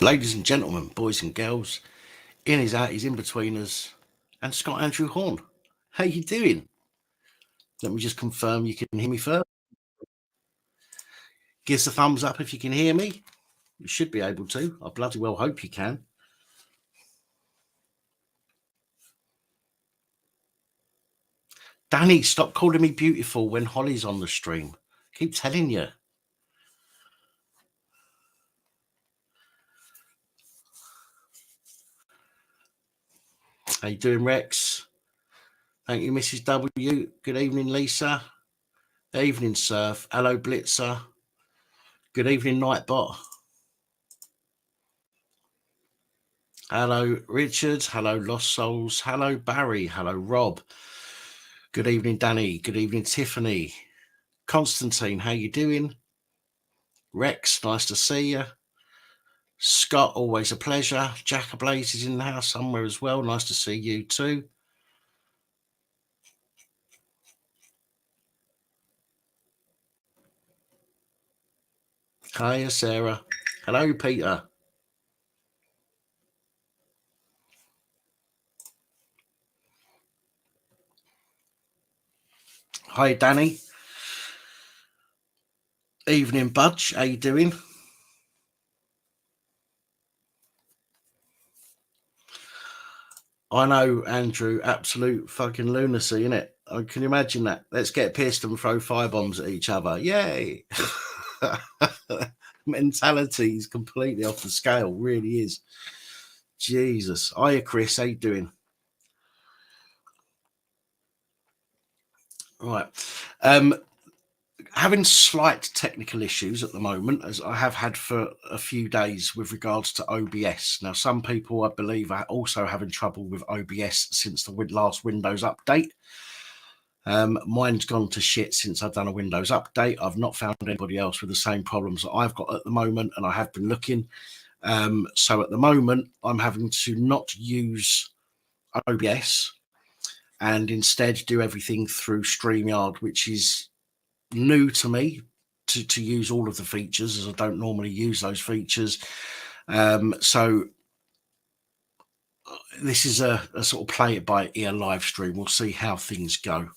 Ladies and gentlemen, boys and girls, in is out, he's in between us, and Scott Andrew Horn. How you doing? Let me just confirm you can hear me first. Give us a thumbs up if you can hear me. You should be able to. I bloody well hope you can. Danny, stop calling me beautiful when Holly's on the stream. Keep telling you. How you doing, Rex? Thank you, Mrs. W. Good evening, Lisa. Evening, Surf. Hello, Blitzer. Good evening, Nightbot. Hello, Richard. Hello, Lost Souls. Hello, Barry. Hello, Rob. Good evening, Danny. Good evening, Tiffany. Constantine, how you doing? Rex, nice to see you. Scott, always a pleasure. Jack Ablaze is in the house somewhere as well. Nice to see you too. Hiya, Sarah. Hello, Peter. Hi, Danny. Evening, Budge. How you doing? I know, Andrew. Absolute fucking lunacy, innit? Can you imagine that? Let's get pissed and throw firebombs at each other. Yay! Mentality is completely off the scale. Really is. Jesus. Hiya, Chris. How you doing? Right. Having slight technical issues at the moment, as I have had for a few days with regards to OBS. Now, some people, I believe, are also having trouble with OBS since the last Windows update. Mine's gone to shit since I've done a Windows update. I've not found anybody else with the same problems that I've got at the moment, and I have been looking. So at the moment, I'm having to not use OBS and instead do everything through StreamYard, which is new to me to use all of the features, as I don't normally use those features. So this is a sort of play it by ear live stream. We'll see how things go.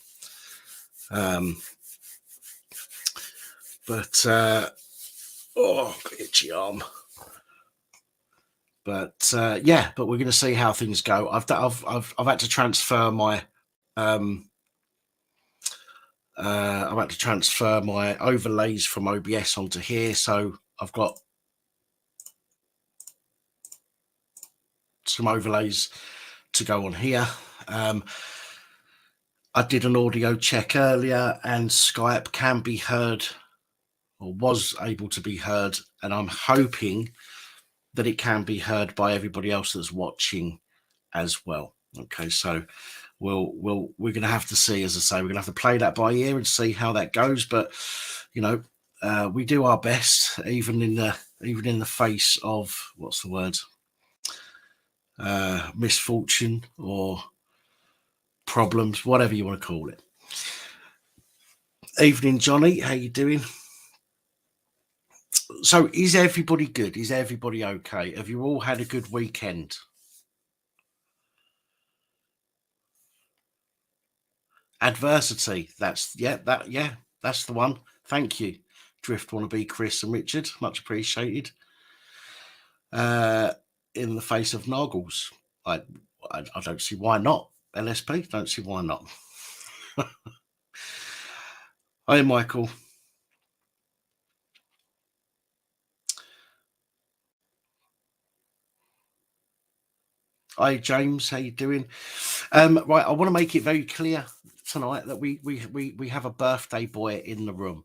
Itchy arm. But yeah, but we're going to see how things go. I've had to transfer my I've had to transfer my overlays from OBS onto here, so I've got some overlays to go on here. I did an audio check earlier, and Skype can be heard, or was able to be heard, and I'm hoping that it can be heard by everybody else that's watching as well. Okay, so we're going to have to see, as I say, we're going to have to play that by ear and see how that goes. But you know, we do our best, even in the face of, what's the word, misfortune or problems, whatever you want to call it. Evening, Johnny. How you doing? So, is everybody good? Is everybody okay? Have you all had a good weekend? Adversity. That's that's the one. Thank you, Drift Wannabe, Chris and Richard. Much appreciated. In the face of Noggles, I don't see why not. LSP, don't see why not. Hi, Michael. Hi, James. How you doing? Right, I want to make it very clear tonight that we have a birthday boy in the room.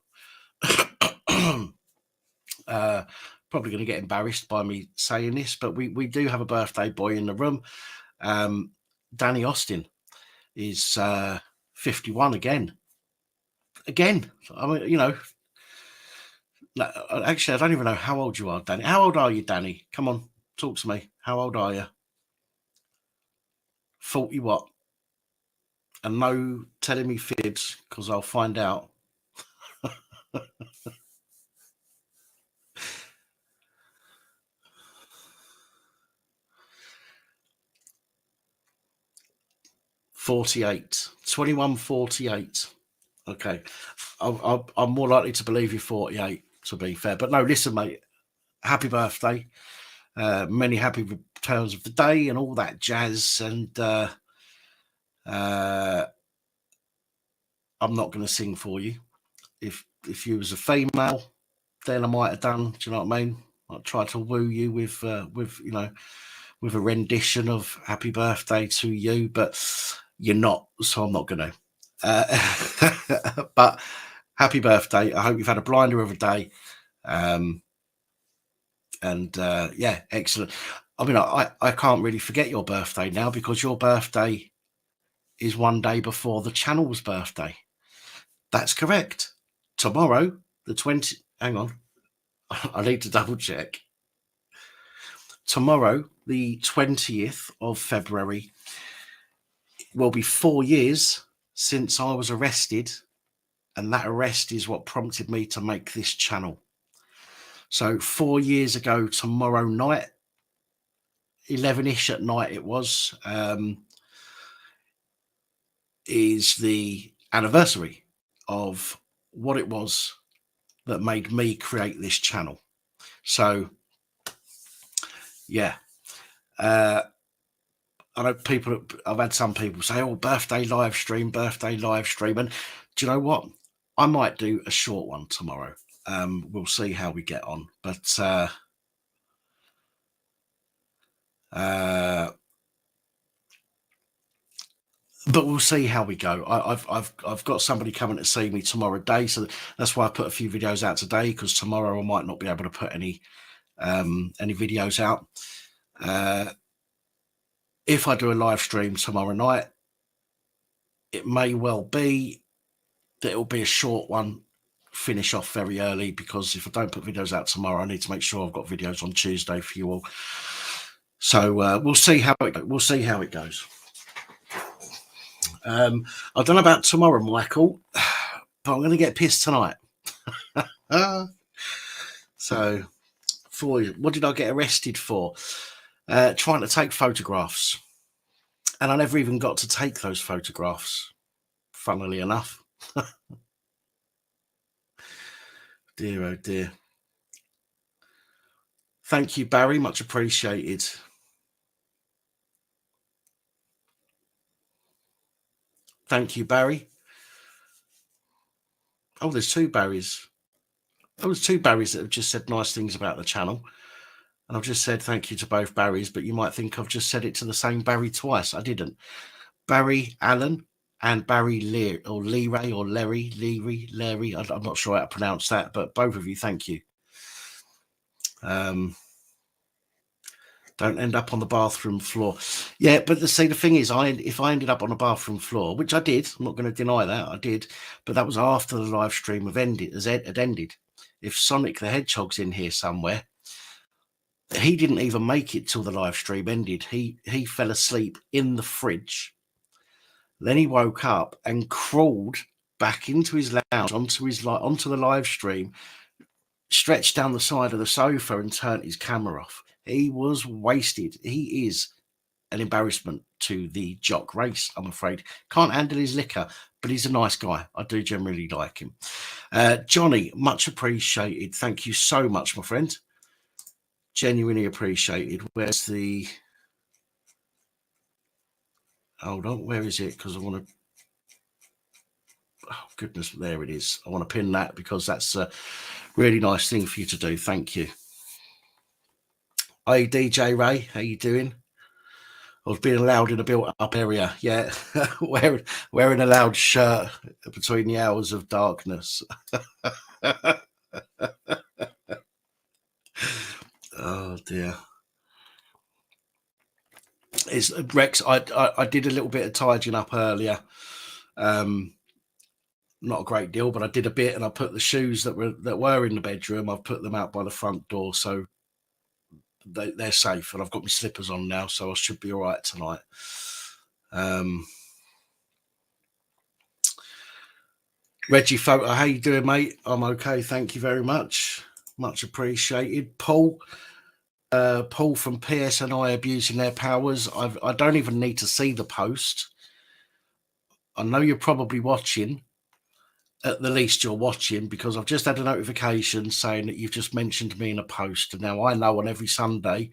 Probably going to get embarrassed by me saying this, but we do have a birthday boy in the room. Danny Austin is 51 again. I mean, you know, actually, I don't even know how old you are, Danny. How old are you, Danny? Come on, talk to me. How old are you? 40 what? And no telling me fibs, because I'll find out. 48. 2148. Okay. I'm more likely to believe you're 48, to be fair. But no, listen, mate. Happy birthday. Many happy returns of the day and all that jazz. And I'm not going to sing for you. If you was a female, then I might have done. Do you know what I mean? I'd try to woo you with you know, with a rendition of "Happy Birthday" to you, but you're not, so I'm not going to. But happy birthday! I hope you've had a blinder of a day. Yeah, excellent. I mean, I can't really forget your birthday now because your birthday is one day before the channel's birthday. That's correct. Tomorrow, the 20. Hang on, I need to double check. Tomorrow, the 20th of February, will be 4 years since I was arrested, and that arrest is what prompted me to make this channel. So 4 years ago tomorrow night, 11ish at night it was, is the anniversary of what it was that made me create this channel. So yeah, I know I've had some people say, oh, birthday live stream. And do you know what? I might do a short one tomorrow. We'll see how we get on, but we'll see how we go. I've got somebody coming to see me tomorrow day, so that's why I put a few videos out today, because tomorrow I might not be able to put any videos out. If I do a live stream tomorrow night, it may well be that it'll be a short one, finish off very early, because if I don't put videos out tomorrow, I need to make sure I've got videos on Tuesday for you all. So we'll see how it goes. I don't know about tomorrow, Michael, but I'm going to get pissed tonight. So, for you, what did I get arrested for? Trying to take photographs, and I never even got to take those photographs, funnily enough. Dear, oh dear. Thank you, Barry, much appreciated. Thank you, Barry. Oh, there's two Barrys. There was two Barrys that have just said nice things about the channel. And I've just said thank you to both Barrys, but you might think I've just said it to the same Barry twice. I didn't. Barry Allen and Barry Leary, or Leary, or Larry. I'm not sure how to pronounce that, but both of you, thank you. Don't end up on the bathroom floor. Yeah, but the thing is, if I ended up on a bathroom floor, which I did, I'm not going to deny that, I did, but that was after the live stream had ended. If Sonic the Hedgehog's in here somewhere, he didn't even make it till the live stream ended. He fell asleep in the fridge. Then he woke up and crawled back into his lounge, onto the live stream, stretched down the side of the sofa and turned his camera off. He was wasted. He is an embarrassment to the jock race, I'm afraid. Can't handle his liquor, but he's a nice guy. I do generally like him. Johnny, much appreciated. Thank you so much, my friend. Genuinely appreciated. Where's the... Hold on, where is it? Because I want to... Oh, goodness, there it is. I want to pin that because that's a really nice thing for you to do. Thank you. Hey, DJ Ray, how you doing? I was being allowed in a built-up area. Yeah, wearing a loud shirt between the hours of darkness. Oh, dear. It's Rex. I did a little bit of tidying up earlier. Not a great deal, but I did a bit, and I put the shoes that were in the bedroom, I've put them out by the front door, so they're safe, and I've got my slippers on now, so I should be all right tonight. Reggie Photo, how you doing, mate? I'm okay, thank you very much. Much appreciated. Paul from PSNI abusing their powers. I don't even need to see the post. I know you're probably watching. At the least you're watching, because I've just had a notification saying that you've just mentioned me in a post. And now I know on every Sunday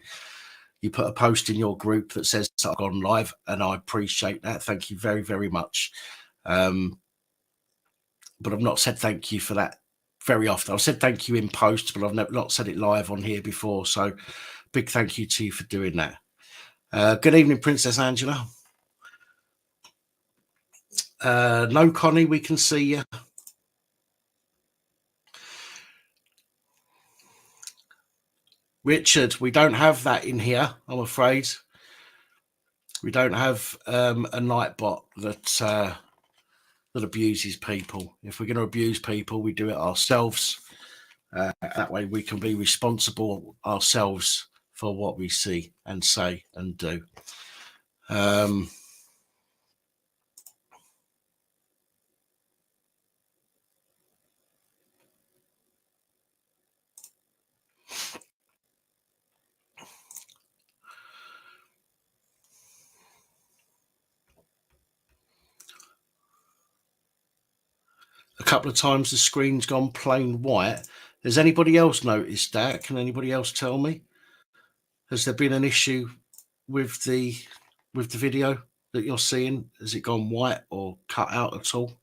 you put a post in your group that says I've gone live, and I appreciate that. Thank you very, very much. But I've not said thank you for that very often. I've said thank you in post, but I've not said it live on here before. So big thank you to you for doing that. Good evening, Princess Angela. No, Connie, we can see you. Richard, we don't have that in here, I'm afraid. We don't have a night bot that abuses people. If we're going to abuse people, we do it ourselves. That way we can be responsible ourselves for what we see and say and do. A couple of times the screen's gone plain white. Has anybody else noticed that? Can anybody else tell me? Has there been an issue with the video that you're seeing? Has it gone white or cut out at all?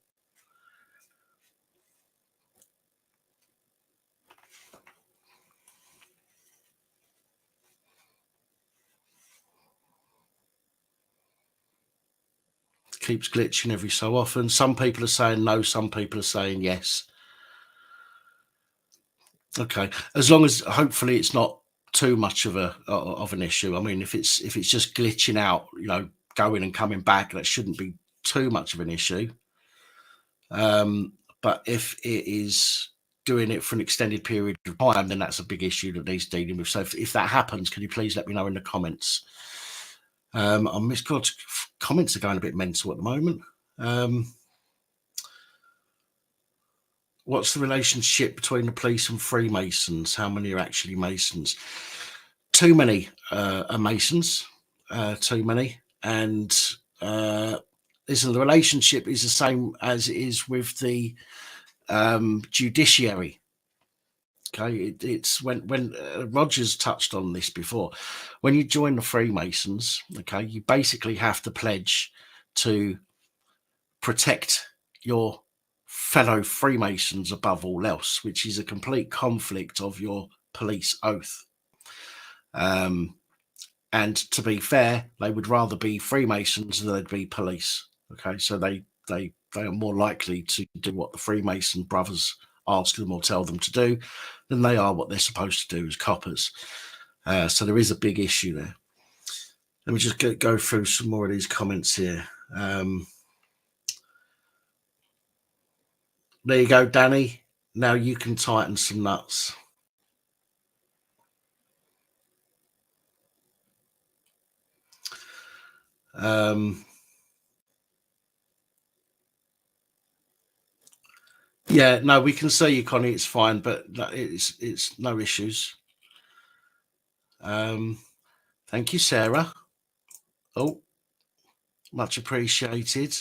Keeps glitching every so often. Some people are saying no, some people are saying yes. Okay, as long as hopefully it's not too much of an issue. I mean, if it's just glitching out, going and coming back, that shouldn't be too much of an issue. But if it is doing it for an extended period of time, then that's a big issue that needs dealing with. So if that happens, can you please let me know in the comments? On Miss God's comments are going a bit mental at the moment. What's the relationship between the police and Freemasons? How many are actually Masons? Too many are Masons. Too many. And listen, the relationship is the same as it is with the judiciary. Okay, it's when Rogers touched on this before. When you join the Freemasons, okay, you basically have to pledge to protect your fellow Freemasons above all else, which is a complete conflict of your police oath. And to be fair, they would rather be Freemasons than they'd be police. Okay, so they are more likely to do what the Freemason brothers ask them or tell them to do than they are what they're supposed to do as coppers. So there is a big issue there. Let me just go through some more of these comments here. There you go, Danny. Now you can tighten some nuts. Yeah, no, we can see you, Connie. It's fine, but it's no issues. Thank you, Sarah. Oh, much appreciated.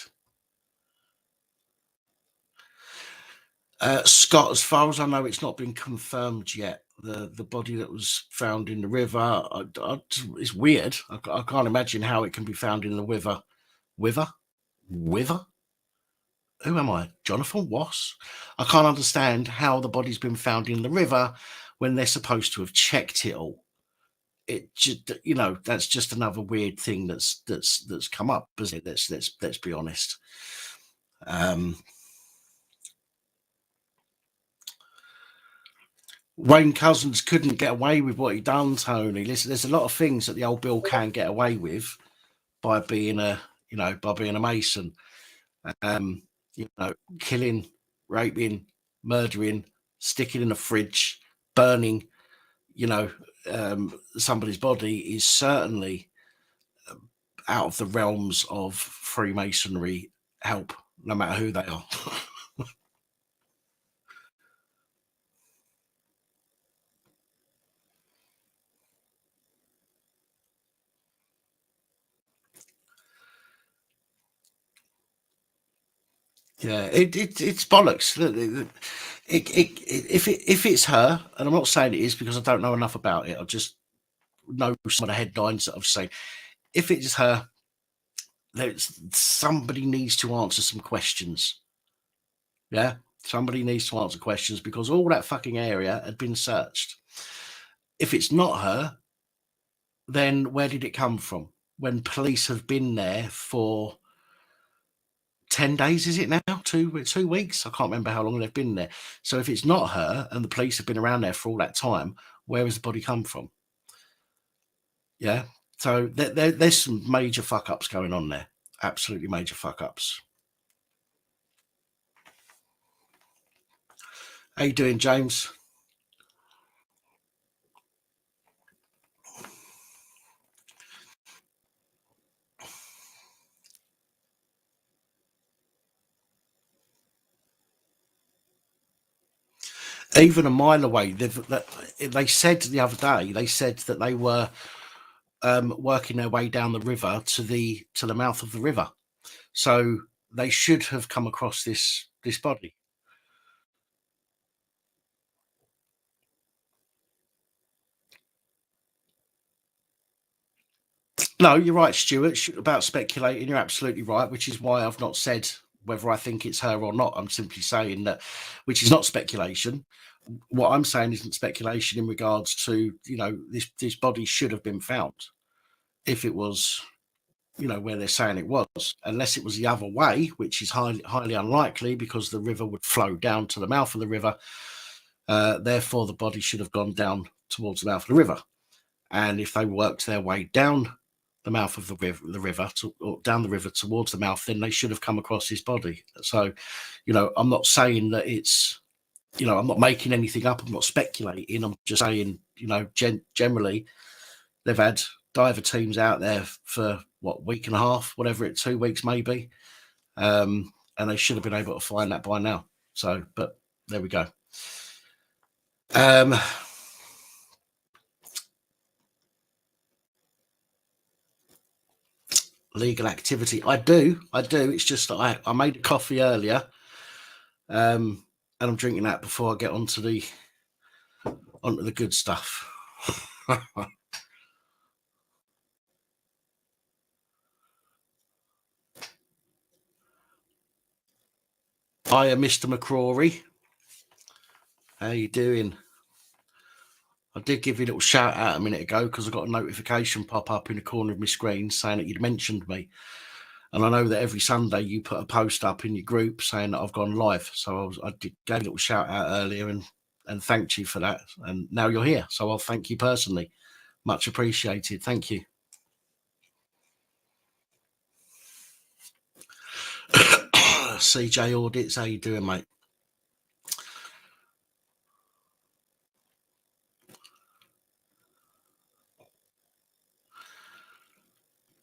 Scott, as far as I know, it's not been confirmed yet. The body that was found in the river, it's weird. I can't imagine how it can be found in the river. Wither? Who am I? Jonathan Wass? I can't understand how the body's been found in the river when they're supposed to have checked it all. It just, that's just another weird thing that's come up, isn't it? Let's be honest. Wayne Couzens couldn't get away with what he done, Tony. Listen, there's a lot of things that the old Bill can get away with by being a Mason. Killing, raping, murdering, sticking in a fridge, burning, somebody's body is certainly out of the realms of Freemasonry help, no matter who they are. Yeah, it's bollocks. If it's her, and I'm not saying it is because I don't know enough about it, I just know some of the headlines that I've seen. If it's her, somebody needs to answer some questions. Yeah, somebody needs to answer questions because all that fucking area had been searched. If it's not her, then where did it come from? When police have been there for 10 days, is it now? 2 weeks? I can't remember how long they've been there. So if it's not her and the police have been around there for all that time, where has the body come from? Yeah. So there's some major fuck ups going on there. Absolutely major fuck ups. How you doing, James? Even a mile away, they said the other day, they said that they were working their way down the river to the mouth of the river. So they should have come across this body. No, you're right, Stuart. About speculating, you're absolutely right, which is why I've not said whether I think it's her or not. I'm simply saying that, which is not speculation. What I'm saying isn't speculation in regards to, this body should have been found if it was, where they're saying it was, unless it was the other way, which is highly unlikely because the river would flow down to the mouth of the river. Therefore, the body should have gone down towards the mouth of the river. And if they worked their way down the mouth of the river or down the river towards the mouth, then they should have come across his body. So, I'm not saying that it's, I'm not making anything up. I'm not speculating. I'm just saying, generally, they've had diver teams out there for week and a half, whatever 2 weeks maybe, and they should have been able to find that by now. So, but there we go. Legal activity. I do. It's just that I made a coffee earlier, and I'm drinking that before I get onto the good stuff. Hiya, Mr. McCrory. How you doing? I did give you a little shout out a minute ago because I got a notification pop up in the corner of my screen saying that you'd mentioned me. And I know that every Sunday you put a post up in your group saying that I've gone live. So I gave a little shout out earlier and thanked you for that. And now you're here. So I'll thank you personally. Much appreciated. Thank you. CJ Audits, how you doing, mate?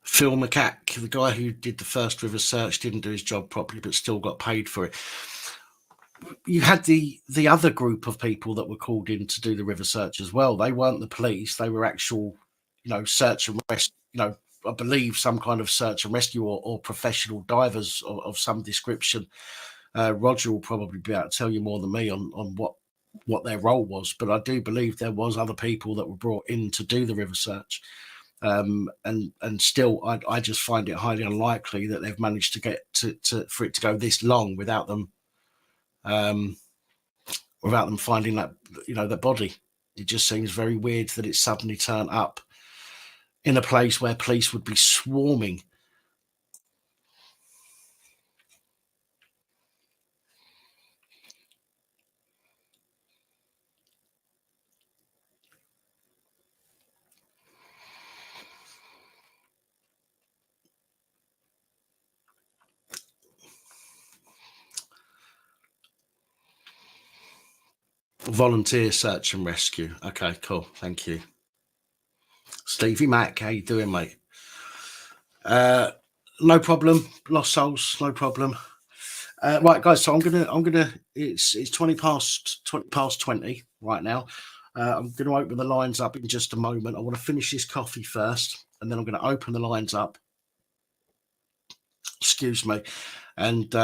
Phil McCack, the guy who did the first river search, didn't do his job properly, but still got paid for it. You had the other group of people that were called in to do the river search as well. They weren't the police; they were actual, search and rescue. I believe some kind of search and rescue or professional divers of some description. Roger will probably be able to tell you more than me on what their role was, but I do believe there was other people that were brought in to do the river search. And still, I just find it highly unlikely that they've managed to get for it to go this long without them finding that the body. It just seems very weird that it suddenly turned up in a place where police would be swarming. Volunteer search and rescue. Okay, cool. Thank you. Stevie Mac, how you doing, mate? No problem. Lost souls, no problem. Right, guys. So I'm gonna. It's 20 past 20 right now. I'm going to open the lines up in just a moment. I want to finish this coffee first, and then I'm going to open the lines up. Excuse me, and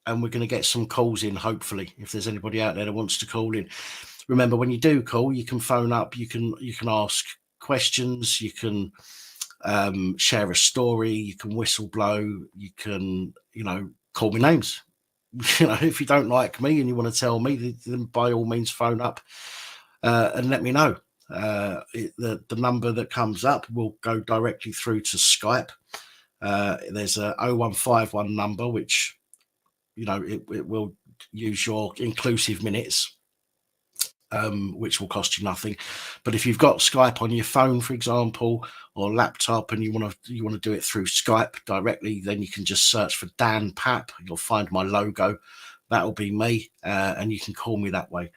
and we're going to get some calls in, hopefully, if there's anybody out there that wants to call in. Remember, when you do call, you can phone up, you can ask questions, you can share a story, you can whistle blow, you can, call me names. If you don't like me and you want to tell me, then by all means phone up and let me know. The number that comes up will go directly through to Skype. There's a 0151 number, which it will use your inclusive minutes, which will cost you nothing. But if you've got Skype on your phone, for example, or laptop, and you want to do it through Skype directly, then you can just search for Dan Papp. You'll find my logo. That'll be me, and you can call me that way.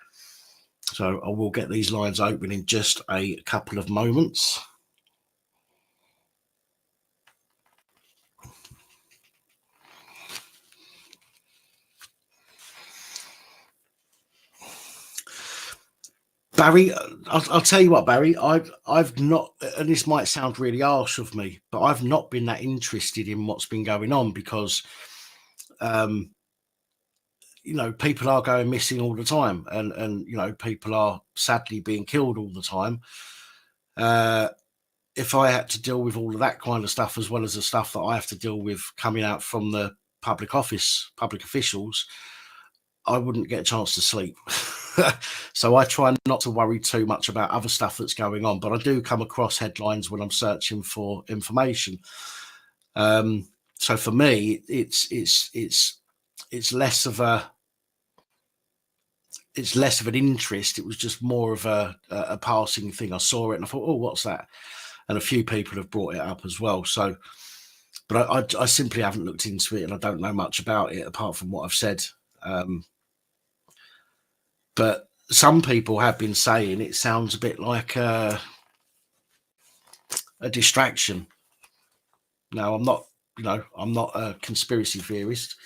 So I will get these lines open in just a couple of moments. Barry, I'll tell you what, Barry, I've not, and this might sound really harsh of me, but I've not been that interested in what's been going on because, people are going missing all the time, and people are sadly being killed all the time. If I had to deal with all of that kind of stuff, as well as the stuff that I have to deal with coming out from the public officials, I wouldn't get a chance to sleep. So I try not to worry too much about other stuff that's going on, but I do come across headlines when I'm searching for information. So for me, it's less of an interest. It was just more of a passing thing. I saw it and I thought, oh, what's that? And a few people have brought it up as well. So, but I simply haven't looked into it, and I don't know much about it apart from what I've said. But some people have been saying it sounds a bit like a distraction. Now, I'm not a conspiracy theorist.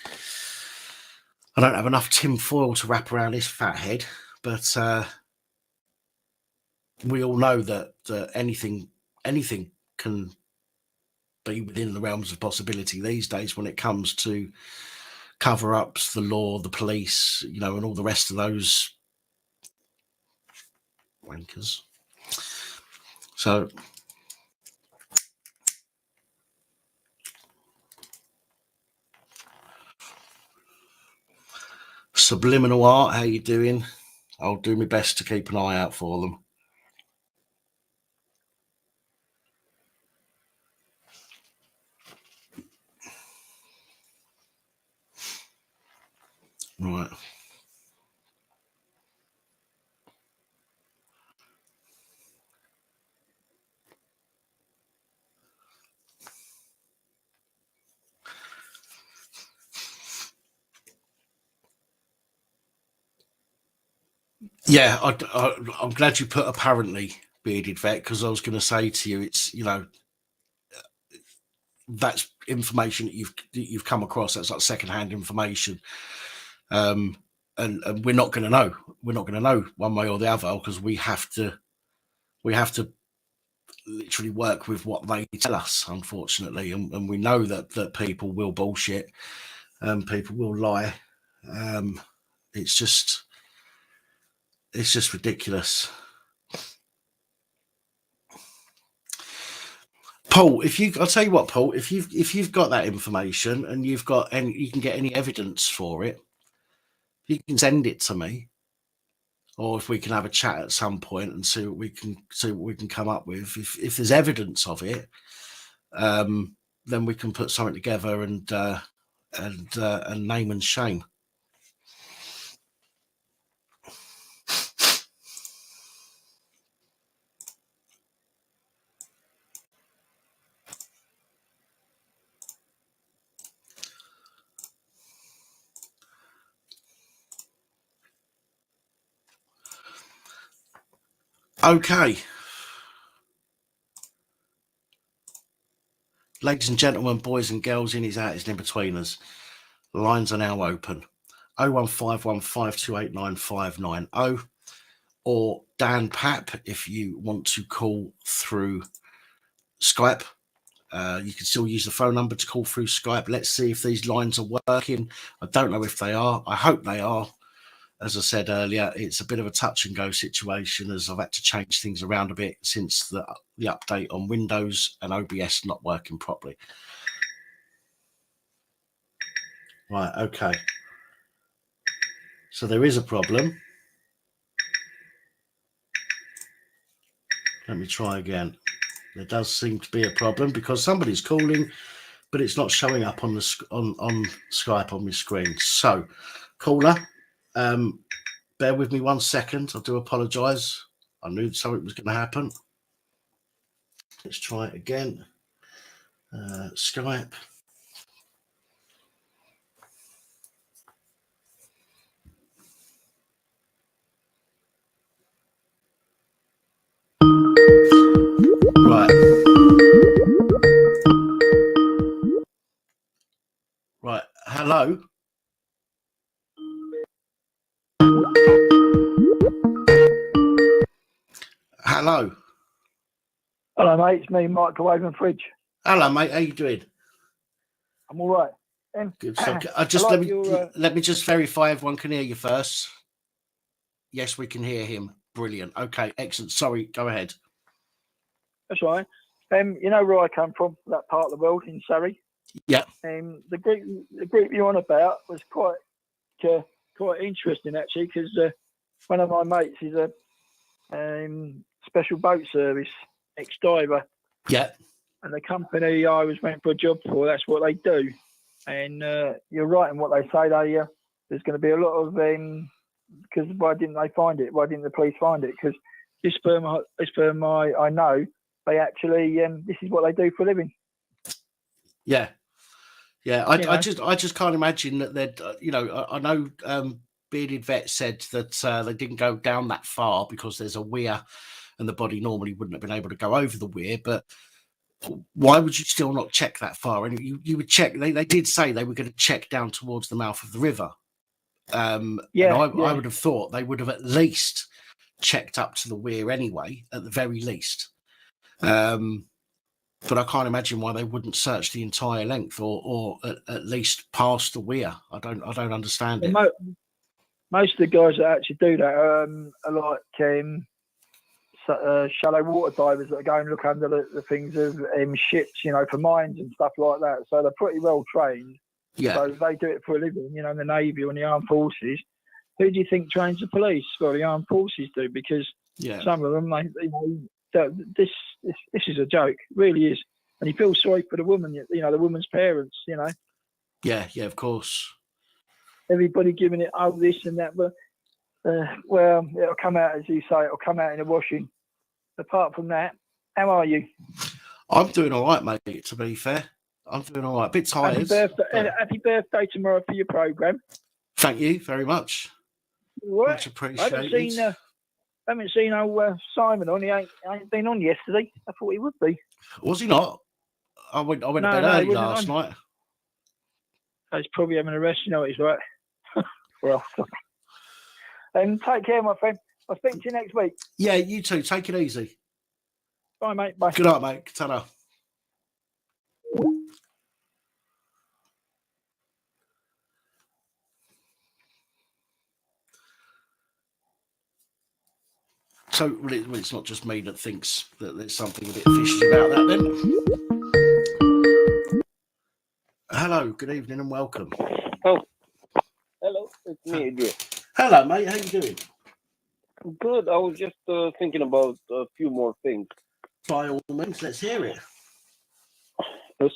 I don't have enough tin foil to wrap around this fat head, but we all know that anything can be within the realms of possibility these days when it comes to cover-ups, the law, the police, and all the rest of those wankers. So Subliminal Art, how you doing? I'll do my best to keep an eye out for them. Right. Yeah, I'm glad you put apparently, bearded vet, because I was going to say to you, it's that's information that you've come across. That's like secondhand information, and we're not going to know. We're not going to know one way or the other because we have to literally work with what they tell us, unfortunately, and we know that people will bullshit, people will lie. It's just ridiculous. Paul, I'll tell you what, Paul, if you've got that information and you can get any evidence for it, you can send it to me, or if we can have a chat at some point and see what we can come up with. If there's evidence of it, then we can put something together and name and shame. Okay. Ladies and gentlemen, boys and girls, in his, out his, in betweeners. The lines are now open. 01515289590, or Dan Papp if you want to call through Skype. You can still use the phone number to call through Skype. Let's see if these lines are working. I don't know if they are. I hope they are. As I said earlier, it's a bit of a touch and go situation, as I've had to change things around a bit since the update on Windows and OBS not working properly. Right, okay. So there is a problem. Let me try again. There does seem to be a problem because somebody's calling, but it's not showing up on the on Skype on my screen. So, caller, bear with me 1 second. I do apologise. I knew something was going to happen. Let's try it again. Skype. Right. Hello. Hello. Hello, mate. It's me, Microwave and Fridge. Hello, mate. How you doing? I'm all right. Good. So I just let me just verify everyone can hear you first. Yes, we can hear him. Brilliant. Okay, excellent. Sorry, go ahead. That's right. You know where I come from, that part of the world in Surrey. Yeah. The group you're on about was quite interesting actually, because one of my mates is a special boat service ex-diver. Yeah. And the company I went for a job for, that's what they do. And you're right in what they say. There's going to be a lot of because why didn't they find it? Why didn't the police find it? Because this firm I know, they actually this is what they do for a living. Yeah, yeah. I just can't imagine that they'd. I know Bearded Vet said that they didn't go down that far because there's a weir, and the body normally wouldn't have been able to go over the weir. But why would you still not check that far? And you would check. They did say they were going to check down towards the mouth of the river. I would have thought they would have at least checked up to the weir anyway, at the very least. But I can't imagine why they wouldn't search the entire length or at least past the weir. I don't understand it. Most of the guys that actually do that are like shallow water divers that go and look under the things of ships, for mines and stuff like that. So they're pretty well trained. Yeah. So they do it for a living, in the Navy and the Armed Forces. Who do you think trains the police? Well, the Armed Forces do, because some of them, this is a joke, it really is. And you feel sorry for the woman, the woman's parents, Yeah, of course. Everybody giving it, this and that, but well, it'll come out, as you say, it'll come out in the washing. Apart from that, how are you? I'm doing all right, mate, to be fair. I'm doing all right. A bit tired. Happy birthday tomorrow for your programme. Thank you very much. Right. Much appreciated. I haven't seen old Simon on. He ain't been on yesterday. I thought he would be. Was he not? I went to bed early last night. He's probably having a rest. You know, he's right. Well, take care, my friend. I'll speak to you next week. Yeah, you too. Take it easy. Bye, mate. Bye. Good night, mate. Ta-ra. So it's not just me that thinks that there's something a bit fishy about that then. Hello, good evening and welcome. Oh, hello, it's me, Adrian. Hello, mate. How you doing? Good. I was just thinking about a few more things. By all means, let's hear it.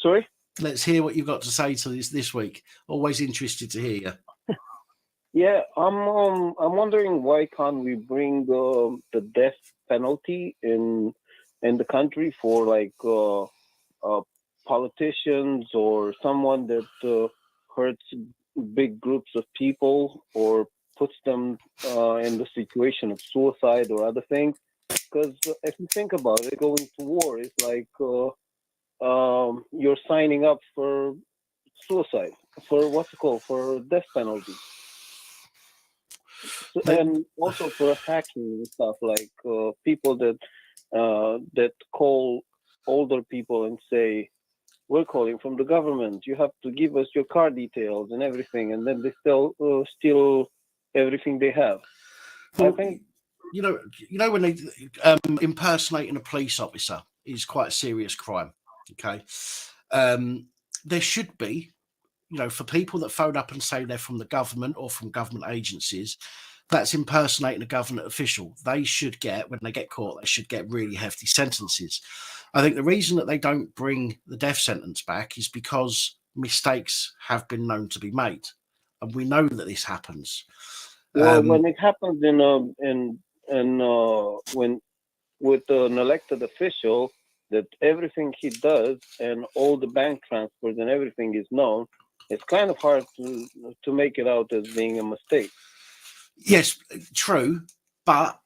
Sorry? Let's hear what you've got to say to this week. Always interested to hear you. Yeah, I'm wondering why can't we bring the death penalty in the country for like politicians or someone that hurts big groups of people or puts them in the situation of suicide or other things. Because if you think about it, going to war is like you're signing up for suicide, for death penalty. And also for hacking and stuff, like people that call older people and say, we're calling from the government. You have to give us your car details and everything, and then they still steal everything they have. Well, I think, you know when they impersonating a police officer is quite a serious crime. Okay, there should be, for people that phone up and say they're from the government or from government agencies, that's impersonating a government official. They should get, when they get caught, they should get really hefty sentences. I think the reason that they don't bring the death sentence back is because mistakes have been known to be made, and we know that this happens. well, when it happens when with an elected official, that everything he does and all the bank transfers and everything is known, it's kind of hard to make it out as being a mistake. Yes, true, but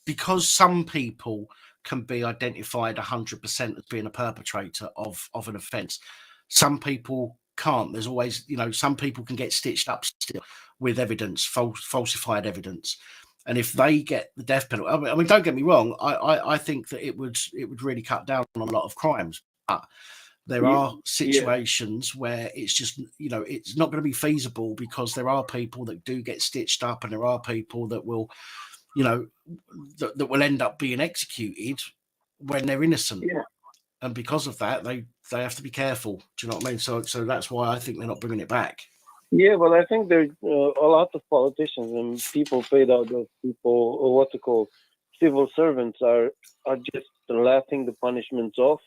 because some people can be identified 100% as being a perpetrator of an offence, some people can't. There's always, some people can get stitched up still with evidence, falsified evidence. And if they get the death penalty, I mean, don't get me wrong, I think that it would really cut down on a lot of crimes. But there are situations where it's just, it's not going to be feasible, because there are people that do get stitched up, and there are people that will, that will end up being executed when they're innocent. Yeah. And because of that, they have to be careful. Do you know what I mean? So that's why I think they're not bringing it back. Yeah, well, I think there's a lot of politicians and people paid out of people, or what to call civil servants, are just laughing the punishments off.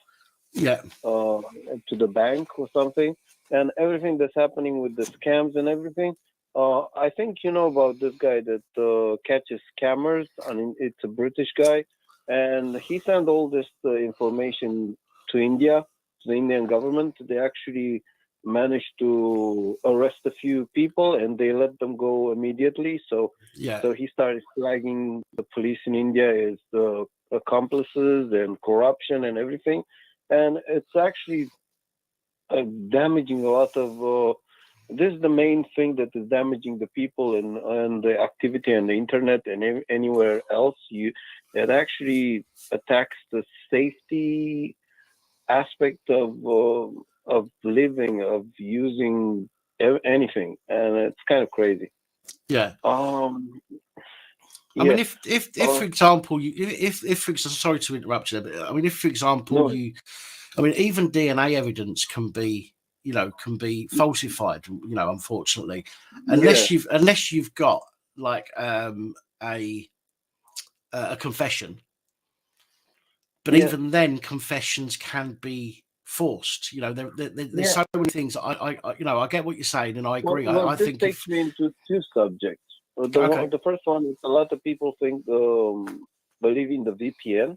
Yeah. To the bank or something, and everything that's happening with the scams and everything. I think you know about this guy that catches scammers. I mean, it's a British guy, and he sent all this information to India, to the Indian government. They actually managed to arrest a few people, and they let them go immediately. So he started flagging the police in India as accomplices and corruption and everything. And it's actually damaging a lot of. This is the main thing that is damaging the people and the activity on the internet and anywhere else. It actually attacks the safety aspect of living, of using anything, and it's kind of crazy. Yeah. I mean, if for example, sorry to interrupt you, but I mean, if for example even DNA evidence can be falsified, unfortunately, unless you've got like a confession. But even then, confessions can be forced. There's so many things. I get what you're saying, and I agree. I this think takes me into two subjects. The first one is a lot of people believe in the VPN.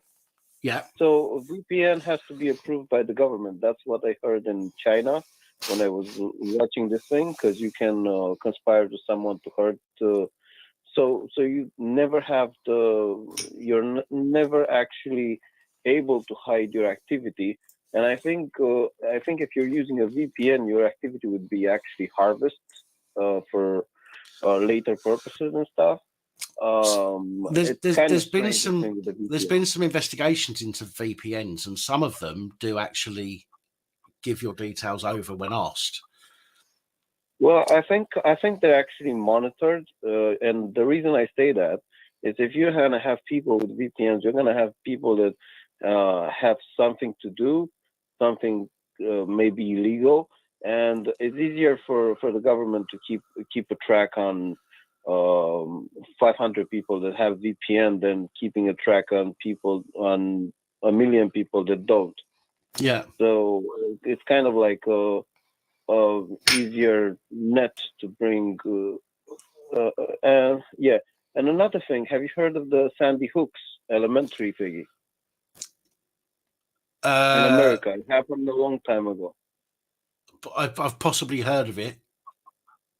Yeah. So VPN has to be approved by the government. That's what I heard in China when I was watching this thing, because you can conspire to someone to hurt. So you never have you're never actually able to hide your activity. And I think if you're using a VPN, your activity would be actually harvested for later purposes and stuff. There's been some investigations into VPNs, and some of them do actually give your details over when asked. Well, I think they're actually monitored, and the reason I say that is if you're gonna have people with VPNs, you're gonna have people that have something to do, something maybe illegal, and it's easier for the government to keep a track on 500 people that have VPN than keeping a track on 1 million people that don't. Yeah. So it's kind of like a easier net to bring. And another thing, have you heard of the Sandy Hook's elementary thingy in America? It happened a long time ago. I've possibly heard of it.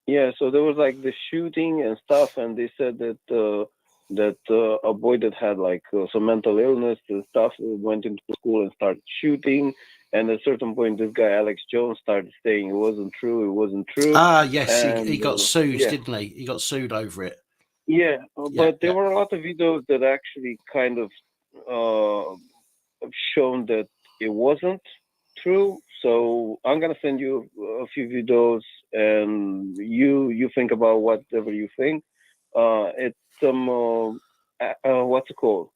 Yeah, so there was like the shooting and stuff, and they said that a boy that had like some mental illness and stuff went into school and started shooting. And at a certain point, this guy Alex Jones started saying it wasn't true. Yes, and he got sued, didn't he? He got sued over it. Yeah, but there were a lot of videos that actually kind of shown that it wasn't. true. So I'm gonna send you a few videos, and you think about whatever you think. It's what's it called?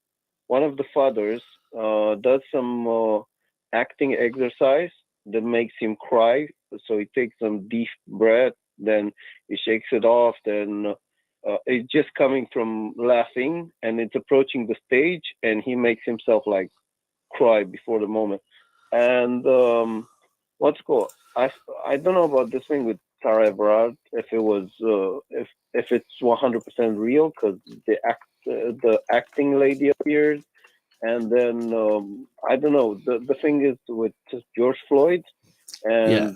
One of the fathers does some acting exercise that makes him cry. So he takes some deep breath, then he shakes it off, then it's just coming from laughing, and it's approaching the stage, and he makes himself like cry before the moment. And what's cool? I don't know about this thing with Sarah Everard, if it was if it's 100% real, because the acting lady appears, and then I don't know. The thing is with George Floyd and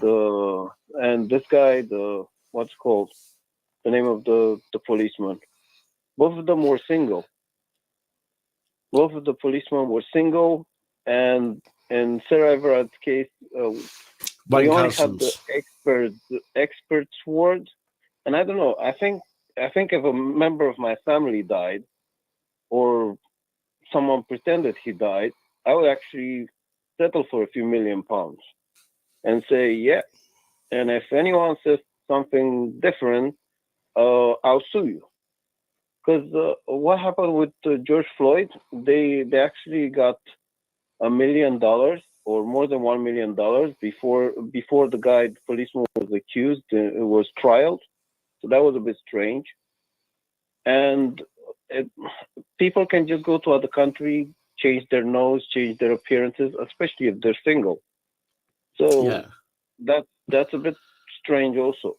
this guy, the what's called the name of the policeman. Both of them were single. Both of the policemen were single, and in Sarah Everard's case, we Wayne only have the Coulson's. expert's word. And I don't know. I think if a member of my family died, or someone pretended he died, I would actually settle for a few £1,000,000 and say, yeah. And if anyone says something different, I'll sue you. Because what happened with George Floyd? They actually got $1,000,000 or more than $1,000,000 before the policeman was accused. It was trialed, so that was a bit strange. And people can just go to other country, change their nose, change their appearances, especially if they're single. So that's a bit strange also.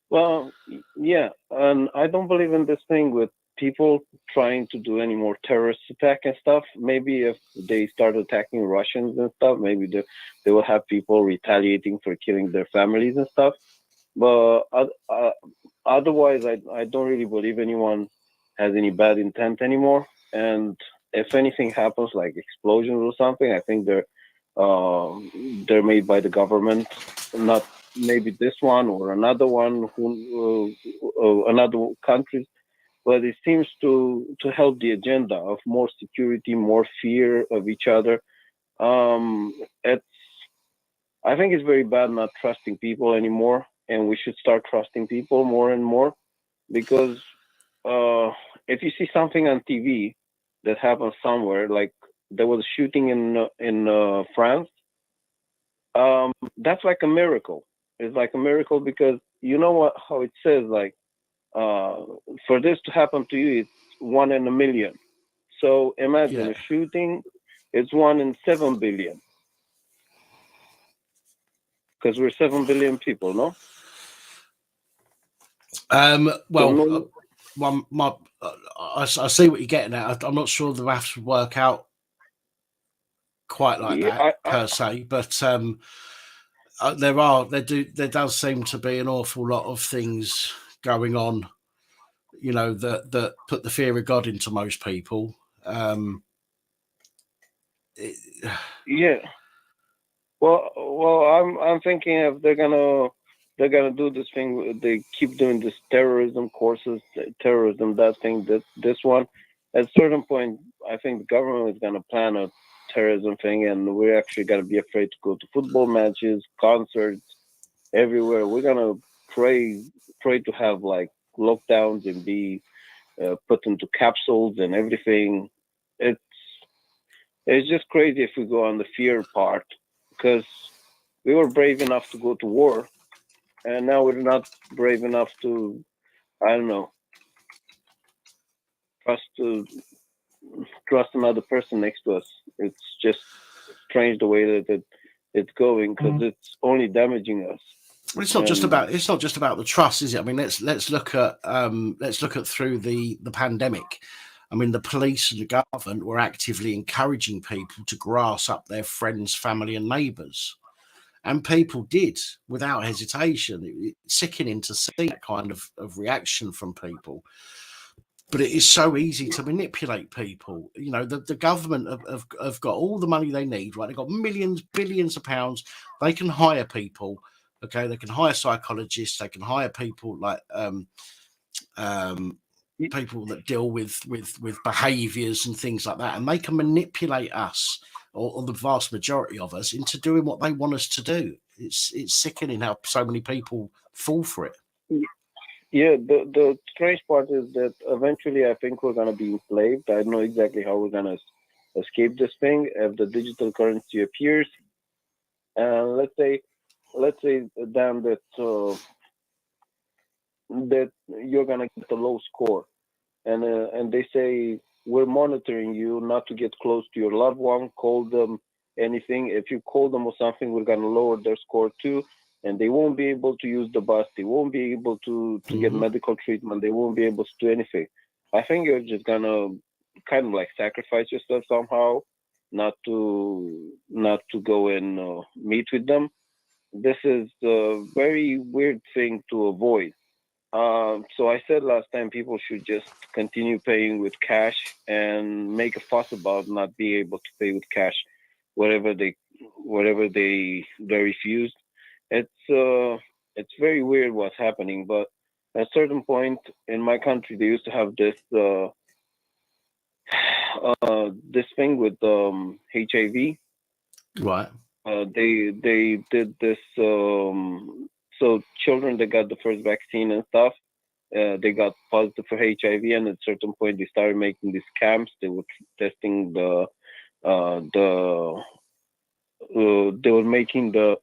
Well, yeah, and I don't believe in this thing with people trying to do any more terrorist attack and stuff. Maybe if they start attacking Russians and stuff, maybe they will have people retaliating for killing their families and stuff. But otherwise, I don't really believe anyone has any bad intent anymore. And if anything happens, like explosions or something, I think they're made by the government, not maybe this one or another one, another countries, but it seems to help the agenda of more security, more fear of each other. It's I think it's very bad not trusting people anymore, and we should start trusting people more and more, because if you see something on TV that happens somewhere, like there was a shooting in France, that's like a miracle. It's like a miracle because you know how it says, like, for this to happen to you, it's 1 in a million. So imagine a shooting, it's 1 in 7 billion. Because we're 7 billion people, no? Well, I see what you're getting at. I'm not sure the maths would work out quite like that per se, but there does seem to be an awful lot of things going on, you know, that put the fear of God into most people. Yeah. Well, I'm thinking if they're gonna do this thing, they keep doing this terrorism courses, terrorism, that thing, this one. At a certain point, I think the government is gonna plan a terrorism thing, and we're actually gonna be afraid to go to football matches, concerts, everywhere. We're gonna pray to have like lockdowns and be put into capsules and everything. It's just crazy if we go on the fear part, because we were brave enough to go to war, and now we're not brave enough to, I don't know, trust another person next to us. It's just strange the way that it's going, because it's only damaging us. Well, it's not just about the trust, is it? I mean, let's look at through the pandemic. I mean, the police and the government were actively encouraging people to grass up their friends, family, and neighbours, and people did without hesitation. It's sickening to see that kind of reaction from people. But it is so easy to manipulate people. You know, the government have got all the money they need, right? They've got millions, billions of pounds. They can hire people. Okay, they can hire psychologists. They can hire people like people that deal with behaviours and things like that, and they can manipulate us or the vast majority of us, into doing what they want us to do. It's sickening how so many people fall for it. Yeah, the strange part is that eventually I think we're gonna be enslaved. I don't know exactly how we're gonna escape this thing if the digital currency appears. And let's say Dan that you're gonna get a low score, and they say we're monitoring you not to get close to your loved one, call them anything. If you call them or something, we're gonna lower their score too, and they won't be able to use the bus. They won't be able to get medical treatment. They won't be able to do anything. I think you're just gonna kind of like sacrifice yourself somehow, not to go and meet with them. This is a very weird thing to avoid. So I said last time people should just continue paying with cash and make a fuss about not being able to pay with cash, whatever they refused. It's very weird what's happening, but at a certain point in my country, they used to have this this thing with HIV. Right. They did this. So children that got the first vaccine and stuff, they got positive for HIV, and at a certain point they started making these camps. They were testing they were making the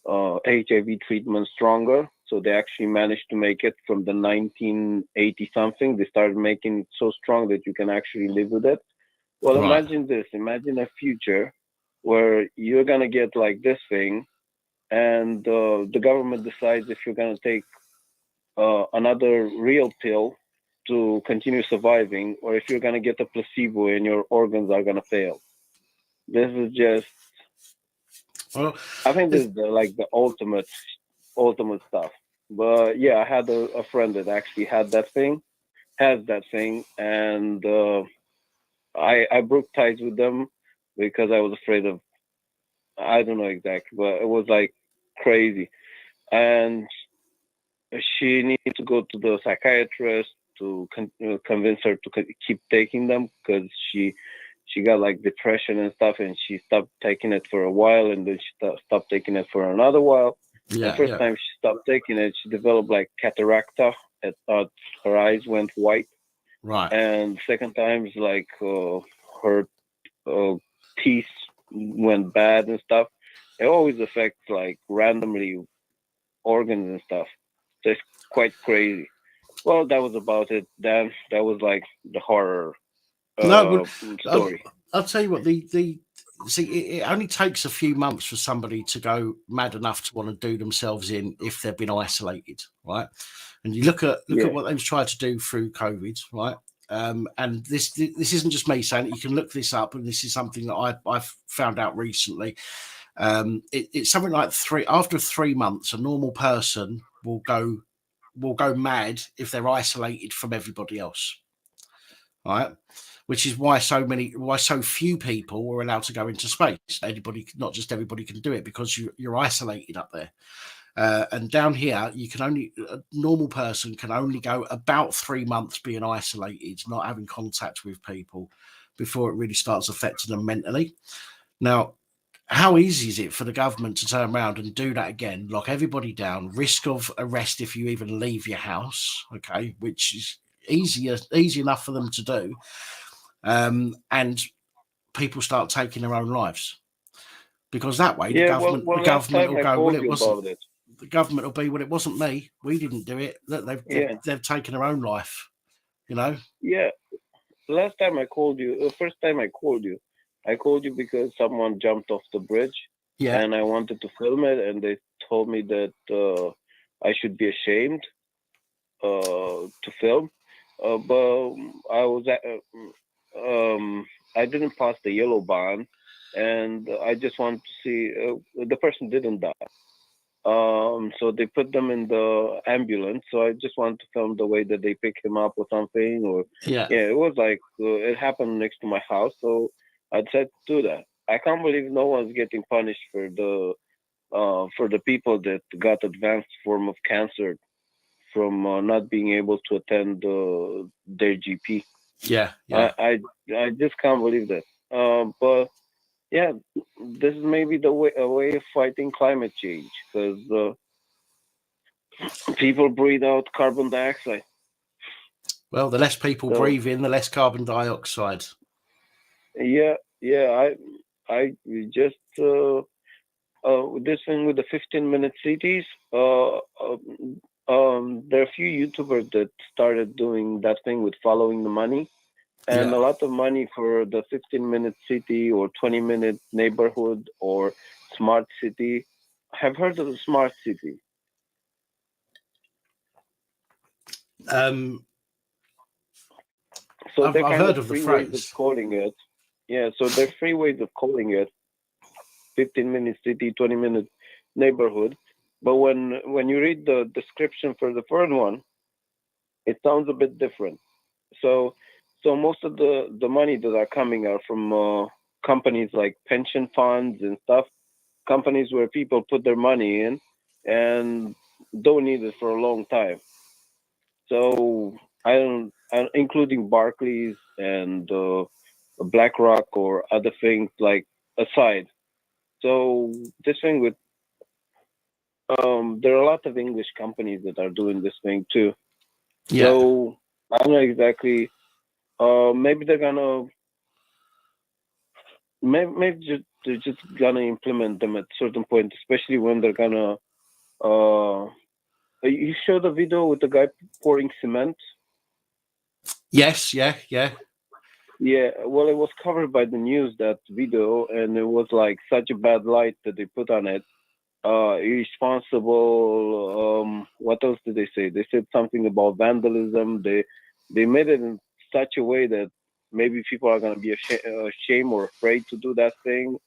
HIV treatment stronger. So they actually managed to make it from the 1980 something. They started making it so strong that you can actually live with it. Well, Right. imagine this. Imagine a future where you're gonna get like this thing, and the government decides if you're gonna take another real pill to continue surviving, or if you're gonna get a placebo and your organs are gonna fail. This is just. Well, I think this is the ultimate stuff. But yeah, I had a friend that actually has that thing, and I broke ties with them because I was afraid of. I don't know exactly, but it was like crazy, and she needed to go to the psychiatrist to convince her to keep taking them because she got like depression and stuff, and she stopped taking it for a while, and then she stopped taking it for another while. yeah, The first yeah. time she stopped taking it, she developed like cataracta. Her eyes went white, Right. and second time is like her teeth went bad and stuff. It always affects like randomly organs and stuff. So it's quite crazy. Well, that was about it. Then that was like the horror No, well, story. I'll tell you what. See, it only takes a few months for somebody to go mad enough to want to do themselves in if they've been isolated, right? And you look at what they've tried to do through COVID, right? And this isn't just me saying it. You can look this up, and this is something that I've found out recently. It's something like after 3 months, a normal person will go mad if they're isolated from everybody else, right? Which is why so few people were allowed to go into space. Not just everybody can do it because you're isolated up there. And down here, a normal person can only go about 3 months being isolated, not having contact with people before it really starts affecting them mentally. Now, how easy is it for the government to turn around and do that again, lock everybody down, risk of arrest if you even leave your house, okay, which is easy enough for them to do, and people start taking their own lives, because that way Yeah, the last government time will I go, well, called it you wasn't. about it. The government will be, well, it wasn't me. We didn't do it. Look, Yeah, they've taken their own life. You know. yeah. Last time I called you, the first time I called you because someone jumped off the bridge, Yeah. and I wanted to film it, and they told me that I should be ashamed to film. But I was I didn't pass the yellow band, and I just wanted to see the person didn't die. So they put them in the ambulance. So I just wanted to film the way that they pick him up or something. Or Yeah. yeah, it was like it happened next to my house, so I decided to do that. I can't believe no one's getting punished for the people that got advanced form of cancer from not being able to attend their GP. Yeah. Yeah. I just can't believe that. But yeah, this is maybe a way of fighting climate change, because people breathe out carbon dioxide. Well, the less people So, breathe in, the less carbon dioxide. yeah, I just this thing with the 15-minute cities. There are a few YouTubers that started doing that thing with following the money, and Yeah. a lot of money for the 15-minute city or 20-minute neighborhood or smart city. I've heard of the smart city. So I've they're kind heard of of the free ways of phrase. calling it. Yeah, so they're free ways of calling it 15-minute city, 20-minute neighborhood. But when you read the description for the first one, it sounds a bit different. So most of the money that are coming are from companies like pension funds and stuff, companies where people put their money in and don't need it for a long time. So including Barclays and BlackRock or other things like aside. So this thing with there are a lot of English companies that are doing this thing too. Yeah. So I don't know exactly. Maybe they're gonna they're just gonna implement them at a certain point, especially when they're gonna. You show the video with the guy pouring cement. Yes. Yeah. Yeah. Yeah, well, it was covered by the news, that video, and it was like such a bad light that they put on it. Irresponsible. What else did they say? They said something about vandalism. They made it in such a way that maybe people are gonna be ashamed or afraid to do that thing.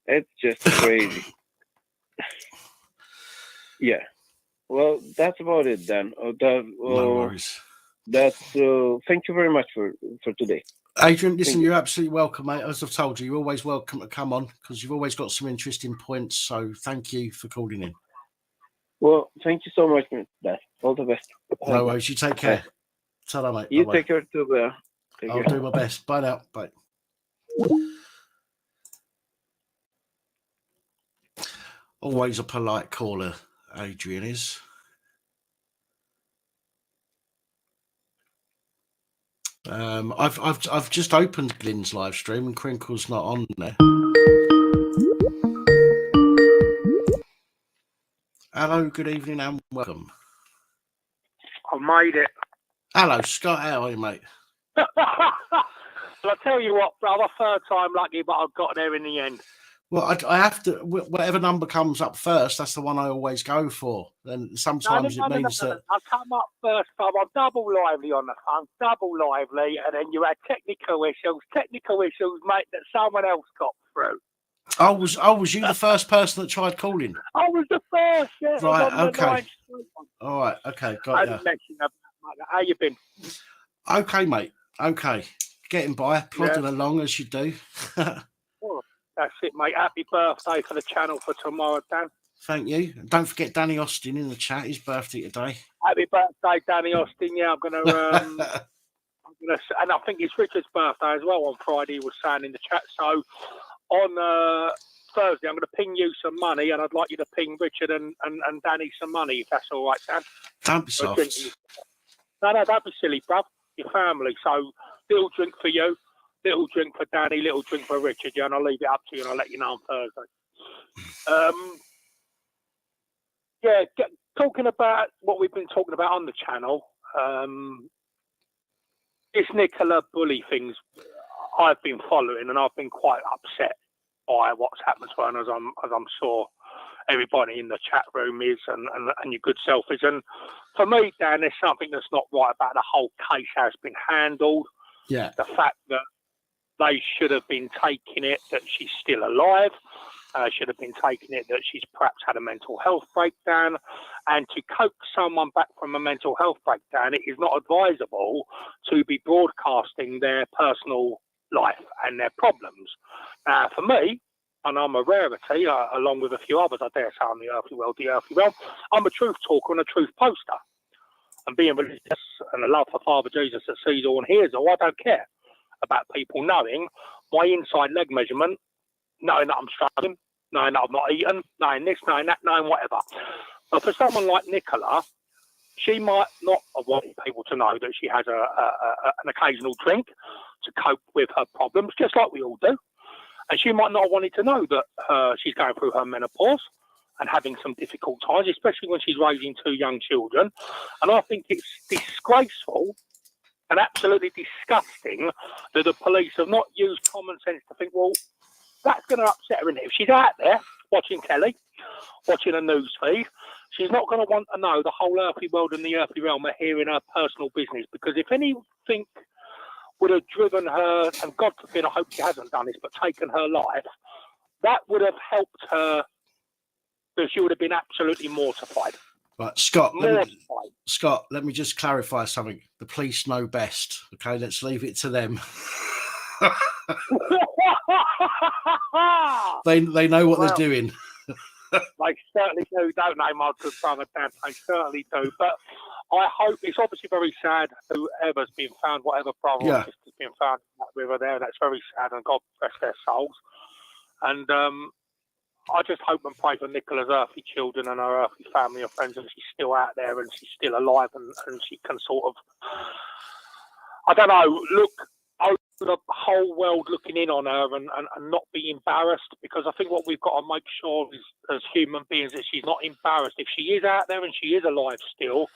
It's just crazy. Yeah. Well, that's about it then. No worries. That's thank you very much for today. Adrian, listen, you. you're absolutely welcome, mate. As I've told you, you're always welcome to come on because you've always got some interesting points. So thank you for calling in. Well, thank you so much, Dad. All the best. No worries. You take care. Ta-ra, mate. You Bye-bye. take care too, Bear. I'll do my best. Bye now. Bye. Always a polite caller, Adrian is. I've just opened Glyn's live stream and Crinkle's not on there. Hello, good evening and welcome. I made it. Hello, Scott. How are you, mate? Well, I tell you what, brother, third time lucky, but I got there in the end. Well, I have to, whatever number comes up first, that's the one I always go for. And sometimes it means that... I come up first, brother. I'm double lively on the phone, double lively, and then you had technical issues, mate, that someone else got through. Was you the first person that tried calling? I was the first, yeah. Right, I was on okay. The all right, okay, got you. How you been? Okay, mate, okay. Getting by, plodding along as you do. That's it, mate. Happy birthday for the channel for tomorrow, Dan. Thank you. And don't forget Danny Austin in the chat. His birthday today. Happy birthday, Danny Austin. Yeah, I'm gonna and I think it's Richard's birthday as well on Friday. He was saying in the chat. So on Thursday, I'm going to ping you some money, and I'd like you to ping Richard and Danny some money, if that's all right, Dan. Don't be soft. No, don't be silly, bruv. Your family. So little drink for you. Little drink for Danny, little drink for Richard, yeah, and I'll leave it up to you and I'll let you know on Thursday. Talking about what we've been talking about on the channel, this Nicola Bully things I've been following, and I've been quite upset by what's happened to her, as I'm sure everybody in the chat room is, and your good self is. And for me, Dan, there's something that's not right about the whole case, how it's been handled. Yeah. The fact that they should have been taking it that she's still alive, should have been taking it that she's perhaps had a mental health breakdown. And to coax someone back from a mental health breakdown, it is not advisable to be broadcasting their personal life and their problems. For me, and I'm a rarity, along with a few others, I dare say I'm the earthly well, I'm a truth talker and a truth poster. And being religious and a love for Father Jesus that sees all and hears all, I don't care about people knowing my inside leg measurement, knowing that I'm struggling, knowing that I've not eaten, knowing this, knowing that, knowing whatever. But for someone like Nicola, she might not have wanted people to know that she has an occasional drink to cope with her problems, just like we all do. And she might not have wanted to know that she's going through her menopause and having some difficult times, especially when she's raising 2 young children. And I think it's disgraceful and absolutely disgusting that the police have not used common sense to think, well, that's going to upset her, isn't it? If she's out there watching telly, watching a news feed, she's not going to want to know the whole earthly world and the earthly realm are hearing her personal business, because if anything would have driven her, and God forbid, I hope she hasn't done this, but taken her life, that would have helped her, because she would have been absolutely mortified. Right, Scott, let me just clarify something. The police know best. Okay, let's leave it to them. They know what they're doing. They certainly do, don't they, my good brother Dan? They certainly do. But I hope, it's obviously very sad whoever's been found, whatever brother or sister's been found in that river there. That's very sad, and God bless their souls. And I just hope and pray for Nicola's earthly children and her earthly family and friends, and she's still out there and she's still alive, and she can sort of, I don't know, look over the whole world looking in on her and not be embarrassed, because I think what we've got to make sure is, as human beings, that she's not embarrassed. If she is out there and she is alive still,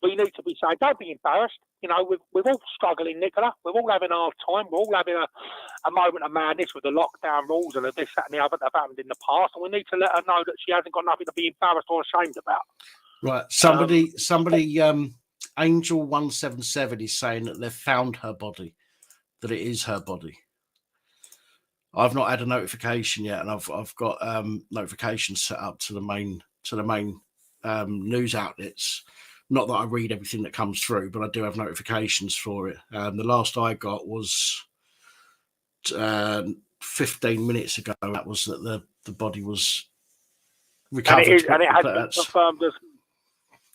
we need to be saying, don't be embarrassed. You know, we're all struggling, Nicola. We're all having a hard time. We're all having a moment of madness with the lockdown rules and this, that, and the other that have happened in the past. And we need to let her know that she hasn't got nothing to be embarrassed or ashamed about. Right. Somebody, Angel 177 is saying that they've found her body, that it is her body. I've not had a notification yet, and I've got notifications set up to the main news outlets. Not that I read everything that comes through, but I do have notifications for it. The last I got was 15 minutes ago. That was that the body was recovered. And it has been confirmed as.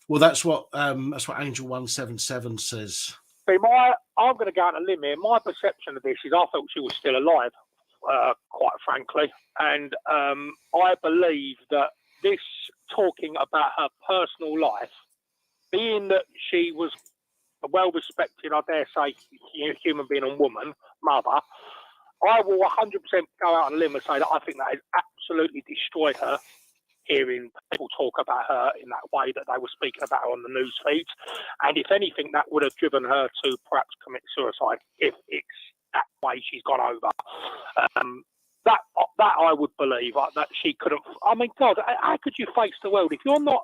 Well, that's what Angel 177 says. See, I'm going to go out on a limb here. My perception of this is I thought she was still alive, quite frankly. And I believe that this talking about her personal life, being that she was a well-respected, I dare say, human being and woman, mother, I will 100% go out on a limb and say that I think that has absolutely destroyed her, hearing people talk about her in that way that they were speaking about her on the news feeds. And if anything, that would have driven her to perhaps commit suicide, if it's that way she's gone over. That I would believe that she couldn't. I mean, God, how could you face the world if you're not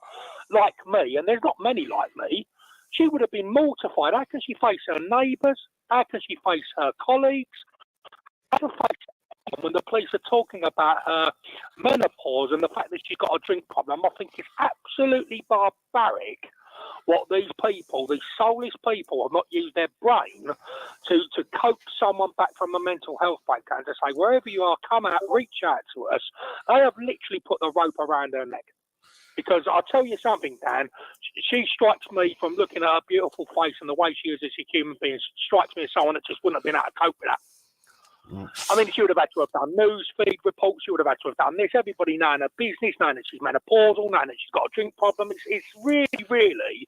like me? And there's not many like me. She would have been mortified. How can she face her neighbours? How can she face her colleagues? How can she face when the police are talking about her menopause and the fact that she's got a drink problem? I think it's absolutely barbaric what these people, these soulless people, have not used their brain to coax someone back from a mental health breakdown, to say, wherever you are, come out, reach out to us. They have literally put the rope around her neck. Because I'll tell you something, Dan, she strikes me, from looking at her beautiful face and the way she is as a human being, strikes me as someone that just wouldn't have been able to cope with that. I mean, she would have had to have done news feed reports. She would have had to have done this. Everybody knowing her business, knowing that she's menopausal, knowing that she's got a drink problem. It's really, really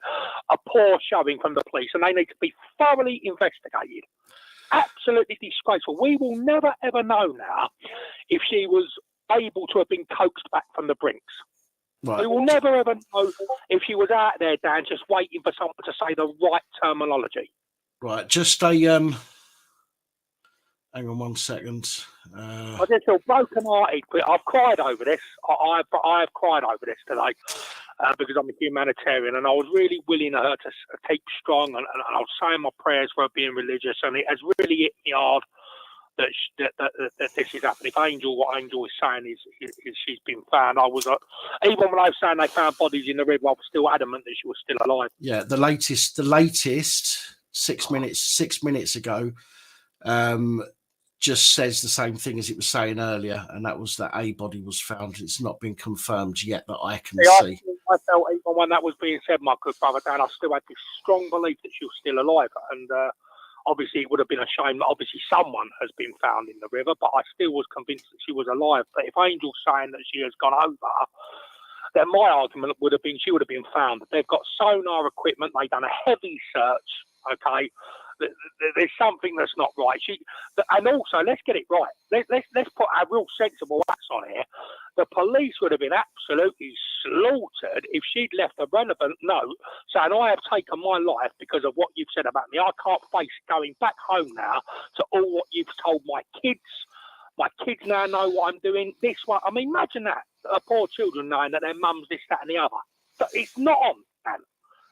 a poor showing from the police, and they need to be thoroughly investigated. Absolutely disgraceful. We will never, ever know now if she was able to have been coaxed back from the brinks. Right. We will never, ever know if she was out there, Dan, just waiting for someone to say the right terminology. Right, just a... Hang on 1 second. I just feel broken-hearted. I've cried over this. I have cried over this today because I'm a humanitarian, and I was really willing her to keep strong, and I was saying my prayers for her being religious, and it has really hit me hard that this is happening. What Angel is saying is she's been found. I was even when I was saying they found bodies in the river, I was still adamant that she was still alive. Yeah, the latest 6 minutes ago. Just says the same thing as it was saying earlier, and that was that a body was found. It's not been confirmed yet that I can see. I felt even when that was being said, my good brother Dan, I still had this strong belief that she was still alive, and Obviously, it would have been a shame that obviously someone has been found in the river, but I still was convinced that she was alive. But if Angel's saying that she has gone over, then my argument would have been she would have been found. They've got sonar equipment. They've done a heavy search. Okay, there's something that's not right. And also, let's get it right. Let's put our real sensible acts on here. The police would have been absolutely slaughtered if she'd left a relevant note saying, I have taken my life because of what you've said about me. I can't face going back home now to all what you've told my kids. My kids now know what I'm doing. This one, I mean, imagine that. Poor children knowing that their mum's this, that, and the other. But it's not on, man.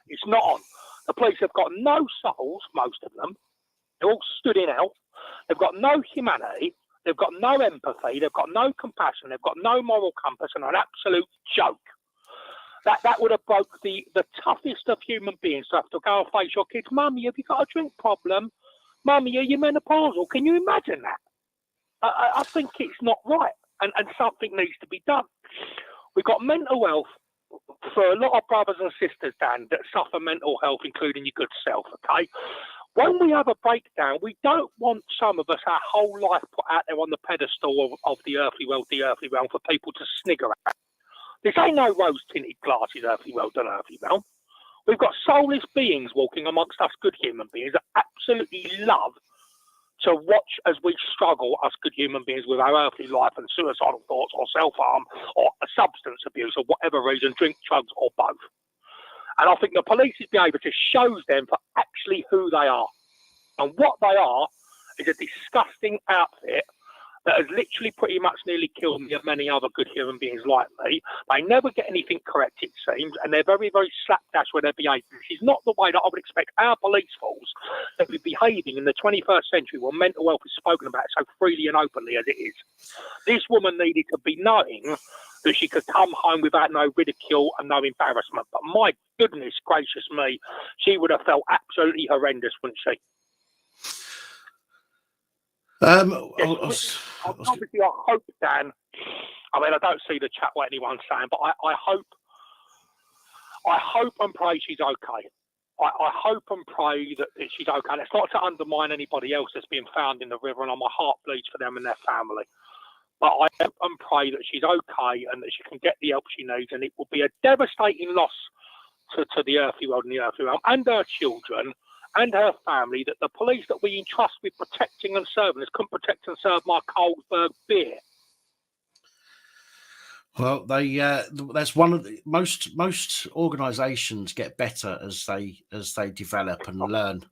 It's not on. The police have got no souls, most of them. They're all stood in hell. They've got no humanity. They've got no empathy. They've got no compassion. They've got no moral compass, and an absolute joke. That would have broke the toughest of human beings to have to go and face your kids. Mummy, have you got a drink problem? Mummy, are you menopausal? Can you imagine that? I think it's not right, and something needs to be done. We've got mental health for a lot of brothers and sisters, Dan, that suffer mental health, including your good self, okay? When we have a breakdown, we don't want some of us our whole life put out there on the pedestal of the earthly realm for people to snigger at. This ain't no rose-tinted glasses, earthly world and earthly realm. We've got soulless beings walking amongst us good human beings that absolutely love to watch as we struggle, us good human beings, with our earthly life and suicidal thoughts or self-harm or substance abuse or whatever reason, drink, drugs or both. And I think the police is behaviour just shows them for actually who they are. And what they are is a disgusting outfit that has literally pretty much nearly killed me and many other good human beings like me. They never get anything correct, it seems, and they're very, very slapdash with their behaviour. This is not the way that I would expect our police force to be behaving in the 21st century when mental health is spoken about so freely and openly as it is. This woman needed to be knowing that she could come home without no ridicule and no embarrassment. But my goodness gracious me, she would have felt absolutely horrendous, wouldn't she? Obviously, I hope, Dan. I mean, I don't see the chat what anyone's saying, but I hope and pray she's okay. I hope and pray that she's okay. And it's not to undermine anybody else that's been found in the river, and my heart bleeds for them and their family. But I hope and pray that she's okay and that she can get the help she needs. And it will be a devastating loss to the earthly world and the earthly realm and her children and her family, that the police that we entrust with protecting and serving us couldn't protect and serve my Carlsberg beer. Well, that's one of the most organisations get better as they develop and learn,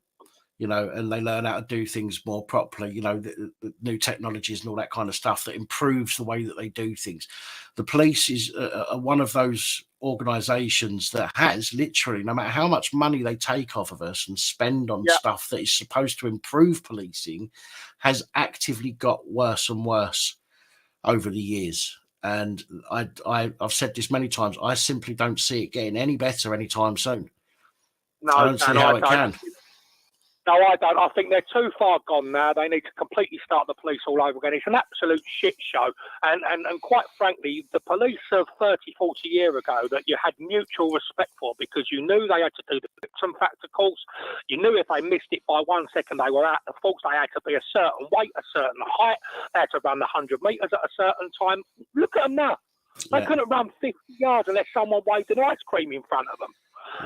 and they learn how to do things more properly, the new technologies and all that kind of stuff that improves the way that they do things. The police is one of those organisations that has literally, no matter how much money they take off of us and spend on stuff that is supposed to improve policing, has actively got worse and worse over the years. And I've said this many times, I simply don't see it getting any better anytime soon. No, I don't see how it can. No, I don't. I think they're too far gone now. They need to completely start the police all over again. It's an absolute shit show. And quite frankly, the police of 30, 40 years ago that you had mutual respect for, because you knew they had to do the victim factor course. You knew if they missed it by 1 second, they were out of the force. They had to be a certain weight, a certain height. They had to run the 100 metres at a certain time. Look at them now. They couldn't run 50 yards unless someone waved an ice cream in front of them.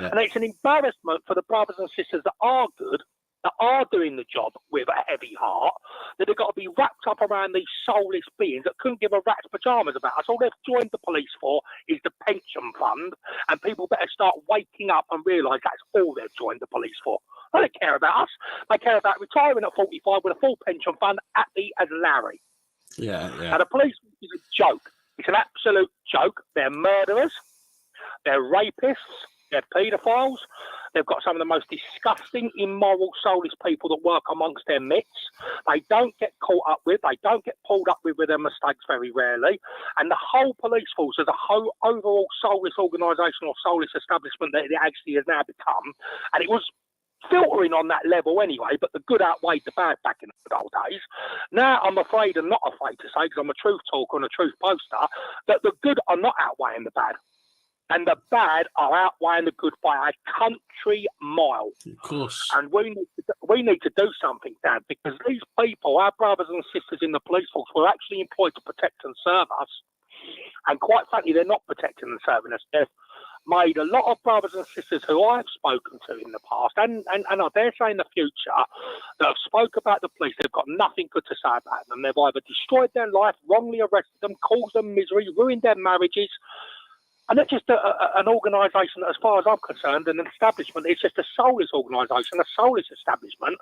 Yeah. And it's an embarrassment for the brothers and sisters that are good, that are doing the job with a heavy heart, that have got to be wrapped up around these soulless beings that couldn't give a rat's pajamas about us. All they've joined the police for is the pension fund, and people better start waking up and realise that's all they've joined the police for. They don't care about us. They care about retiring at 45 with a full pension fund, happy as Larry. Yeah. Now, the police is a joke. It's an absolute joke. They're murderers. They're rapists. They're paedophiles. They've got some of the most disgusting, immoral, soulless people that work amongst their midst. They don't get caught up with. They don't get pulled up with their mistakes very rarely. And the whole police force as a whole overall soulless organisation or soulless establishment that it actually has now become. And it was filtering on that level anyway, but the good outweighed the bad back in the old days. Now I'm afraid and not afraid to say, because I'm a truth talker and a truth poster, that the good are not outweighing the bad. And the bad are outweighing the good by a country mile. Of course. And we we need to do something, Dan, because these people, our brothers and sisters in the police force, were actually employed to protect and serve us. And quite frankly, they're not protecting and serving us. They've made a lot of brothers and sisters who I've spoken to in the past, and I dare say in the future, that have spoke about the police, they've got nothing good to say about them. They've either destroyed their life, wrongly arrested them, caused them misery, ruined their marriages. And it's just an organisation that, as far as I'm concerned, an establishment, it's just a soulless organisation, a soulless establishment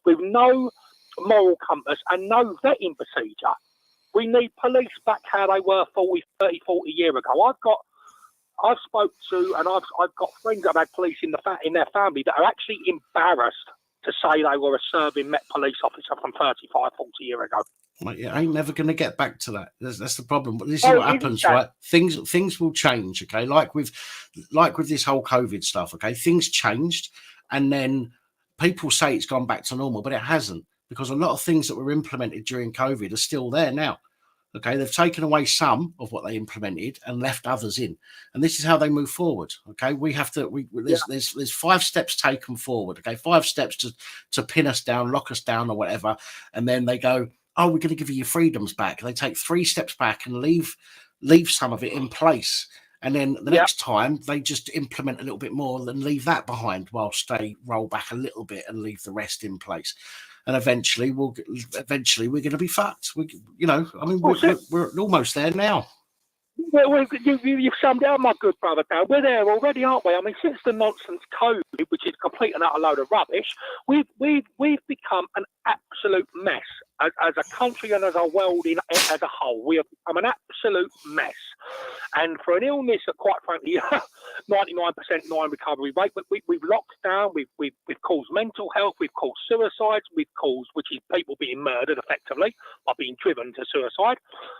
with no moral compass and no vetting procedure. We need police back how they were 40 years ago. I've spoke to, and I've got friends that have had police in their family that are actually embarrassed to say they were a serving Met police officer from 35, 40 years ago. Like, you ain't never going to get back to that. That's the problem. But this is what happens, right? Things will change, okay? Like with this whole COVID stuff, okay? Things changed, and then people say it's gone back to normal, but it hasn't, because a lot of things that were implemented during COVID are still there now. Okay, they've taken away some of what they implemented and left others in, and this is how they move forward. Okay, we have to. There's 5 steps taken forward. Okay, 5 steps to pin us down, lock us down, or whatever, and then they go, "Oh, we're going to give you your freedoms back." They take 3 steps back and leave some of it in place, and then the next time they just implement a little bit more and leave that behind, whilst they roll back a little bit and leave the rest in place. And eventually we're going to be fucked. We're almost there now. Well, you've summed it up, my good brother, Dan. We're there already, aren't we? I mean, since the nonsense COVID, which is complete and utter load of rubbish, we've become an absolute mess as a country and as a world as a whole. We have become an absolute mess. And for an illness that, quite frankly, 99% non-recovery rate, but we've locked down, we've caused mental health, we've caused suicides, which is people being murdered effectively by being driven to suicide.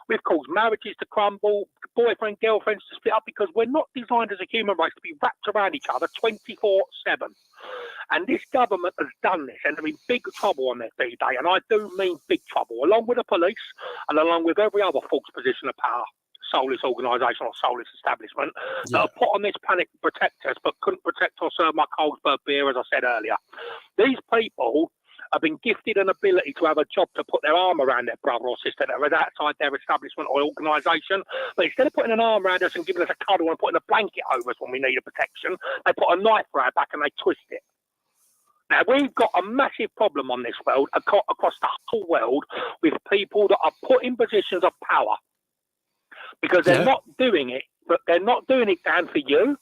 We've caused marriages to crumble, boyfriend, girlfriends to split up, because we're not designed as a human race to be wrapped around each other 24/7. And this government has done this, and they're in big trouble on their feet day, and I do mean big trouble, along with the police and along with every other false position of power, soulless organisation or soulless establishment that are put on this planet to protect us, but couldn't protect or serve my Carlsberg beer, as I said earlier. These people have been gifted an ability to have a job to put their arm around their brother or sister that is outside their establishment or organisation. But instead of putting an arm around us and giving us a cuddle and putting a blanket over us when we need a protection, they put a knife around our back and they twist it. Now, we've got a massive problem on this world, across the whole world, with people that are put in positions of power, because they're not doing it. But they're not doing it, Dan, for you,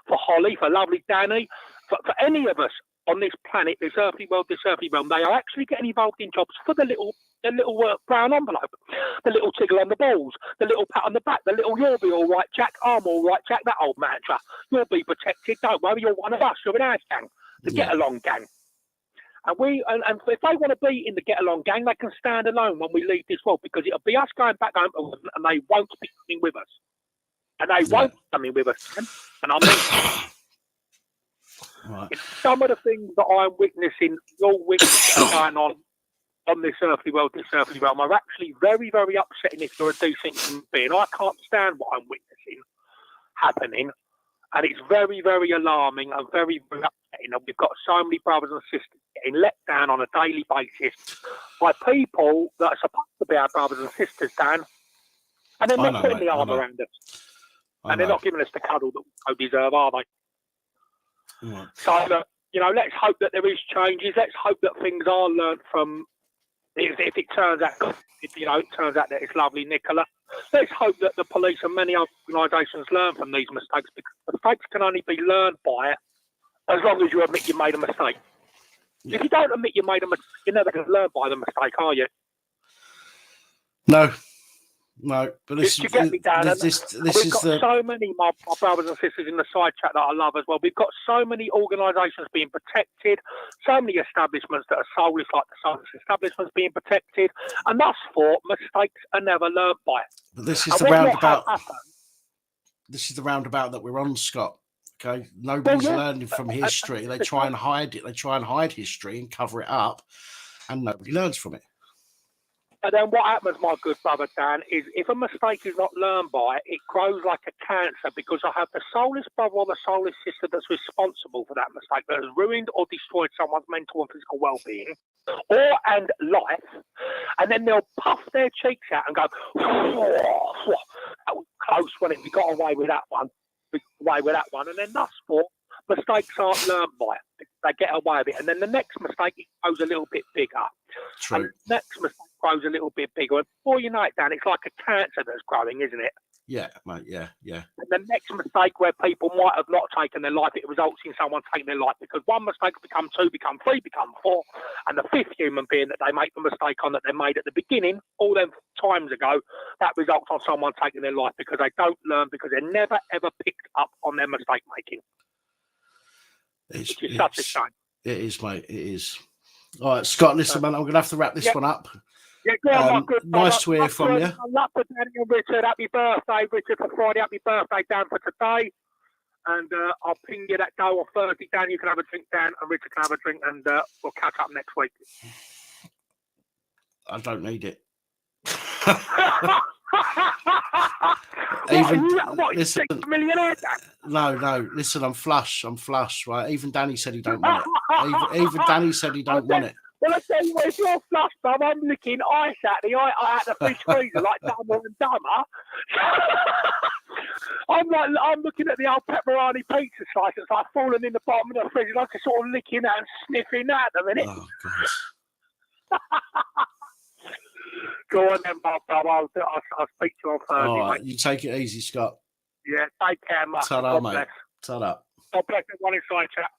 for Holly, for lovely Danny, for any of us on this planet, this earthly world, this earthly realm. They are actually getting involved in jobs for the little brown envelope, the little tickle on the balls, the little pat on the back, the little "you'll be all right, Jack, I'm all right, Jack," that old mantra. You'll be protected, don't worry, you're one of us, you're in our gang, the Get Along gang. And if they want to be in the Get Along gang, they can stand alone when we leave this world, because it'll be us going back home to them, and they won't be coming with us. And they won't be coming with us. And I mean, some of the things that I'm witnessing, you're witnessing going on this earthly world, this earthly realm, are actually very, very upsetting if you're a decent human being. I can't stand what I'm witnessing happening. And it's very, very alarming and very, very upsetting. And we've got so many brothers and sisters getting let down on a daily basis by people that are supposed to be our brothers and sisters, Dan. And they're not putting the arm around us. And they're not giving us the cuddle that we deserve, are they? Right. So, let's hope that there is changes. Let's hope that things are learnt from, if it turns out, it turns out that it's lovely Nicola. Let's hope that the police and many other organisations learn from these mistakes, because mistakes can only be learned by as long as you admit you made a mistake. Yeah. If you don't admit you made a mistake, you're never going to learn by the mistake, are you? No, but this you get me, Dan? We've got so many my brothers and sisters in the side chat that I love as well. We've got so many organisations being protected, so many establishments that are soulless, like the soulless establishments being protected, and thus for mistakes are never learned by. But this is the roundabout. This is the roundabout that we're on, Scott. Okay, nobody's learning from history. They try and hide it. They try and hide history and cover it up, and nobody learns from it. But then what happens, my good brother Dan, is if a mistake is not learned by, it grows like a cancer, because I have the soulless brother or the soulless sister that's responsible for that mistake, that has ruined or destroyed someone's mental and physical well-being and life, and then they'll puff their cheeks out and go, that was close, wasn't it? We got away with that one. And then thus for mistakes aren't learned by. They get away with it. And then the next mistake, it grows a little bit bigger. True. And the next mistake grows a little bit bigger. And before you know it, Dan, it's like a cancer that's growing, isn't it? Yeah, mate. Yeah. And the next mistake where people might have not taken their life, it results in someone taking their life, because one mistake become two, become three, become four. And the fifth human being that they make the mistake on, that they made at the beginning, all them times ago, that results on someone taking their life, because they don't learn, because they're never, ever picked up on their mistake making. Which is such a shame. It is, mate. It is. All right, Scott, listen, man, I'm going to have to wrap this one up. Yeah, go on, my good nice to hear brother. from you. I love for Danny and Richard. Happy birthday, Richard, for Friday. Happy birthday, Dan, for today. And I'll ping you that go on Thursday, Dan. You can have a drink, Dan, and Richard can have a drink, and we'll catch up next week. I don't need it. Listen, millionaire, Dan? No. Listen, I'm flush, right? Even Danny said he don't want it. Even Danny said he don't want it. Well, I tell you what, if you're flush, Bob, I'm licking ice at the fridge freezer like Dumber and Dumber. I'm looking at the old pepperoni pizza slice that's like falling in the bottom of the fridge, and I'm just sort of licking that and sniffing that at the minute. Oh, God. Go on then, Bob. I'll speak to you on Thursday. All right, mate. you take it easy, Scott. Yeah, take care, mate. Ta-da, God mate. bless. Ta-da. God bless everyone inside chat.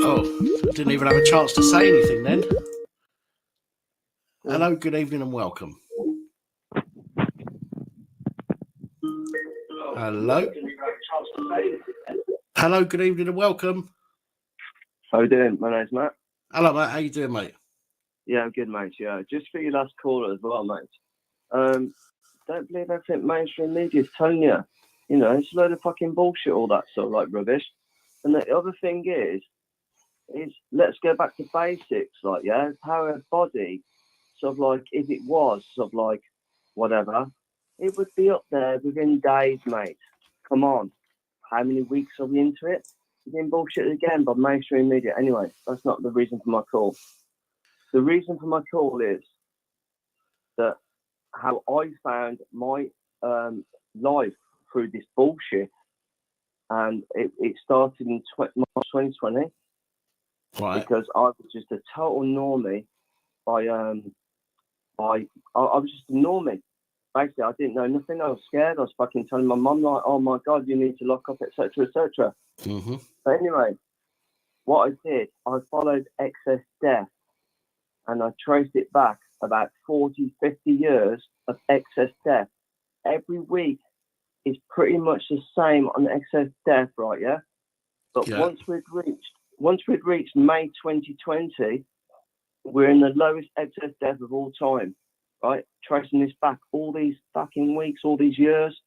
Oh, didn't even have a chance to say anything then. Hello, good evening and welcome. Hello. Hello, good evening and welcome. How you doing? My name's Matt. Hello, mate. How you doing, mate? Yeah, I'm good, mate. Yeah, just for your last caller as well, mate. Don't believe everything mainstream media's telling you. You know, it's a load of fucking bullshit, all that sort of like rubbish. And the other thing is let's go back to basics, like, yeah, how a body, sort of like, if it was sort of like whatever, it would be up there within days, mate. Come on. How many weeks are we into it? You're being bullshit again by mainstream media. Anyway, that's not the reason for my call. The reason for my call is that how I found my life through this bullshit, and it started in March 2020, Right. because I was just a total normie. I was just a normie. Basically, I didn't know nothing. I was scared. I was fucking telling my mum, like, "Oh my God, you need to lock up, etc., etc." Mm-hmm. But anyway, what I did, I followed excess death, and I traced it back about 40, 50 years of excess death. Every week is pretty much the same on excess death, right? Yeah. But Yeah. once we'd reached May 2020, we're in the lowest excess death of all time, right? Tracing this back all these fucking weeks, all these years.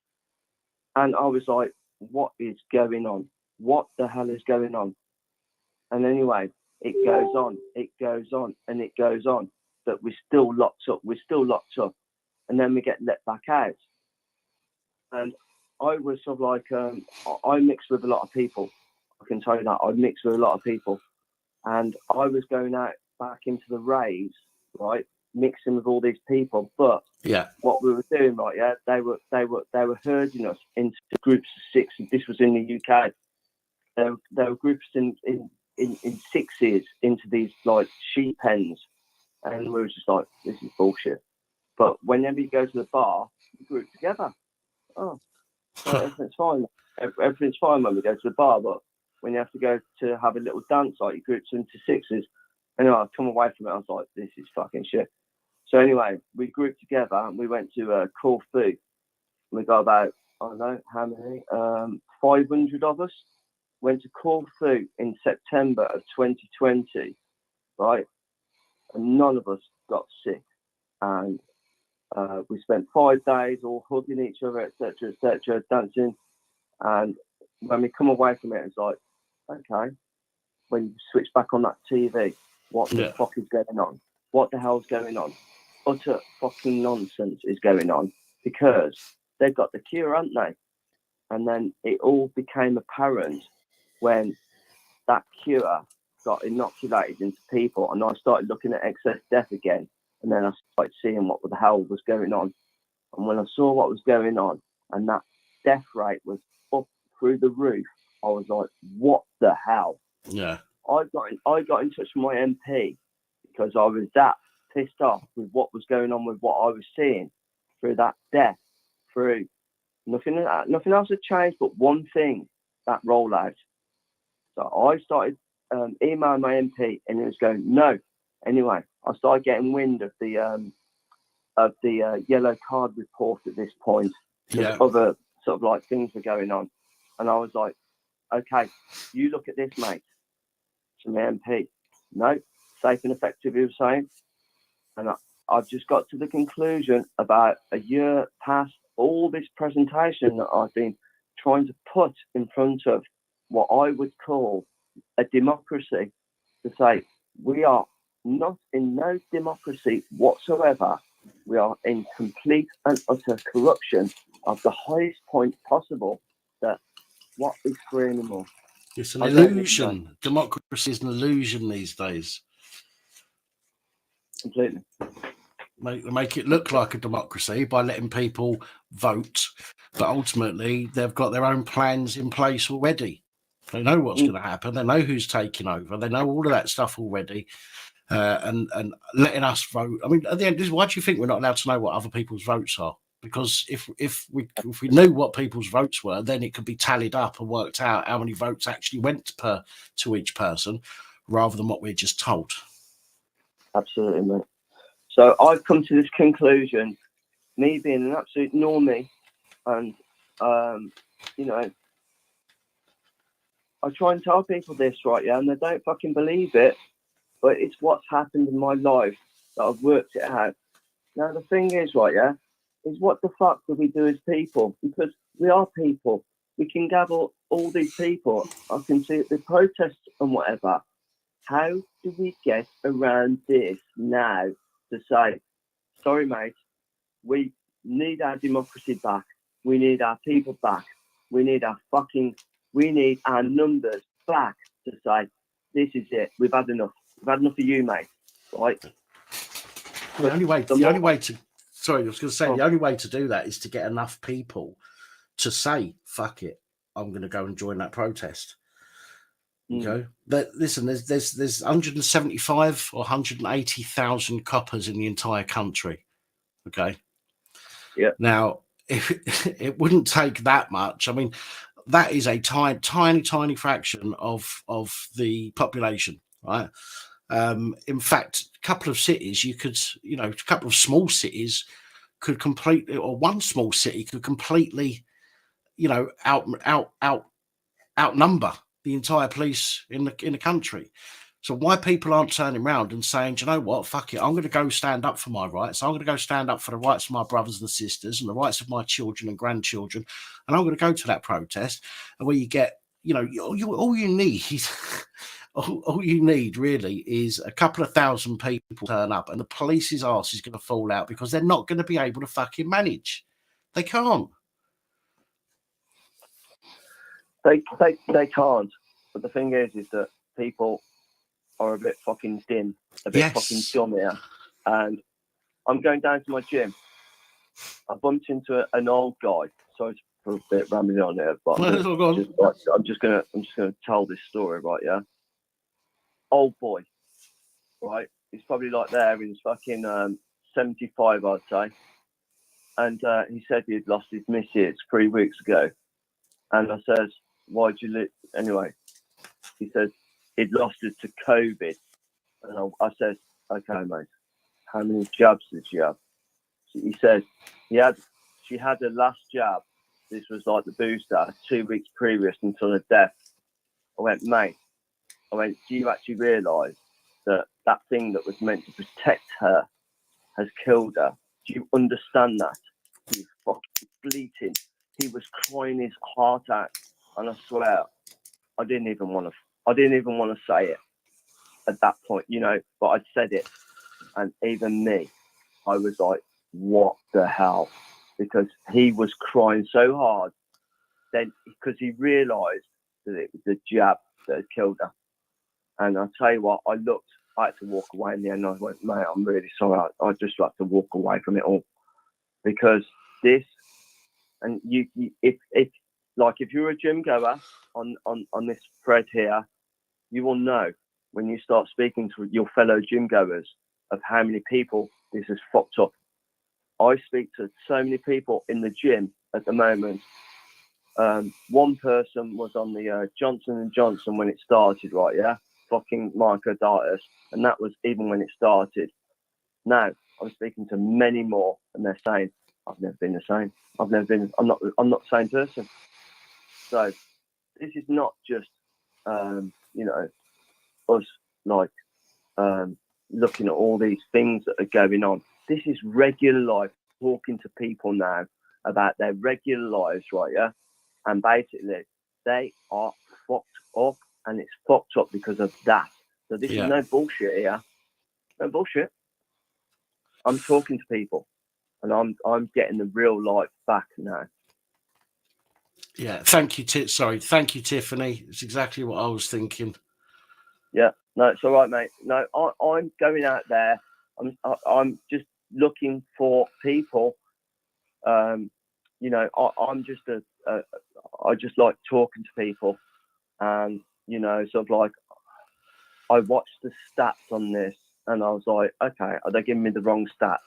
And I was like, what is going on? What the hell is going on? And anyway, it goes on, and it goes on. But we're still locked up. And then we get let back out. And I was sort of like, I mixed with a lot of people. I can tell you that. I mixed with a lot of people. And I was going out back into the raves, right? Mixing with all these people. But Yeah. what we were doing, right, yeah, they were herding us into groups of six. This was in the UK. There were groups in sixes into these like sheep pens, and we were just like, this is bullshit. But whenever you go to the bar, you group together. Oh, so everything's fine. Everything's fine when we go to the bar, but when you have to go to have a little dance, like you groups into sixes, and I come away from it, I was like, this is fucking shit. So anyway, we grouped together and we went to Corfu. We got about, I don't know how many, 500 of us. Went to Corfu in September of 2020, right? And none of us got sick. And we spent 5 days all hugging each other, etc., dancing. And when we come away from it, it's like, okay, when you switch back on that TV, what the fuck is going on? What the hell's going on? Utter fucking nonsense is going on because they've got the cure, haven't they? And then it all became apparent when that cure got inoculated into people, and I started looking at excess death again, and then I started seeing what the hell was going on. And when I saw what was going on, and that death rate was up through the roof, I was like, what the hell? Yeah. I got in touch with my MP because I was that pissed off with what was going on with what I was seeing through that death, through nothing else had changed but one thing, that rollout. So I started emailing my MP, and he was going, no. Anyway, I started getting wind of the yellow card report at this point. Yeah. Other sort of like things were going on. And I was like, okay, you look at this, mate. To my MP. No, safe and effective, he was saying. And I've just got to the conclusion about a year past all this presentation that I've been trying to put in front of what I would call a democracy, to say we are not in no democracy whatsoever. We are in complete and utter corruption of the highest point possible. That what is free anymore? It's an illusion. Democracy is an illusion these days. Completely. Make it look like a democracy by letting people vote, but ultimately they've got their own plans in place already. They know what's going to happen. They know who's taking over. They know all of that stuff already, and letting us vote. I mean, at the end, why do you think we're not allowed to know what other people's votes are? Because if we knew what people's votes were, then it could be tallied up and worked out how many votes actually went to each person, rather than what we're just told. Absolutely, mate. So I've come to this conclusion, me being an absolute normie, and you know, I try and tell people this, right, yeah, and they don't fucking believe it, but it's what's happened in my life that I've worked it out. Now the thing is, right, yeah, is what the fuck do we do as people? Because we are people. We can gather all these people. I can see the protests and whatever. How do we get around this now to say, sorry, mate, we need our democracy back. We need our people back. We need our numbers back to say, this is it. We've had enough. We've had enough of you, mate. Right? The only way to do that is to get enough people to say, fuck it, I'm going to go and join that protest. Okay. But listen, there's 175 or 180,000 coppers in the entire country. Okay. Yeah. Now, if it wouldn't take that much, I mean, that is a tiny fraction of the population, right? In fact, a couple of cities, a couple of small cities could completely, or one small city could completely, outnumber the entire police in the country. So why people aren't turning around and saying, do you know what, fuck it, I'm going to go stand up for my rights. I'm going to go stand up for the rights of my brothers and sisters and the rights of my children and grandchildren. And I'm going to go to that protest, and where you get, all you need, all you need really is a couple of thousand people turn up, and the police's arse is going to fall out because they're not going to be able to fucking manage. They can't. They can't. But the thing is that people are a bit fucking dim, a bit fucking dumb here. And I'm going down to my gym. I bumped into an old guy. Sorry for a bit rambling on here, but I'm just gonna tell this story, right? Yeah. Old boy, right? He's probably like there. He's fucking 75, I'd say. And he said he'd lost his missus 3 weeks ago. And I says, why'd you live? Anyway, he says he'd lost it to COVID. And I said, okay, mate, how many jabs did she have? He said she had her last jab. This was like the booster 2 weeks previous until her death. I went, mate, do you actually realise that thing that was meant to protect her has killed her? Do you understand that? You fucking bleating. He was crying his heart out. and I swear I didn't even want to say it at that point, you know, but I'd said it, and even me, I was like, what the hell? Because he was crying so hard then, because he realised that it was the jab that had killed her. And I'll tell you what, I had to walk away in the end. I went, mate, I'm really sorry. I just like to walk away from it all, because this, and if you're a gym goer on this thread here, you will know when you start speaking to your fellow gym goers of how many people this has fucked up. I speak to so many people in the gym at the moment. One person was on the Johnson & Johnson when it started, right? Yeah, fucking myocarditis, and that was even when it started. Now I'm speaking to many more, and they're saying, I've never been the same. I'm not the same person. So this is not just, you know, us like looking at all these things that are going on. This is regular life, talking to people now about their regular lives, right? Yeah, and basically they are fucked up, and it's fucked up because of that. So this is no bullshit here. No bullshit. I'm talking to people, and I'm getting the real life back now. Yeah, thank you, thank you, Tiffany. It's exactly what I was thinking. Yeah, no, it's all right, mate. No, I'm going out there. I'm just looking for people. You know, I'm just I just like talking to people, and you know, sort of like I watched the stats on this, and I was like, okay, are they giving me the wrong stats?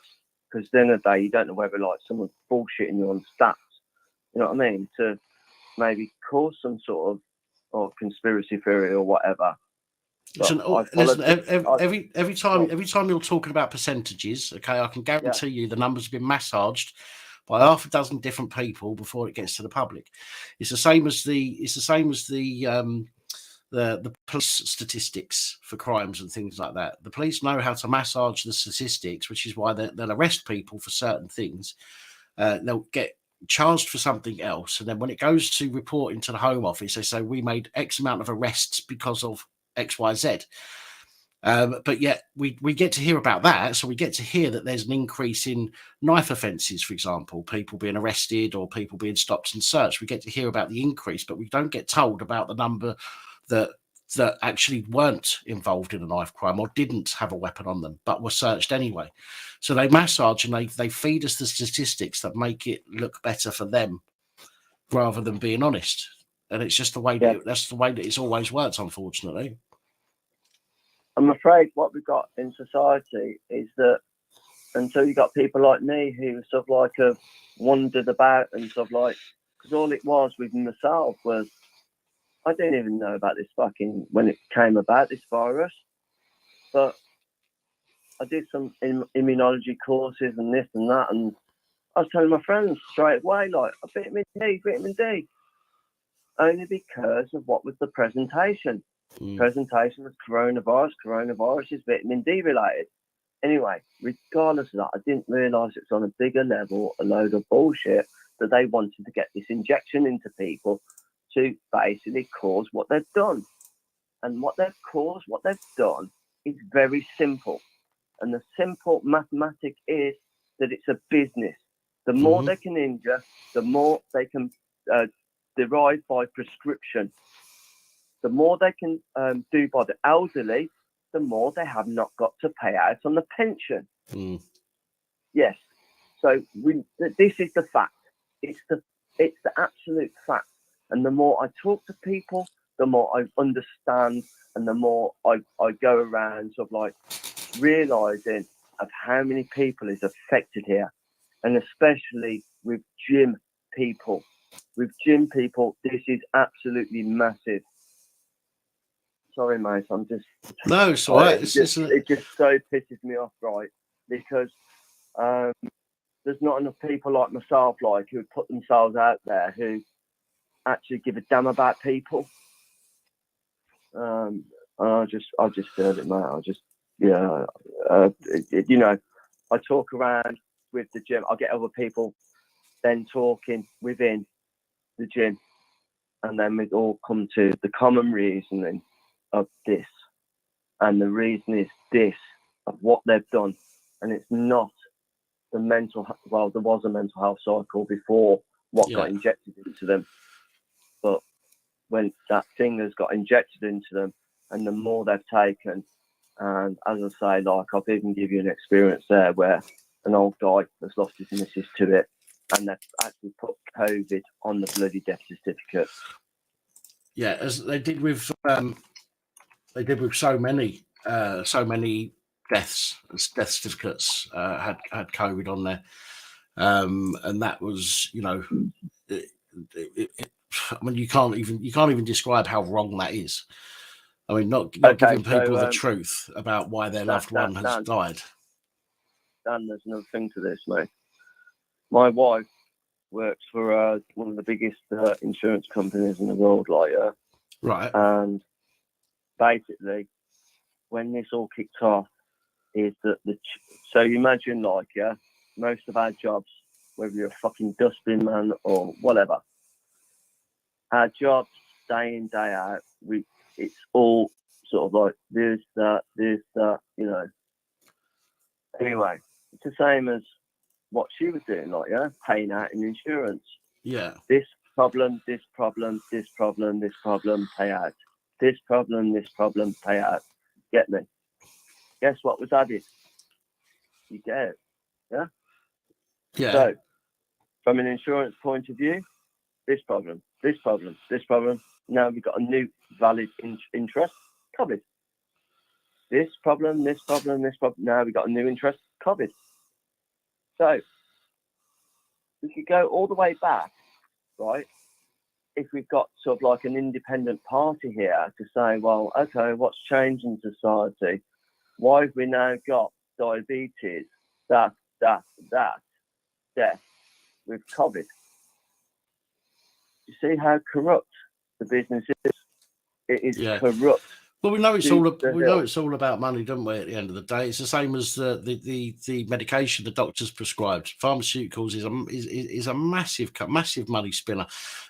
Because then a day you don't know whether like someone's bullshitting you on stats. You know what I mean? To maybe cause some sort of conspiracy theory or whatever. Listen, every time you're talking about percentages, okay, I can guarantee you the numbers have been massaged by half a dozen different people before it gets to the public. It's the same as the police statistics for crimes and things like that. The police know how to massage the statistics, which is why they'll arrest people for certain things. They'll get charged for something else, and then when it goes to reporting to the Home Office, they say we made X amount of arrests because of XYZ. But yet we get to hear about that. So we get to hear that there's an increase in knife offences, for example, people being arrested or people being stopped and searched. We get to hear about the increase, but we don't get told about the number that actually weren't involved in a knife crime or didn't have a weapon on them, but were searched anyway. So they massage and they feed us the statistics that make it look better for them rather than being honest. And it's just the way that's the way that it's always worked, unfortunately. I'm afraid what we've got in society is that until you got people like me who sort of like have wandered about and sort of like, because all it was with myself was I didn't even know about this fucking when it came about, this virus, but I did some immunology courses and this and that, and I was telling my friends straight away, like, vitamin D, only because of what was the presentation. Presentation was coronavirus is vitamin D related. Anyway, regardless of that, I didn't realise it's on a bigger level, a load of bullshit, that they wanted to get this injection into people to basically cause what they've done. And what they've done is very simple. And the simple mathematic is that it's a business. The more they can injure, the more they can derive by prescription. The more they can do by the elderly, the more they have not got to pay out on the pension. Yes. So this is the fact. It's the absolute fact. And the more I talk to people, the more I understand, and the more I go around sort of like realizing of how many people is affected here, and especially with gym people. With gym people, this is absolutely massive. Sorry, mate. I'm just no, it's all right. It just so pisses me off, right? Because there's not enough people like myself, like who put themselves out there, who actually give a damn about people. I just feel it, mate. You know, I talk around with the gym. I get other people then talking within the gym, and then we'd all come to the common reasoning of this, and the reason is this, of what they've done, and it's not the mental. Well, there was a mental health cycle before what got injected into them, but when that thing has got injected into them, and the more they've taken, and as I say, like I've even give you an experience there where an old guy has lost his missus to it, and they've actually put COVID on the bloody death certificate. Yeah, as they did with so many deaths, death certificates had COVID on there, and that was, you know, I mean, you can't even describe how wrong that is. I mean, not giving people the truth about why their loved one has died. Dan, there's another thing to this, mate. My wife works for one of the biggest insurance companies in the world, right. And basically, when this all kicked off, is that so you imagine, most of our jobs, whether you're a fucking dustbin man or whatever, our jobs day in, day out, it's all sort of like this, that, you know. Anyway, it's the same as what she was doing, paying out in insurance. Yeah. This problem, pay out. This problem, pay out. Get me? Guess what was added? You get it. Yeah? Yeah. So, from an insurance point of view, this problem. Now we've got a new valid interest covered. This problem. Now we've got a new interest covered. So, we could go all the way back, right? If we've got sort of like an independent party here to say, well, okay, what's changed in society? Why have we now got diabetes, death with COVID? You see how corrupt the business is? It is corrupt. Well, we know it's all about money, don't we? At the end of the day, it's the same as the medication the doctors prescribed. Pharmaceuticals is a massive money spinner.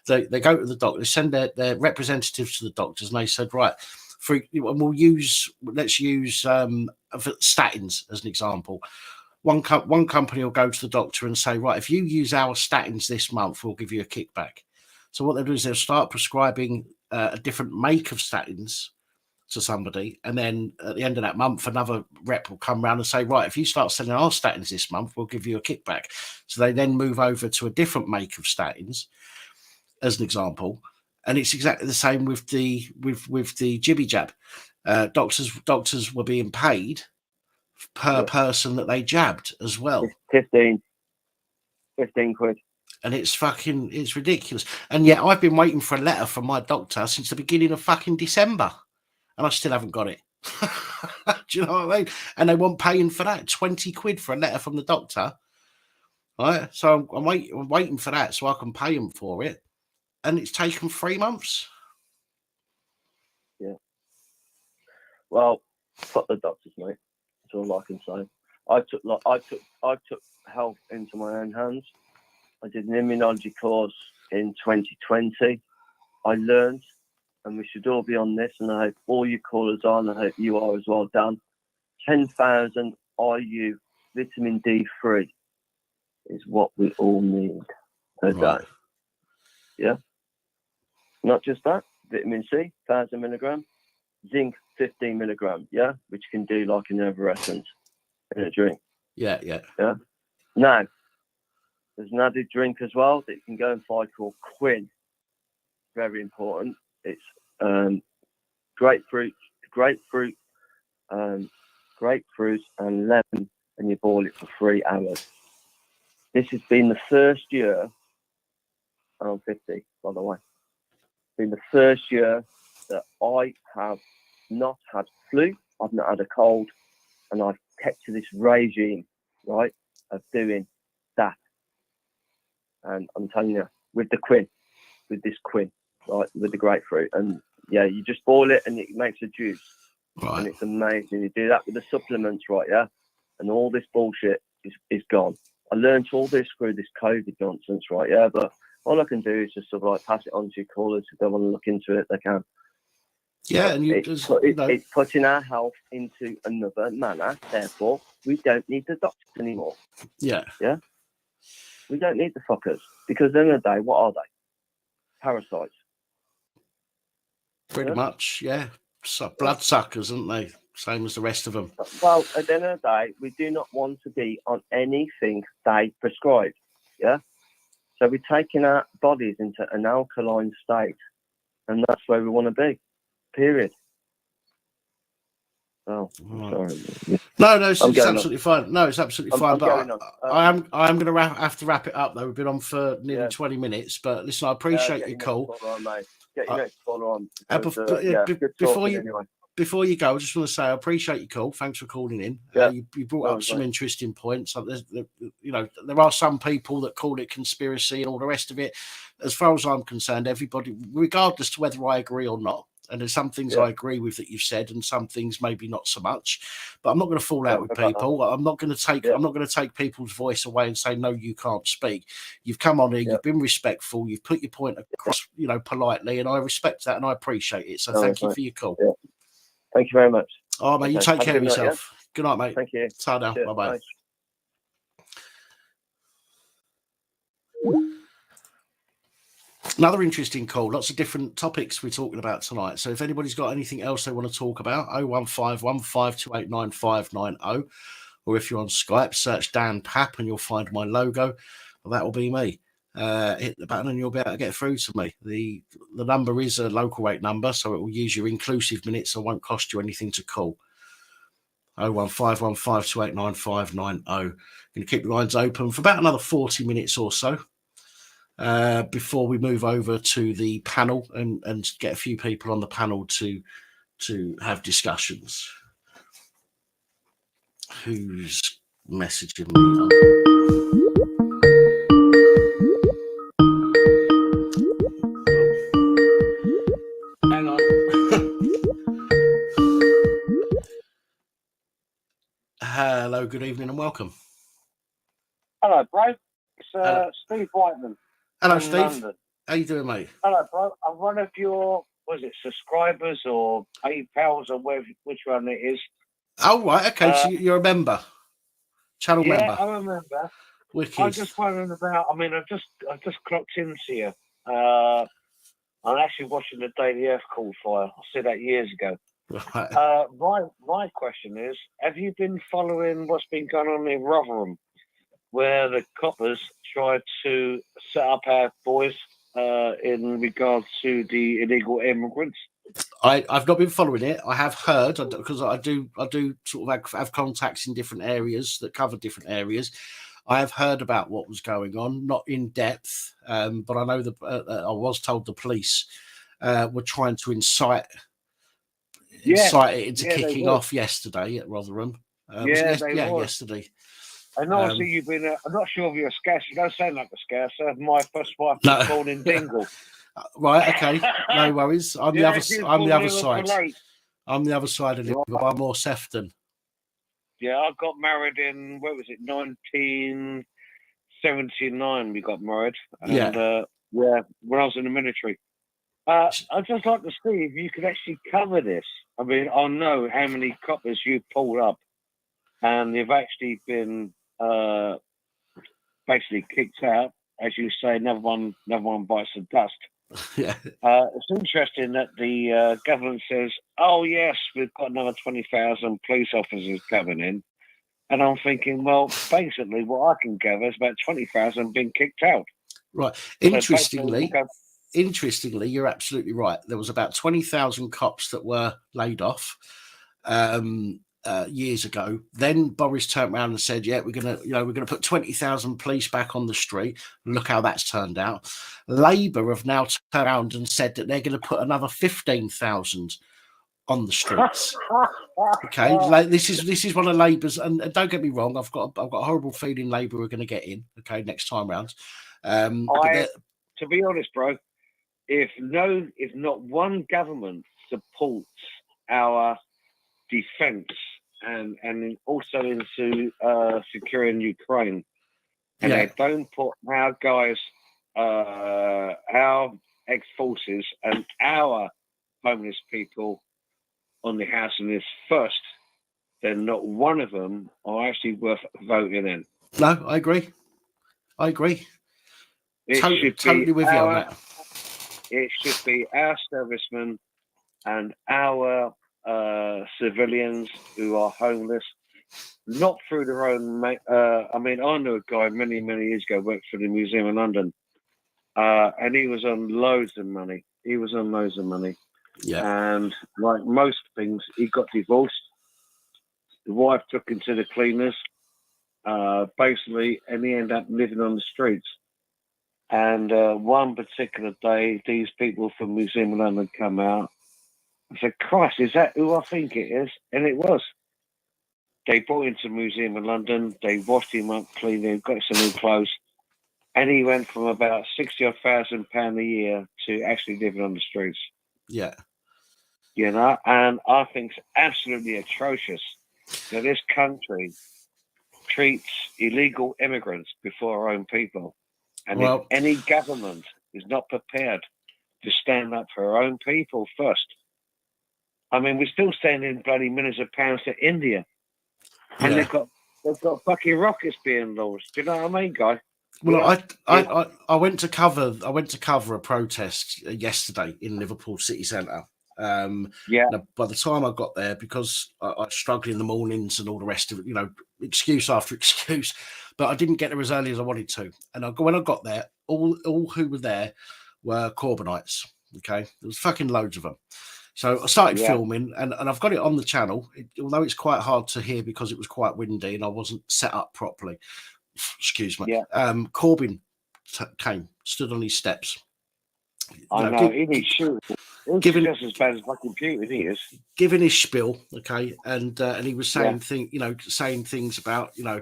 They go to the doctor, they send their representatives to the doctors, and they said, right, let's use statins as an example. One company will go to the doctor and say, right, if you use our statins this month, we'll give you a kickback. So what they'll do is they'll start prescribing a different make of statins to somebody, and then at the end of that month, another rep will come around and say, right, if you start selling our statins this month, we'll give you a kickback. So they then move over to a different make of statins, as an example, and it's exactly the same with the jibby jab. Doctors were being paid per person that they jabbed as well. 15 quid. And it's ridiculous. And yet I've been waiting for a letter from my doctor since the beginning of fucking December, and I still haven't got it. Do you know what I mean? And they want paying for that, 20 quid for a letter from the doctor. Right? So I'm waiting for that so I can pay them for it. And it's taken 3 months. Yeah. Well, fuck the doctors, mate. That's all I can say. I took health into my own hands. I did an immunology course in 2020. I learned, and we should all be on this, and I hope all you callers are, and I hope you are as well, Dan. 10,000 IU vitamin D3 is what we all need per day. Yeah. Not just that, vitamin C, 1,000 milligrams, zinc, 15 milligrams, yeah, which can do like an effervescence in a drink. Yeah. Now, there's an added drink as well that you can go and find called Quinn. Very important. It's grapefruit and lemon, and you boil it for 3 hours. This has been the first year, and I'm 50, by the way. It's been the first year that I have not had flu, I've not had a cold, and I've kept to this regime, right, of doing that. And I'm telling you, with this Quinn, right, with the grapefruit, and yeah, you just boil it and it makes a juice, right. And it's amazing. You do that with the supplements, right, yeah, and all this bullshit is gone. I learned all this through this COVID nonsense, right, yeah, but all I can do is just sort of like pass it on to your callers. If they want to look into it, they can. Yeah, and it's putting our health into another manner. Therefore, we don't need the doctors anymore. Yeah. We don't need the fuckers, because at the end of the day, what are they? Parasites. Pretty much, yeah. Bloodsuckers, aren't they? Same as the rest of them. Well, at the end of the day, we do not want to be on anything they prescribe. Yeah. So we're taking our bodies into an alkaline state, and that's where we want to be. Period. Oh, sorry. No, it's absolutely fine. No, it's absolutely fine. But I am going to have to wrap it up though. We've been on for nearly 20 minutes. But listen, I appreciate your call. Get your next caller on. Before you go, I just want to say I appreciate your call. Thanks for calling in. You brought up some interesting points. There are some people that call it conspiracy and all the rest of it. As far as I'm concerned, everybody, regardless to whether I agree or not, and there's some things I agree with that you've said, and some things maybe not so much. But I'm not going to fall out with people. I'm not going to take people's voice away and say no, you can't speak. You've come on here. You've been respectful. You've put your point across, politely, and I respect that and I appreciate it. So thank you for your call. Yeah. Thank you very much. Oh, mate, you take care of yourself. Good night, mate. Thank you. Ta now. Bye-bye. Another interesting call. Lots of different topics we're talking about tonight. So if anybody's got anything else they want to talk about, 01515289590, or if you're on Skype, search Dan Papp and you'll find my logo. Well, that will be me. Hit the button and you'll be able to get through to me. The number is a local rate number, so it will use your inclusive minutes, so it won't cost you anything to call. 01515289590. Going to keep the lines open for about another 40 minutes or so. Before we move over to the panel and get a few people on the panel to have discussions. Who's messaging me? Hang on. Hello, good evening and welcome. Hello, bro. It's Steve Whiteman. Hello, Steve. London. How you doing, mate? Hello, bro. I'm one of your, subscribers or PayPals or which one it is. Oh, right. Okay, so you're a member. Channel member. Yeah, I remember. Wicked. I'm just wondering about, I just clocked into you. I'm actually watching the Daily Earth call fire. I said that years ago. Right. My question is, have you been following what's been going on in Rotherham, where the coppers tried to set up our boys in regards to the illegal immigrants? I've not been following it. I have heard, because I do sort of have contacts in different areas that cover different areas. I have heard about what was going on, not in depth, but I know I was told the police were trying to incite it into kicking off yesterday at Rotherham. Yesterday. And obviously you've been, I'm not sure if you're a Scouse. You don't sound like a Scouser. My first wife was born in Dingle. Right, okay. No worries. I'm the other side. I'm the other side of Liverpool. I'm more Sefton. Yeah, I got married in, 1979 we got married. And, when I was in the military. I'd just like to see if you could actually cover this. I mean, I know how many coppers you pulled up, and they've actually been basically kicked out. As you say, another one bites the dust. Yeah. It's interesting that the government says, "Oh yes, we've got another 20,000 police officers coming in," and I'm thinking, well, basically, what I can gather is about 20,000 being kicked out. Right. Interestingly, you're absolutely right. There was about 20,000 cops that were laid off years ago. Then Boris turned around and said, "Yeah, we're gonna put 20,000 police back on the street." Look how that's turned out. Labour have now turned around and said that they're going to put another 15,000 on the streets. Okay, this is one of Labour's, and don't get me wrong, I've got a horrible feeling Labour are going to get in. Okay, next time round. To be honest, bro, if not one government supports our defence and also into securing Ukraine, and they don't put our guys our ex-forces and our homeless people on the housing list first, then not one of them are actually worth voting in. No, I agree. It should Totally be with you on that. It should be our servicemen and our civilians who are homeless, not through their own. I mean, I knew a guy many years ago worked for the Museum of London, and he was on loads of money. Yeah. And like most things, he got divorced. The wife took him to the cleaners, basically, and he ended up living on the streets. And one particular day, these people from Museum of London come out. I said, Christ, is that who I think it is? And it was. They brought him to Museum of London. They washed him up, cleaned him, got some new clothes. And he went from about £60,000 a year to actually living on the streets. Yeah. You know, and I think it's absolutely atrocious that this country treats illegal immigrants before our own people. And if any government is not prepared to stand up for our own people first, I mean, we're still sending bloody millions of pounds to India, and they've got fucking rockets being launched. Do you know what I mean, guy? Well, I went to cover a protest yesterday in Liverpool city centre. Now, by the time I got there, because I struggled in the mornings and all the rest of it, you know, excuse after excuse, but I didn't get there as early as I wanted to. And when I got there, all who were there were Corbynites. Okay, there was fucking loads of them. So I started filming, and I've got it on the channel, although it's quite hard to hear because it was quite windy and I wasn't set up properly. Excuse me. Corbyn came, stood on his steps. I know, he needs shooting. He's just as bad as fucking Putin, he is. Giving his spiel, okay, and he was saying saying things about, you know,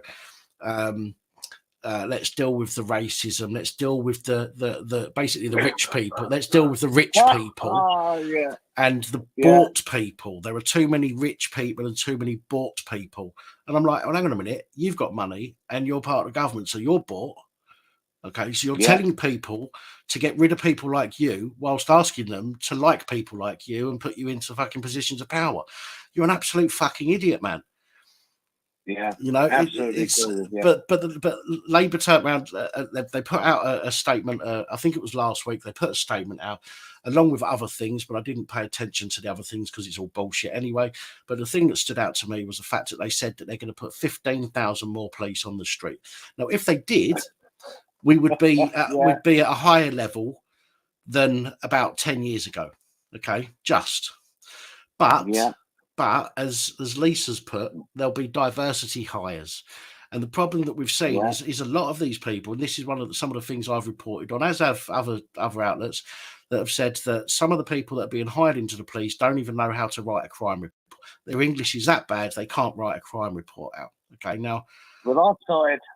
let's deal with the racism, let's deal with the basically the rich people, let's deal with the rich people and the bought people. There are too many rich people and too many bought people. And I'm like, oh, hang on a minute, you've got money and you're part of the government, so you're bought. Okay, so you're telling people to get rid of people like you whilst asking them to like people like you and put you into fucking positions of power. You're an absolute fucking idiot, man. Yeah, you know, absolutely. But Labour turned around. They put out a statement. I think it was last week. They put a statement out along with other things, but I didn't pay attention to the other things because it's all bullshit anyway. But the thing that stood out to me was the fact that they said that they're going to put 15,000 more police on the street. Now, if they did, we would be we'd be at a higher level than about 10 years ago. Okay, but as Lisa's put, there'll be diversity hires. And the problem that we've seen is a lot of these people, and this is some of the things I've reported on, as have other outlets that have said that some of the people that are being hired into the police don't even know how to write a crime report. Their English is that bad, they can't write a crime report out. Okay, now... Well,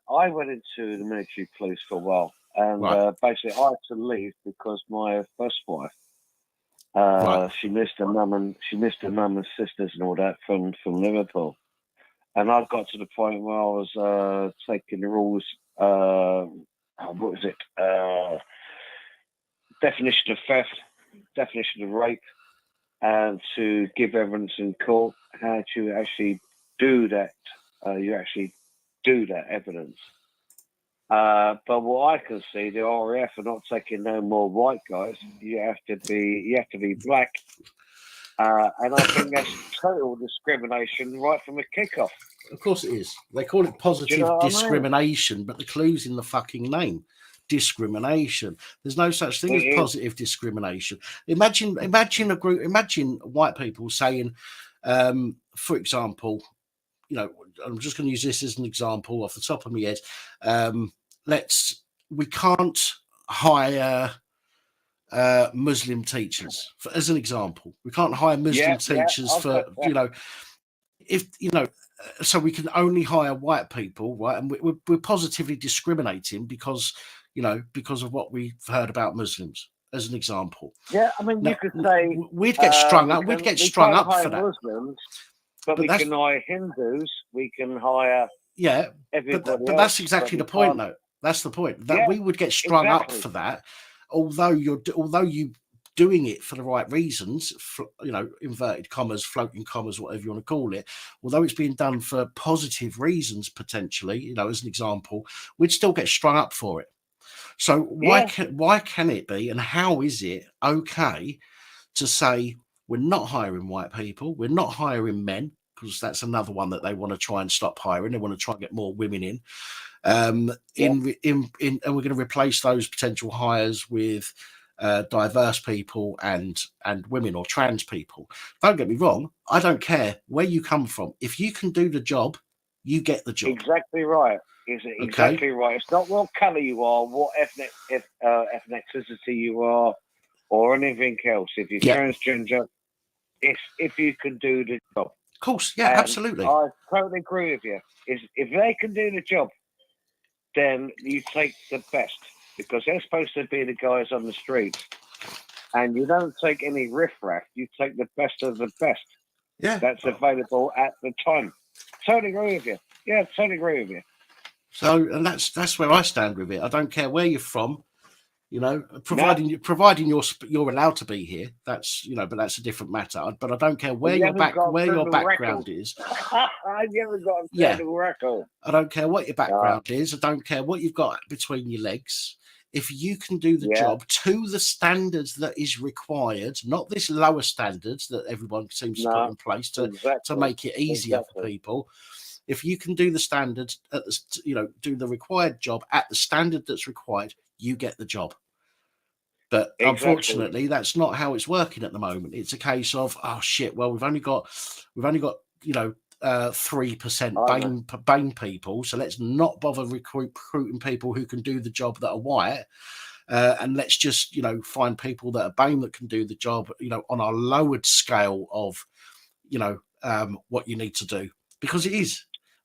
I went into the military police for a while, and basically I had to leave because my first wife, she missed her mum and sisters and all that from Liverpool, and I got to the point where I was taking the rules. What was it? Definition of theft, definition of rape, and to give evidence in court. How to actually do that? You actually do that evidence. But what I can see, the RAF are not taking no more white guys. You have to be black, and I think that's total discrimination right from the kickoff. Of course it is. They call it positive discrimination, but the clue's in the fucking name. Discrimination. There's no such thing as positive discrimination. Imagine a group. Imagine white people saying, for example, you know, I'm just going to use this as an example off the top of my head. We can't hire Muslim teachers as an example. We can't hire Muslim teachers you know, if you know, so we can only hire white people, right? And we're positively discriminating because of what we've heard about Muslims, as an example. Yeah, I mean, you could say we'd get strung up. We'd get strung up for that. Muslims, but we can hire Hindus. We can hire everybody. But that's exactly the point, though. That's the point. That we would get strung exactly. up for that, although you doing it for the right reasons, inverted commas, floating commas, whatever you want to call it, although it's being done for positive reasons, potentially, as an example, we'd still get strung up for it. So why can it be, and how is it okay to say we're not hiring white people, we're not hiring men, because that's another one that they want to try and stop hiring. They want to try and get more women in. And we're going to replace those potential hires with diverse people and women or trans people. Don't get me wrong, I don't care where you come from. If you can do the job, you get the job. Exactly right. Exactly right. It's not what colour you are, what ethnicity you are, or anything else. If you're transgender, it's if you can do the job. Of course, yeah, and absolutely. I totally agree with you. If they can do the job, then you take the best, because they're supposed to be the guys on the streets, and you don't take any riffraff. You take the best of the best. Yeah, that's available at the time. Totally agree with you. Yeah, totally agree with you. So, and that's where I stand with it. I don't care where you're from, providing you're allowed to be here. That's but that's a different matter. But I don't care where your background is. I never got a criminal record. I don't care what your background is. I don't care what you've got between your legs. If you can do the job to the standards that is required, not this lower standards that everyone seems to put in place to make it easier for people. If you can do the standards at the, do the required job at the standard that's required, you get the job. But unfortunately, that's not how it's working at the moment. It's a case of, oh shit, well, we've only got 3% BAME people, so let's not bother recruiting people who can do the job that are white, and let's just find people that are BAME that can do the job, on a lowered scale of what you need to do, because it is.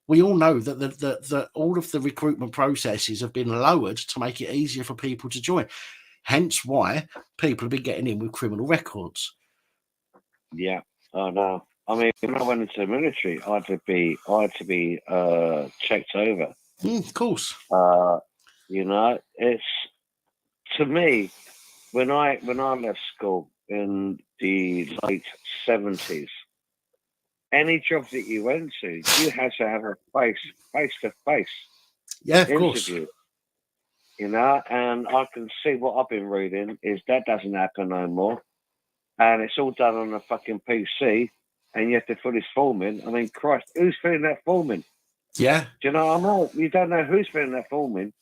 We all know that all of the recruitment processes have been lowered to make it easier for people to join. Hence why people have been getting in with criminal records. Yeah, I know. I mean, when I went into the military, I had to be checked over. Of course. It's, to me, when I left school in the late 70s, any job that you went to, you had to have a face-to-face interview. And I can see what I've been reading is that doesn't happen no more. And it's all done on a fucking PC, and you have to fill this form in. I mean, Christ, who's filling that form in? Yeah. Do you know what I mean? You don't know who's filling that form in.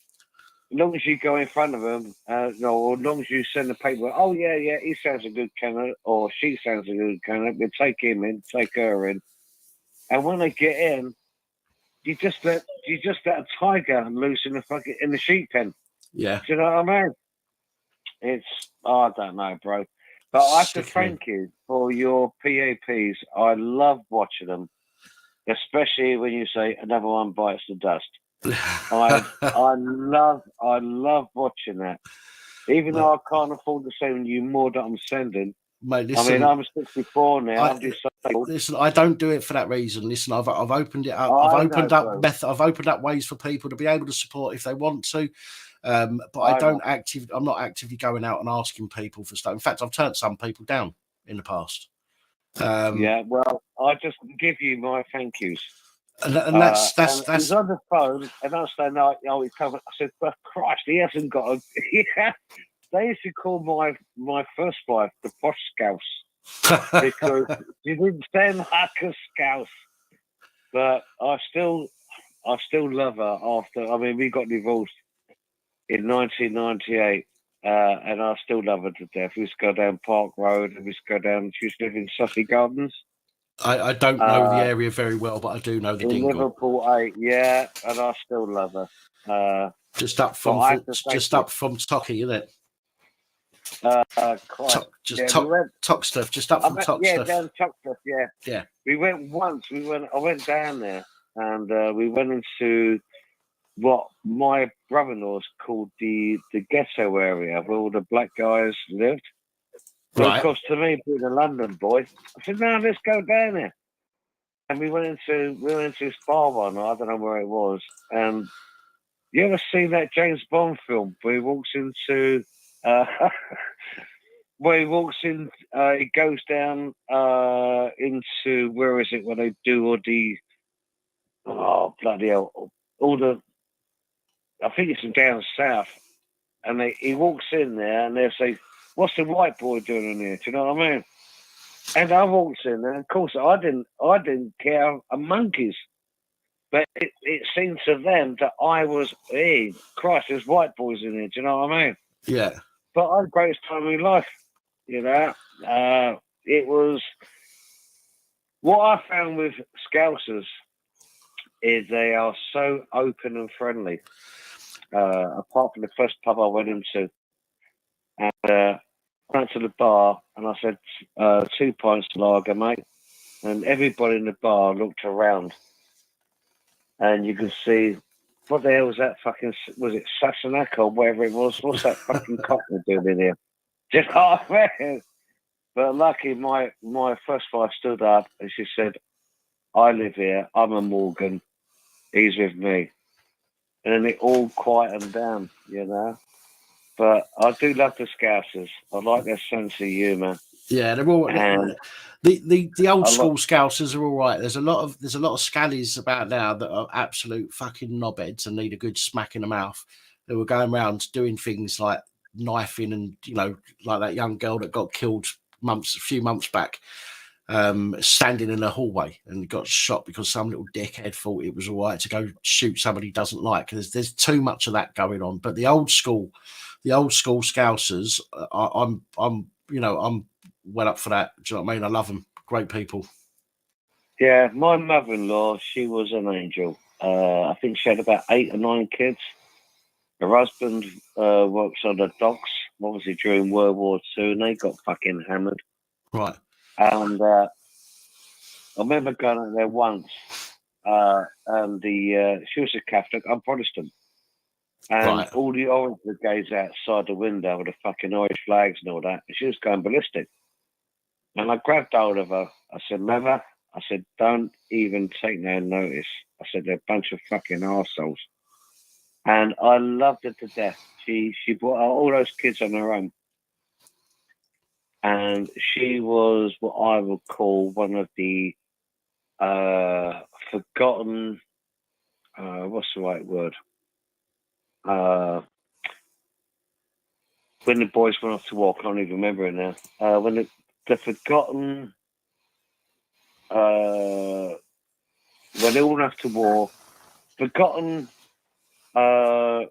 As long as you go in front of them, or as long as you send the paper, oh, yeah, he sounds a good candidate, or she sounds a good candidate, we'll take him in, take her in. And when they get in, you just let a tiger loose in the sheep pen. Yeah. Do you know what I mean? I don't know, bro. But I have to thank you for your PAPs. I love watching them, especially when you say another one bites the dust. I love watching that. Even though I can't afford to send you more that I'm sending. Mate, listen, I mean, I'm 64 now. I'm disabled. Listen, I don't do it for that reason. Listen, I've opened it up. I've opened up ways for people to be able to support if they want to. But I'm not actively going out and asking people for stuff. In fact, I've turned some people down in the past. Well, I just give you my thank yous. And that's he's on the phone, and I was saying, he's coming. I said, "But Christ, he hasn't got a." Yeah. They used to call my first wife the posh scouse because she didn't sound like a scouse. But I still love her after. I mean, we got divorced in 1998, and I still love her to death. We used to go down Park Road, and we used to go down. She used to live in Sussex Gardens. I don't know the area very well, but I do know the Dingle. Liverpool 8, yeah, and I still love her. Just up from Tocky, isn't it? Toxteth, just up from Toxteth. Yeah, down Toxteth, yeah. Yeah. We went once. I went down there, and we went into what my brother-in-law's called the ghetto area where all the black guys lived. Right. Of course, to me, being a London boy, I said, "No, let's go down there." And we went into this bar one. I don't know where it was, and You ever seen that James Bond film where he walks into, where he walks in, he goes down into, where is it, where they do all the, oh, bloody hell, all the, I think it's down south, and he walks in there and they say, what's the white boy doing in here? Do you know what I mean? And I walked in there, and of course I didn't care a monkey's. But it seemed to them that I was, hey, Christ, there's white boys in here. Do you know what I mean? Yeah. But I had the greatest time of my life, you know. It was, what I found with Scousers is they are so open and friendly. Apart from the first pub I went into. And I went to the bar and I said, 2 pints of lager, mate. And everybody in the bar looked around. And you could see, what the hell was that fucking, was it Sassenach or whatever it was? What's that fucking cockney doing in here? Do you know what I mean? But lucky, my first wife stood up and she said, I live here, I'm a Morgan, he's with me. And it all quietened down, you know? But I do love the Scousers. I like their sense of humour. Yeah, they're all the old school Scousers are all right. There's a lot of scallies about now that are absolute fucking knobheads and need a good smack in the mouth. They were going around doing things like knifing and, you know, like that young girl that got killed a few months back, standing in a hallway and got shot because some little dickhead thought it was all right to go shoot somebody he doesn't like. There's too much of that going on. But the old school Scousers, I'm well up for that. Do you know what I mean? I love them. Great people. Yeah, my mother-in-law, she was an angel. I think she had about 8 or 9 kids. Her husband works on the docks, obviously during World War II, and they got fucking hammered. Right. And I remember going out there once, and she was a Catholic, I'm Protestant. And right. all the orange brigades outside the window with the fucking Irish flags and all that, and she was going ballistic. And I grabbed hold of her. I said, Mother, I said, don't even take no notice. I said, they're a bunch of fucking arseholes. And I loved her to death. She brought all those kids on her own. And she was what I would call one of the forgotten, what's the right word? When the boys went off to war, I can't even remember it now. When the forgotten, when they all went off to war, forgotten, bloody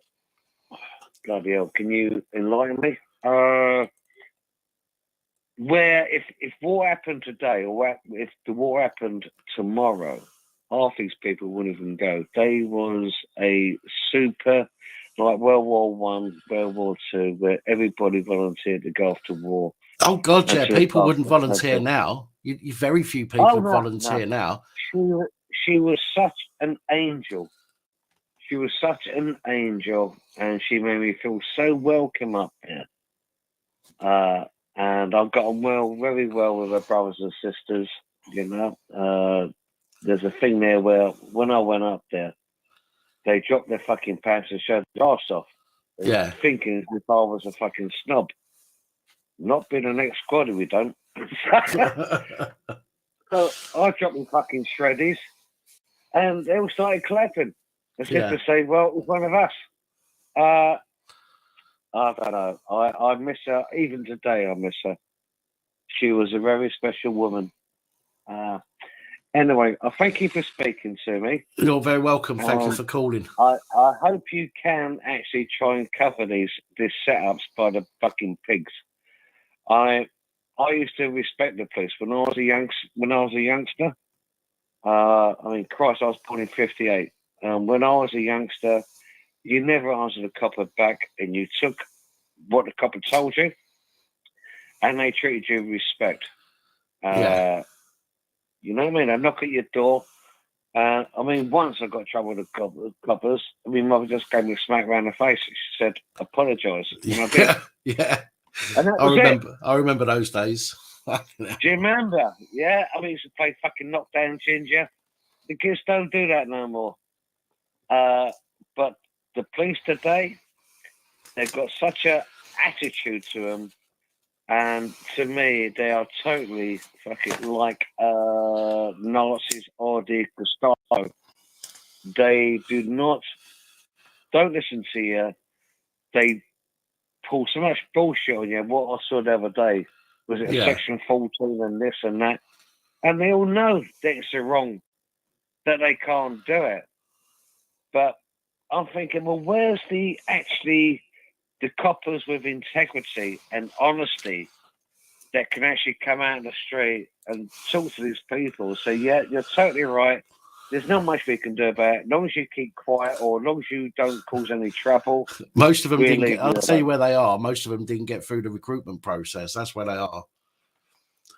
hell, can you enlighten me? Where if war happened today, or if the war happened tomorrow, half these people wouldn't even go. They was a super, like World War One, World War Two, where everybody volunteered to go off to war. Oh God, yeah, people wouldn't volunteer now. You very few people volunteer now. She was such an angel. She was such an angel, and she made me feel so welcome up there. And I got on very well with her brothers and sisters, you know. There's a thing there where when I went up there, they dropped their fucking pants and showed their arse off. Yeah. Thinking as if I was a fucking snob. Not being an ex-squaddy, we don't. So I dropped my fucking shreddies, and they all started clapping. As if to say, well, it was one of us. I don't know. I miss her. Even today, I miss her. She was a very special woman. Anyway, I thank you for speaking to me. You're very welcome. Thank you for calling. I hope you can actually try and cover these setups by the fucking pigs. I used to respect the police when I was a youngster. I mean, Christ, I was born in '58. When I was a youngster, you never answered a copper back, and you took what the copper told you, and they treated you with respect. You know what I mean? They knock at your door. I mean, once I got in trouble with the coppers. I mean, mother just gave me a smack around the face. She said, "Apologise." Yeah. And that was I remember those days. Do you remember? Yeah, I mean, used to play fucking knockdown ginger. The kids don't do that no more. But the police today, they've got such a attitude to them, and to me, they are totally fucking like Nazis or the Gestapo. They don't listen to you. They pull so much bullshit on you. What I saw the other day was it Section 14 and this and that, and they all know that it's wrong, that they can't do it. But I'm thinking, well, where's the coppers with integrity and honesty that can actually come out in the street and talk to these people? So yeah, you're totally right. There's not much we can do about it. As long as you keep quiet, or as long as you don't cause any trouble. Most of them didn't get. I'll tell you where they are. Most of them didn't get through the recruitment process. That's where they are.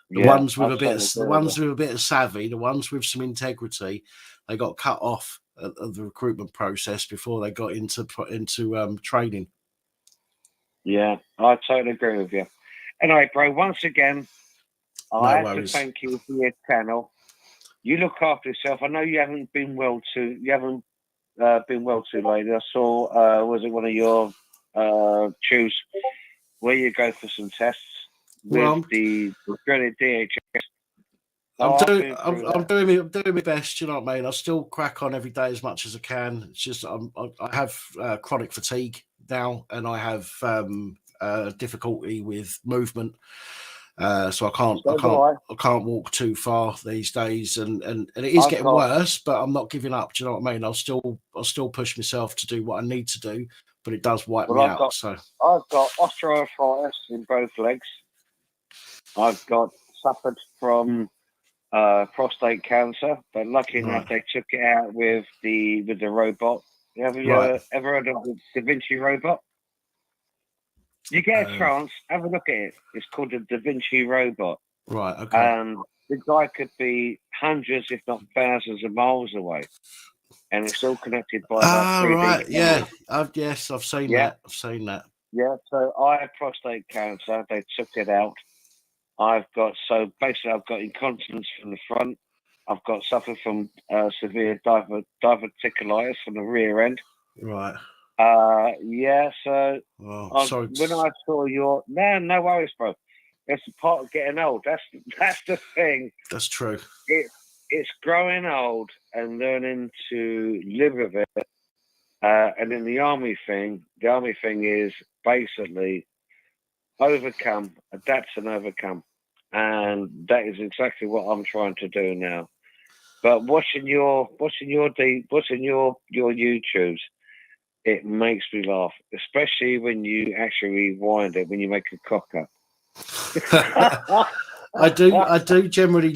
The ones with a bit of savvy, the ones with some integrity, they got cut off of the recruitment process before they got into training. Yeah, I totally agree with you. Anyway, bro, once again, I have to thank you for your channel. You look after yourself. I know you haven't been well too. You haven't been well too lately. I saw was it one of your tubes where you go for some tests with the Australian DHS. I'm doing my best. You know what I mean? I still crack on every day as much as I can. It's just I have chronic fatigue now, and I have difficulty with movement. So I can't walk too far these days, and it is getting worse. But I'm not giving up. Do you know what I mean? I'll still push myself to do what I need to do, but it does wipe me out. So I've got osteoarthritis in both legs. I've got suffered from prostate cancer, but lucky enough they took it out with the robot. Have you ever heard of the Da Vinci robot? You get a chance, have a look at it. It's called the Da Vinci robot. Right, okay. And the guy could be hundreds, if not thousands of miles away. And it's all connected by about 3D right, cameras. Yes, I've seen that. I've seen that. Yeah, so I had prostate cancer. They took it out. I've got incontinence from the front. I've got suffered from severe diverticulitis from the rear end. Right. So sorry. When I saw your no worries, bro. It's a part of getting old. That's the thing. That's true. It's growing old and learning to live with it. And then the army thing is basically overcome, adapt and overcome. And that is exactly what I'm trying to do now. But watching your YouTubes, it makes me laugh, especially when you actually rewind it when you make a cock up. I do generally.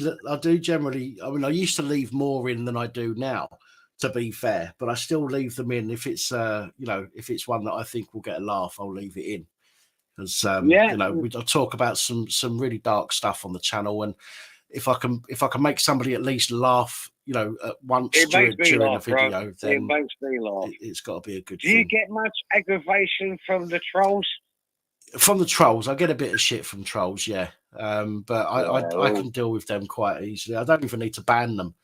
I mean, I used to leave more in than I do now, to be fair, but I still leave them in if it's if it's one that I think will get a laugh, I'll leave it in. Because we talk about some really dark stuff on the channel, and if I can make somebody at least laugh, at once during a video, bro. then it makes me laugh. It's got to be a good Do thing. you get much aggravation from the trolls? From the trolls, I get a bit of shit from trolls, yeah. But I can deal with them quite easily. I don't even need to ban them.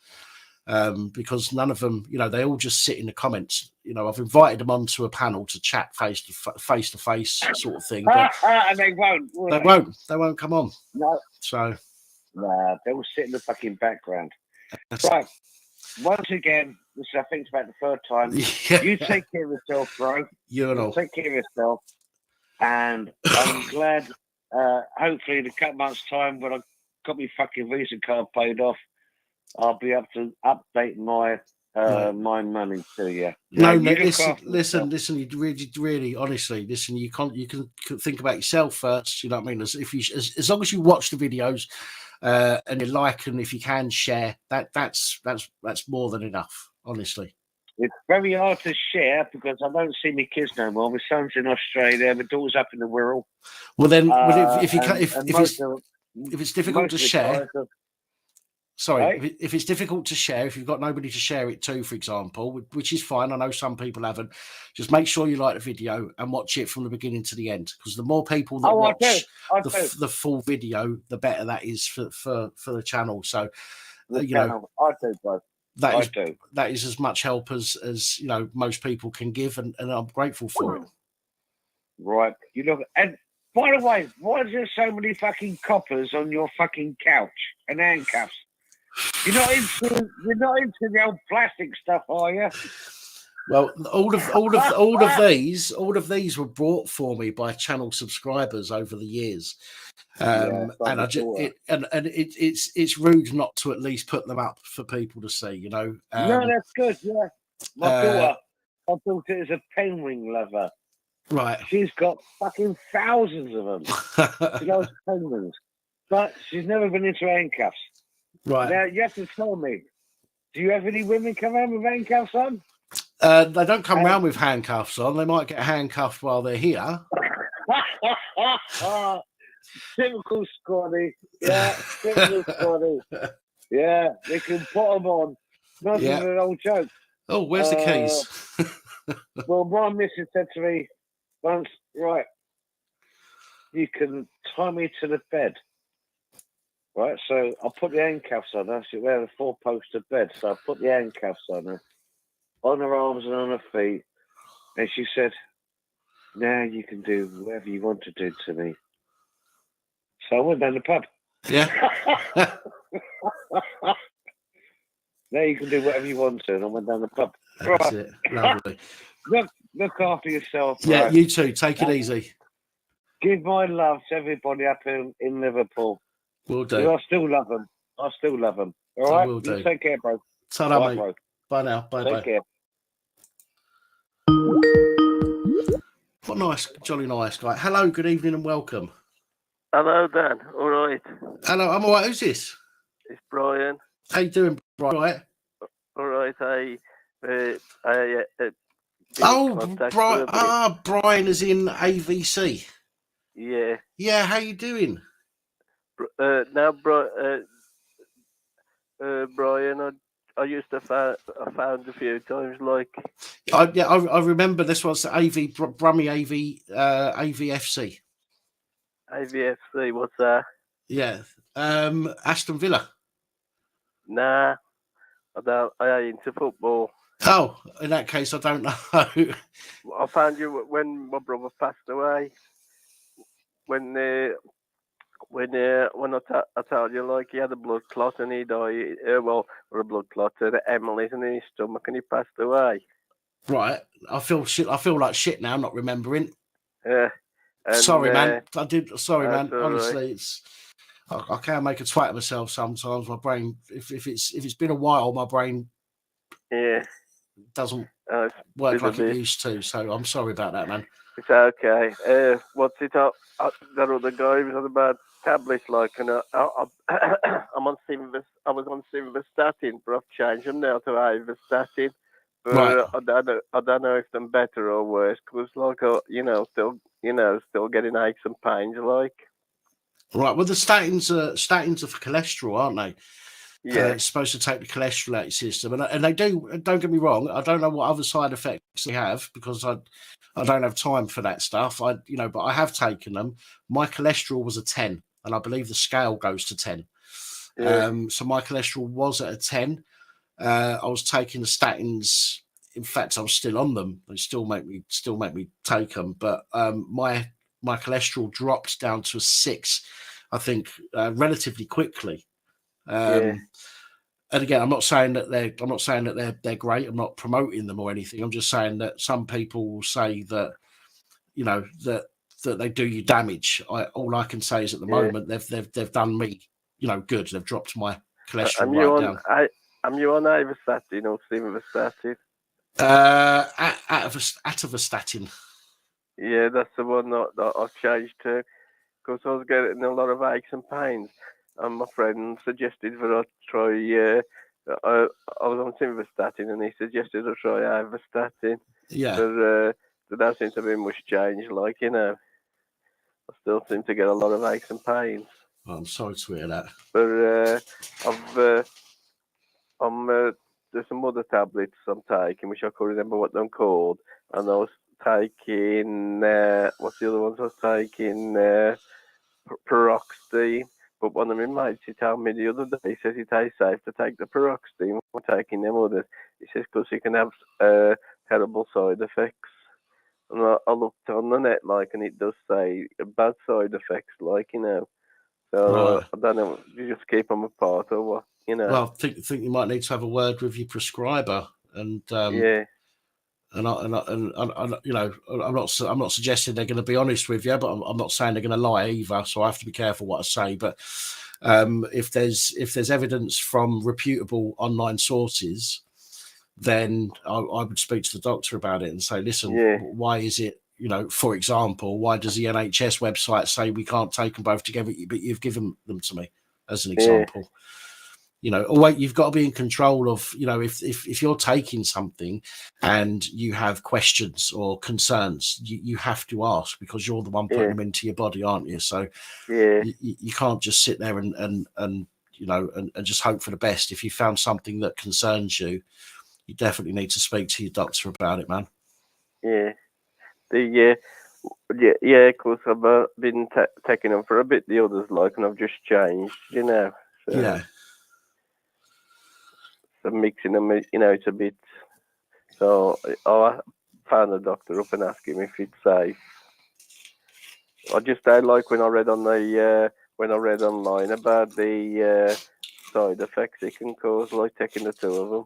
Because none of them, they all just sit in the comments. I've invited them onto a panel to chat face to face sort of thing. But and they won't. They won't come on. No. So. Nah, they will sit in the fucking background. Right. Once again, I think it's about the third time. Yeah. You take care of yourself, bro. You take care of yourself. And I'm glad, hopefully in a couple months' time, when I've got my fucking Visa card paid off, I'll be able to update my my money to you. Listen. You really, honestly, listen. You can think about yourself first. You know what I mean? As long as you watch the videos and you like, and if you can share, that's more than enough. Honestly, it's very hard to share because I don't see my kids no more. My son's in Australia. My daughter's up in the Wirral. Well, then, if it's difficult to share. Sorry, right? If it's difficult to share, if you've got nobody to share it to, for example, which is fine. I know some people haven't. Just make sure you like the video and watch it from the beginning to the end. Because the more people that watch the full video, the better that is for the channel. So, I do, bro. that is as much help as most people can give, and I'm grateful for it. Right. You look, and by the way, why is there so many fucking coppers on your fucking couch and handcuffs? You're not into the old plastic stuff, are you? Well, all of these were brought for me by channel subscribers over the years, and it's rude not to at least put them up for people to see. No, that's good. Yeah, my daughter is a penguin lover. Right, she's got fucking thousands of them. She loves penguins, but she's never been into handcuffs. Right. Now you have to tell me. Do you have any women come around with handcuffs on? They don't come round with handcuffs on. They might get handcuffed while they're here. Typical Scotty. Yeah, typical Scotty. Yeah, they can put them on. Not even an old joke. Oh, where's the keys? Well, my missus said to me once, right, you can tie me to the bed. Right, so I put the handcuffs on her. She wears a 4-poster bed, so I put the handcuffs on her arms and on her feet, and she said, now you can do whatever you want to do to me. So I went down the pub. Yeah. Now you can do whatever you want to, and I went down the pub. That's right. It. Lovely. Look after yourself. Yeah, right? You too. Take it easy. Give my love to everybody up in Liverpool. Will do. I still love them. All right? Will do. You take care, bro. Ta-ra, mate. Bro. Bye now. Bye. Take care. What nice, jolly nice guy. Hello, good evening and welcome. Hello, Dan. All right. Hello, I'm all right. Who's this? It's Brian. How you doing, Brian? Right? All right. Brian is in AVC. Yeah. Yeah, how you doing? Now, Brian, I used to found a few times, like. I remember this was Brummie AVFC. AVFC, what's that? Yeah. Aston Villa. Nah, I ain't into football. Oh, in that case, I don't know. I found you when my brother passed away. When I told you, like, he had a blood clot and he died. Or a blood clot, Emily's in his stomach, and he passed away. Right. I feel like shit now, not remembering. Sorry, man. Sorry, man. Honestly, right. it's. I can make a twat of myself sometimes. My brain, if it's been a while, my brain doesn't work like it used to. So I'm sorry about that, man. It's okay. What's it up? That other guy was on about tablets, like, and I'm on I was on simvastatin, but I've changed them now to ivastatin. But right. I don't know if they're better or worse, because, like, still getting aches and pains, like. Right. Well, the statins are for cholesterol, aren't they? Yeah. It's supposed to take the cholesterol out of your system, and they do. Don't get me wrong. I don't know what other side effects they have, because I don't have time for that stuff. But I have taken them. My cholesterol was a 10, and I believe the scale goes to 10. Yeah. So my cholesterol was at a 10. I was taking the statins. In fact, I'm still on them. They still make me take them. But my cholesterol dropped down to a 6, I think, relatively quickly. And again, I'm not saying that they're great. I'm not promoting them or anything. I'm just saying that some people will say that, that they do you damage. All I can say is at the moment they've done me, good. They've dropped my cholesterol down. Am you on ivastatin or simvastatin? Atorvastatin. Yeah, that's the one that I've changed to, because I was getting a lot of aches and pains. And my friend suggested that I try. I was on simvastatin, and he suggested I try ivastatin. Yeah. But there doesn't seem to be much change. Like, I still seem to get a lot of aches and pains. Oh, I'm sorry to hear that. But there's some other tablets I'm taking, which I can't remember what they're called. And I was taking what's the other ones I was taking? Paroxetine. But one of my mates, he told me the other day, he says it is safe to take the paroxetine when taking them others. He says because you can have terrible side effects. And I looked on the net, like, and it does say bad side effects, like, you know. So Right. I don't know, you just keep them apart or what, you know. Well, I think you might need to have a word with your prescriber, and Yeah, and you know, I'm not suggesting they're going to be honest with you, but I'm not saying they're going to lie either. So I have to be careful what I say. But if there's evidence from reputable online sources, then I would speak to the doctor about it and say, listen, Yeah. why is it, you know, for example, why does the NHS website say we can't take them both together, but you've given them to me, as an example? You know, or wait, you've got to be in control of, you know, if you're taking something and you have questions or concerns, you have to ask, because you're the one putting them into your body, aren't you? So yeah, you can't just sit there and you know, and just hope for the best. If you found something that concerns you, you definitely need to speak to your doctor about it, man. yeah. Yeah, because I've been taking them for a bit, the others, like, and I've just changed, you know. So, Yeah. So mixing them, you know, it's a bit. So I found a doctor up and asked him if it's safe. I like when I read on the when I read online about the side effects it can cause, like taking the two of them.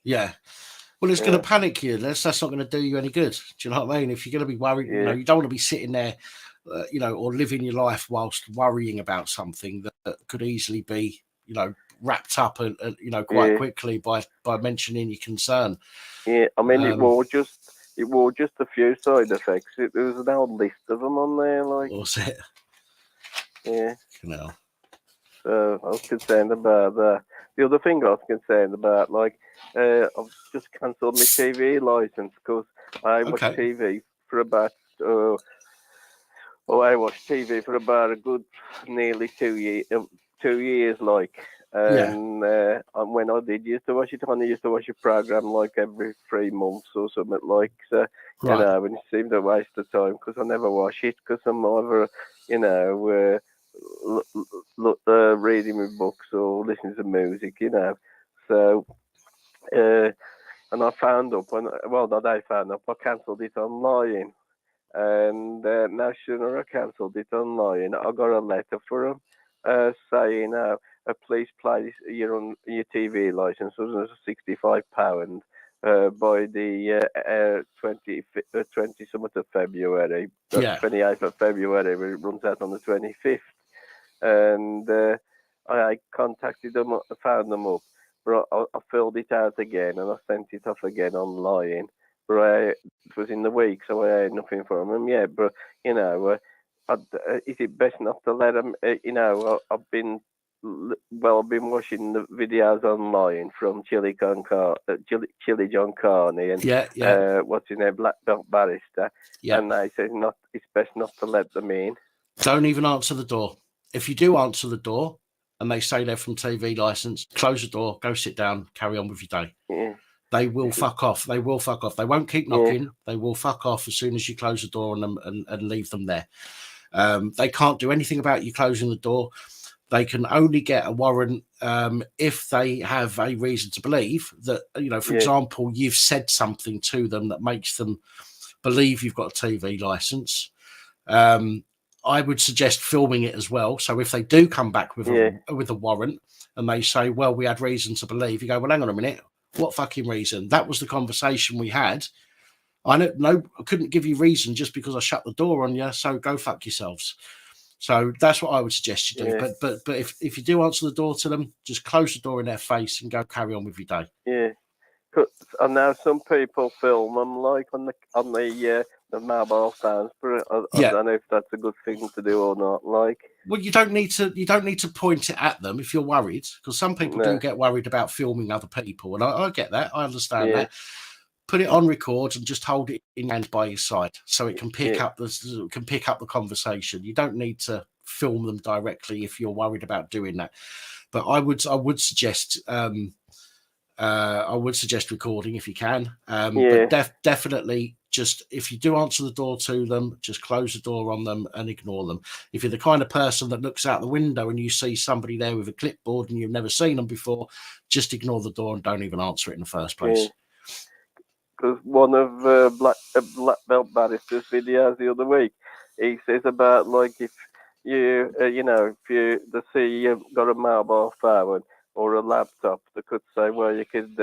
Yeah. Well, it's going to panic you. That's not going to do you any good. Do you know what I mean? If you're going to be worried, you know, you don't want to be sitting there, you know, or living your life whilst worrying about something that could easily be, you know, wrapped up and you know, quite quickly by mentioning your concern. Yeah, I mean, it was just a few side effects. There was an old list of them on there, like. Was it? Yeah. No. So I was concerned about that. The other thing I was concerned about, like, I've just cancelled my TV license because I watch TV for about I watched TV for about a good nearly 2 years, like. And when I did used to watch it, I used to watch a program like every 3 months or something, like. So, you know, and it seemed a waste of time because I never watch it because I'm either, you know, reading my books or listening to music, you know. So, and I found up, I cancelled it online. And no sooner I cancelled it online, I got a letter for them saying, please place your TV license was £65 by the 20 something of February. That's 28th of February, it runs out on the 25th. And I contacted them, found them up, but I filled it out again and I sent it off again online. But it was in the week, so I had nothing from them yet. But, you know, is it best not to let them, you know, I've been watching the videos online from Chili John Carney and what's his name, Black Belt Barrister. And they said it's best not to let them in. Don't even answer the door. If you do answer the door and they say they're from TV license, close the door, go sit down, carry on with your day. Yeah. They will fuck off. They will fuck off. They won't keep knocking. They will fuck off as soon as you close the door on them and leave them there. They can't do anything about you closing the door. They can only get a warrant if they have a reason to believe that, you know, for example, you've said something to them that makes them believe you've got a TV license. I would suggest filming it as well. So if they do come back with a warrant and they say, well, we had reason to believe, you go, well, hang on a minute. What fucking reason? That was the conversation we had. I couldn't give you reason just because I shut the door on you. So go fuck yourselves. So that's what I would suggest you do. But if you do answer the door to them, just close the door in their face and go carry on with your day. Yeah. And now some people film them like on the mobile phones, but I don't know if that's a good thing to do or not. Like, well, you don't need to point it at them if you're worried, because some people do get worried about filming other people, and I get that. I understand that. Put it on record and just hold it in hand by your side so it can pick up the conversation. You don't need to film them directly if you're worried about doing that. But I would suggest recording if you can. But definitely just if you do answer the door to them, just close the door on them and ignore them. If you're the kind of person that looks out the window and you see somebody there with a clipboard and you've never seen them before, just ignore the door and don't even answer it in the first place. Because one of Black Belt Barrister's videos the other week, he says about like if you the CEO got a mobile phone or a laptop, they could say, well, you could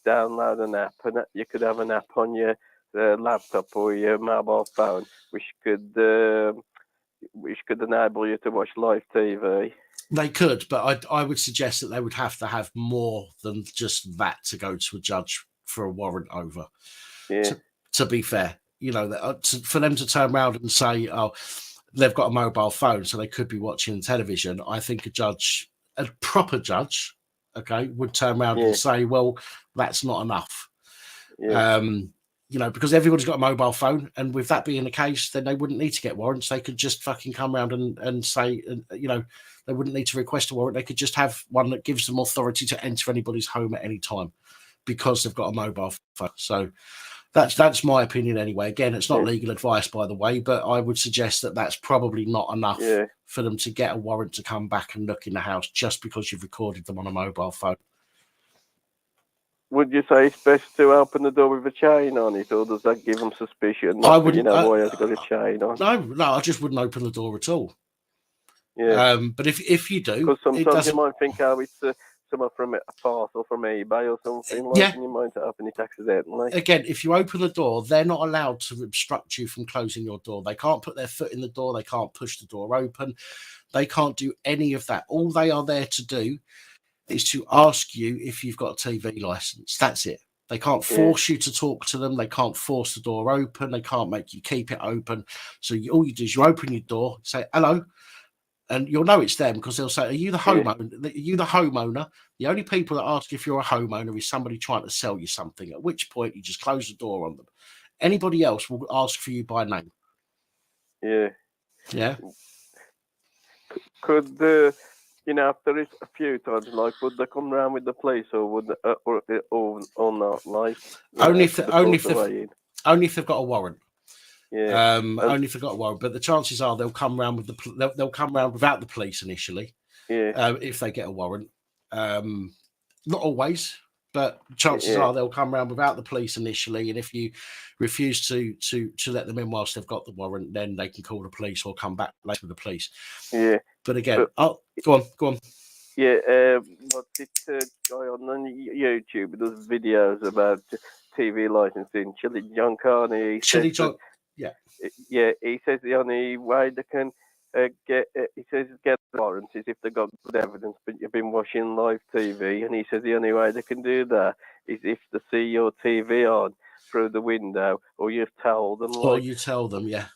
download an app and you could have an app on your laptop or your mobile phone, which could enable you to watch live TV. They could, but I would suggest that they would have to have more than just that to go to a judge for a warrant over. Yeah. To be fair, for them to turn around and say, oh, they've got a mobile phone, so they could be watching television. I think a proper judge, okay, would turn around and say, well, that's not enough. Yeah. Because everybody's got a mobile phone, and with that being the case, then they wouldn't need to get warrants. They could just fucking come around and say, they wouldn't need to request a warrant. They could just have one that gives them authority to enter anybody's home at any time because they've got a mobile phone. So that's my opinion anyway. Again, it's not legal advice, by the way, but I would suggest that that's probably not enough for them to get a warrant to come back and look in the house just because you've recorded them on a mobile phone. Would you say it's best to open the door with a chain on it, or does that give them suspicion? I wouldn't. Why has it got a chain on? No, I just wouldn't open the door at all. Yeah. But if you do, because sometimes you might think, oh, it's someone from a parcel from eBay or something, and you might open it accidentally. Again, if you open the door, they're not allowed to obstruct you from closing your door. They can't put their foot in the door. They can't push the door open. They can't do any of that. All they are there to do is to ask you if you've got a TV license. That's it. They can't force you to talk to them. They can't force the door open. They can't make you keep it open. So all you do is you open your door, say hello, and you'll know it's them because they'll say, are you the homeowner? Are you the homeowner? The only people that ask if you're a homeowner is somebody trying to sell you something, at which point you just close the door on them. Anybody else will ask for you by name. Yeah. Yeah. Could if there is a few times, like, would they come round with the police, or would or not? Like, only if they've got a warrant. Yeah. Only if they've got a warrant. But the chances are they'll come round with they'll come round without the police initially. Yeah. If they get a warrant, not always, but chances are they'll come round without the police initially. And if you refuse to let them in whilst they've got the warrant, then they can call the police or come back later with the police. Yeah. But again, go on. Yeah, what's it guy on YouTube who does videos about TV licensing? Chili John Carney. Yeah, he says the only way they can get warrants is if they've got good evidence, but you've been watching live TV, and he says the only way they can do that is if they see your TV on through the window, or you've told them. Or you tell them, yeah.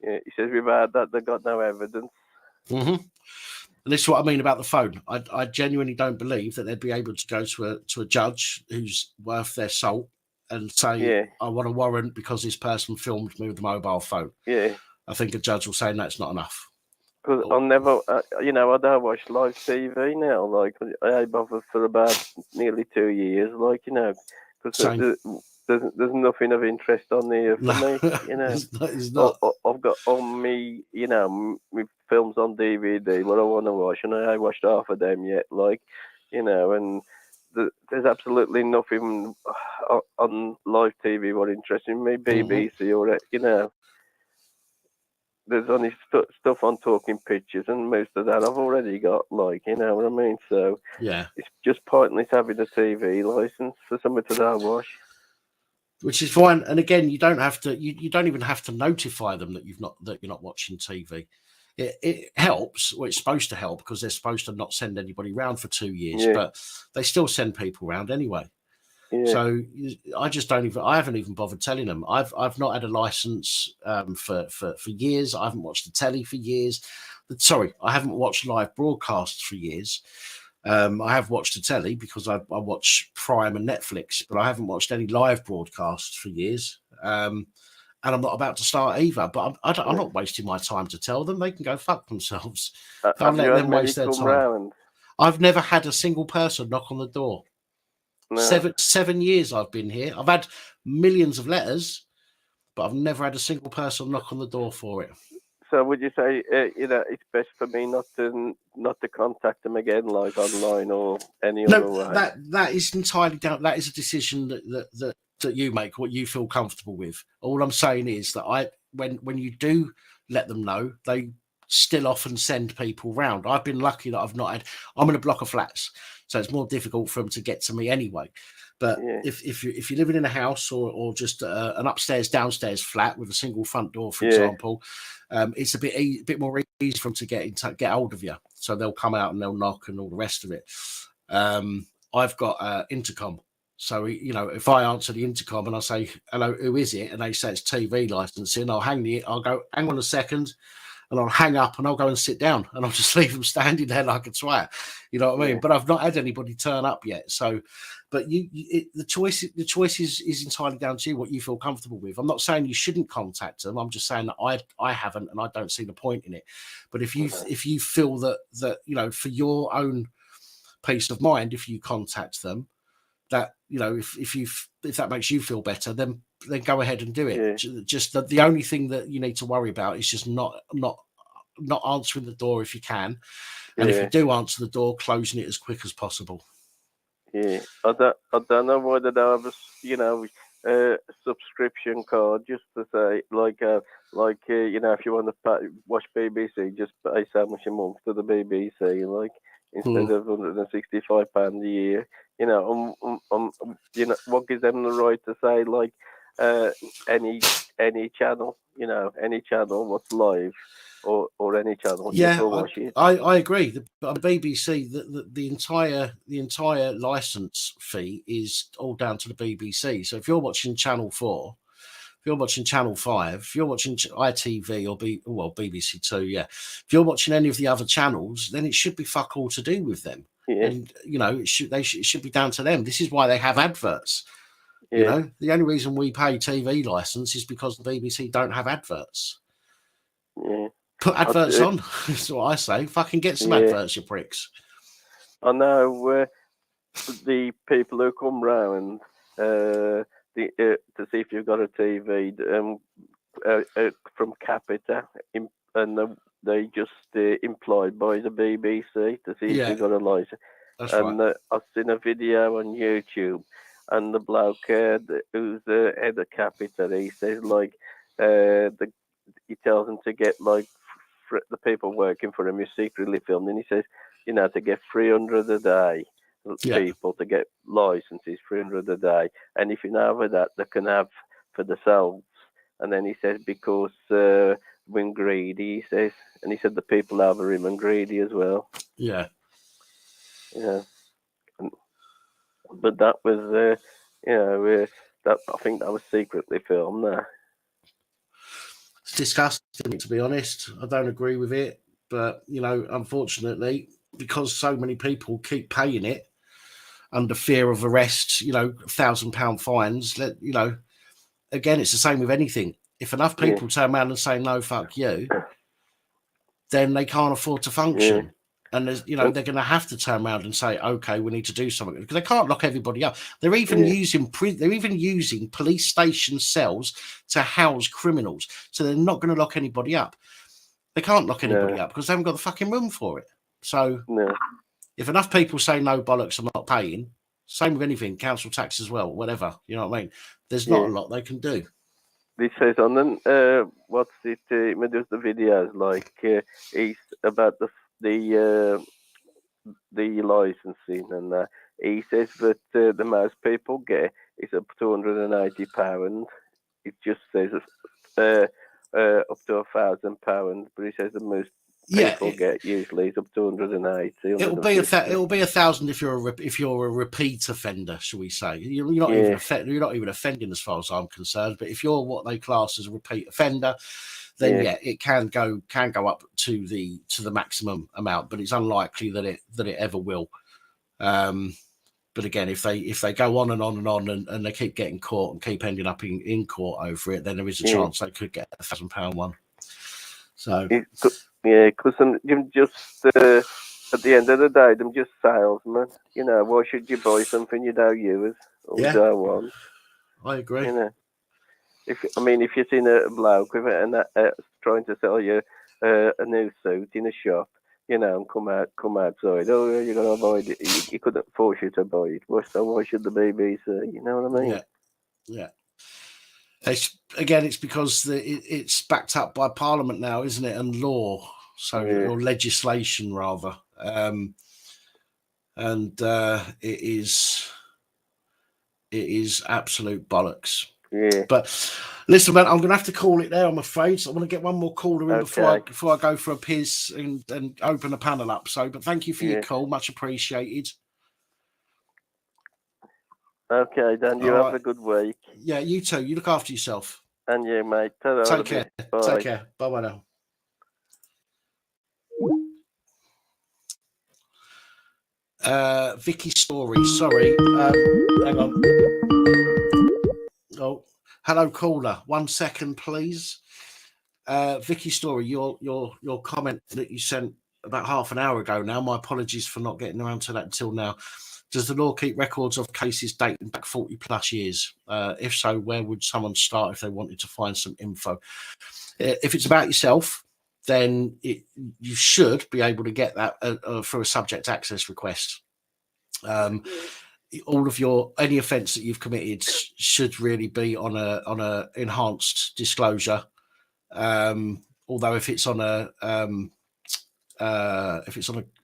Yeah, he says without that they've got no evidence. Mm-hmm. And this is what I mean about the phone. I genuinely don't believe that they'd be able to go to a judge who's worth their salt and say, I want a warrant because this person filmed me with a mobile phone. Yeah. I think a judge will say that's not enough. Because I'll never, I don't watch live TV now. Like, I ain't bothered for about nearly 2 years. Like, because there's nothing of interest on there for me. It's not. I've got on me, my films on DVD what I want to watch, and I ain't watched half of them yet. Like, and there's absolutely nothing on live TV what interests me. BBC or there's only stuff on Talking Pictures, and most of that I've already got. Like, you know what I mean? So it's just pointless having a TV license for somebody to watch. Which is fine, and again, you don't have to. You don't even have to notify them that you're not watching TV. It helps. Well, it's supposed to help because they're supposed to not send anybody round for 2 years, but they still send people round anyway. Yeah. So I just don't even. I haven't even bothered telling them. I've not had a license for years. I haven't watched the telly for years. Sorry, I haven't watched live broadcasts for years. I have watched the telly because I watch Prime and Netflix, but I haven't watched any live broadcasts for years. And I'm not about to start either. But I'm not wasting my time to tell them. They can go fuck themselves. I'll let them waste their time. Round? I've never had a single person knock on the door. No. 7 years I've been here. I've had millions of letters, but I've never had a single person knock on the door for it. So would you say, it's best for me not to contact them again, like online or any other way? That is entirely down. That is a decision that you make, what you feel comfortable with. All I'm saying is that when you do let them know, they still often send people round. I've been lucky that I've not had. I'm in a block of flats, so it's more difficult for them to get to me anyway. But if you're living in a house or just an upstairs downstairs flat with a single front door, for example, it's a bit more easy for them to get hold of you. So they'll come out and they'll knock and all the rest of it. I've got intercom. So, if I answer the intercom and I say, hello, who is it? And they say it's TV licensing, I'll go, hang on a second, and I'll hang up and I'll go and sit down and I'll just leave them standing there like a twat. You know what I mean? But I've not had anybody turn up yet. So, but the choice is entirely down to you, what you feel comfortable with. I'm not saying you shouldn't contact them. I'm just saying that I haven't, and I don't see the point in it. But if you feel that, for your own peace of mind, if you contact them, that if that makes you feel better, then go ahead and do it. Just the only thing that you need to worry about is just not answering the door if you can, and if you do answer the door, closing it as quick as possible. I don't know whether there was a subscription card just to say if you want to watch BBC, just pay so much a month to the BBC, instead of £165 a year. What gives them the right to say any channel, any channel what's live or any channel. I agree. The BBC, the entire license fee is all down to the BBC. So if you're watching Channel 4, if you're watching Channel 5, if you're watching ITV or BBC 2, if you're watching any of the other channels, then it should be fuck all to do with them. And it should be down to them. This is why they have adverts. The only reason we pay TV license is because the BBC don't have adverts. Put adverts on. That's what I say. Fucking get some adverts, you pricks. I know the people who come round to see if you've got a TV from Capita, and they just employed by the BBC to see if you've got a license. That's and right. I've seen a video on YouTube, and the bloke who's the head of Capita, he says he tells them to get the people working for him who secretly filmed, and he says to get 300 a day. People to get licenses, 300 a day, and if you know that, they can have for themselves. And then he says because when greedy, he says, and he said the people over him and greedy as well. Yeah. But that was that I think that was secretly filmed there. It's disgusting, to be honest. I don't agree with it, but unfortunately, because so many people keep paying it under fear of arrest, £1,000 fines. Again, it's the same with anything. If enough people turn around and say no, fuck you, then they can't afford to function. And there's, they're going to have to turn around and say, okay, we need to do something, because they can't lock everybody up. They're even using police station cells to house criminals. So they're not going to lock anybody up. They can't lock anybody up because they haven't got the fucking room for it. So if enough people say no bollocks, I'm not paying, same with anything, council tax as well, whatever, you know what I mean? There's not a lot they can do. This says on then what's it? There's the videos he's about the licensing, and he says that the most people get is up to £180. It just says up to £1,000, but he says the most people get usually is up to 180. It'll be 1,000 if you're a repeat offender, shall we say? You're not even offending as far as I'm concerned. But if you're what they class as a repeat offender, then it can go up to the maximum amount, but it's unlikely that it ever will. But again, if they go on and on and on and they keep getting caught and keep ending up in court over it, then there is a chance they could get £1,000 one. So because them just at the end of the day, them just salesmen. Why should you buy something you don't use or you don't want? I agree. You know, if you're seeing a bloke with trying to sell you a new suit in a shop, you know, and come outside. Oh, you're gonna avoid it. He couldn't force you to buy it. Why should the BBC? You know what I mean? Yeah. It's because it's backed up by Parliament now, isn't it, and law, or legislation rather, and it is absolute bollocks. Yeah. But listen, man, I'm going to have to call it there, I'm afraid. So I want to get one more caller in before I go for a piss and open the panel up. So, but thank you for your call, much appreciated. Okay, then you have a good week. Yeah, you too. You look after yourself. And you, mate. Take care. Bye. Take care. Bye now. Vicky Story. Sorry. Hang on. Oh, hello, caller. 1 second, please. Vicky Story, your comment that you sent about half an hour ago now. My apologies for not getting around to that until now. Does the law keep records of cases dating back 40 plus years? If so, where would someone start if they wanted to find some info? If it's about yourself, then you should be able to get that for a subject access request. All of any offence that you've committed should really be on a enhanced disclosure. Although if it's on a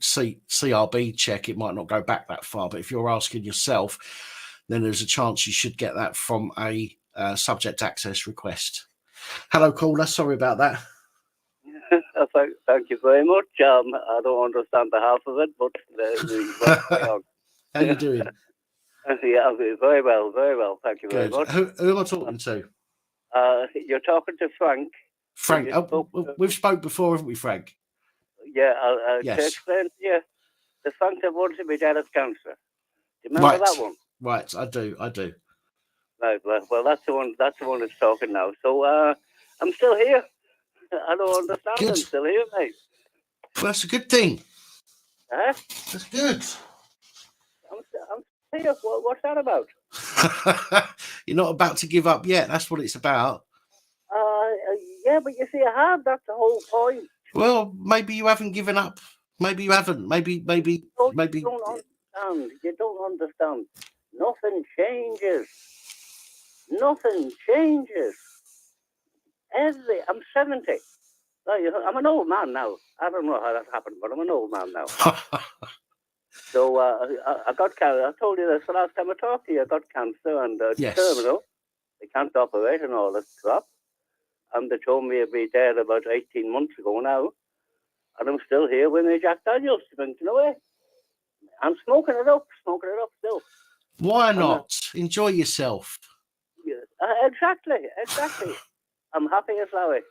CRB check, it might not go back that far. But if you're asking yourself, then there's a chance you should get that from a subject access request. Hello, caller. Sorry about that. Thank you very much. I don't understand the half of it, but how you doing? Yeah, very well. Thank you very much. Who am I talking to? You're talking to Frank. Frank. We've spoke before, haven't we, Frank? Yeah, yes. To explain to you, the Frank that wanted to be dead of cancer. Do you remember that one? Right, I do. Right, well, that's the one that's talking now. So I'm still here. I don't understand. Good. I'm still here, mate. Well, that's a good thing. Huh? That's good. I'm here. What's that about? You're not about to give up yet. That's what it's about. Yeah, but you see, I have. That's the whole point. Well, maybe you haven't given up. Maybe you haven't. Maybe. You don't understand. You don't understand. Nothing changes. I'm 70. I'm an old man now. I don't know how that happened, but I'm an old man now. So I got cancer. I told you this the last time I talked to you. I got cancer and terminal. They can't operate and all this crap. And they told me I'd be dead about 18 months ago now. And I'm still here with my Jack Daniels drinking away. I'm smoking it up still. Why not? Enjoy yourself. Exactly. I'm happy as Larry.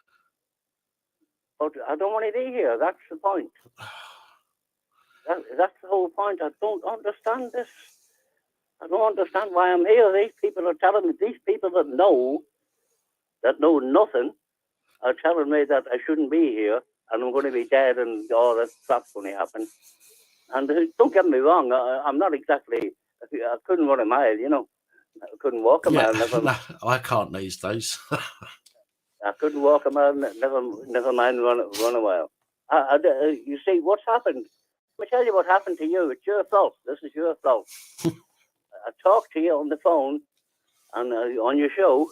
But I don't want to be here. That's the point. That's the whole point. I don't understand this. I don't understand why I'm here. These people are telling me, these people that know nothing, are telling me that I shouldn't be here and I'm going to be dead and all that stuff's going to happen. And don't get me wrong, I'm not exactly, I couldn't run a mile, you know. I couldn't walk a mile. No, I can't these days. I couldn't walk a mile, never mind run a mile. You see, what's happened? Let me tell you what happened to you. It's your fault. This is your fault. I talked to you on the phone and on your show,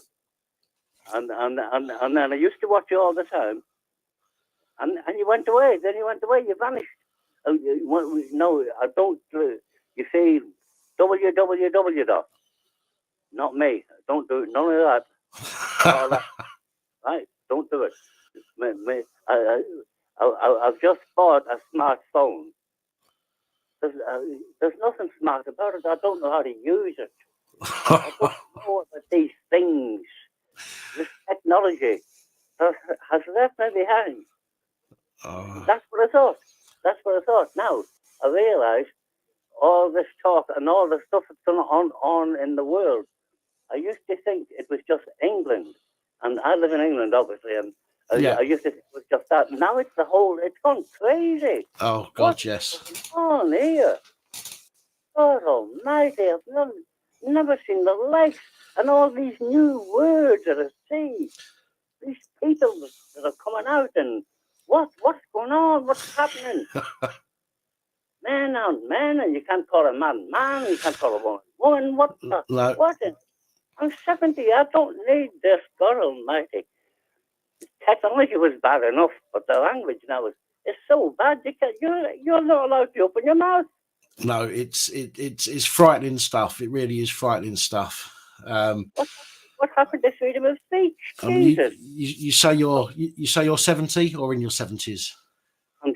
and then I used to watch you all the time. And you went away. Then you went away. You vanished. No, I don't. You say www. Not me. Don't do it. None of that. All that. Right? Don't do it. I've just bought a smartphone. There's nothing smart about it. I don't know how to use it. I don't know that these things, this technology, has left me behind. That's what I thought. Now, I realise all this talk and all the stuff that's going on in the world, I used to think it was just England. And I live in England, obviously, and I used to think it was just that. Now it's gone crazy. Oh, God, yes. What's going on here? God almighty, I've never seen the like. And all these new words that I see, these people that are coming out, and what's going on? What's happening? Man on man, and you can't call a man man, you can't call a woman woman. No. What? I'm 70. I don't need this. God Almighty. Technology was bad enough, but the language now is so bad. You're not allowed to open your mouth. No, it's frightening stuff. It really is frightening stuff. What happened to freedom of speech? Jesus. Jesus. You say you're 70 or in your 70s? I'm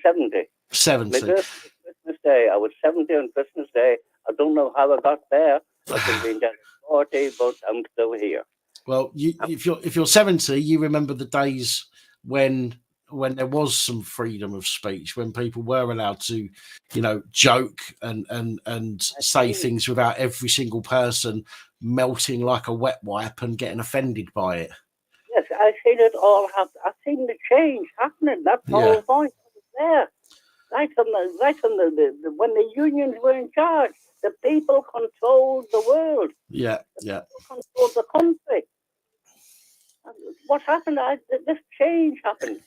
70. 70. My birthday was Christmas Day. I was 70 on Christmas Day. I don't know how I got there. I could have been down at 40, but I'm still here. Well, if you're 70, you remember the days when there was some freedom of speech, when people were allowed to, joke and say things without every single person melting like a wet wipe and getting offended by it. Yes, I've seen it all happen. I've seen the change happening. That's the whole point. There, right from the when the unions were in charge, the people controlled the world. Yeah. Controlled the country. What happened? This change happened.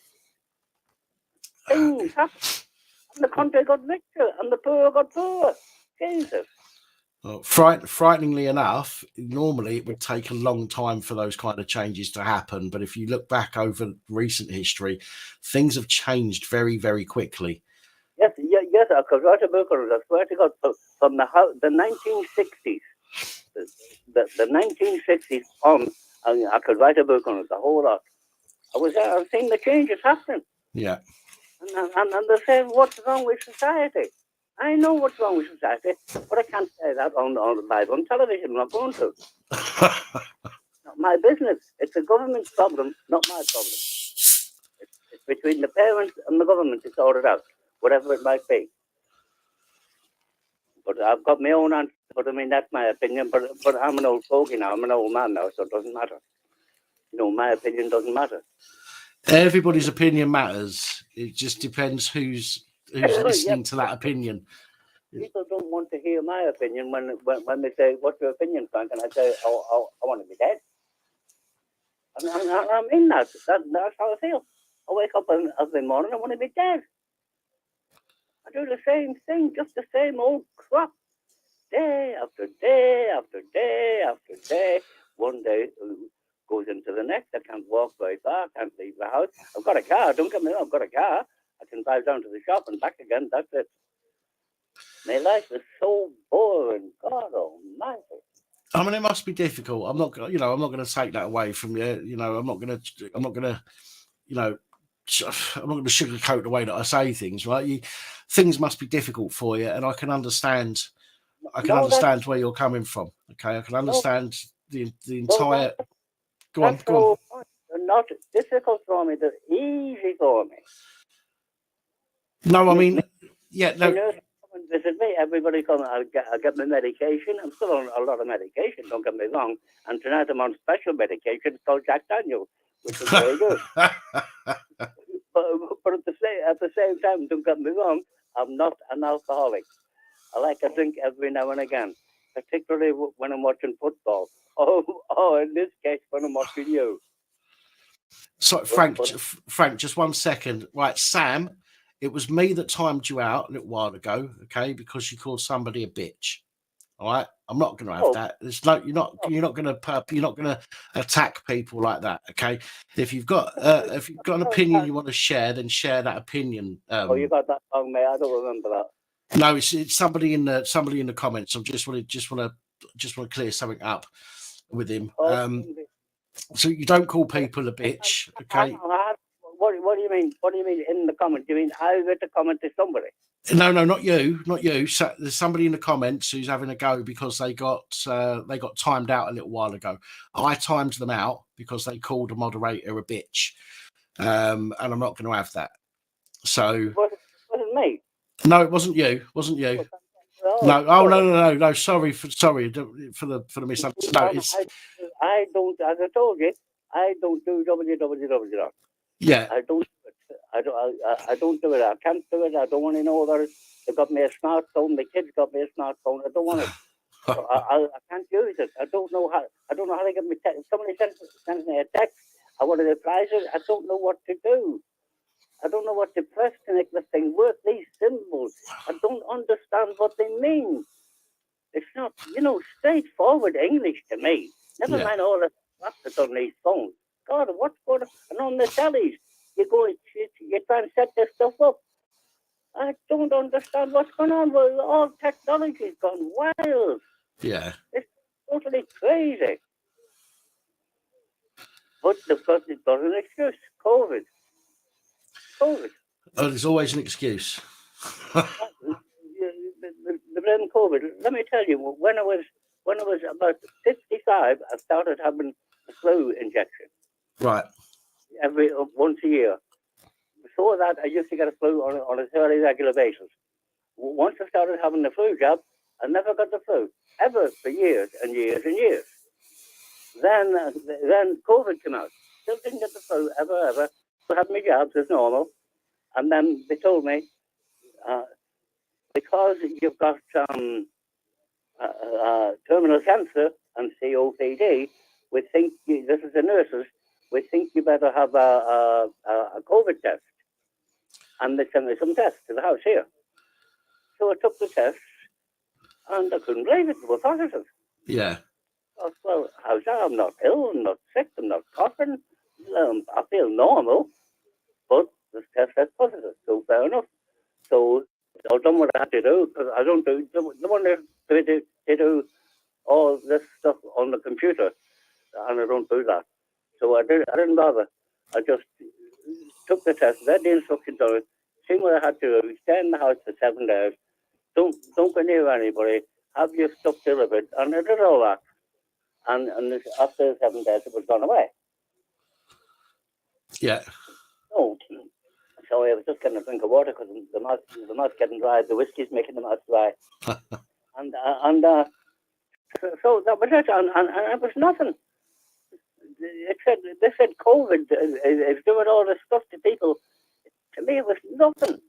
Things happened. And the country got richer and the poor got poorer. Jesus. Well, frighteningly enough, normally it would take a long time for those kind of changes to happen. But if you look back over recent history, things have changed very, very quickly. Yes, I could write a book on it. I swear to God, from the 1960s, the 1960s on, I could write a book on it, the whole lot. I was seeing the changes happening. Yeah. And they're saying, what's wrong with society? I know what's wrong with society, but I can't say that on live on television. I'm not going to. Not my business. It's the government's problem, not my problem. It's between the parents and the government to sort it out, whatever it might be. But I've got my own answer. But I mean, that's my opinion. But I'm an old fogey now. I'm an old man now, so it doesn't matter. My opinion doesn't matter. Everybody's opinion matters. It just depends who's listening to that opinion. People don't want to hear my opinion when they say, "What's your opinion, Frank?" And I say, "Oh, I want to be dead." And I'm in that. That's how I feel. I wake up every morning. I want to be dead. I do the same thing, just the same old crap, day after day after day after day. One day goes into the next. I can't walk very far. I can't leave the house. I've got a car. Don't get me wrong. I've got a car. I can drive down to the shop and back again. That's it. My life is so boring. God Almighty. I mean, it must be difficult. I'm not going to take that away from you. I'm not going to sugarcoat the way that I say things. Right? Things must be difficult for you, and I can understand. Understand where you're coming from. Okay, I can understand the entire. Go on. They're not difficult for me. They're easy for me. No, I mean, yeah, no. Come and visit me. Everybody come. I get my medication. I'm still on a lot of medication. Don't get me wrong. And tonight I'm on special medication. It's called Jack Daniels, which is very good. but at the same time, don't get me wrong. I'm not an alcoholic. I like to drink every now and again, particularly when I'm watching football. Oh, in this case, when I'm watching you. So, Frank, just 1 second. Right, Sam, it was me that timed you out a little while ago, okay, because you called somebody a bitch. All right, I'm not going to have that. It's no, you're not going to attack people like that, okay? If you've got an opinion you want to share, then share that opinion. You got that wrong, mate. I don't remember that. No, it's somebody in the comments. I just want to clear something up with him. So you don't call people a bitch, okay? What do you mean? What do you mean in the comments? Do you mean I wrote a comment to somebody? No, not you. So there's somebody in the comments who's having a go because they got timed out a little while ago. I timed them out because they called a moderator a bitch, and I'm not going to have that. So was it me? No, it wasn't you. No. Sorry for the misunderstanding. No, I don't. As I told you, I don't do www. Yeah. I don't do it. I don't do it. I can't do it. I don't want to know about it. They got me a smartphone. The kids got me a smartphone. I don't want it. So I can't use it. I don't know how. I don't know how to get me. Somebody sent me a text. I want to reply to it. I don't know what to do. I don't know what to press to make the thing work. These symbols, I don't understand what they mean. It's not, straightforward English to me. Never mind all the crap that's on these phones. God, what's going on? And on the tellies, you try and set this stuff up. I don't understand what's going on. Well, all technology's gone wild. Yeah. It's totally crazy. But they've got an excuse. COVID. Oh, there's always an excuse. The blame COVID. Let me tell you, when I was about 55, I started having a flu injection. Right. Once a year. Before that, I used to get a flu on a fairly regular basis. Once I started having the flu jab, I never got the flu ever for years and years and years. Then COVID came out. Still didn't get the flu ever. I had my jabs as normal, and then they told me because you've got terminal cancer and COPD, we think this is the nurses. We think you better have a COVID test, and they sent me some tests to the house here. So I took the tests, and I couldn't believe it. They were positive. Yeah. I thought, well, how's that? I'm not ill. I'm not sick. I'm not coughing. I feel normal, but this test said positive. So fair enough. So I've done what I had to do because I don't do the one they do all this stuff on the computer, and I don't do that. So I didn't bother. I just took the test, read the instructions on it, seen what I had to do, stay in the house for 7 days, don't go near anybody, have your stuff delivered, and I did all that. And after 7 days, it was gone away. Yeah. So I was just getting a drink of water because the mouth's getting dry, the whiskey's making the mouth dry. and so that was it, and it was nothing. They said COVID is doing all this stuff to people. To me, it was nothing.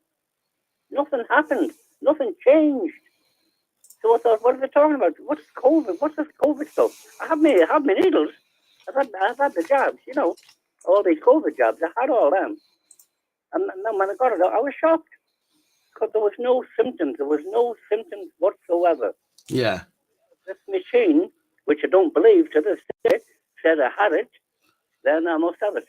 Nothing happened. Nothing changed. So I thought, what are they talking about? What's COVID? What's this COVID stuff? I have my needles. I've had the jabs, all these COVID jabs. I had all them. And then when I got it, I was shocked because there was no symptoms. There was no symptoms whatsoever. Yeah. This machine, which I don't believe to this day, said I had it, then I must have it.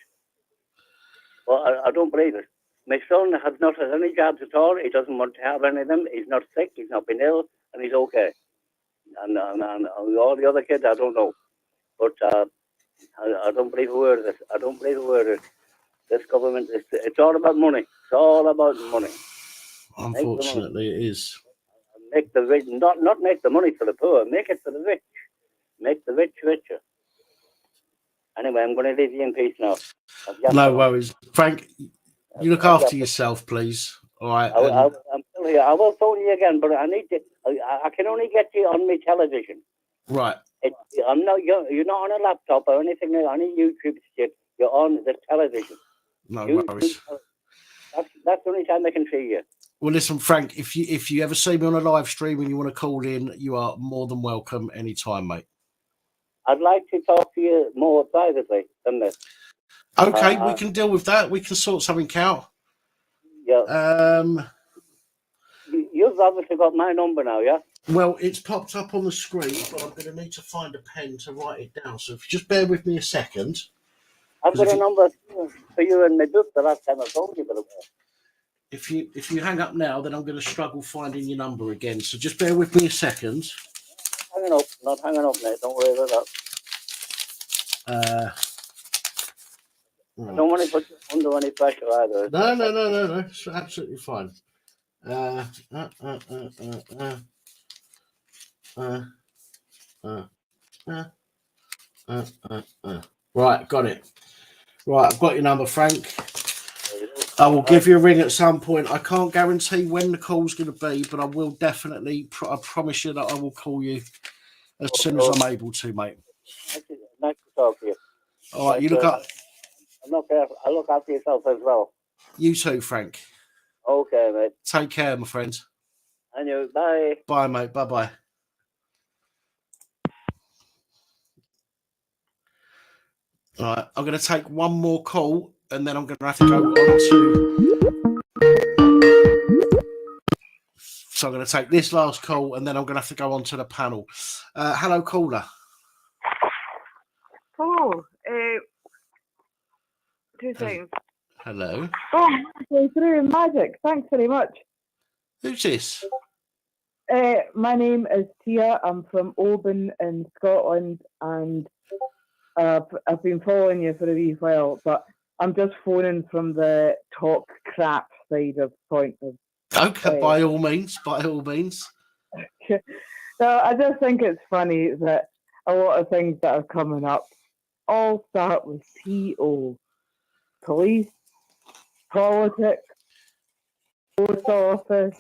Well, I don't believe it. My son has not had any jabs at all. He doesn't want to have any of them. He's not sick. He's not been ill, and he's okay. And all the other kids, I don't know. But I don't believe a word of this. I don't believe a word of it. This government, it's all about money. It's all about money. Unfortunately, it is. Make the rich, not make the money for the poor. Make it for the rich. Make the rich richer. Anyway, I'm going to leave you in peace now. No worries. Frank, you look after yourself, please. All right. I'm still here. I will phone you again, but I need to. I can only get you on my television. Right. I'm not. You're not on a laptop or anything. Any YouTube shit. You're on the television. No worries. That's the only time I can see you. Well, listen, Frank. If you ever see me on a live stream and you want to call in, you are more than welcome anytime, mate. I'd like to talk to you more privately than this. Okay, we can deal with that. We can sort something out. Yeah. You've obviously got my number now, yeah? Well, it's popped up on the screen, but I'm going to need to find a pen to write it down. So if you just bear with me a second. I've got a number for you in my book the last time I phoned you, by the way. If you hang up now, then I'm going to struggle finding your number again. So just bear with me a second. Not hanging up, mate. Don't worry about that. I don't want to put you under any pressure either. No. It's absolutely fine. Right, got it. Right, I've got your number, Frank. I will give you a ring at some point. I can't guarantee when the call's going to be, but I will definitely. I promise you that I will call you as soon as I'm able to, mate. Nice to talk to you. All right, you look up. I look after yourself as well. You too, Frank. Okay, mate. Take care, my friend. And you. Bye. Bye, mate. Bye-bye. All right, I'm going to take one more call, and then I'm going to have to go on to. So I'm going to take this last call, and then I'm going to have to go on to the panel. Hello, caller. Hello. 2 seconds. Hello. Oh, through magic. Thanks very much. Who's this? My name is Tia. I'm from Oban in Scotland, and I've been following you for a wee while, but I'm just phoning from the talk crap side of point of. Okay, by all means, by all means. So I just think it's funny that a lot of things that are coming up all start with PO. Police, politics, post office,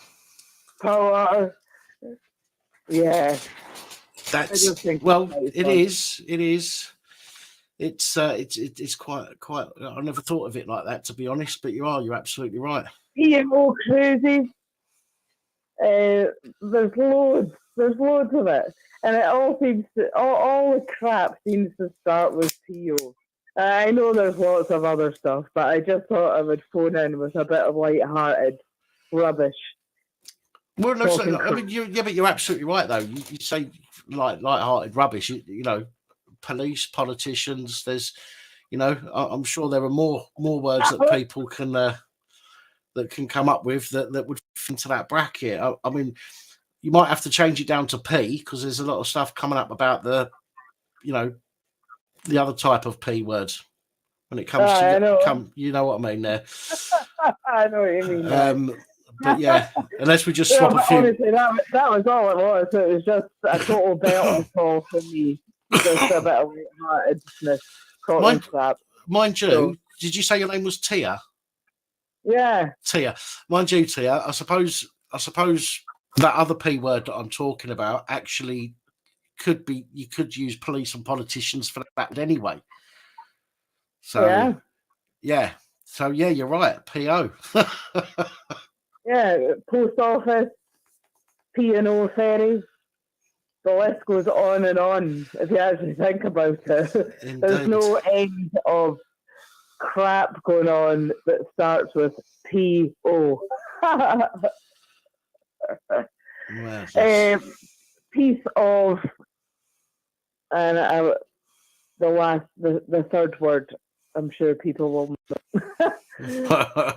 power. Yeah. That's well, it is. It is. It's quite. I never thought of it like that, to be honest. But you're absolutely right. PMO crazy. There's loads of it, and it all seems to, all the crap seems to start with PO. I know there's lots of other stuff, but I just thought I would phone in with a bit of light-hearted rubbish. Well, no, so, I mean, but you're absolutely right, though. You say light-hearted rubbish. You know, police, politicians. There's, you know, I'm sure there are more words that people can that can come up with that would fit into that bracket. I mean, you might have to change it down to P, because there's a lot of stuff coming up about the, you know, the other type of P words when it comes to you know what I mean there. I know what you mean. But yeah, unless we just swap a few. Honestly, that was all it was. It was just a total belt call for me. Just a bit of light-heartedness. Mind you, did you say your name was Tia? Yeah. Tia. Mind you, Tia, I suppose that other P word that I'm talking about actually could be, you could use police and politicians for that anyway. So yeah. So yeah, you're right. PO. Yeah, post office, P&O ferry. The list goes on and on if you actually think about it. Indeed. There's no end of crap going on that starts with P-O. Piece of, and the third word, I'm sure people will know.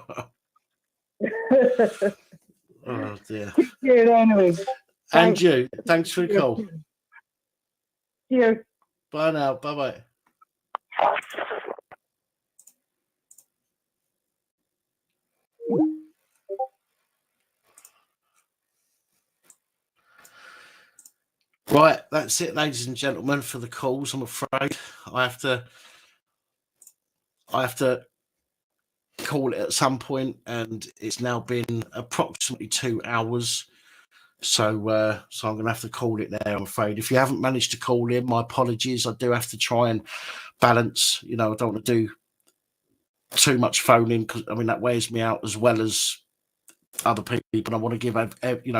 Oh dear. Take care anyway. And you. Thanks for the call. Cheers. Bye now. Bye bye. Right, that's it, ladies and gentlemen, for the calls. I'm afraid I have to call it at some point, and it's now been approximately 2 hours. So I'm going to have to call it there, I'm afraid. If you haven't managed to call in, my apologies. I do have to try and balance. You know, I don't want to do too much phoning, because I mean that wears me out as well as other people. I want to give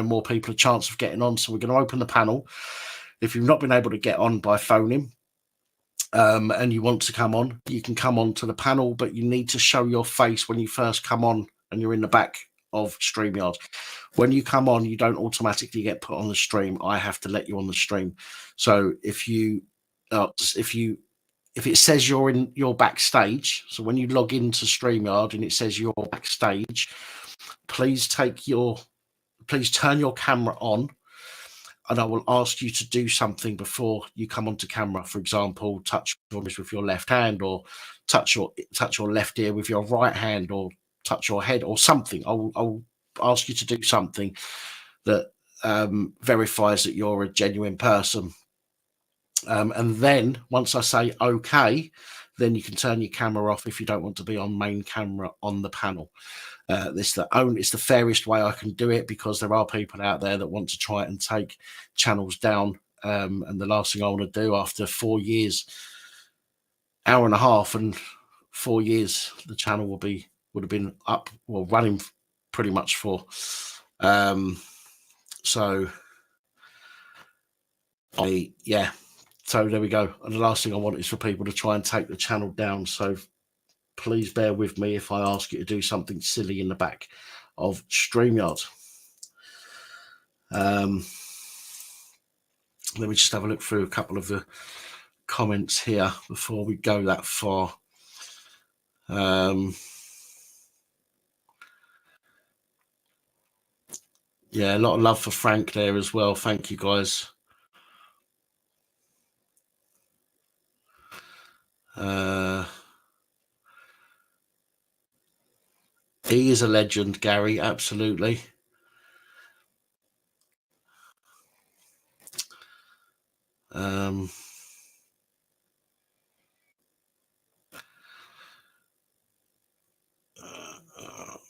more people a chance of getting on. So we're going to open the panel. If you've not been able to get on by phoning, and you want to come on, you can come on to the panel, but you need to show your face when you first come on and you're in the back of StreamYard. When you come on, you don't automatically get put on the stream. I have to let you on the stream. So if it says you're in your backstage, so when you log into StreamYard and it says you're backstage, please turn your camera on, and I will ask you to do something before you come onto camera. For example, touch your wrist with your left hand, or touch your left ear with your right hand, or touch your head, or something. I'll ask you to do something that verifies that you're a genuine person. And then once I say okay, then you can turn your camera off if you don't want to be on main camera on the panel. It's the fairest way I can do it, because there are people out there that want to try and take channels down. And the last thing I want to do after 4 years, hour and a half and 4 years, the channel would have been up, well, running pretty much for. So So there we go. And the last thing I want is for people to try and take the channel down. So please bear with me if I ask you to do something silly in the back of StreamYard. Let me just have a look through a couple of the comments here before we go that far. Yeah, a lot of love for Frank there as well. Thank you, guys. He is a legend, Gary, absolutely.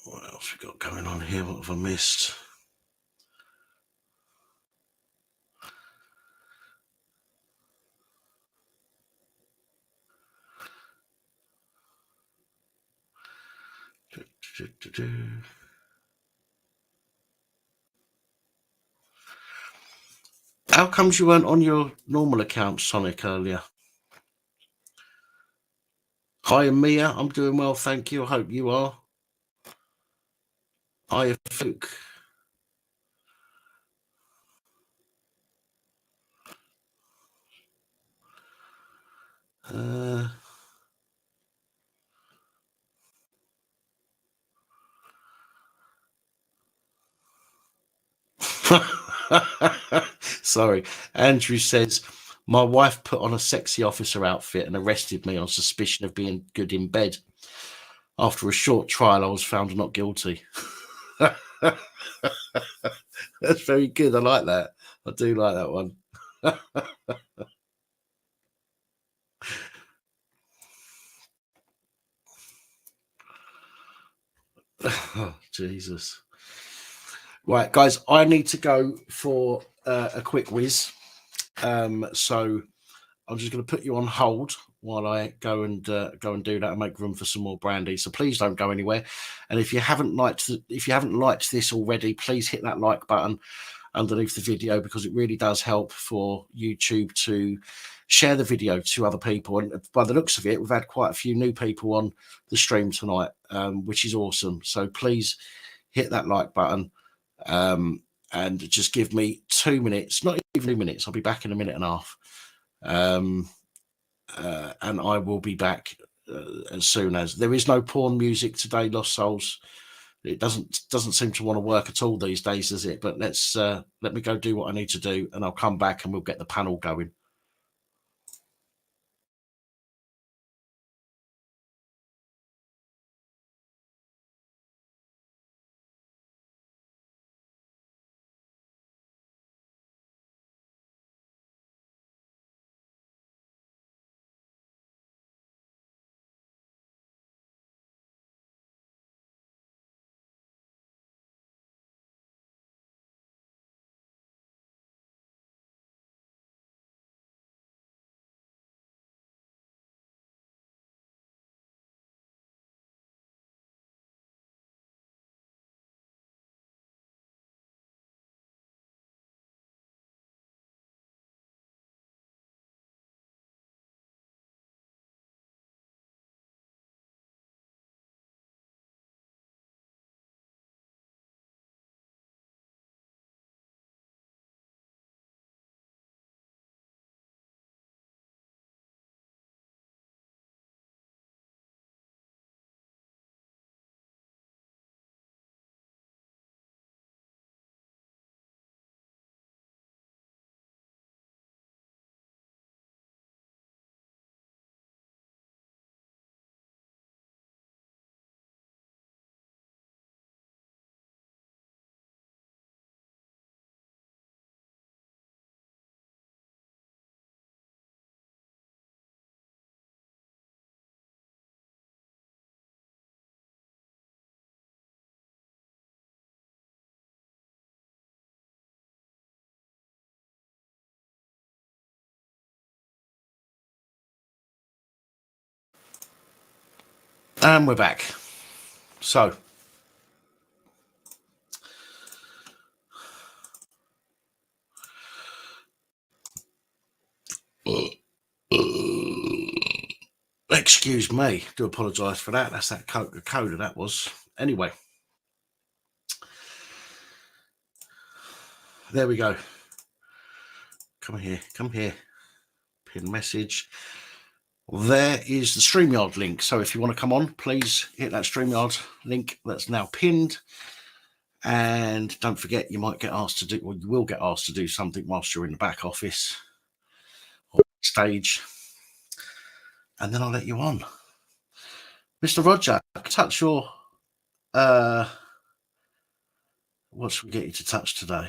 What else we got going on here? What have I missed? How comes you weren't on your normal account, Sonic, earlier? Hi, Mia. I'm doing well, thank you. I hope you are. Hi, Fuke. Sorry. Andrew says, my wife put on a sexy officer outfit and arrested me on suspicion of being good in bed. After a short trial, I was found not guilty. That's very good. I like that. I do like that one. Oh, Jesus. Right, guys, I need to go for a quick whiz. So I'm just going to put you on hold while I go and do that and make room for some more brandy. So please don't go anywhere. And if you haven't liked this already, please hit that like button underneath the video, because it really does help for YouTube to share the video to other people. And by the looks of it, we've had quite a few new people on the stream tonight, which is awesome. So please hit that like button and just give me 2 minutes, not even 2 minutes. I'll be back in a minute and a half. And I will be back as soon as. There is no porn music today, Lost Souls. It doesn't seem to want to work at all these days, does it? But let me go do what I need to do, and I'll come back and we'll get the panel going. And we're back. So Excuse me. Do apologise for that. That's that coda that was. Anyway. There we go. Come here. Come here. Pin message. There is the StreamYard link. So if you want to come on, please hit that StreamYard link that's now pinned. And don't forget, you might get asked to do, or you will get asked to do something whilst you're in the back office or stage. And then I'll let you on. Mr. Roger, touch your, what should we get you to touch today?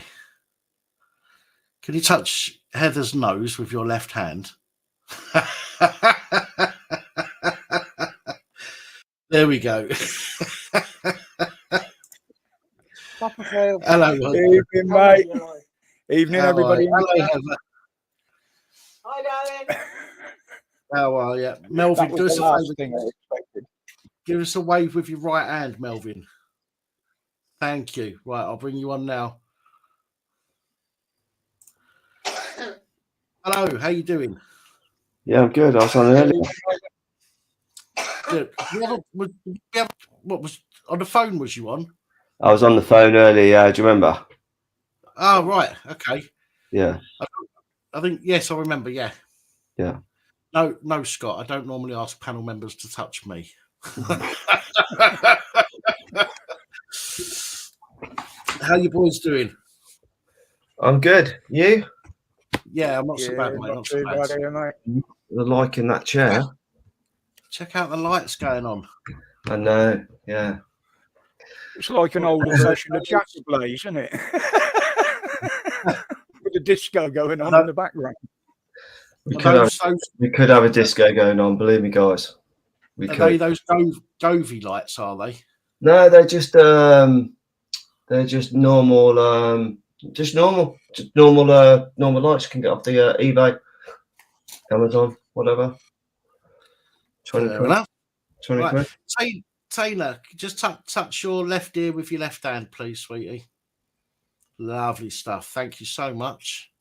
Can you touch Heather's nose with your left hand? There we go. Hello. Evening, mate. Evening, everybody. Hello, Heather. Hi, darling. How are you? Melvin, do us a favour. Give us a wave with your right hand, Melvin. Thank you. Right, I'll bring you on now. Hello, how you doing? Yeah, I'm good. I was on earlier. Good. What was on the phone? Was you on? I was on the phone earlier. Do you remember? Oh, right. Okay. Yeah. I think yes, I remember. Yeah. Yeah. No, Scott. I don't normally ask panel members to touch me. How you boys doing? I'm good. You? Yeah, I'm not so bad, mate. Not so bad. You're liking that chair. Check out the lights going on. I know. Yeah. It's like an older version of Jack Blaze, isn't it? With the disco going on in the background. We could have a disco going on. Believe me, guys. We Are could. they those Govey lights? Are they? No, they're just normal. Normal lights you can get off the eBay, Amazon, whatever. 20 Fair quid. enough. 20 Right. quid. Taylor, just touch your left ear with your left hand, please, sweetie. Lovely stuff. Thank you so much.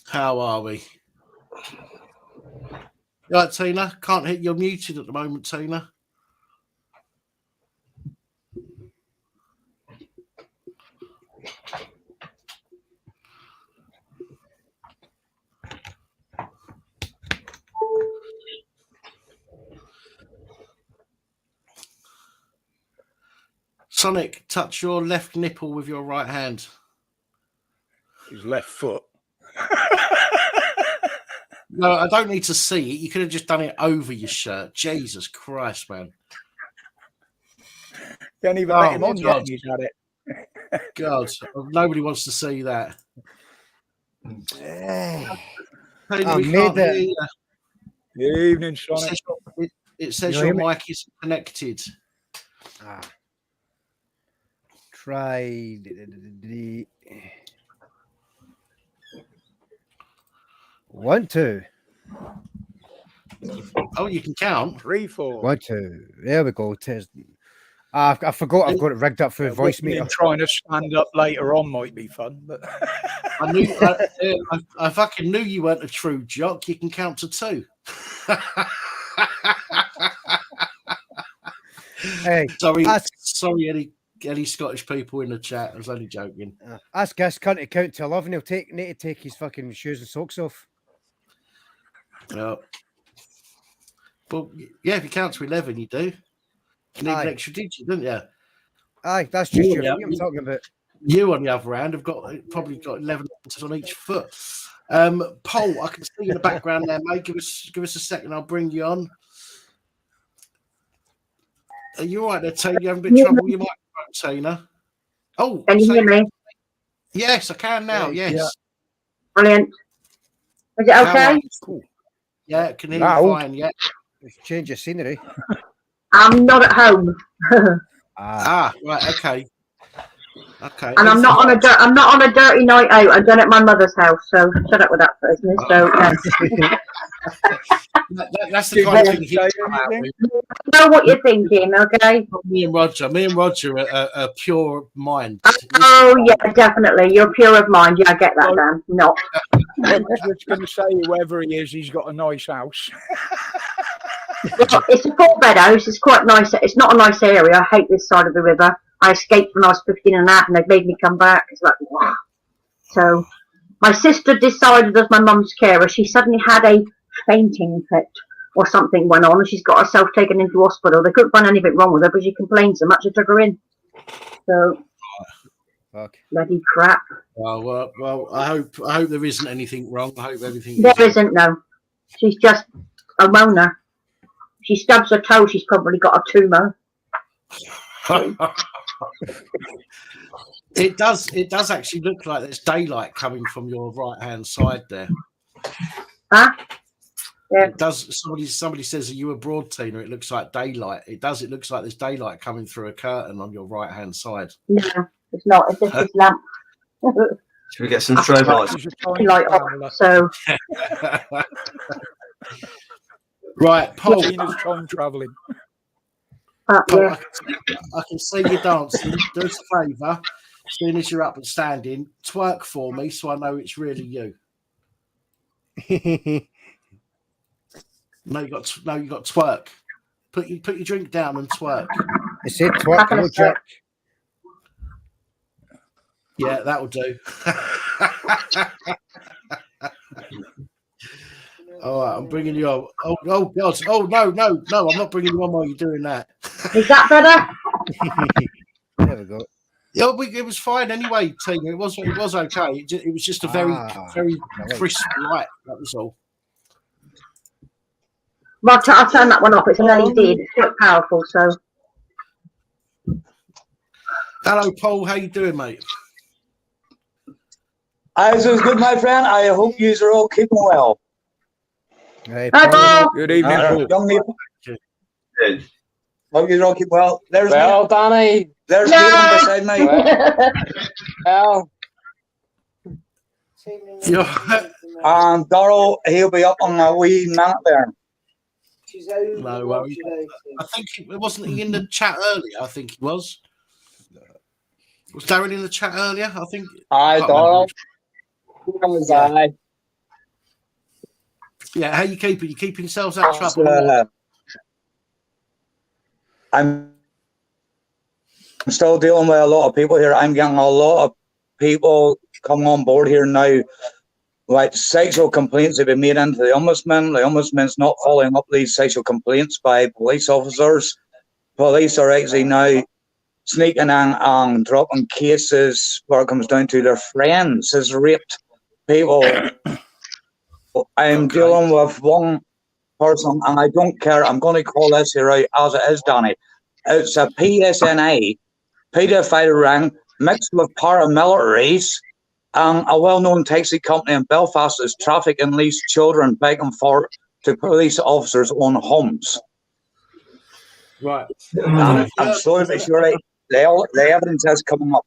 How are we? Right, Tina. Can't hit. You're muted at the moment, Tina. Sonic, touch your left nipple with your right hand. His left foot. No, I don't need to see it. You could have just done it over your shirt. Jesus Christ, man. Can't even let him on yet. He's had it. God, nobody wants to see that. I made it. Good evening, Sonic. It says your mic is connected. Try the 1, 2. Oh, you can count 3, 4. 1, 2. There we go. I forgot I've got it rigged up through voice meter. Trying to stand up later on might be fun, but I fucking knew you weren't a true jock. You can count to 2. Hey, sorry, any Scottish people in the chat. I was only joking. Ask this cunt to count to 11. He'll need to take his fucking shoes and socks off. Well, yeah, if you count to 11, you do. You need an extra digit, don't you? Aye, that's just your feet I'm talking about. You, on the other hand, have probably got 11 letters on each foot. Paul, I can see you in the background there, mate. Give us a second. I'll bring you on. Are you all right there, Tina? You having a bit of trouble with your microphone, Tina? Oh, can you hear me? Yes, I can now. Yes. Yeah. Brilliant. Is it okay? Cool. Yeah, can hear you fine. Yeah. Change your scenery. I'm not at home. Right. Okay. Okay. And I'm not on a dirty night out. I've done it at my mother's house. So shut up with that business. So that's the kind of thing he know what you're thinking, okay? Me and Roger are pure mind. Oh yeah, definitely. You're pure of mind. Yeah, I get that, Dan. Not. I was just going to say, whoever he is, he's got a nice house. It's a 4-bed house. It's quite nice. It's not a nice area. I hate this side of the river. I escaped when I was 15 and a half, and they've made me come back. It's like, wow. So my sister decided, as my mum's carer, she suddenly had a fainting fit or something went on, and she's got herself taken into hospital. They couldn't find anything wrong with her, but she complained so much they took her in. So bloody crap. Well, I hope there isn't anything wrong. I hope everything. There isn't, no. She's just a moaner. She stubs her toe, she's probably got a tumour. It does actually look like there's daylight coming from your right hand side there. Huh? Yeah. It does. Somebody says, "Are you abroad, Tina?" It looks like daylight. It does. It looks like there's daylight coming through a curtain on your right hand side. No, it's not. It's just this lamp. Should we get some strobe lights? Light off, so. Right, Paul. Tina's time travelling. Paul, I can see you dancing. Do us a favour, as soon as you're up and standing, twerk for me so I know it's really you. No, you got twerk. Put your drink down and twerk. I said twerk, no jerk. Yeah, that'll do. All right, I'm bringing you on. Oh God! Oh no! I'm not bringing you on while you're doing that. Is that better? There we go. Yeah, it was fine anyway, Tina. It was okay. It was just a very crisp light. That was all. Well, I'll turn that one off. It's an LED. It's quite powerful. So. Hello, Paul. How you doing, mate? Eyes is good, my friend. I hope you are all keeping well. Hey, Paul. Good evening, Paul. Young people. Good. Hope you all keep well. There's Danny. There's Caitlin beside me. Well. And Darryl, he'll be up on a wee minute there. No worries. I think wasn't he in the chat earlier? I think he was. Was Darren in the chat earlier? I think. Aye, Darryl. Yeah, how you keeping? You keeping yourselves out of trouble? I'm still dealing with a lot of people here. I'm getting a lot of people coming on board here now. Like sexual complaints have been made into the ombudsman. The ombudsman's not following up these sexual complaints by police officers. Police are actually now sneaking in and dropping cases where it comes down to their friends has raped people. I'm dealing with one person, and I don't care. I'm going to call this here out as it is, Danny. It's a PSNA, paedophile ring, mixed with paramilitaries, and a well-known taxi company in Belfast is trafficking these children back and forth to police officers' own homes. Right. I'm sorry, but surely the evidence has come up.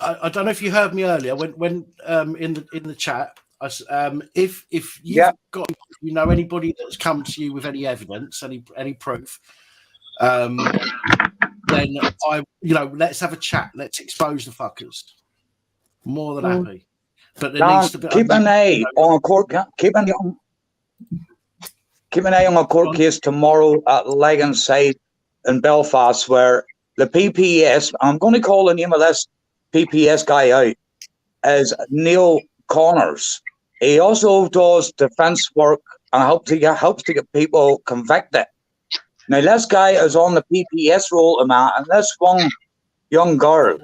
I don't know if you heard me earlier when in the chat. If you've got anybody that's come to you with any evidence, any proof, then let's have a chat. Let's expose the fuckers. More than happy. But there needs to be keep an eye on a court. Keep an eye on a court case tomorrow at Legenside in Belfast, where the PPS. I'm going to call the name of this PPS guy out as Neil Connors. He also does defence work and helps to get people convicted. Now this guy is on the PPS roll, and this one young girl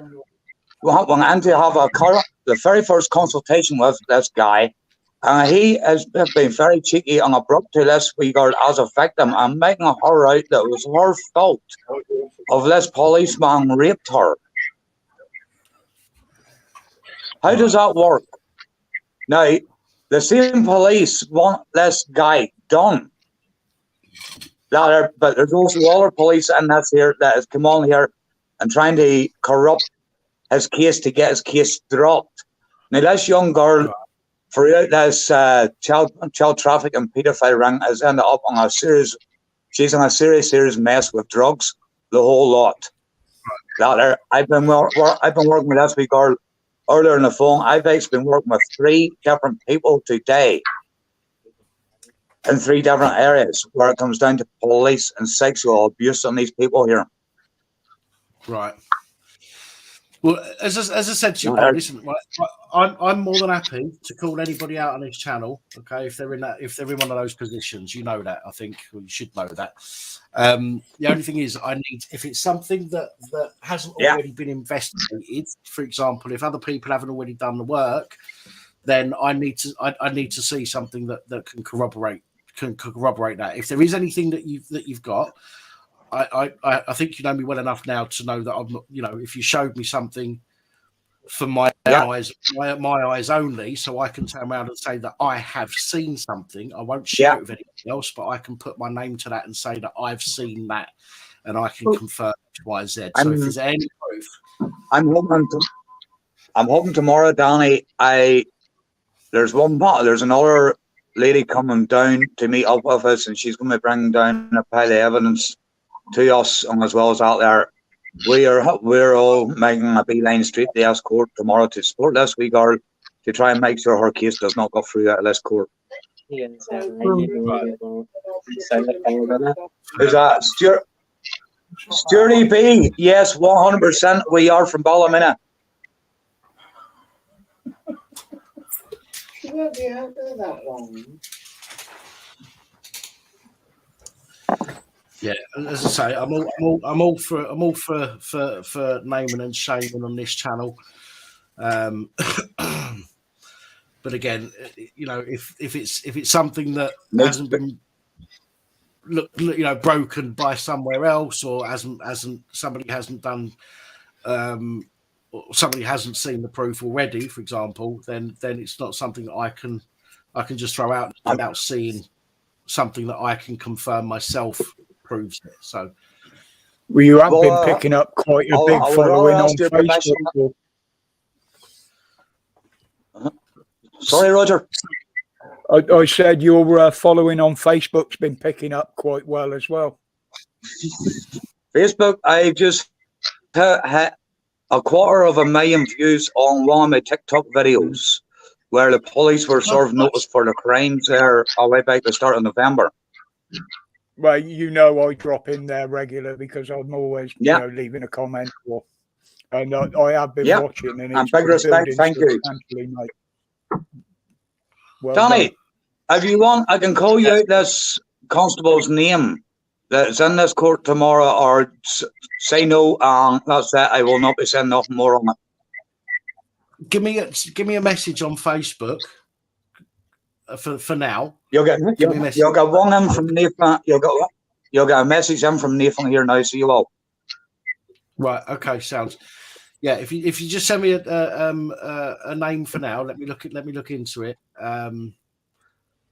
went in to have the very first consultation with this guy, and he has been very cheeky and abrupt to this wee girl as a victim and making her out that it was her fault of this policeman raped her. How does that work? Now, the same police want this guy done. But there's also other police in this here that has come on here and trying to corrupt his case to get his case dropped. Now, this young girl, throughout this child trafficking and paedophile ring, has ended up on she's in a serious mess with drugs, the whole lot. I've been working with this wee girl earlier on the phone, I've actually been working with 3 different people today in 3 different areas where it comes down to police and sexual abuse on these people here. Right. Well, as I said to you, Paul, listen, I'm more than happy to call anybody out on this channel. Okay, if they're in one of those positions, you know that. I think you should know that. The only thing is, I need, if it's something that hasn't already been investigated, for example, if other people haven't already done the work, then I need to see something that can corroborate that. If there is anything that you've got. I think you know me well enough now to know that I'm not, you know, if you showed me something for my eyes, my eyes only, so I can turn around and say that I have seen something. I won't share it with anybody else, but I can put my name to that and say that I've seen that, and I can confirm X, Y, Z. So if there's any proof, I'm hoping tomorrow, Danny. There's another lady coming down to meet up with us, and she's going to bring down a pile of evidence to us, and as well as out there, we're all making a beeline straight to the court tomorrow to support this wee girl to try and make sure her case does not go through out of this court. Who's that? Stuart EP? Yes, 100%. We are from Ballymena. She won't be out there that long. Yeah, as I say, I'm all for naming and shaming on this channel. But again, you know, if it's something that hasn't been broken by somewhere else, or somebody hasn't done, or somebody hasn't seen the proof already, for example, then it's not something that I can just throw out without seeing something that I can confirm myself proves it. So, well, you have been picking up quite a big following on Facebook. Sorry, Roger. I said your following on Facebook's been picking up quite well as well. Facebook, I just had 250,000 views on one of my TikTok videos where the police were served notice for the crimes there all the way back to the start of November. Well, you know, I drop in there regular because I'm always, leaving a comment. And I have been watching. And big respect, thank you. Well Danny, if you want, I can call you out this constable's name that's in this court tomorrow, or say no, that's it. I will not be saying nothing more on it. Give me a message on Facebook for now. You'll get one in from Nathan. You'll get a message in from Nathan here now, so you will. Right. Okay. Sounds. Yeah. If you just send me a name for now, let me look into it.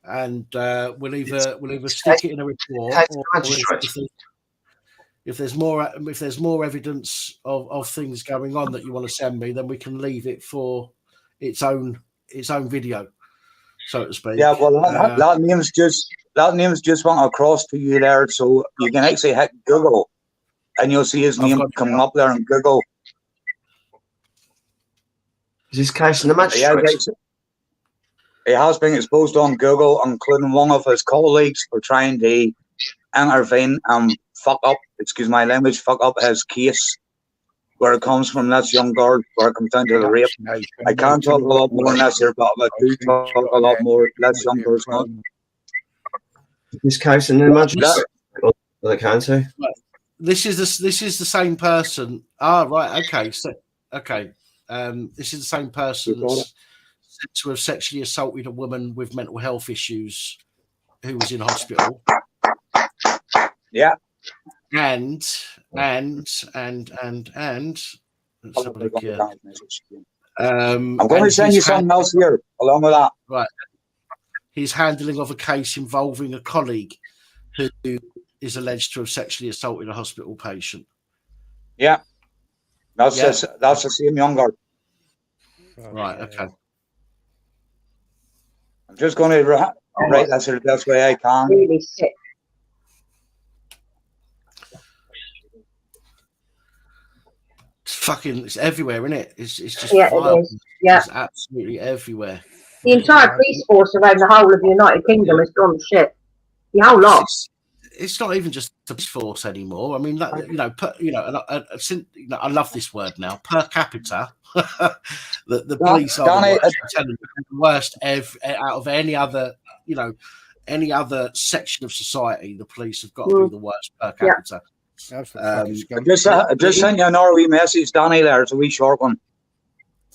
And we'll either stick it in a report, or if there's more evidence of things going on that you want to send me, then we can leave it for its own video, so to speak. Yeah, well, that name's just went across to you there, so you can actually hit Google, and you'll see his name coming up there in Google. Is this case in the magistrate? He has been exposed on Google, including one of his colleagues for trying to intervene and fuck up his case, where it comes from this young girl, where it comes down to the rape. I can't talk a lot more on this here, but I do talk a lot more. This young girl's not. This case in the magistrate or the county? This is the same person. Right. Okay. So this is the same person that's said to have sexually assaulted a woman with mental health issues who was in hospital. Yeah. And let's have a look here. I'm going to send you something else here along with that. Right. His handling of a case involving a colleague who is alleged to have sexually assaulted a hospital patient. Yeah. That's the same young girl. Right, okay. I'm just going to write that the best way I can. Really sick. fucking, it's everywhere, isn't it? It's just Yeah, vile. it is. Yeah. It's absolutely everywhere. The entire police force around the whole of the United Kingdom has gone to shit. The whole lot. It's not even just the police force anymore. I mean, I love this word now. Per capita, the police are the worst. I'm telling you, the worst out of any other, any other section of society. The police have got to be the worst per capita. I just sent you an ROE message, Danny. There, it's a wee short one.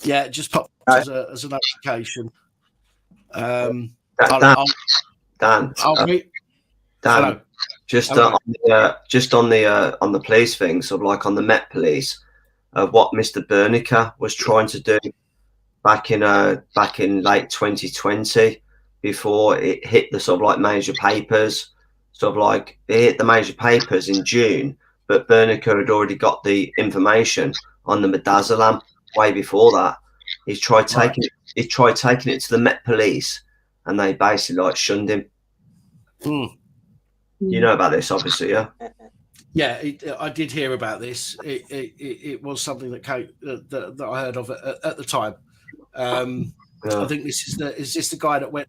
Yeah, just pop as a notification. Dan, just on the police thing, sort of like on the Met Police, what Mr. Bernicker was trying to do back in late 2020, before it hit the sort of like major papers. Sort of like it hit the major papers in June, but Bernicker had already got the information on the midazolam way before that. He tried taking it to the Met Police, and they basically like shunned him. You know about this, obviously, yeah. Yeah, I did hear about this. It was something that I heard of at the time. I think is this the guy that went?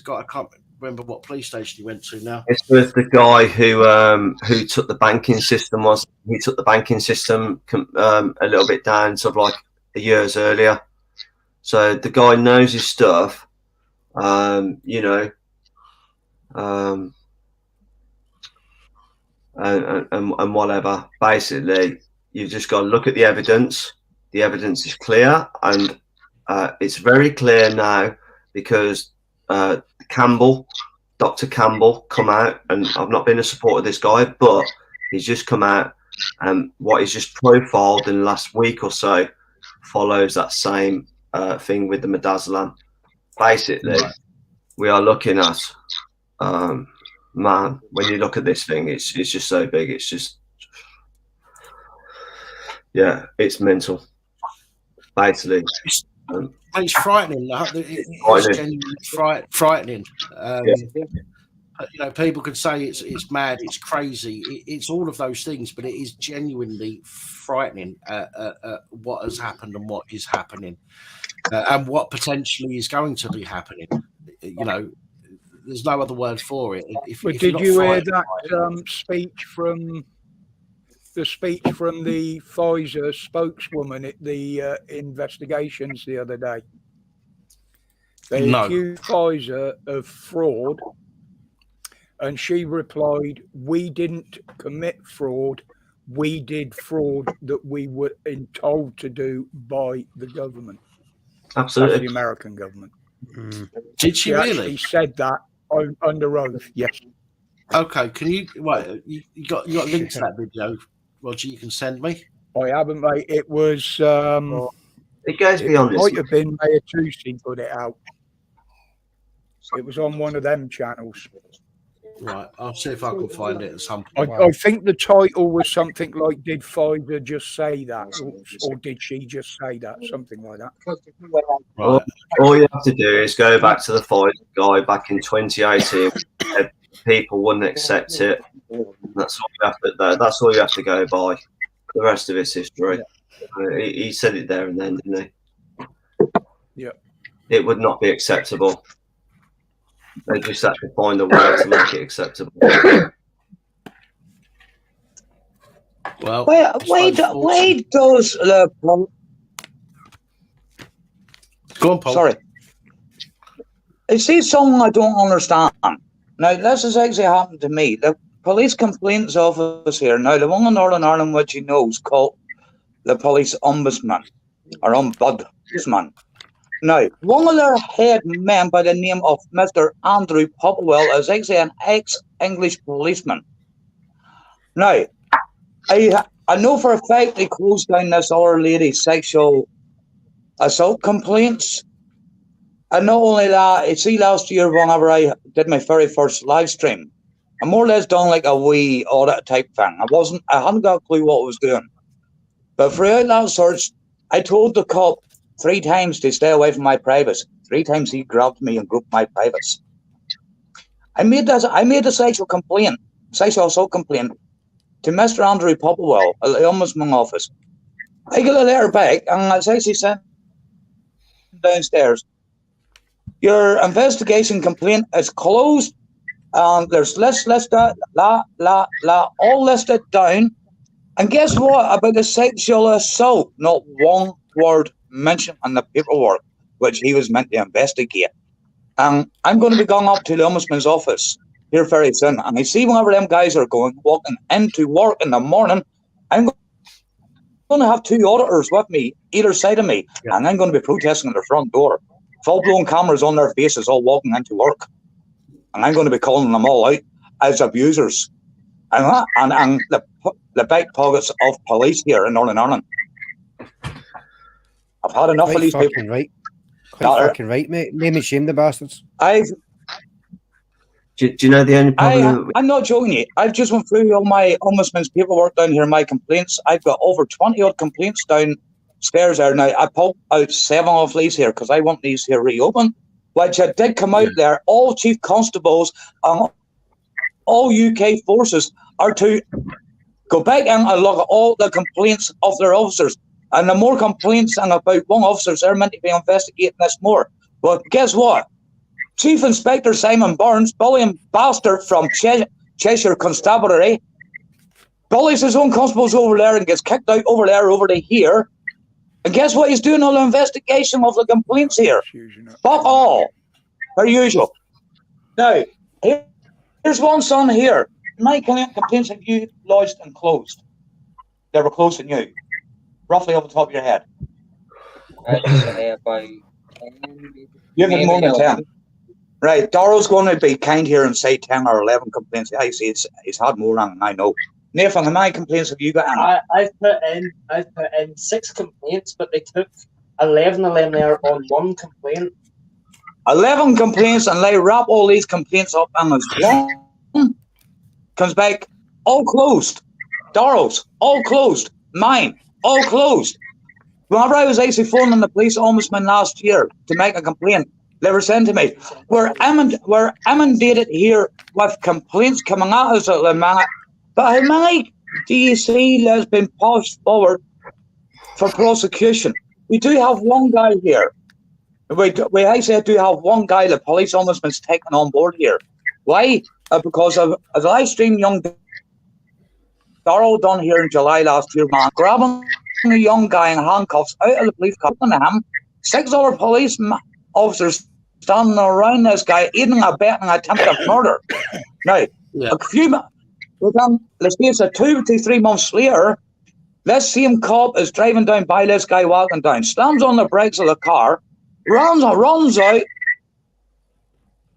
I can't remember what police station he went to now. This was the guy who took the banking system. He took the banking system a little bit down, sort of like years earlier. So the guy knows his stuff, and whatever. Basically, you've just got to look at the evidence. The evidence is clear, and it's very clear now because Dr. Campbell, come out, and I've not been a supporter of this guy, but he's just come out, and what he's just profiled in the last week or so follows that same thing with the midazolam. Basically, we are looking at, man, when you look at this thing, it's just so big. It's just, yeah, it's mental. Basically, it's frightening. It's genuinely frightening. People could say it's mad, it's crazy, it's all of those things, but it is genuinely frightening what has happened and what is happening, and what potentially is going to be happening. There's no other word for it. But did you hear that speech from the Pfizer spokeswoman at the investigations the other day? They accused Pfizer of fraud, and she replied, "We didn't commit fraud. We did fraud that we were told to do by the government." Absolutely. That's the American government. Did she really? She said that under oath. Yes. Okay. Can you? You got links to that video, Roger? You can send me. I haven't, mate. It was. It goes beyond this. Might have been Mayor Tusi put it out. It was on one of them channels. Right, I'll see if I can find it at some point. I think the title was something like, "Did Pfizer just say that?" or "Did she just say that?" Something like that. Right. All you have to do is go back to the Pfizer guy back in 2018. People wouldn't accept it. That's all you have to go by. The rest of it's history. He said it there and then, didn't he? Yeah. It would not be acceptable. They just have to find a way to make it acceptable. Well, why does the go on, Paul. Sorry, I see something I don't understand. Now, this has actually happened to me. The police complaints office here, now the one in Northern Ireland, which you know, is called the police ombudsman or ombudsman. Now, one of their head men by the name of Mr. Andrew Popwell is actually an ex-English policeman. Now, I know for a fact they closed down this other lady's sexual assault complaints. And not only that, see, last year whenever I did my very first live stream, I more or less done like a wee audit type thing. I hadn't got a clue what I was doing. But throughout that search, I told the cop 3 times to stay away from my privates. 3 times he grabbed me and groped my privates. I made a sexual assault complaint to Mr. Andrew Popwell at the Ombudsman office. I get a letter back, and it's actually sent downstairs. Your investigation complaint is closed, and there's all listed down. And guess what about the sexual assault? Not one word mentioned in the paperwork, which he was meant to investigate. And I'm going to be going up to the Ombudsman's office here very soon. And I see whenever them guys are walking into work in the morning, I'm going to have two auditors with me, either side of me, and I'm going to be protesting at the front door. Full-blown cameras on their faces, all walking into work. And I'm going to be calling them all out as abusers. And the back pockets of police here in Northern Ireland. I've had enough of these people. Right. Quite fucking right, mate. Name and shame the bastards. Do you know the only problem? I'm not joking you. I've just went through all my Ombudsman's paperwork down here, my complaints. I've got over 20 odd complaints downstairs there. Now, I pulled out 7 of these here because I want these here reopened, which I did come out there. All chief constables and all UK forces are to go back in and look at all the complaints of their officers. And the more complaints and about one officer, they're meant to be investigating this more. But guess what? Chief Inspector Simon Burns, bullying bastard from Cheshire Constabulary, bullies his own constables over there and gets kicked out over there over to here. And guess what? He's doing all the investigation of the complaints here. Fuck all. Per usual. Now, here's one son here. My complaints have you lodged and closed. They were closed and you. Roughly off the top of your head. You've had more than 10. Right, Darrell's going to be kind here and say 10 or 11 complaints. I see it's had more than I know. Nathan, how many complaints have you got? I've put in 6 complaints, but they took 11 of them there on 1 complaint. 11 complaints, and they wrap all these complaints up and as one comes back, all closed. Darrell's, all closed. Mine, all closed. Whenever I was actually phoning the police ombudsman last year to make a complaint, they were saying to me, we're inundated here with complaints coming at us at the minute. But how many do you see that's been pushed forward for prosecution? We do have one guy here. We actually do have one guy the police ombudsman's taken on board here. Why? Because of a live stream young Darrell done here in July last year, man, grabbing a young guy in handcuffs out of the police car to him. 6 other police officers standing around this guy, aiding and abetting attempted murder. Now, a few let's say it's 2 to 3 months later, this same cop is driving down by this guy walking down, slams on the brakes of the car, runs out,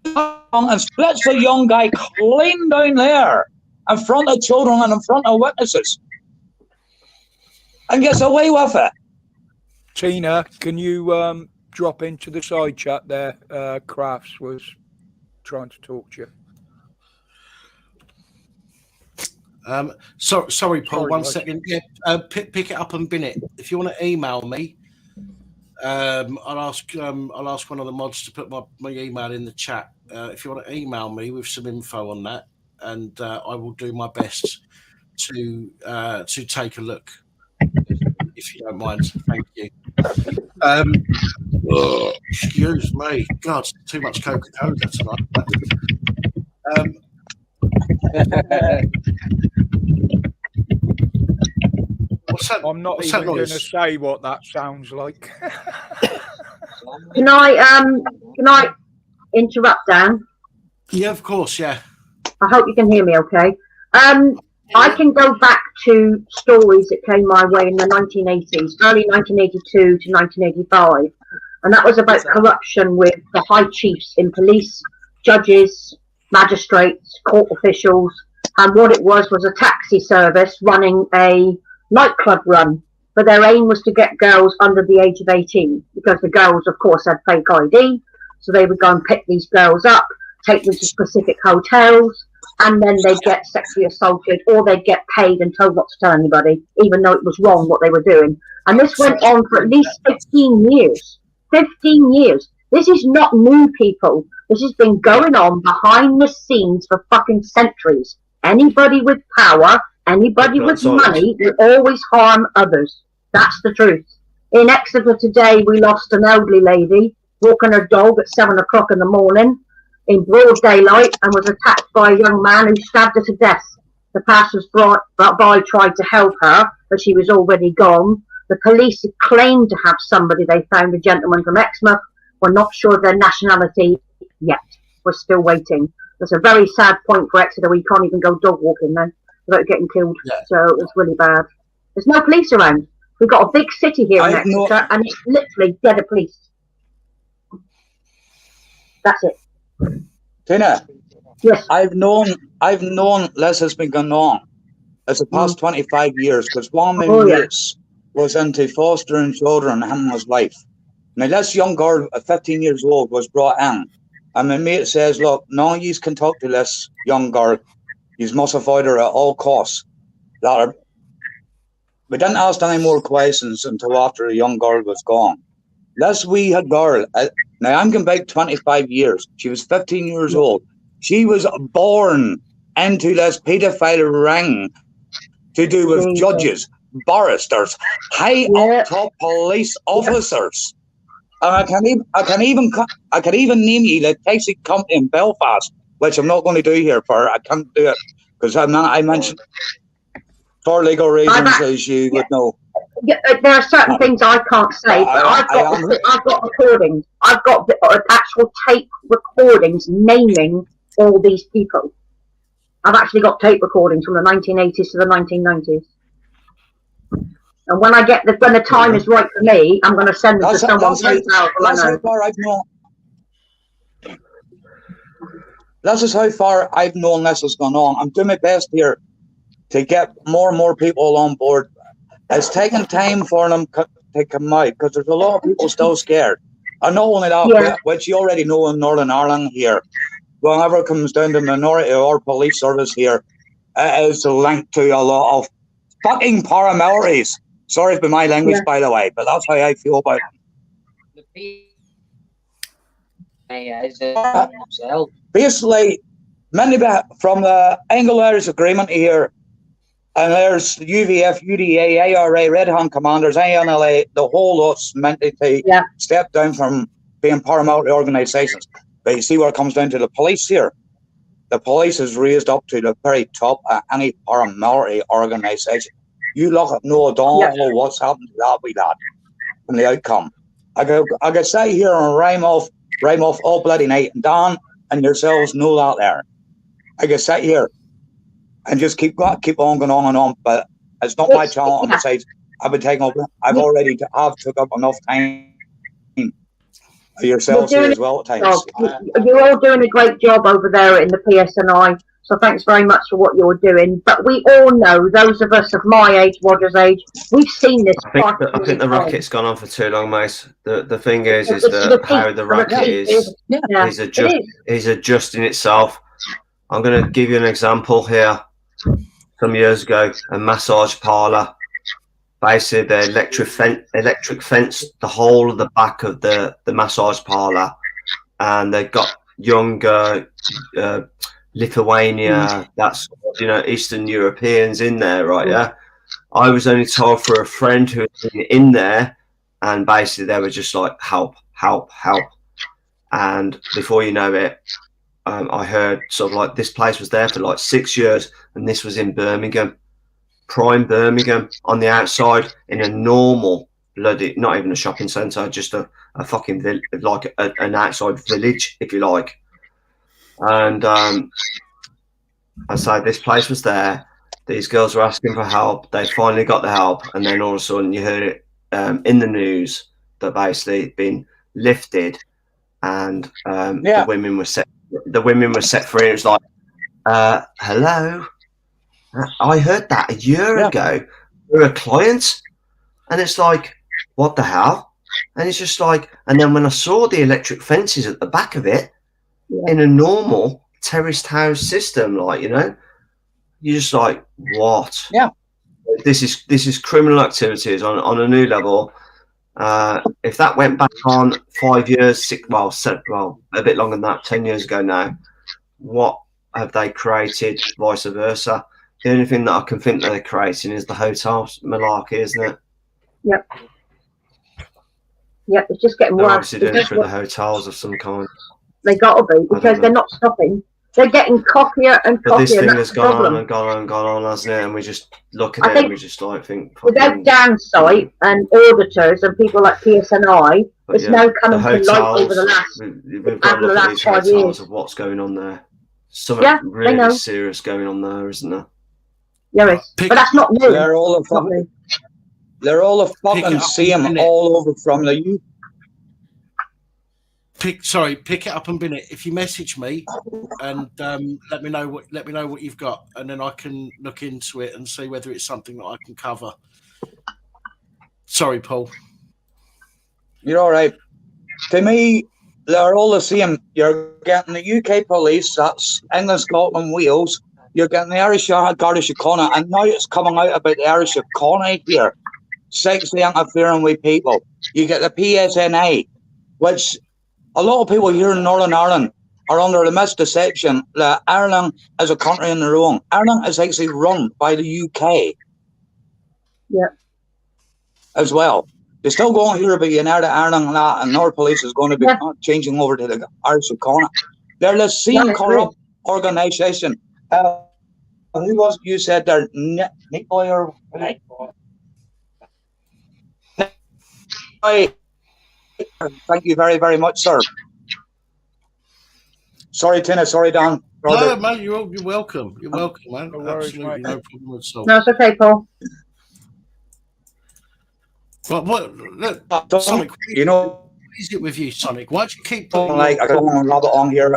and splits the young guy clean down there in front of children and in front of witnesses and gets away with it. Tina, can you drop into the side chat there? Crafts was trying to talk to you. Sorry, Paul. One second. Yeah, pick it up and bin it. If you want to email me, I'll ask one of the mods to put my email in the chat. If you want to email me with some info on that, and I will do my best to take a look. If you don't mind, thank you. Excuse me, God, too much Coca-Cola tonight. I'm not even going to say what that sounds like. Can I interrupt, Dan? Yeah, of course, yeah. I hope you can hear me okay. I can go back to stories that came my way in the 1980s, early 1982 to 1985, and that was about corruption with the high chiefs in police, judges, magistrates, court officials, and what it was a taxi service running a nightclub run, but their aim was to get girls under the age of 18, because the girls, of course, had fake ID, so they would go and pick these girls up, take them to specific hotels, and then they'd get sexually assaulted, or they'd get paid and told not to tell anybody, even though it was wrong what they were doing. And this went on for at least 15 years. 15 years. This is not new, people. This has been going on behind the scenes for fucking centuries. Anybody with power, anybody with money will always harm others. That's the truth. In Exeter today, we lost an elderly lady walking her dog at 7 o'clock in the morning in broad daylight and was attacked by a young man who stabbed her to death. The passers-by tried to help her, but she was already gone. The police claimed to have somebody. They found a gentleman from Exmouth. We're not sure of their nationality yet. We're still waiting. It's a very sad point for Exeter. We can't even go dog walking now without getting killed. Yeah. So it's really bad. There's no police around. We've got a big city here in Exeter, and it's literally dead of police. That's it. Tina. Yes. I've known this has been going on as the past 25 years because one of my mates was into fostering children in his life. Now this young girl, 15 years old, was brought in, and my mate says, "Look, none of you can talk to this young girl. You must avoid her at all costs." We didn't ask any more questions until after the young girl was gone. This wee girl, now I'm going back 25 years. She was 15 years old. She was born into this paedophile ring to do with judges, barristers, high up top police officers. And I can even name you the taxi company in Belfast, which I'm not going to do here for. I can't do it because I mentioned for legal reasons, as you would know. Yeah, there are certain things I can't say, but I've got recordings. I've got the actual tape recordings naming all these people. I've actually got tape recordings from the 1980s to the 1990s. And when the time is right for me, I'm going to send them to someone very powerful. That's how far I've known. This is how far I've known this has gone on. I'm doing my best here to get more and more people on board. It's taking time for them to come out because there's a lot of people still scared. And not only that, which you already know in Northern Ireland here, whenever it comes down to minority or police service here, it is linked to a lot of fucking paramilitaries. Sorry for my language, by the way, but that's how I feel about it. Basically, from the Anglo-Irish agreement here, and there's UVF, UDA, ARA, Red Hand Commanders, ANLA, the whole lot's meant to step down from being paramilitary organisations. But you see where it comes down to the police here. The police is raised up to the very top of any paramilitary organisation. You look at no O'Donnell, what's happened to that wee lad and the outcome. I could sit here and rhyme off all bloody night, and Dan and yourselves know that there. I could sit here and just keep on going on and on, but it's not my channel. Besides, I've been taking up. I've took up enough time for yourselves here as well at times. You're all doing a great job over there in the PSNI. So thanks very much for what you're doing. But we all know, those of us of my age, Roger's age, we've seen this. I think the racket's gone on for too long, mate. The thing is that how the racket is adjusting itself. I'm going to give you an example here. Some years ago, a massage parlour, basically the electric fence the whole of the back of the massage parlour, and they've got younger Lithuania, that's Eastern Europeans in there, right? Yeah. I was only told for a friend who had been in there, and basically they were just like, help, help, help. And before you know it, I heard sort of like this place was there for like 6 years, and this was in Birmingham, prime Birmingham, on the outside in a normal bloody, not even a shopping centre, just a fucking like an outside village, if you like. And I say this place was there. These girls were asking for help. They finally got the help, and then all of a sudden you heard it in the news that basically it'd been lifted, and the women were set. The women were set free. It was like, hello, I heard that a year ago. We're a client, and it's like, what the hell? And it's just like, and then when I saw the electric fences at the back of it, in a normal terraced house system, like, you're just like, what? Yeah. This is criminal activities on a new level. If that went back on 5 years, a bit longer than that, 10 years ago now, what have they created? Vice versa. The only thing that I can think that they're creating is the hotel malarkey, isn't it? Yep. Yep, it's just getting They're worse. obviously doing it through the hotels of some kind. They got to be, because they're not stopping. They're getting cockier and But this cockier. thing And has that's the gone on problem. and gone on and gone on, hasn't it? And we just look at I it think and we just like think. Without fucking- downside and auditors and people like PSNI, But it's yeah, now the coming to light over the hotels, last we've got to over the look at last these 5 hotels years. of what's going on there. Something Yeah, I really know. serious going on there, isn't there? There is, but that's not new. They're all a Not new. they're all a Pick it fucking up same and bin it. all over from the U. Pick it up and bin it. If you message me and let me know what you've got, and then I can look into it and see whether it's something that I can cover. Sorry, Paul. You're all right. To me, they're all the same. You're getting the UK police, that's England, Scotland, Wales. You're getting the Irish Garda Síochána, and now it's coming out about the Irish Síochána here, sexually interfering with people. You get the PSNA, which a lot of people here in Northern Ireland are under the misdeception that Ireland is a country on their own. Ireland is actually run by the UK. Yeah. As well. They're still going here about United Ireland and that, and our police is going to be changing over to the Irish Síochána. They're the same corrupt organisation. Who was it you said they're Nick Boy or Nick? Thank you very, very much, sir. Sorry, Tina. Sorry, Dan. No, man, you're welcome. You're welcome, man. No worries, Absolutely mate. no problem at all. No, it's okay, Paul. Look, Sonic, you know, what is it with you, Sonic? Why do you keep putting like I don't want to rabbit on here.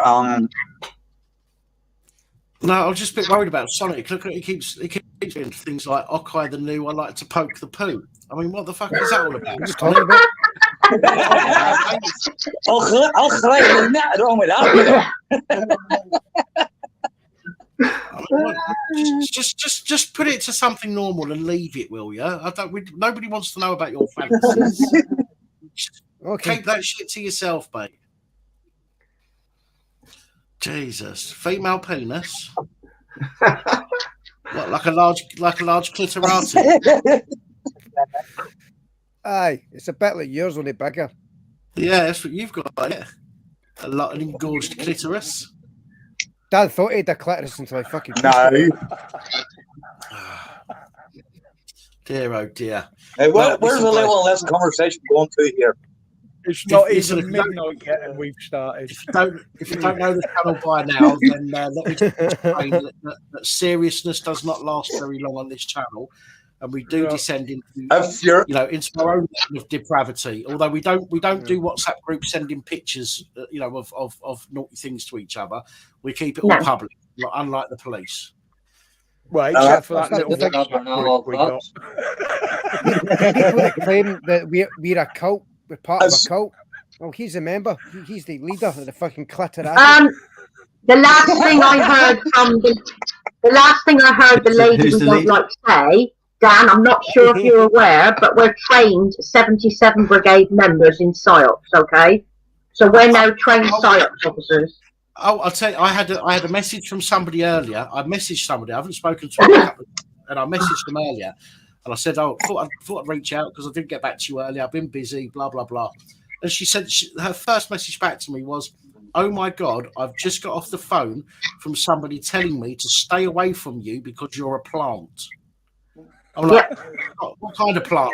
No, I was just a bit worried about Sonic. Look, he keeps doing things like Okai the new. I like to poke the poo. I mean, what the fuck is that all about? Just talking about. I'll cry net wrong with that. Just put it to something normal and leave it, will you? Nobody wants to know about your fantasies. Okay. Keep that shit to yourself, mate. Jesus, female penis. What, like a large clitorati? Aye, it's a bit like yours, only bigger. Yeah, that's what you've got. Yeah. An engorged clitoris. Dad thought he had a clitoris until I fucking. No. Dear, oh dear. Hey, Well, where's listen, the guys. level of this conversation going to here? It's not Listen, even midnight yet, and we've started. If you don't know the channel by now, then let me just explain that seriousness does not last very long on this channel, and we do descend into into our own level of depravity. Although we don't do WhatsApp groups sending pictures, of naughty things to each other. We keep it all public, unlike the police. Well, except for that little thing we got. People that claim that we're a cult, we're part of a cult. Well, he's a member. He's the leader of the fucking clitorati. The last thing I heard the lady we don't like say, Dan, I'm not sure if you're aware, but we're trained 77 Brigade members in PSYOPs, okay? So we're now trained PSYOPs officers. Oh, I'll tell you, I had a message from somebody earlier. I messaged somebody. I haven't spoken to them, and I messaged them earlier, and I said, "Oh, I thought I'd reach out because I didn't get back to you earlier. I've been busy, blah blah blah." And she said her first message back to me was, "Oh my God, I've just got off the phone from somebody telling me to stay away from you because you're a plant." I'm like, what kind of plant?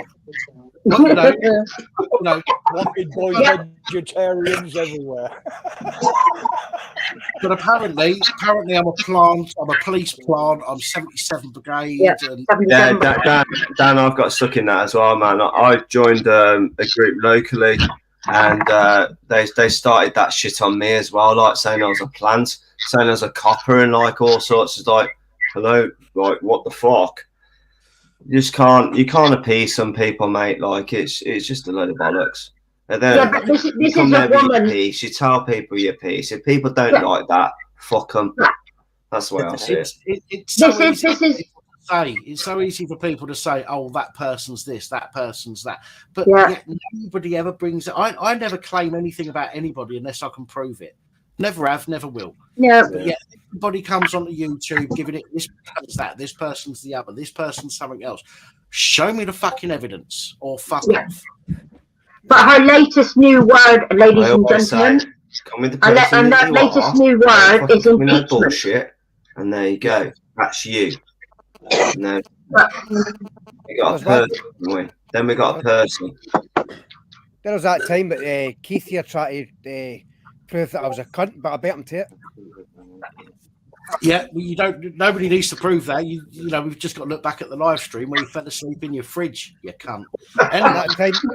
Wanted boy vegetarians everywhere. But apparently I'm a plant. I'm a police plant. I'm 77 Brigade. Yeah, Dan, I've got stuck in that as well, man. I joined a group locally, and they started that shit on me as well, like saying I was a plant, saying I was a copper, and like all sorts of like, hello, like what the fuck? You can't appease some people, mate. Like it's just a load of bollocks. And then but this you is come a there with your woman. piece. You tell people your piece. If people don't like that, fuck them. That's the way I see it. It's so easy for people to say, "Oh, that person's this, that person's that," but yet nobody ever brings it. I never claim anything about anybody unless I can prove it. Never have, never will. No. But yeah, everybody comes onto YouTube giving it this person's that, this person's the other, this person's something else. Show me the fucking evidence or fuck off. But her latest new word, ladies and gentlemen, come with the person that you latest are, new word is no impeachment. bullshit, and there you go. That's you. No, we got a person. Then we got a person. There was that time that Keith here tried to prove that I was a cunt, but I bet him to it. Yeah, well, you don't. Nobody needs to prove that. You know, we've just got to look back at the live stream where you fell asleep in your fridge. You cunt. Anyway.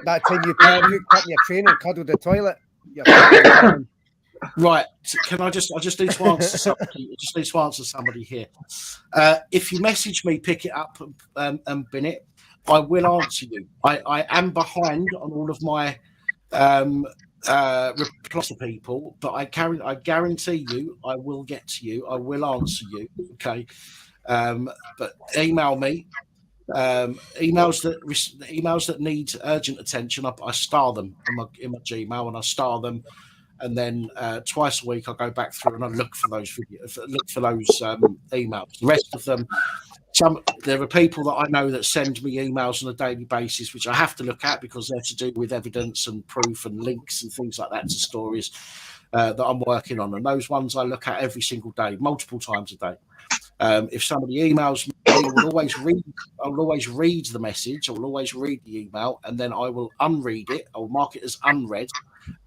that time you picked up your train and cuddled the toilet. Right. Can I just need to answer somebody. I just need to answer somebody here. If you message me, pick it up and bin it, I will answer you. I am behind on all of my replies to people, but I guarantee you I will get to you. I will answer you. Okay. But email me. Emails that need urgent attention, I star them in my Gmail, and I star them, and then twice a week I go back through and I look for those emails. The rest of them, there are people that I know that send me emails on a daily basis, which I have to look at because they're to do with evidence and proof and links and things like that to stories that I'm working on, and those ones I look at every single day, multiple times a day. If somebody emails me, I will always read the message. I will always read the email, and then I will unread it. I will mark it as unread,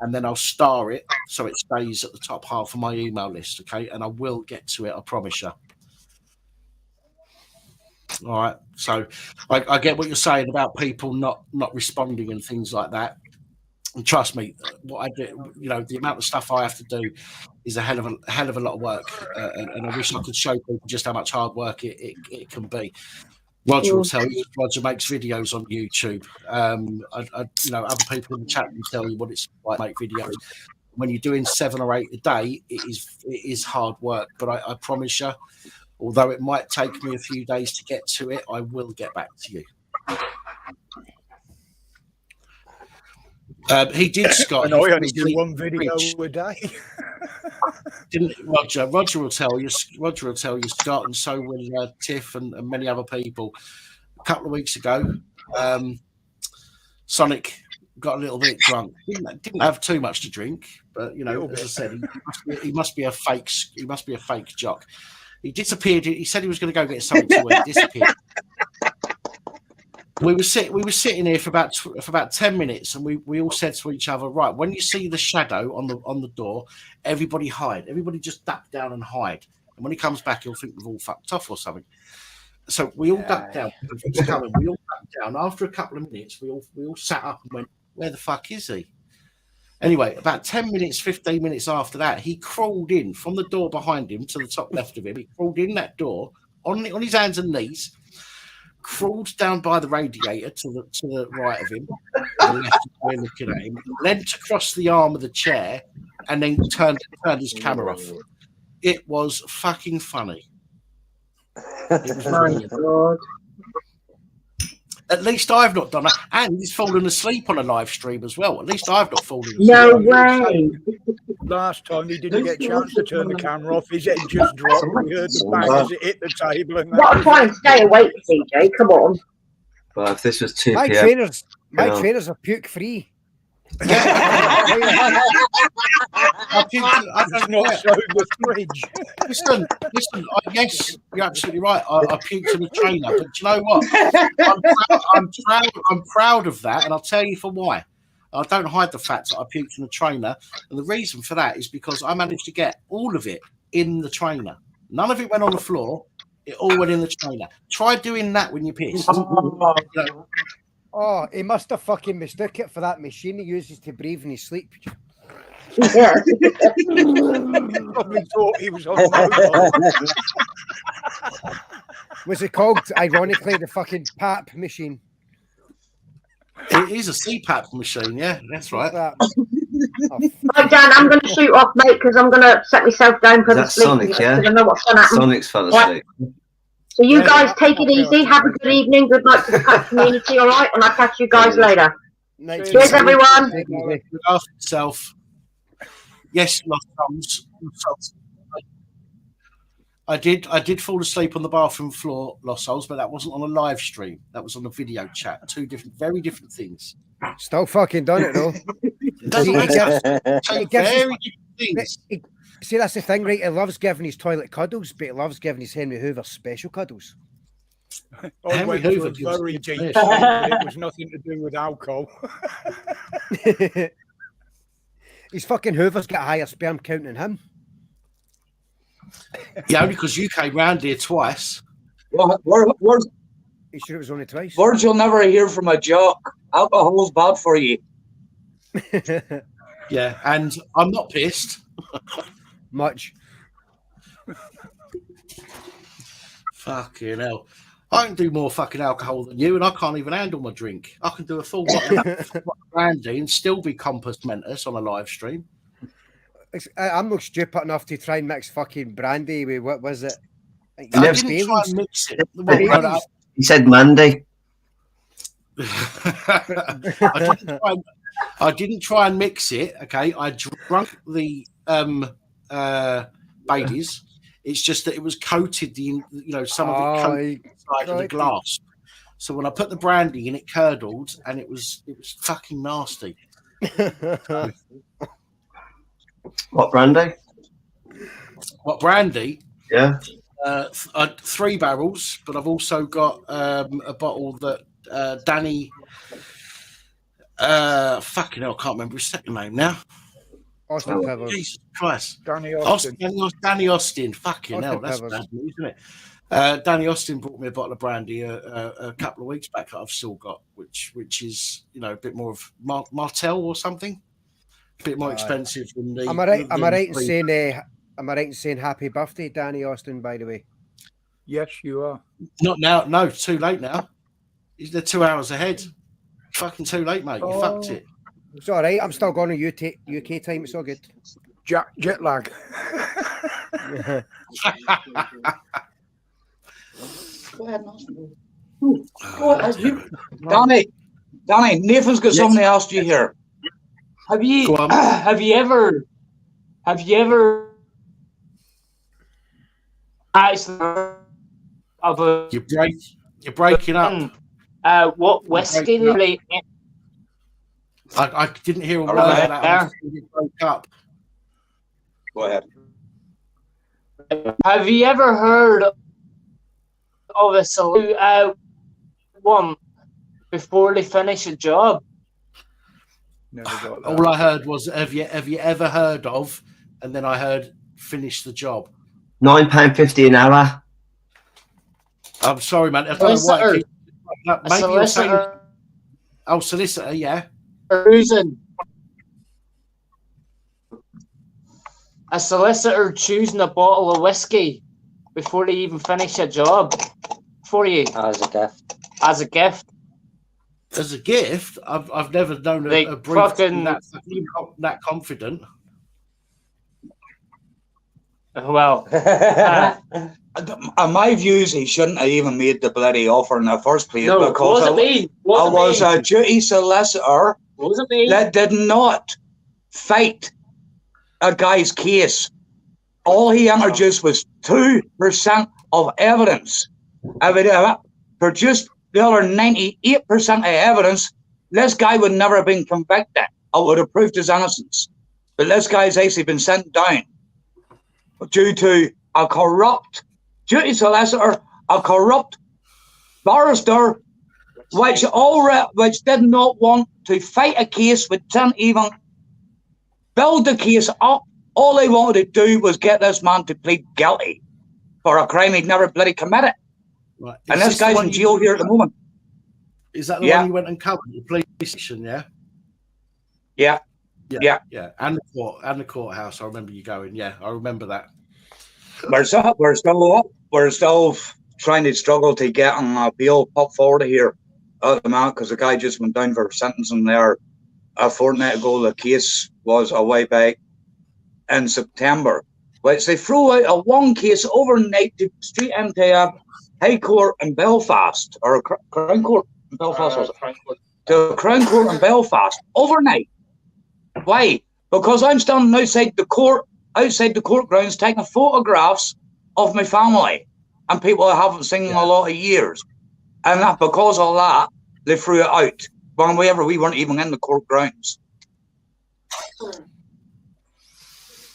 and then I'll star it so it stays at the top half of my email list. Okay, and I will get to it. I promise you. All right. So I get what you're saying about people not responding and things like that. And trust me, what I do, you know, the amount of stuff I have to do is a hell of a lot of work, and I wish I could show people just how much hard work it can be. Roger will tell you. Roger makes videos on YouTube. You know, other people in the chat can tell you what it's like to make videos. When you're doing 7 or 8 a day, it is hard work. But I promise you, although it might take me a few days to get to it, I will get back to you. He did, Scott. And I only do one video a day. Didn't Roger? Roger will tell you, Scott, and so will Tiff and many other people. A couple of weeks ago, Sonic got a little bit drunk. Didn't have too much to drink, but you know, as I said, he must be a fake. He must be a fake jock. He disappeared. He said he was going to go get something to eat. Disappeared. We were sitting here for about 10 minutes, and we all said to each other, right, when you see the shadow on the door, everybody hide. Everybody just duck down and hide. And when he comes back, he'll think we've all fucked off or something. So we all ducked down. He's coming. We all ducked down. After a couple of minutes, we all sat up and went, where the fuck is he? Anyway, about 10 minutes, 15 minutes after that, he crawled in from the door behind him to the top left of him. He crawled in that door on his hands and knees, crawled down by the radiator to the right of him, the left we're looking at him, leant across the arm of the chair, and then turned his camera off. It was fucking funny. It was brilliant. God. At least I've not done that. And he's fallen asleep on a live stream as well. At least I've not fallen asleep. No way. Last time he didn't get a chance to turn the camera off. His head just dropped. We heard the bang as it hit the table. And What, try and stay awake, CJ. Come on. Well, if this was 2 My p.m. trainers are puke free. I don't know. The fridge. Listen. Yes, you're absolutely right. I puked in the trainer, but do you know what? I'm proud of that, and I'll tell you for why. I don't hide the fact that I puked in the trainer, and the reason for that is because I managed to get all of it in the trainer. None of it went on the floor. It all went in the trainer. Try doing that when you're pissed. Oh, he must have fucking mistook it for that machine he uses to breathe in his sleep. Yeah. Probably thought he was on mobile. Was it called, ironically, the fucking PAP machine? It is a CPAP machine, yeah, that's right. Right, Dan, I'm going to shoot off, mate, because I'm going to set myself down for the sleep. Sonic, yeah? I know what's going to happen. Sonic's fell asleep. So you guys take it easy. Have a good evening. Good night to the cat community, all right? And I'll catch you guys later. Cheers, everyone. Look after yourself. Yes, Lost Souls. I did fall asleep on the bathroom floor, Lost Souls, but that wasn't on a live stream. That was on a video chat. Very different things. Still fucking done it though. It doesn't matter. Two very different things. See, that's the thing, right? He loves giving his toilet cuddles, but he loves giving his Henry Hoover special cuddles. I went to a very deep sleep, but it was nothing to do with alcohol. His fucking Hoover's got a higher sperm count than him. Yeah, only because you came round here twice. Well, you sure it was only twice? Words you'll never hear from a jock. Alcohol's bad for you. Yeah, and I'm not pissed. Much. Fucking hell. I can do more fucking alcohol than you, and I can't even handle my drink. I can do a full bottle of brandy and still be compass mentis on a live stream. I'm not stupid enough to try and mix fucking brandy with, what was it? I didn't try and mix it. He said Mandy. I didn't try and mix it. Okay, I drank the Baileys. It's just that it was coated. Some of it coated inside of the glass. So when I put the brandy in, it curdled, and it was fucking nasty. What brandy? What brandy? Yeah. 3 barrels, but I've also got a bottle that Danny. Fucking hell, I can't remember his second name now. Austin Pevers. Jesus Christ. Danny Austin. Danny Austin. Fucking Austin hell, that's Pevers. bad news, isn't it? Danny Austin brought me a bottle of brandy a couple of weeks back that I've still got, which is a bit more of Martell or something. A bit more expensive than the. Am I right in saying happy birthday, Danny Austin? By the way. Yes, you are. Not now. No, too late now. They're 2 hours ahead. Fucking too late, mate. You fucked it. It's all right. I'm still going to UK time. It's all good. Jet lag. Go ahead, Danny, Nathan's got something to ask you here. Have you ever actually of a you're breaking up. What whiskey really? I didn't hear a word of that. It broke up. Go ahead. Have you ever heard of a salute one before they finish a job? Never got that. All I heard was, have you ever heard of? And then I heard, finish the job. £9.50 an hour. I'm sorry, man. I don't know why. Maybe you're saying, solicitor, yeah. A solicitor choosing a bottle of whiskey before they even finish a job for you as a gift. As a gift. As a gift, I've never known a brief that confident. Well, my views, he shouldn't have even made the bloody offer in the first place because I was a duty solicitor that did not fight a guy's case. All he introduced was 2% of evidence. I would have produced the other 98% of evidence. This guy would never have been convicted. I would have proved his innocence. But this guy's actually been sent down due to a corrupt duty solicitor, a corrupt barrister, which did not want to fight a case, which didn't even build the case up. All they wanted to do was get this man to plead guilty for a crime he'd never bloody committed. Right. And this guy's in jail here at the moment. Is that the one you went and covered? The police station, yeah? Yeah. And the courthouse. I remember you going. Yeah, I remember that. We're still trying to struggle to get an appeal put forward here at the moment because the guy just went down for sentencing there a fortnight ago. The case was a way back in September, which they threw out a one case overnight to straight into a High Court in Belfast or a Crown Court in Belfast. To a Crown Court in Belfast overnight. Why? because I'm standing outside the court grounds taking photographs of my family and people I haven't seen in a lot of years. And that because of that, they threw it out. Whenever we weren't even in the court grounds.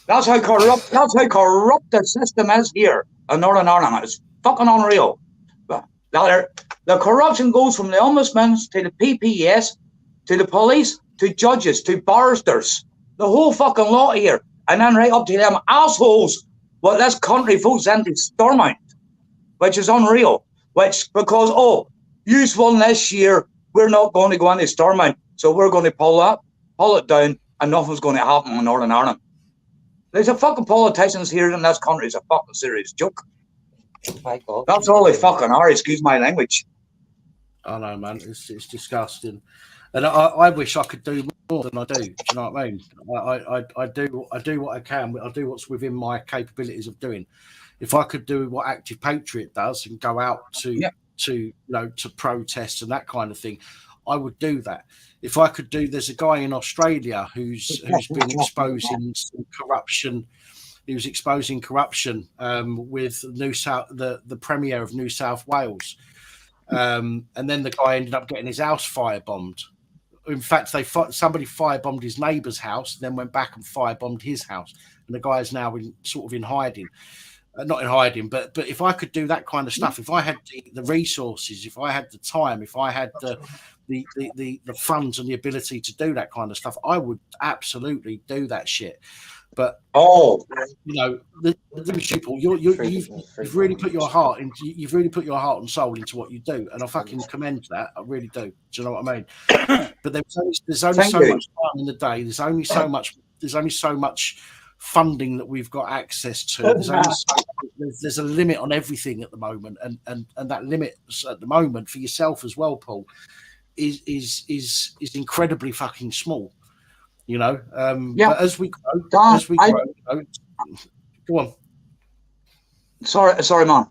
That's how corrupt the system is here in Northern Ireland. It's fucking unreal. The corruption goes from the ombudsman to the PPS, to the police, to judges, to barristers. The whole fucking lot here. And then right up to them assholes what this country votes into Stormont, which is unreal. Because, you've won this year, we're not going to go into Stormont, so we're going to pull it down, and nothing's going to happen in Northern Ireland. There's a fucking politicians here in this country. It's a fucking serious joke. My God. That's all they fucking are, excuse my language. I know, man. It's disgusting. And I wish I could do more than I do. Do you know what I mean? I do what I can. I do what's within my capabilities of doing. If I could do what Active Patriot does and go out to protest and that kind of thing, I would do that. If I could do, there's a guy in Australia who's been exposing some corruption. He was exposing corruption with the Premier of New South Wales. And then the guy ended up getting his house firebombed. In fact, somebody firebombed his neighbour's house, then went back and firebombed his house. And the guy is now in hiding. Not in hiding, but if I could do that kind of stuff, if I had the resources, if I had the time, if I had the funds and the ability to do that kind of stuff, I would absolutely do that shit. But the people, you've really put your heart into, you've really put your heart and soul into what you do, and I fucking commend that. I really do. Do you know what I mean? But there's only so much time in the day. There's only so much funding that we've got access to. There's a limit on everything at the moment, and that limit at the moment for yourself as well, Paul, is incredibly fucking small. You know, but as we grow, go on. Sorry, man.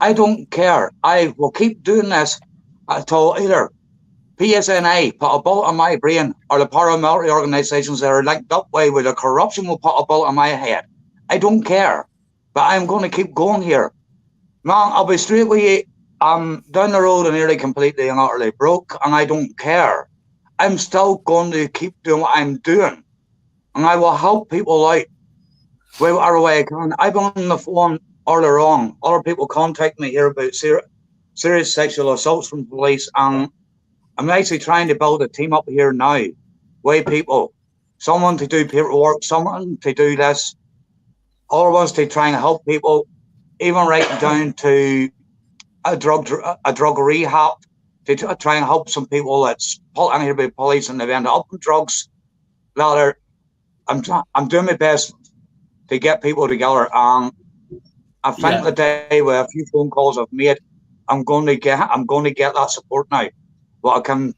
I don't care. I will keep doing this until either PSNA put a bullet on my brain or the paramilitary organisations that are linked up with the corruption will put a bullet on my head. I don't care, but I'm going to keep going here. Man, I'll be straight with you. I'm down the road and nearly completely and utterly broke, and I don't care. I'm still going to keep doing what I'm doing, and I will help people out whatever way I can. I've been on the phone earlier on. Other people contact me here about serious sexual assaults from police, and I'm actually trying to build a team up here now with people. Someone to do paperwork, someone to do this, other ones to try and help people, even right down to a drug rehab, to try and help some people that's pulled in here by police and they've ended up with drugs. I'm doing my best to get people together, and I think the day with a few phone calls I've made, I'm going to get that support now. Well, I can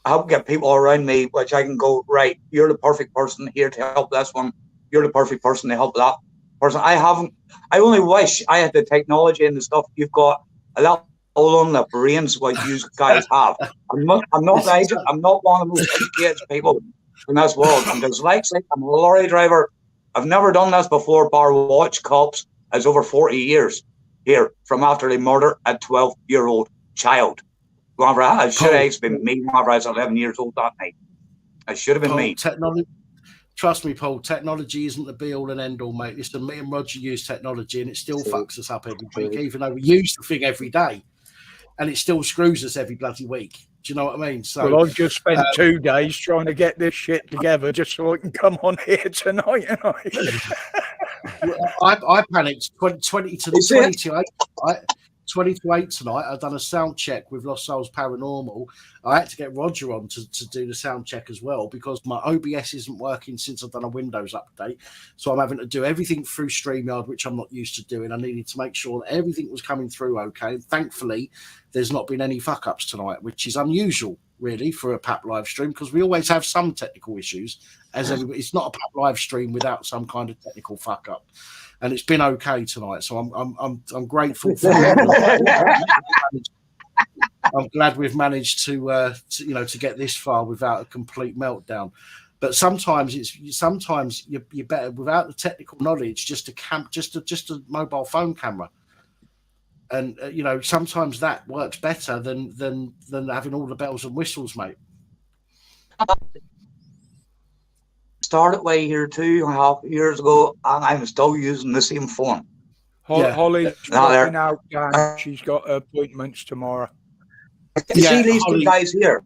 help get people around me, which I can go, right, you're the perfect person here to help this one. You're the perfect person to help that person. I only wish I had the technology and the stuff you've got, a lot all on the brains what you guys have. I'm not one of the most educated people in this world. I'm dyslexic. I'm a lorry driver. I've never done this before, bar watch cops. It's over 40 years here from after they murdered a 12-year-old child. It should have been me whenever I was 11 years old that night. It should have been me. Trust me, Paul, technology isn't the be-all and end-all, mate. Listen, me and Roger use technology and it still fucks us up every week, even though we use the thing every day. And it still screws us every bloody week. Do you know what I mean? So, well, I've just spent 2 days trying to get this shit together just so I can come on here tonight. I panicked 20 to 8 tonight. I've done a sound check with Lost Souls Paranormal. I had to get Roger on to do the sound check as well because my OBS isn't working since I've done a Windows update. So I'm having to do everything through StreamYard, which I'm not used to doing. I needed to make sure that everything was coming through okay. And thankfully, there's not been any fuck-ups tonight, which is unusual, really, for a PAP live stream because we always have some technical issues. It's not a PAP live stream without some kind of technical fuck-up. And it's been okay tonight, so I'm grateful for that. I'm glad we've managed to get this far without a complete meltdown. But sometimes you're better without the technical knowledge. Just a mobile phone camera, and sometimes that works better than having all the bells and whistles, mate. Started way here 2.5 years ago, and I'm still using the same phone. Holly's dropping out, Dan. She's got appointments tomorrow. You see these two guys here?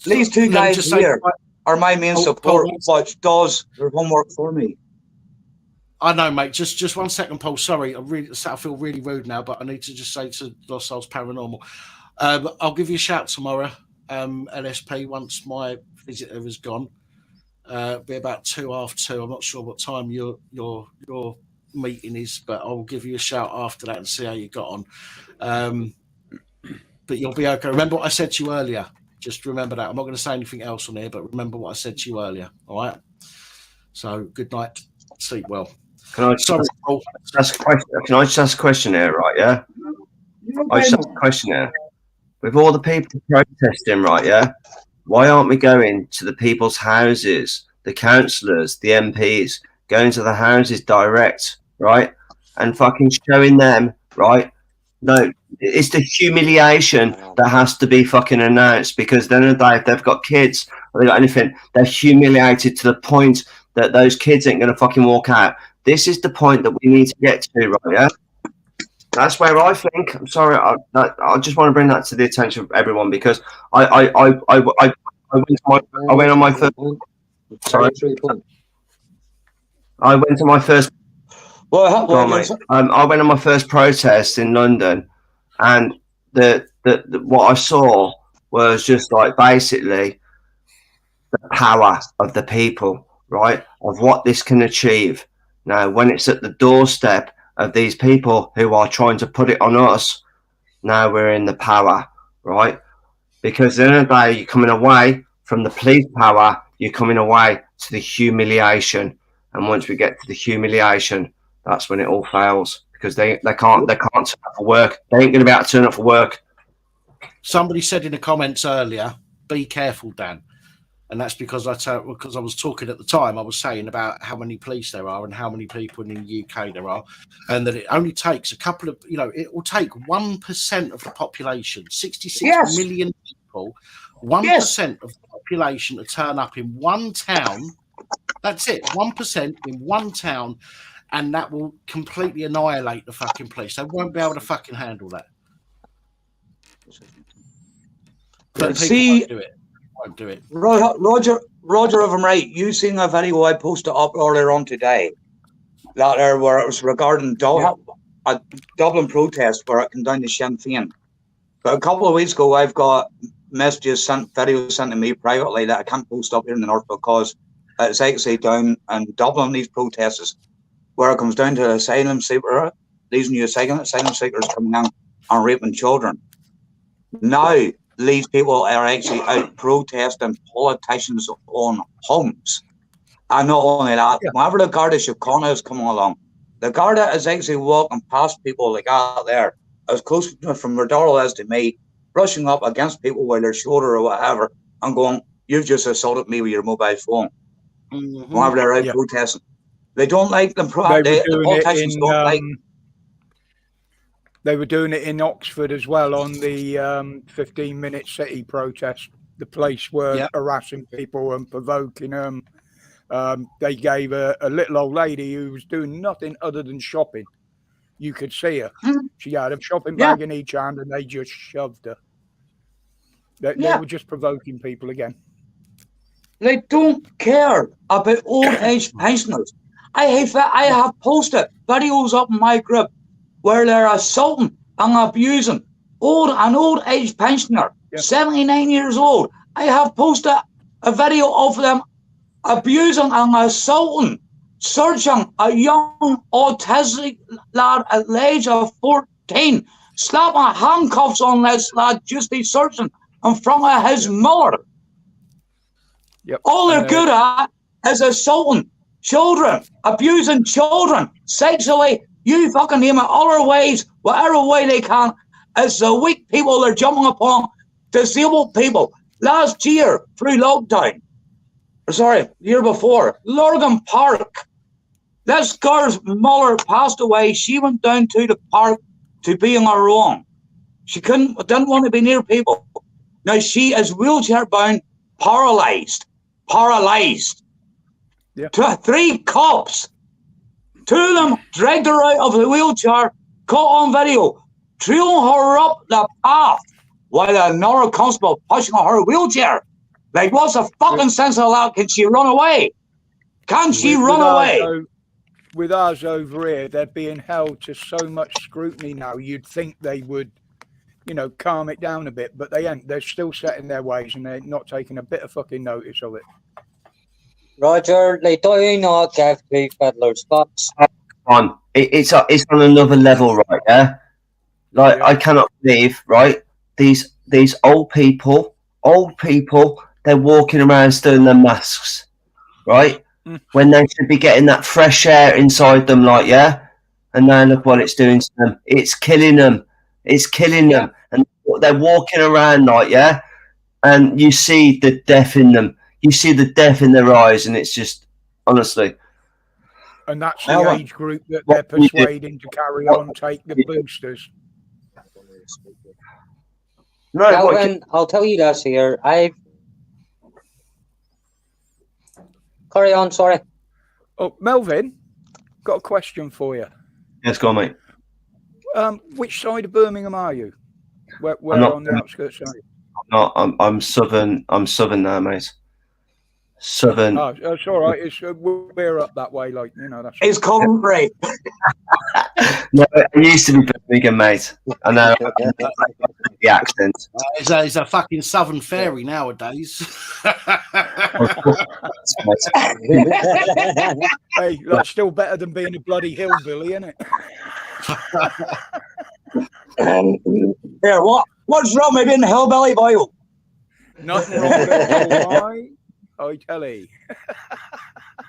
These two guys here are my main support, which does their homework for me. I know, mate. Just 1 second, Paul. Sorry, I feel really rude now, but I need to just say to Lost Souls Paranormal, I'll give you a shout tomorrow, LSP, once my visitor is gone. Be about 2:30. I'm not sure what time your meeting is, but I'll give you a shout after that and see how you got on. But you'll be okay. Remember what I said to you earlier. Just remember that. I'm not going to say anything else on here, but remember what I said to you earlier. All right. So good night. Sleep well. Can I just ask a question here, right? Yeah. I just ask a question here. With all the people protesting, right? Yeah. Why aren't we going to the people's houses, the councillors, the MPs, going to the houses direct, right? And fucking showing them, right? No, it's the humiliation that has to be fucking announced, because then if they've got kids or they've got anything, they're humiliated to the point that those kids ain't going to fucking walk out. This is the point that we need to get to, right? Yeah. That's where I think. I'm sorry. I just want to bring that to the attention of everyone, because I went on my first. Sorry. I went to my first. I went on my first protest in London, and the what I saw was just like basically the power of the people, right? Of what this can achieve. Now, when it's at the doorstep of these people who are trying to put it on us, now we're in the power, right? Because at the end of the day, you're coming away from the police power, you're coming away to the humiliation. And once we get to the humiliation, that's when it all fails, because they can't turn up for work. They ain't going to be able to turn up for work. Somebody said in the comments earlier, "Be careful, Dan," and that's because I was talking at the time. I was saying about how many police there are and how many people in the UK there are, and that it only takes a couple of, it will take 1% of the population, 66 million people, 1% of the population to turn up in one town. That's it, 1% in one town. And that will completely annihilate the fucking police. They won't be able to fucking handle that. But see, won't do it. Roger, if I'm right, you seen a video I posted up earlier on today, where it was regarding a Dublin protest where it came down to Sinn Féin. But a couple of weeks ago, I've got videos sent to me privately that I can't post up here in the north, because it's actually down in Dublin, these protests, where it comes down to asylum seekers, these new asylum seekers coming in and raping children. Now, these people are actually out protesting politicians' own homes. And not only that, whenever the Garda Síochána is coming along, the Garda is actually walking past people like that there, as close from Murdaro as to me, brushing up against people with their shoulder or whatever, and going, "You've just assaulted me with your mobile phone." Mm-hmm. Whenever they're out protesting. They don't like them. The politicians don't like. They were doing it in Oxford as well on the 15-minute city protest. The police were harassing people and provoking them. They gave a little old lady who was doing nothing other than shopping. You could see her. She had a shopping bag in each hand, and they just shoved her. They were just provoking people again. They don't care about old age pensioners. I have posted videos up in my group where they're assaulting and abusing an old age pensioner, 79 years old. I have posted a video of them abusing and assaulting, searching a young autistic lad at the age of 14, slapping handcuffs on this lad just be searching in front of his mother. All they're good at is assaulting children, abusing children, sexually, you fucking name it, other ways, whatever way they can. It's the weak people they're jumping upon, disabled people. last year through lockdown. Sorry, year before, Lurgan Park. This girl's mother passed away. She went down to the park to be on her own. She didn't want to be near people. Now she is wheelchair bound, paralyzed. Yeah. 3 cops. 2 of them dragged her out of the wheelchair, caught on video, throwing her up the path while another constable pushing her wheelchair. Like, what's the fucking sense of that? Can she run away? Can she run away? With ours over here, they're being held to so much scrutiny now. You'd think they would, calm it down a bit, but they ain't. They're still set in their ways, and they're not taking a bit of fucking notice of it. Roger, they do not give two fiddlers fucks. It's on another level, right? Yeah. Like, I cannot believe, right? These old people, they're walking around still in their masks, right? When they should be getting that fresh air inside them, like, yeah. And now look what it's doing to them. It's killing them. And they're walking around, like, yeah. And you see the death in them. You see the death in their eyes, and it's just, honestly. And that's the age group that they're persuading to carry on, take the boosters. No, Melvin, I'll tell you this here. Carry on, sorry. Oh, Melvin, got a question for you. Yes, go on, mate. Which side of Birmingham are you? Where on the outskirts are you? I'm southern. I'm southern now, mate. Southern. Oh, it's all right. We're up that way, like, that's. It's Coventry. No, I used to be Birmingham, mate. I know the accent. He's a fucking southern fairy nowadays. Hey, that's still better than being a bloody hillbilly, isn't it? Yeah, what's wrong with being a hillbilly, boy? Nothing wrong with it, I tell you.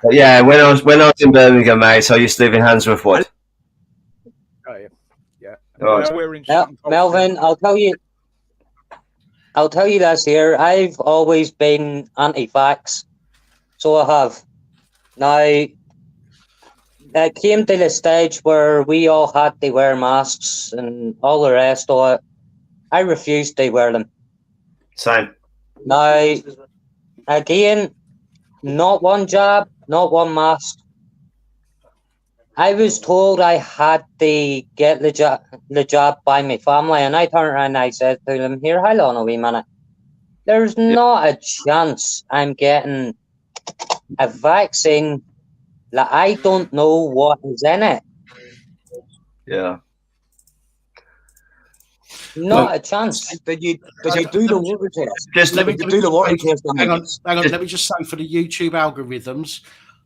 Yeah, when I was in Birmingham, mate, I used to live in Handsworth Wood. Oh yeah. Right. Melvin, I'll tell you this here. I've always been anti-vax, so I have. Now, it came to the stage where we all had to wear masks and all the rest of it. I refused to wear them. Same. Now, again, not one jab, not one mask. I was told I had to get the jab by my family, and I turned around and I said to them, here, hold on a wee minute. There's not a chance I'm getting a vaccine that I don't know what is in it. Yeah. Not a chance. Did you do the water test? Just let me do the water test. Hang on. Let me just say, for the YouTube algorithms,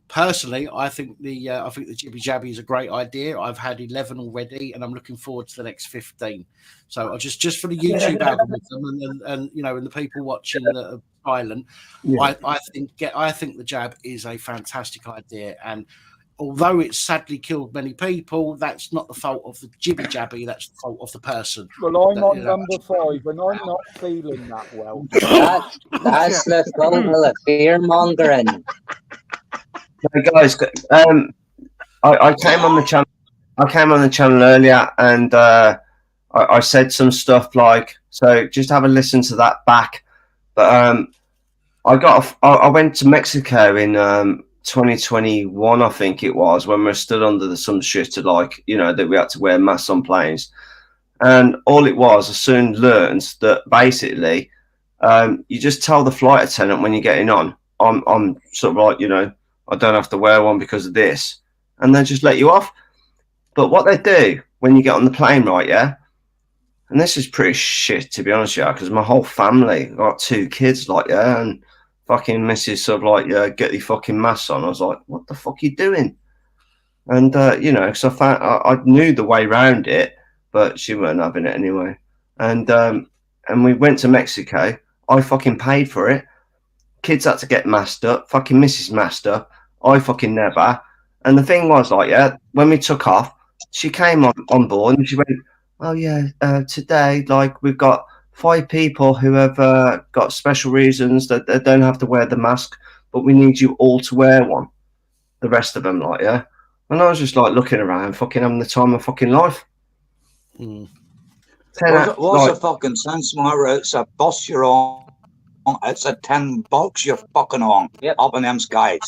personally, I think the Jibby Jabby is a great idea. I've had 11 already, and I'm looking forward to the next 15. So I just for the YouTube algorithm and and the people watching the silent, I think the jab is a fantastic idea. And although it's sadly killed many people, that's not the fault of the Jibby Jabby. That's the fault of the person. Well, I'm on number 5, and I'm not feeling that well. That's the fault of the fear mongering. Hey guys, I came on the channel. I came on the channel earlier, and I said some stuff like, so just have a listen to that back. But I went to Mexico in 2021, I think it was, when we stood under some shit like, that we had to wear masks on planes. And all it was, I soon learned that basically you just tell the flight attendant when you're getting on, I'm sort of like, I don't have to wear one because of this. And they just let you off. But what they do when you get on the plane, right, yeah? And this is pretty shit, to be honest, yeah, because my whole family, got 2 kids, like, yeah, and fucking Mrs. sort of like, yeah, get your fucking mask on. I was like, what the fuck are you doing? And, because I knew the way around it, but she weren't having it anyway. And we went to Mexico. I fucking paid for it. Kids had to get masked up. Fucking Mrs. masked up. I fucking never. And the thing was, like, yeah, when we took off, she came on board and she went, oh, yeah, today, like, we've got 5 people who have got special reasons that they don't have to wear the mask, but we need you all to wear one. The rest of them, like, yeah. And I was just like looking around, fucking having the time of fucking life. What's the fucking sense, Mara? It's a bus you're on. It's a $10 you're fucking on up in them skies.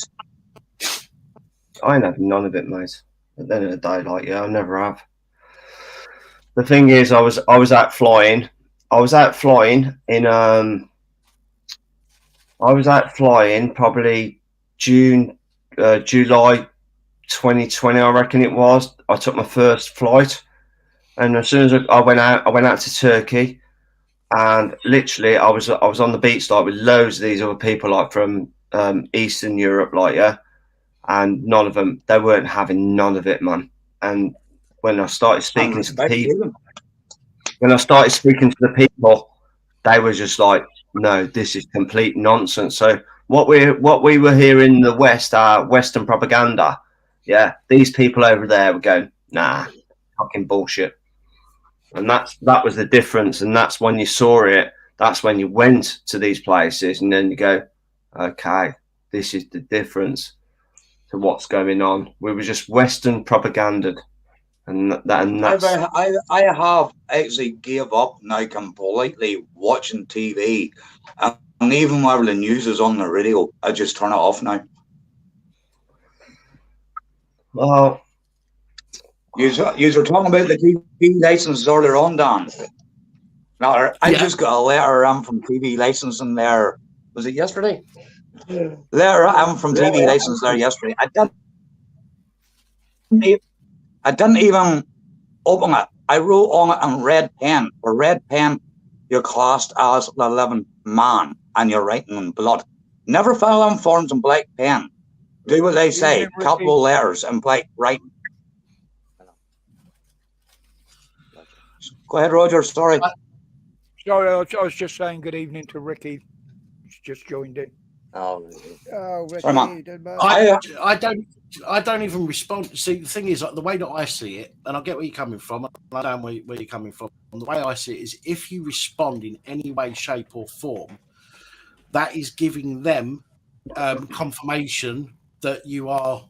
I ain't had none of it, mate. At the end of the day, like, yeah, I never have. The thing is, I was out flying. I was out flying in probably July 2020, I reckon it was. I took my first flight, and as soon as I went out to Turkey, and literally I was on the beach like with loads of these other people like from Eastern Europe, like, yeah, and none of them, they weren't having none of it, man. And when I started speaking to the people, they were just like, no, this is complete nonsense. So what we were hearing in the West, Western propaganda, yeah, these people over there were going, nah, fucking bullshit. And that was the difference. And that's when you saw it. That's when you went to these places, and then you go, okay, this is the difference to what's going on. We were just Western propaganda. And that's... I have actually gave up now completely watching TV, and even while the news is on the radio, I just turn it off now. Well, you were talking about the TV licenses earlier on, Dan. Now, I just got a letter from TV licensing there. Was it yesterday? Letter from TV license there yesterday. I didn't even open it. I wrote on it in red pen. For red pen, you're classed as the living man, and you're writing in blood. Never fill in forms in black pen. Do what they say. Capital letters in black writing. Go ahead, Roger. Sorry. Sorry, I was just saying good evening to Ricky. He's just joined in. Ricky, sorry, man. I don't even respond. See, the thing is, like, the way that I see it, and I get where you're coming from, I understand where you're coming from. The way I see it is, if you respond in any way, shape, or form, that is giving them confirmation that you are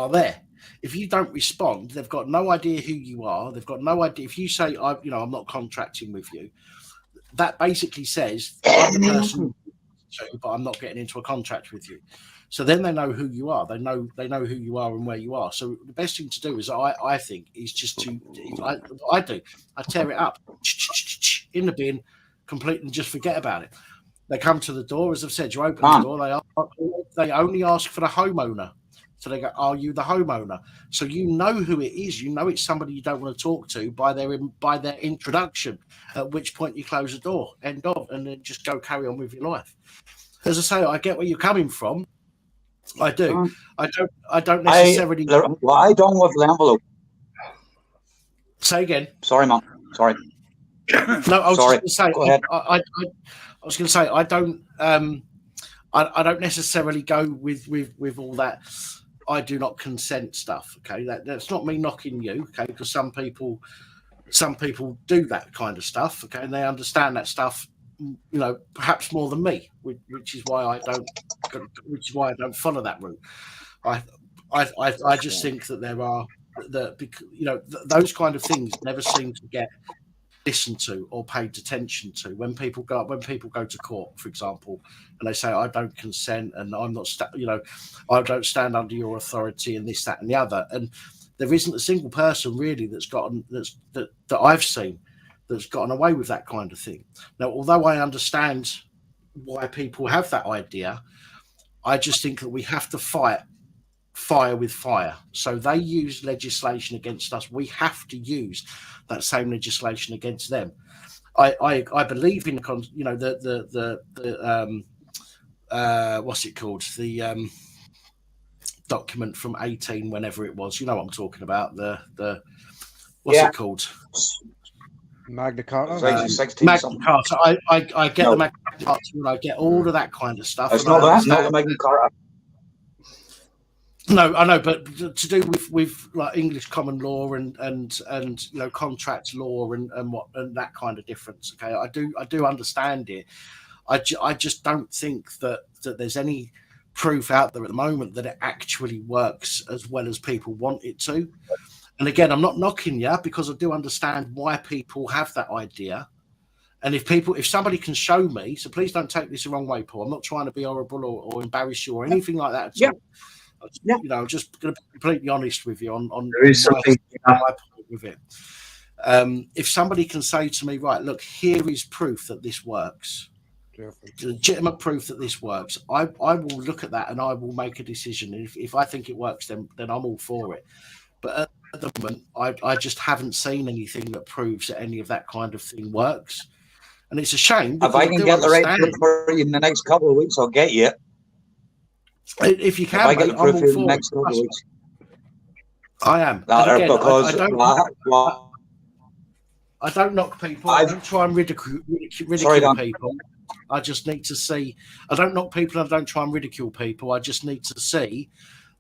there. If you don't respond, they've got no idea who you are. They've got no idea. If you say, I'm not contracting with you, that basically says I'm the person, but I'm not getting into a contract with you. So then they know who you are. They know who you are and where you are. So the best thing to do is, I think, is just to, I tear it up in the bin completely and just forget about it. They come to the door, as I've said, you open the door, they only ask for the homeowner. So they go, are you the homeowner? So you know who it is. You know it's somebody you don't want to talk to by their introduction, at which point you close the door, end of, and then just go carry on with your life. As I say, I get where you're coming from. I do. I don't necessarily. I don't with the envelope. Say again. Sorry, man. Sorry. No, I was sorry. just going to say. Go ahead. I was going to say I don't. I don't necessarily go with all that. I do not consent stuff. Okay, that's not me knocking you. Okay, because some people do that kind of stuff. Okay, and they understand that stuff. Perhaps more than me, which is why I don't follow that route. I just think that there are those kind of things never seem to get listened to or paid attention to when people go to court, for example, and they say I don't consent and I'm not I don't stand under your authority and this, that, and the other, and there isn't a single person really that I've seen that's gotten away with that kind of thing. Now, although I understand why people have that idea, I just think that we have to fight fire with fire. So they use legislation against us. We have to use that same legislation against them. I believe in the what's it called? The document from 18, whenever it was. You know what I'm talking about. The what's it called? Magna Carta. Magna Carta. I get the Magna Carta, and I get all of that kind of stuff. It's not the Magna Carta. No, I know, but to do with like English common law and contract law and that kind of difference. Okay, I do understand it. I just don't think that there's any proof out there at the moment that it actually works as well as people want it to. And again, I'm not knocking you, because I do understand why people have that idea. And if somebody can show me, so please don't take this the wrong way, Paul. I'm not trying to be horrible or embarrass you or anything like that at all. I'm just going to be completely honest with you on my point with it. If somebody can say to me, right, look, here is proof that this works, legitimate proof that this works, I will look at that and I will make a decision. If I think it works, then I'm all for it. But at the moment, I just haven't seen anything that proves that any of that kind of thing works. And it's a shame. If I can get the right proof for you in the next couple of weeks, I'll get you. If you can, if I get the proof in the next couple of weeks. I am. Again, because I don't knock people. I don't try and ridicule people. I just need to see. I don't knock people. I don't try and ridicule people. I just need to see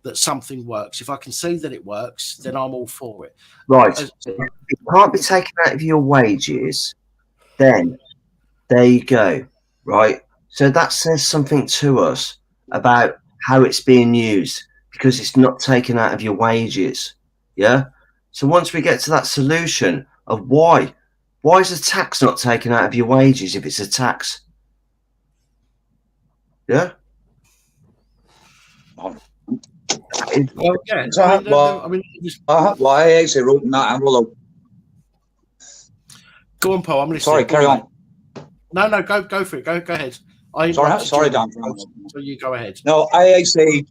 that something works. If I can see that it works, then I'm all for it. Right. If it can't be taken out of your wages, then there you go. Right. So that says something to us about how it's being used, because it's not taken out of your wages. Yeah. So once we get to that solution of why is the tax not taken out of your wages if it's a tax? Yeah. Well, yeah. Why I actually wrote in that envelope. Go on, Paul. I'm listening. Sorry, carry on. No, go for it. Go ahead. Sorry, Dan. So you go ahead. No, I actually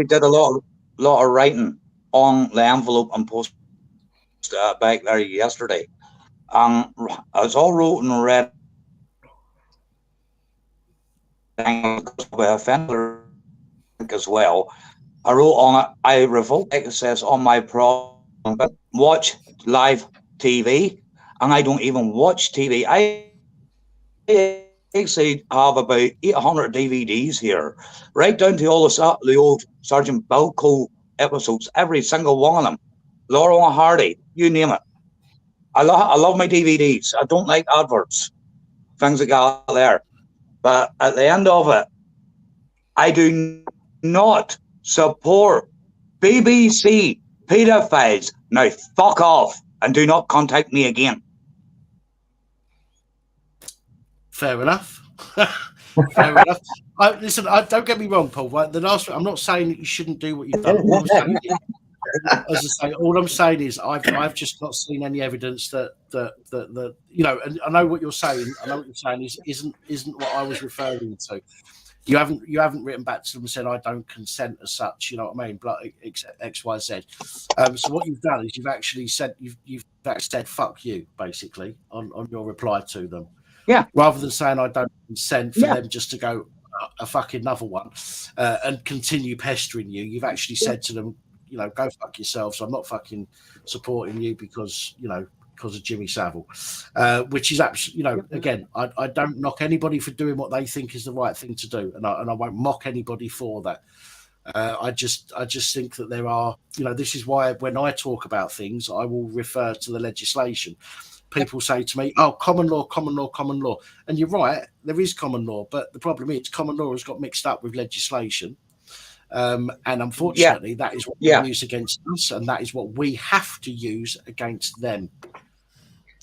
did a lot of writing on the envelope and posted back there yesterday. I was all wrote and read offender as well. I wrote on it, I revoke access on my program, watch live TV, and I don't even watch TV. I actually have about 800 DVDs here, right down to all the old Sergeant Bilko episodes, every single one of them. Laurel and Hardy, you name it. I love my DVDs. I don't like adverts, things that got there. But at the end of it, I do not support BBC pedophiles. Now fuck off and do not contact me again. Fair enough. Fair enough. Listen, don't get me wrong, Paul. Right? I'm not saying that you shouldn't do what you've done. As I say, all I'm saying is I've just not seen any evidence that and I know what you're saying. I know what you're saying isn't what I was referring to. You haven't written back to them and said I don't consent as such. You know what I mean? But X, Y, Z. So what you've done is you've actually said you've said fuck you basically on your reply to them. Yeah. Rather than saying I don't consent for them just to go a fucking another one and continue pestering you, you've actually said to them, go fuck yourselves. I'm not fucking supporting you because of Jimmy Savile, which is absolutely, again, I don't knock anybody for doing what they think is the right thing to do, and I won't mock anybody for that. I just think that there are, this is why when I talk about things, I will refer to the legislation. People say to me, oh, common law. And you're right, there is common law, but the problem is common law has got mixed up with legislation. And unfortunately, that is what we use against us, and that is what we have to use against them.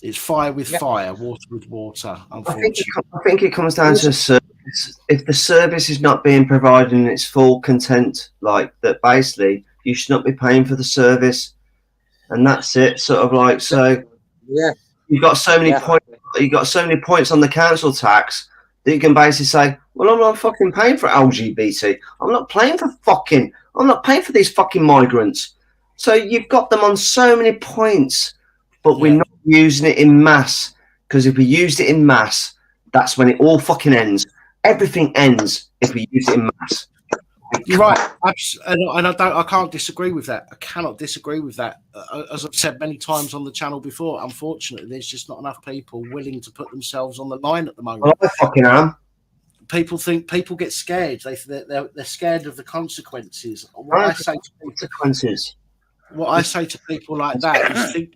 It's fire with fire, water with water, unfortunately. I think it comes down to service. If the service is not being provided in its full content, like that, basically, you should not be paying for the service. And that's it, sort of like, so you've got so many points. You've got so many points on the council tax that you can basically say, well, I'm not fucking paying for LGBT. I'm not paying for these fucking migrants. So you've got them on so many points, but we're not using it in mass. Because if we used it in mass, that's when it all fucking ends. Everything ends if we use it in mass. You're right, and I can't disagree with that. I cannot disagree with that. As I've said many times on the channel before, unfortunately, there's just not enough people willing to put themselves on the line at the moment. Well, I fucking am. people get scared. They're scared of the consequences. What I say to consequences. What I say to people like that is think,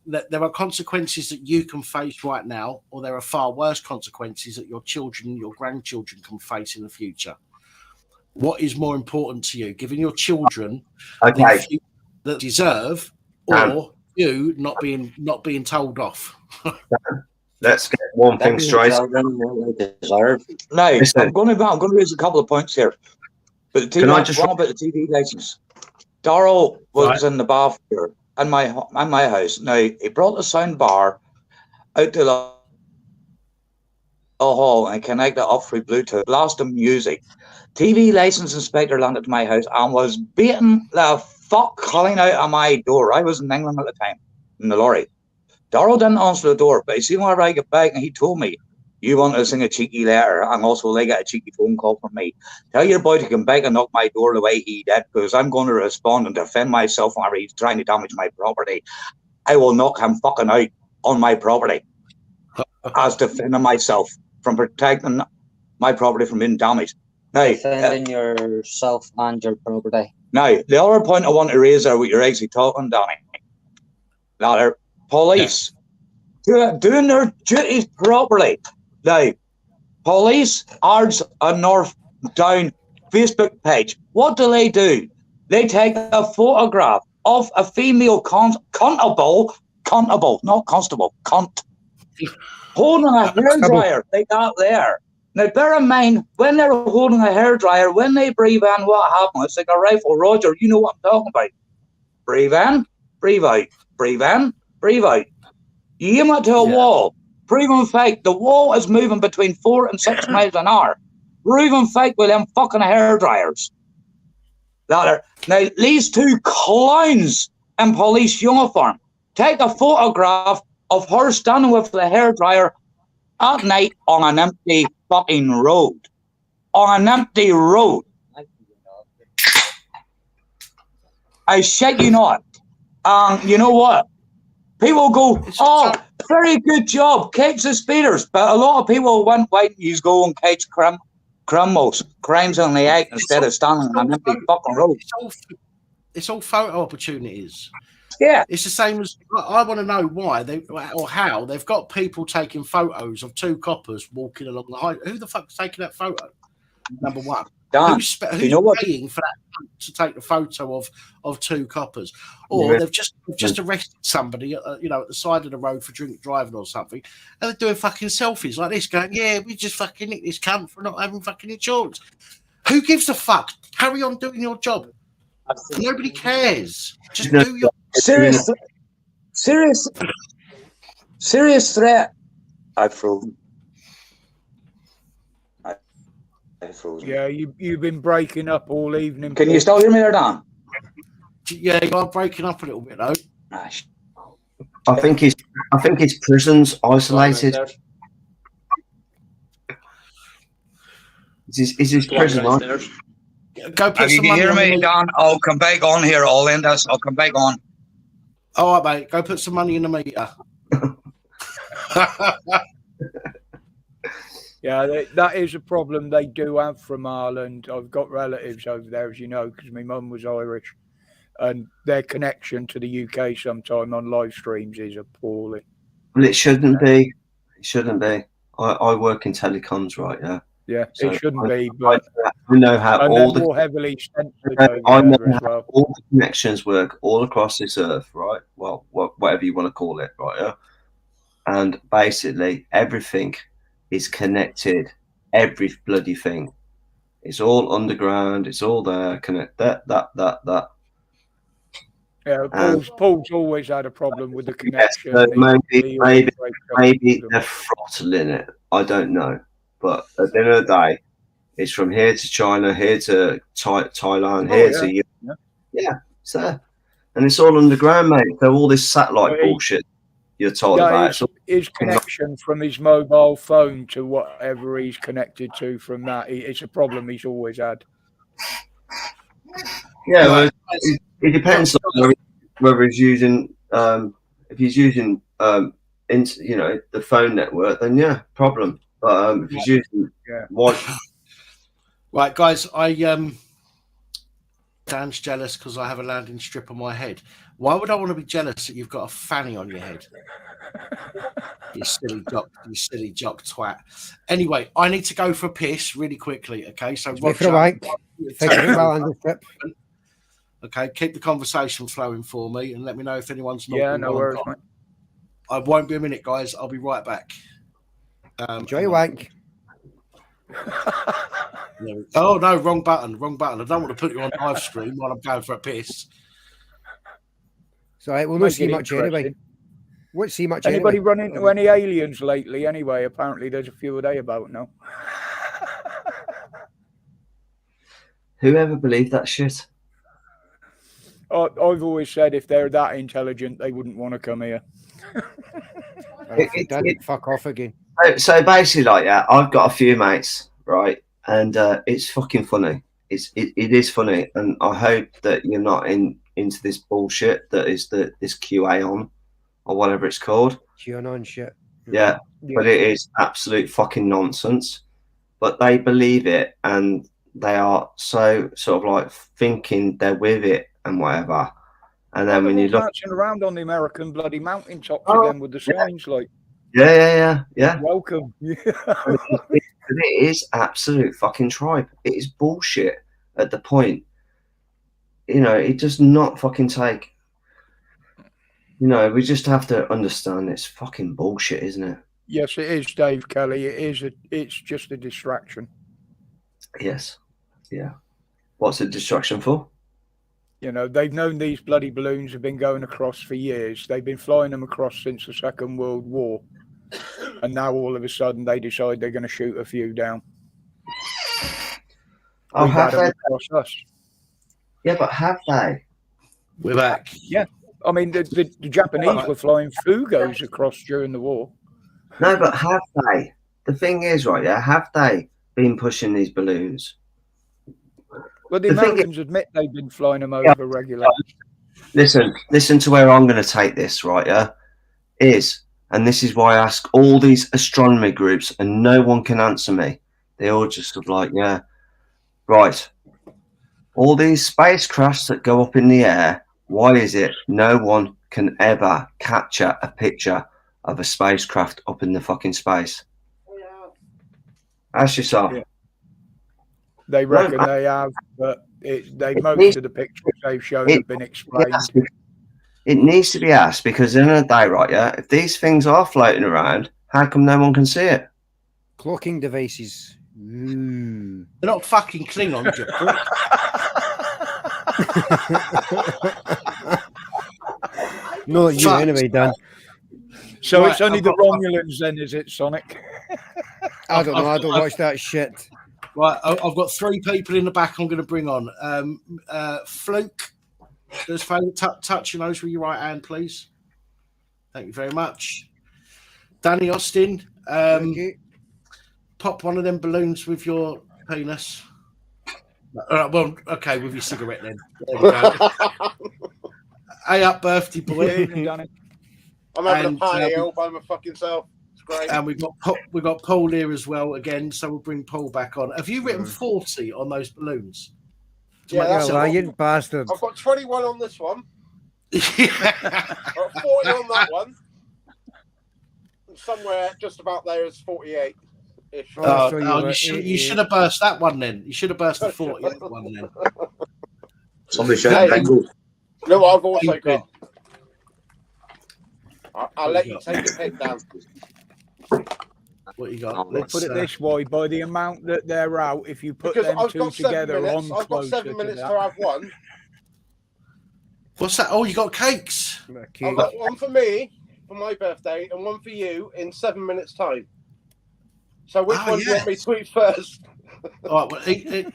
that there are consequences that you can face right now, or there are far worse consequences that your children, your grandchildren can face in the future. What is more important to you, giving your children the future that they deserve, or you not being told off? Let's get one thing straight. No, I'm going to raise a couple of points here. But the one about the TV license. Darryl was in the bath here in my house. Now he brought the sound bar out to the hall and connected it up through Bluetooth, blasting music. TV license inspector landed to my house and was beating the fuck calling out of my door. I was in England at the time in the lorry. Darryl didn't answer the door, but he seen when I get back and he told me, "You want to sing a cheeky letter and also they get a cheeky phone call from me. Tell your boy to come back and knock my door the way he did, because I'm going to respond and defend myself whenever he's trying to damage my property. I will knock him fucking out on my property as defending myself from protecting my property from being damaged." Now, defending yourself and your property. Now, the other point I want to raise there, what you're actually talking, Danny, that police doing their duties properly. Now, police adds a North Down Facebook page. What do? They take a photograph of a female constable, not constable, holding a hairdryer like that there. Now, bear in mind, when they're holding a hairdryer, when they breathe in, what happens? It's like a rifle. Roger, you know what I'm talking about. Breathe in, breathe out. Breathe in, breathe out. You aim it to a wall. Proven fact, the wall is moving between 4 and 6 miles an hour. Proven fact with them fucking hairdryers. Now, these two clowns in police uniform take a photograph of her standing with the hairdryer at night on an empty fucking road. On an empty road. I shit you not. You know what? People go, "Oh, very good job, catch the speeders." But a lot of people went waiting, you go and catch criminals, crimes on the act instead of standing on an empty fucking road. It's all photo opportunities. Yeah. It's the same as, I want to know why or how they've got people taking photos of two coppers walking along the highway. Who the fuck's taking that photo? Number one. Who's paying for that to take the photo of two coppers? Or they've just arrested somebody at the side of the road for drink driving or something, and they're doing fucking selfies like this, going, "Yeah, we just fucking nicked this cunt for not having fucking insurance." Who gives a fuck? Carry on doing your job. Nobody cares. Just do your serious threat. I've frozen. Yeah, you've been breaking up all evening. Can you still hear me there, Dan? Yeah, you are breaking up a little bit though. I think his prison's isolated. Is his prison on? Go put if you can hear me, Dan, I'll come back on here. I'll end this. I'll come back on. All right, mate. Go put some money in the meter. Yeah, that is a problem they do have from Ireland. I've got relatives over there, as you know, because my mum was Irish, and their connection to the UK sometime on live streams is appalling. Well, it shouldn't be. It shouldn't be. I work in telecoms, right? Yeah. Yeah, so it shouldn't be, but I know how all the more heavily censored I know over how as well. all the connections work all across this earth, right? Well, whatever you want to call it, right? Yeah. And basically, everything is connected. Every bloody thing. It's all underground. It's all there. Connect that. Yeah, Paul's always had a problem with the connection. Yes, so maybe they're throttling it. I don't know. But at the end of the day, it's from here to China, here to Thailand, here to it's there. And it's all underground, mate. So all this satellite bullshit you're told about. His connection from his mobile phone to whatever he's connected to from that, it's a problem he's always had. Yeah, well, it depends on whether he's using, if he's using, the phone network, then yeah, problem. But if it's using white. Right, guys, Dan's jealous because I have a landing strip on my head. Why would I want to be jealous that you've got a fanny on your head? You silly jock twat. Anyway, I need to go for a piss really quickly. Okay, so Go for a wank. Okay, keep the conversation flowing for me and let me know if anyone's not. Yeah, no worries, mate. I won't be a minute, guys. I'll be right back. Enjoy your wank. Oh no, wrong button. I don't want to put you on live stream while I'm going for a piss. So we'll not see much anyway. Won't see much. Anybody anyway. run into any aliens lately? Anyway, apparently there's a few a day about now. Whoever believed that shit? I've always said if they're that intelligent, they wouldn't want to come here. Fuck off again. So basically, like, yeah, I've got a few mates, right, and it's fucking funny. It is funny, and I hope that you're not into this bullshit that is this QAnon or whatever it's called. QAnon shit. Yeah, but it is absolute fucking nonsense. But they believe it, and they are so sort of like thinking they're with it and whatever. And then when you look marching around on the American bloody mountaintops again with the signs like. Yeah. Welcome. But it is absolute fucking tribe. It is bullshit at the point. You know, it does not fucking take. You know, we just have to understand it's fucking bullshit, isn't it? Yes, it is, Dave Kelly. It is. It's just a distraction. Yes. Yeah. What's a distraction for? You know, they've known these bloody balloons have been going across for years. They've been flying them across since the Second World War. And now all of a sudden they decide they're going to shoot a few down. Oh, have they? Across us. Yeah, but have they? We're back. Yeah. I mean, the Japanese were flying Fugos across during the war. No, but have they? The thing is, right, yeah, have they been pushing these balloons? Well, the Americans admit they've been flying them over regularly. Listen to where I'm going to take this, right, yeah? And this is why I ask all these astronomy groups and no one can answer me. They all just sort of like, yeah, right. All these spacecrafts that go up in the air, why is it no one can ever capture a picture of a spacecraft up in the fucking space? Ask yourself. Yeah. They reckon they have, but most of the pictures they've shown have been explained. It needs to be asked because at the end of the day, right, yeah, if these things are floating around, how come no one can see it? Clocking devices. They're not fucking Klingons, you prick. No, you anyway, Dan. So Right, it's only the Romulans then, is it, Sonic? I don't know. I don't watch that shit. Right, I've got 3 people in the back I'm going to bring on. Fluke, does favourite touch your nose with your right hand, please. Thank you very much. Danny Austin, pop one of them balloons with your penis. Well, okay, with your cigarette then. There we go. Hey up, birthday boy. I'm having a party all by my fucking self. It's great. And we've got Paul here as well again, so we'll bring Paul back on. Have you written 40 on those balloons? Yeah, you bastard. I've got 21 on this one. I've got 40 on that one. And somewhere just about there is 48. You should have burst that one then. You should have burst the 40 one then. Somebody shout Bengals. No, I've also got. I'll let you take your head down. What you got? Let's put it this way: by the amount that they're out, if you put them two together, I've got 7 minutes to have one. What's that? Oh, you got cakes. I've got one for me for my birthday and one for you in 7 minutes' time. So which one do you want me to eat first? All right, well, eat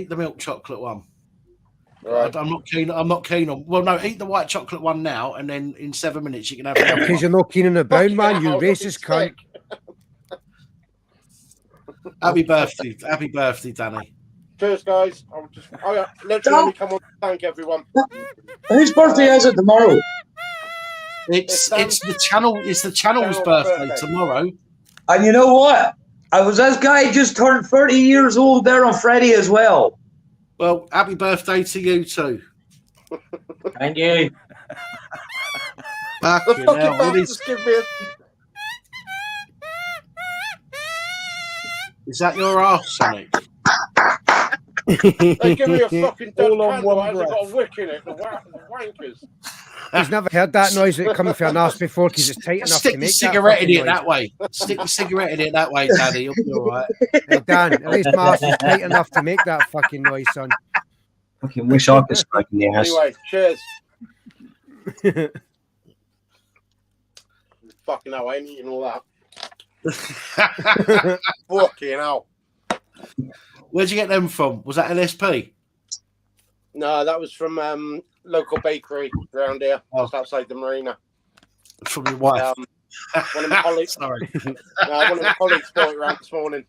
the milk chocolate one. Right. I'm not keen on. Well, no, eat the white chocolate one now, and then in 7 minutes you can have. Because you're not keen on the brown man, you racist cunt. Happy birthday, Danny. Cheers, guys. I literally come on to thank everyone. Whose birthday is it tomorrow? It's the channel. It's the channel's birthday tomorrow. And you know what? This guy just turned 30 years old there on Friday as well. Well, happy birthday to you too. Thank you. The Fucking fucking hell, what bastards give me a... is that your arse, Sonic? They give me a fucking dead All on candle. one Has it got breath. a wick in it? The wankers. He's never heard that noise that coming from an arse before because it's tight enough Stick to your make cigarette in that it fucking noise. that way. Stick your cigarette in it that way, Danny. You'll be all right. Hey, Dan, at least my arse is tight enough to make that fucking noise, son. Fucking wish I could smoke in the house. Anyway, cheers. Fucking hell, I ain't eating all that. Fucking hell. Where'd you get them from? Was that LSP? No, that was from local bakery around here, just outside the marina. From your wife? One of my colleagues. Sorry. One of my colleagues brought it around this morning.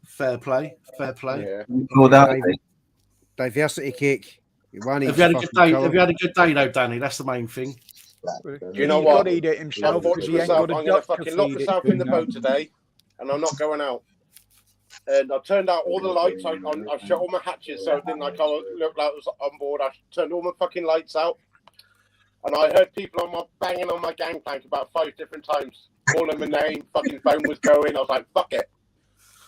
Fair play. Fair play. Yeah. Diversity cake. Have you had a good day? Have you had a good day though, Danny? That's the main thing. You know He's what? got to eat it himself I thought because to he ain't myself, got a I'm going to duck to fucking lock feed it myself to, in the you boat know. today, and I'm not going out. And I turned out all the lights. I shut all my hatches so it didn't look like I was on board. I turned all my fucking lights out, and I heard people banging on my gangplank about 5 different times, calling my name. Fucking phone was going. I was like, "Fuck it,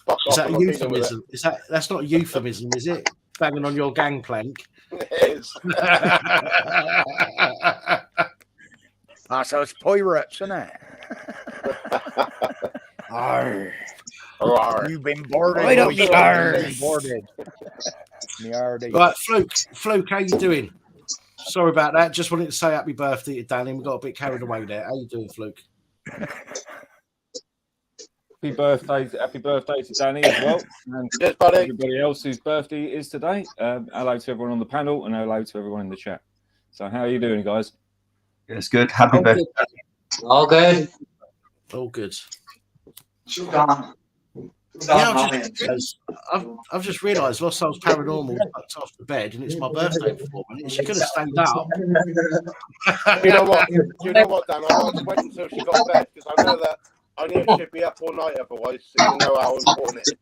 fuck Is off." that a I'm not dealing with euphemism? That's not a euphemism, is it? Banging on your gangplank. It is. That's us pirates, isn't it? Arr. Arr. You've been boarded. Right up boys. the You've arse. been boarded. The ardy. Right, Fluke, how you doing? Sorry about that. Just wanted to say happy birthday to Danny. We got a bit carried away there. How you doing, Fluke? Happy birthday to Danny as well. And yes, buddy. Everybody else whose birthday is today. Hello to everyone on the panel and hello to everyone in the chat. So how are you doing, guys? It's good. Happy birthday. All good. All good. Yeah, I've just realised Lost Souls Paranormal tucked off the bed and it's my birthday before, and she could have stayed up. You know what? You know what, Dan? I wanted to wait until she got to bed because I knew she'd be up all night otherwise. So you know how important it is.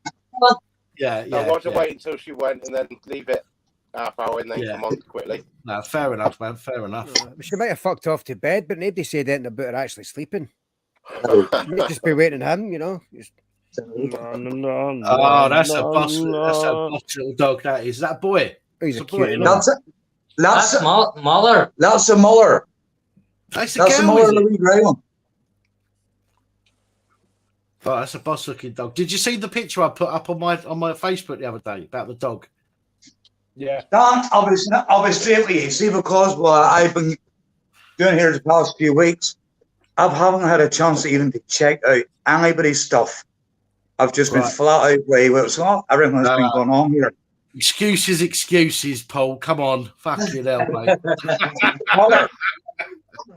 Yeah. I wanted to wait until she went and then leave it half hour and then come on quickly. No, fair enough, man. Fair enough. She might have fucked off to bed, but nobody said anything about her actually sleeping. Might just be waiting on him, you know. Oh, that's a boss little dog. That is. Is that a boy? He's a cute boy. That's Muller. That's a Muller. That's a That's a girl, Muller is it? Louis Grey one. Oh, that's a boss looking dog. Did you see the picture I put up on my Facebook the other day about the dog? Yeah. Dan, I'll be straight with you. See, because what I've been doing here the past few weeks, I haven't had a chance even to check out anybody's stuff. I've just been flat out way with everything that's been going on here. Excuses, Paul. Come on, fucking hell, mate.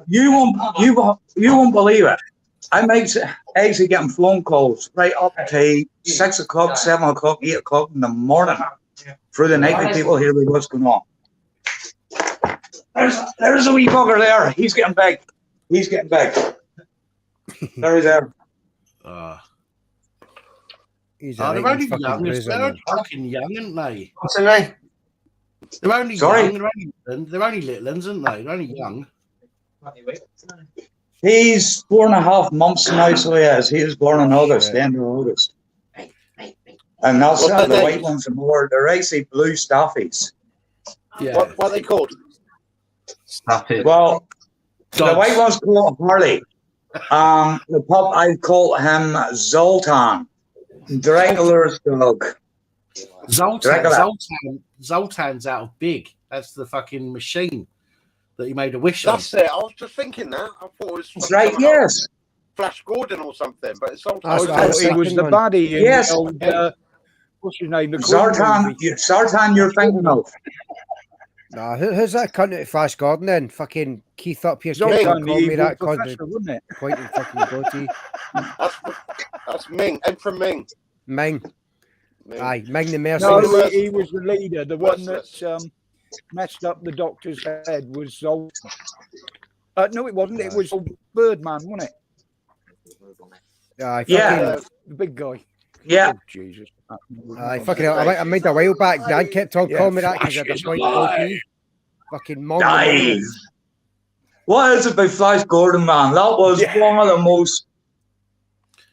You won't believe it. I'm actually getting phone calls right up to 6 o'clock, 7 o'clock, 8 o'clock in the morning through the night with people here with what's going on. There's a wee bugger there. He's getting big. He's getting big. There he's there. They're only young. They're fucking young, aren't they? What's her name? They're only Sorry? young. They're only little ones, aren't they? They're only young. He's 4.5 months now, so he is. He was born in August, the end of August. And that's What's the their white names? ones are more, they're actually blue staffies. Yeah. What are they called? Staffy. Well, Dogs. the white one's called Harley. The pup, I call him Zoltan. Dracula's dog. Zoltan's out of Big. That's the fucking machine that he made a wish on. That's it. I was just thinking that. I thought it was That's right, yes. Flash Gordon or something, but it's all. I thought he was the baddie in Yes. the old, what's his name? The Zartan, you're thinking of. Nah, who's that cunt at Flash Gordon then? Fucking Keith up here. Zoltan, Call the me evil that cause professor, wasn't it? pointing fucking goatee. That's Ming. Emperor Ming. Ming. Aye, Ming the No, Merciless. he was the leader. The one that messed up the doctor's head was old. No, it wasn't. It was old Birdman, wasn't it? Yeah. The big guy. Yeah. Oh, Jesus. Fucking hell, I made a while back. Dan kept on calling me that because I had a Flash is slight alive. goatee. Fucking mom. Nice. What is it about Flash Gordon, man? That was one of the most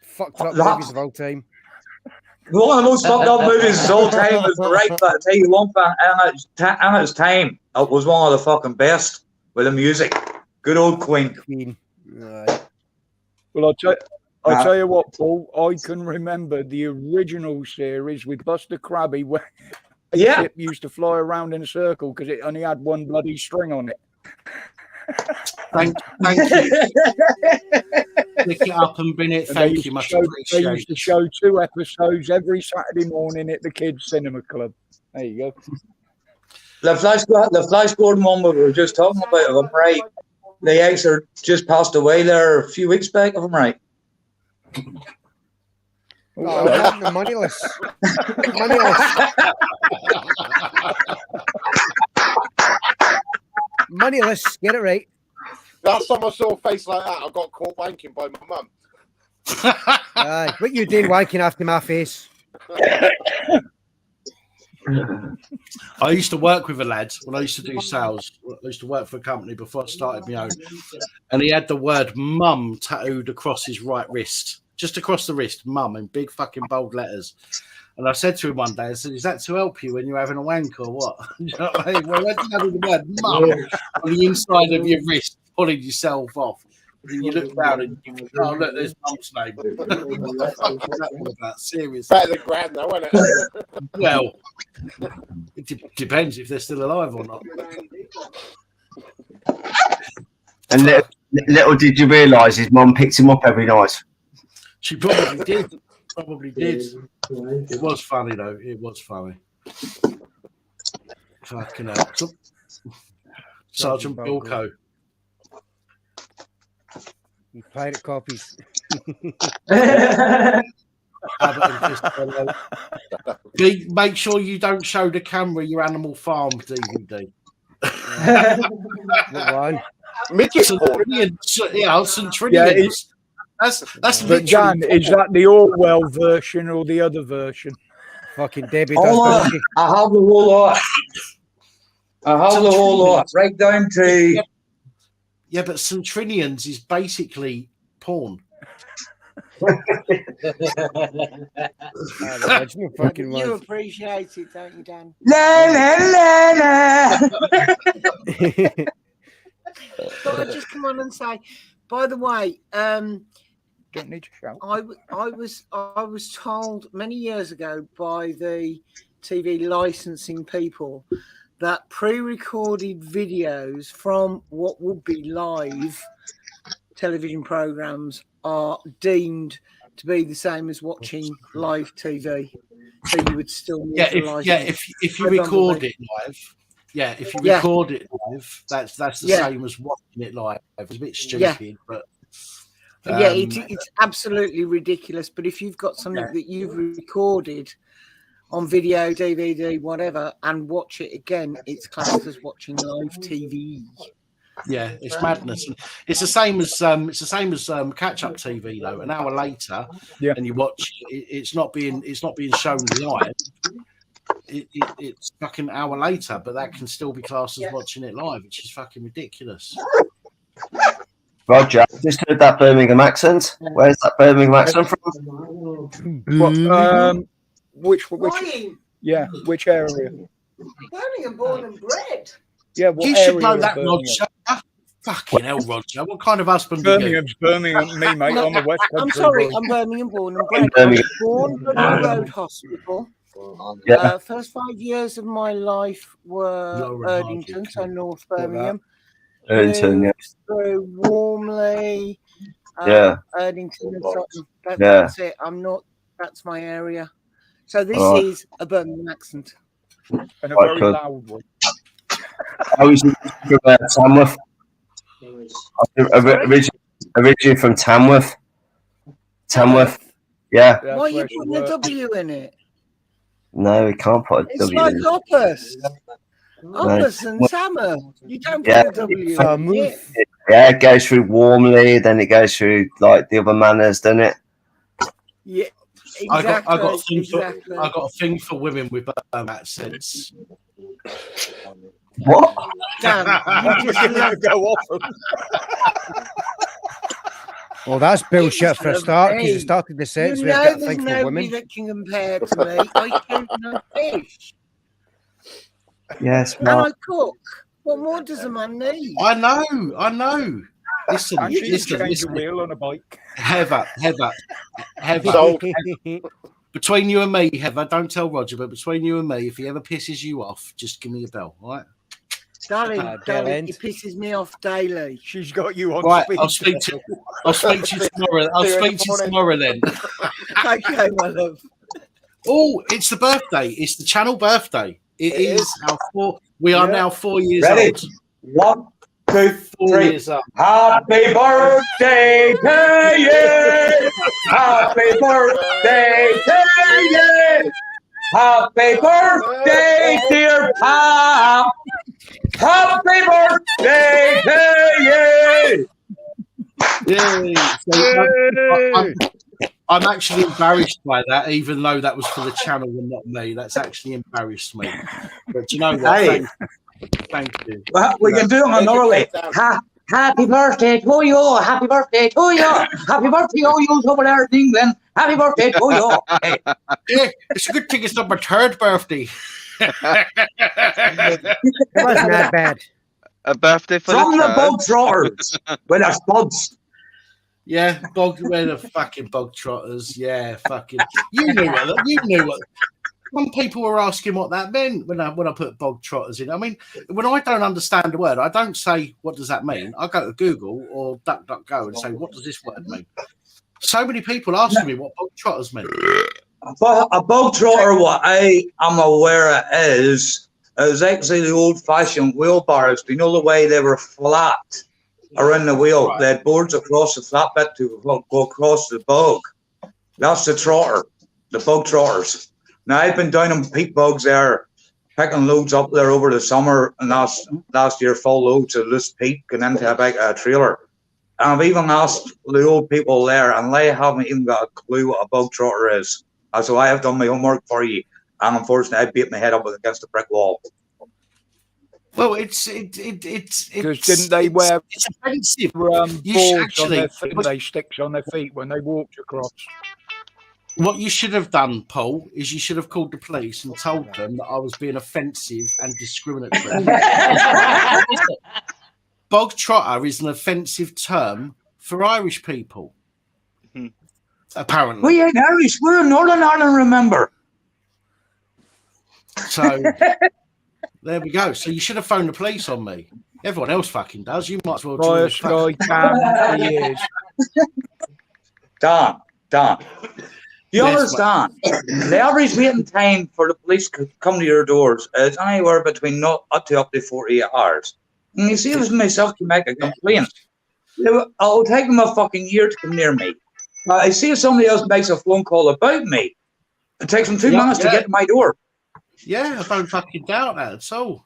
fucked up movies of all time. one of the most fucked up movies of all time is right, but I tell you one thing, and its time, it was one of the fucking best with the music. Good old Queen. Well, I'll tell you what, Paul. I can remember the original series with Buster Crabby where the ship used to fly around in a circle because it only had one bloody string on it. Thank you. Pick it up and bin it. Thank you, much They appreciated. used to show 2 episodes every Saturday morning at the Kids Cinema Club. There you go. The Flash Gordon one we were just talking about, if I'm right, the actor just passed away there a few weeks back, if I'm right. Oh, moneyless. Moneyless. Moneyless. Get it right. Last time I saw a face like that, I got caught wanking by my mum. Aye, what you doing wanking after my face? I used to work with a lad when I used to do sales. I used to work for a company before I started my own, and he had the word "mum" tattooed across his right wrist, just across the wrist, "mum" in big fucking bold letters. And I said to him one day, I said, "Is that to help you when you're having a wank or what?" You know what I mean? Well, imagine having the word "mum" on the inside of your wrist, pulling yourself off. And you look down and you think, "Oh, look, there's mum's name." What the fuck was that all about? Seriously. Better than grand, though, isn't it? Well, it depends if they're still alive or not. And little did you realise his mum picked him up every night. She probably did. Probably did. It was funny though. It was funny. Fucking hell. Sergeant Bilko. Pirate copies. Make sure you don't show the camera your Animal Farm DVD. What one? Centurions. That's But Jan, is that the Orwell version or the other version? Fucking Debbie I have the whole lot. I have the whole lot. Right down to... Yeah, but Centurions is basically porn. You appreciate it, don't you, Dan? La la la la. But I just come on and say, by the way, don't need to shout. I was told many years ago by the TV licensing people that pre-recorded videos from what would be live television programs are deemed to be the same as watching live TV. So you would still need to license. If you record it live, if you record it live, that's the same as watching it live. It's a bit stupid, but it's absolutely ridiculous. But if you've got something that you've recorded on video, DVD, whatever, and watch it again, it's classed as watching live TV. Yeah, it's madness. And it's the same as catch-up TV though. An hour later, and you watch it's not being shown live. It's fucking hour later, but that can still be classed as watching it live, which is fucking ridiculous. Roger, just heard that Birmingham accent. Where's that Birmingham accent from? Which area? Birmingham, born and bred. Yeah, what you area should know that, Birmingham? Roger. Fucking hell, Roger. What kind of husband are you? Birmingham, me, mate. I'm a West Country I'm sorry, boy. I'm Birmingham, born and bred. I was born at the Road Hospital. First 5 years of my life were Erdington, so North Birmingham. Erdington, Through Warmley, Erdington and Sutton. That's it. That's my area. So this is a Birmingham accent. And a very loud one. I was from Tamworth. Originally from Tamworth. Yeah. Why are you putting a W in it? No, we can't put a It's W like in it. Opus. Opus and Summer. You don't put a W in it. Yeah, it goes through Warmley, then it goes through like the other manors, doesn't it? Yeah, I exactly. got a thing exactly. for, I got a thing for women with accents. What? Dan, you just love go off. Well, that's bullshit for a love start, because me. you started the You sentence with know, I've got a there's thing for nobody women. that can compare to me. I shoot no fish, Yes, and I Mark. cook. What more does a man need? I know. Listen, And she can listen, change a listen. wheel on a bike. Heather. Sold. Between you and me, Heather, don't tell Roger, but between you and me, if he ever pisses you off, just give me a bell, all right? Darling, he pisses me off daily. She's got you on Right, speed. I'll speak to you tomorrow. I'll speak to you tomorrow then. Okay, my love. Oh, it's the birthday. It's the channel birthday. It is our 4. We are now 4 years Ready? old. 1, 2, 4 3. years old. Happy birthday to you. Happy birthday to you. Happy birthday, dear Pop. Happy birthday to you. Yay. So, I'm actually embarrassed by that, even though that was for the channel and not me. That's actually embarrassed me. But you know what? Hey. Thank you. Well, we can do it another way. Happy birthday to you. Happy birthday to you. Happy birthday to you over there in England. Happy birthday to you. Hey. Yeah, it's a good thing it's not my 3rd birthday. It wasn't that bad. A birthday for From the the bog trotters with our spuds. Yeah, where the fucking bog trotters. Yeah, fucking. You knew what. Some people were asking what that meant when I put bog trotters in. I mean, when I don't understand a word, I don't say what does that mean. I go to Google or DuckDuckGo and say what does this word mean. So many people asking me what bog trotters mean. But a bog trotter, what I am aware it is actually the old-fashioned wheelbarrows. Do you know the way they were flat around the wheel? They had boards across the flat bit to go across the bog. That's the trotter, the bog trotters. Now, I've been down on peat bogs there, picking loads up there over the summer, and last year, full loads of loose peat going into a trailer. And I've even asked the old people there, and they haven't even got a clue what a bog trotter is. So I have done my homework for you, and unfortunately, I beat my head up against the brick wall. Well, it's because didn't they wear it's offensive. Boards on their feet, they sticks on their feet when they walked across. What you should have done, Paul, is you should have called the police and told them that I was being offensive and discriminatory. Bog trotter is an offensive term for Irish people. Apparently. We ain't Irish, we're Northern Ireland, remember. So there we go. So you should have phoned the police on me. Everyone else fucking does. You might as well join the Dan. You understand? The average waiting time for the police to come to your doors is anywhere between up to 48 hours. And you see, it was myself to make a complaint. It'll take them a fucking year to come near me. I see if somebody else makes a phone call about me. It takes them 2 minutes to get to my door. Yeah, I don't fucking doubt that at all.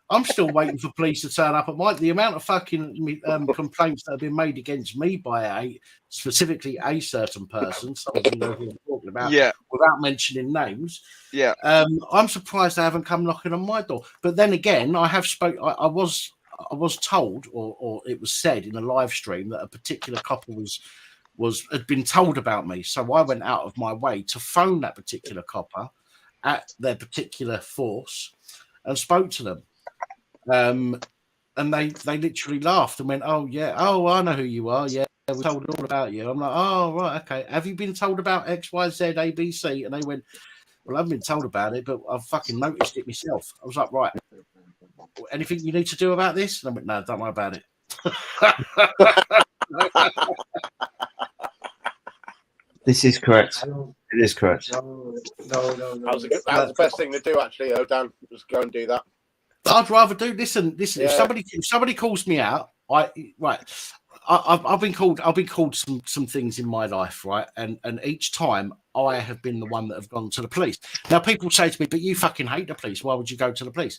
I'm still waiting for police to turn up at mine. The amount of fucking complaints that have been made against me by specifically a certain person, some of you know who I'm talking about, without mentioning names. Yeah. I'm surprised they haven't come knocking on my door. But then again, I was told, or it was said in a live stream that a particular couple had been told about me. So I went out of my way to phone that particular copper at their particular force and spoke to them. And they literally laughed and went, "Oh yeah, oh I know who you are. Yeah, we told all about you." I'm like, "Oh right, okay. Have you been told about X, Y, Z, A, B, C?" And they went, "Well, I haven't been told about it, but I've fucking noticed it myself." I was like, "Right, anything you need to do about this?" And I went, "No, don't worry about it." This is correct. It is correct. That was the best thing to do, actually, Dan. Just go and do that. I'd rather do. Listen. Yeah. If somebody calls me out, I've been called some things in my life, right? And each time I have been the one that have gone to the police. Now people say to me, "But you fucking hate the police. Why would you go to the police?"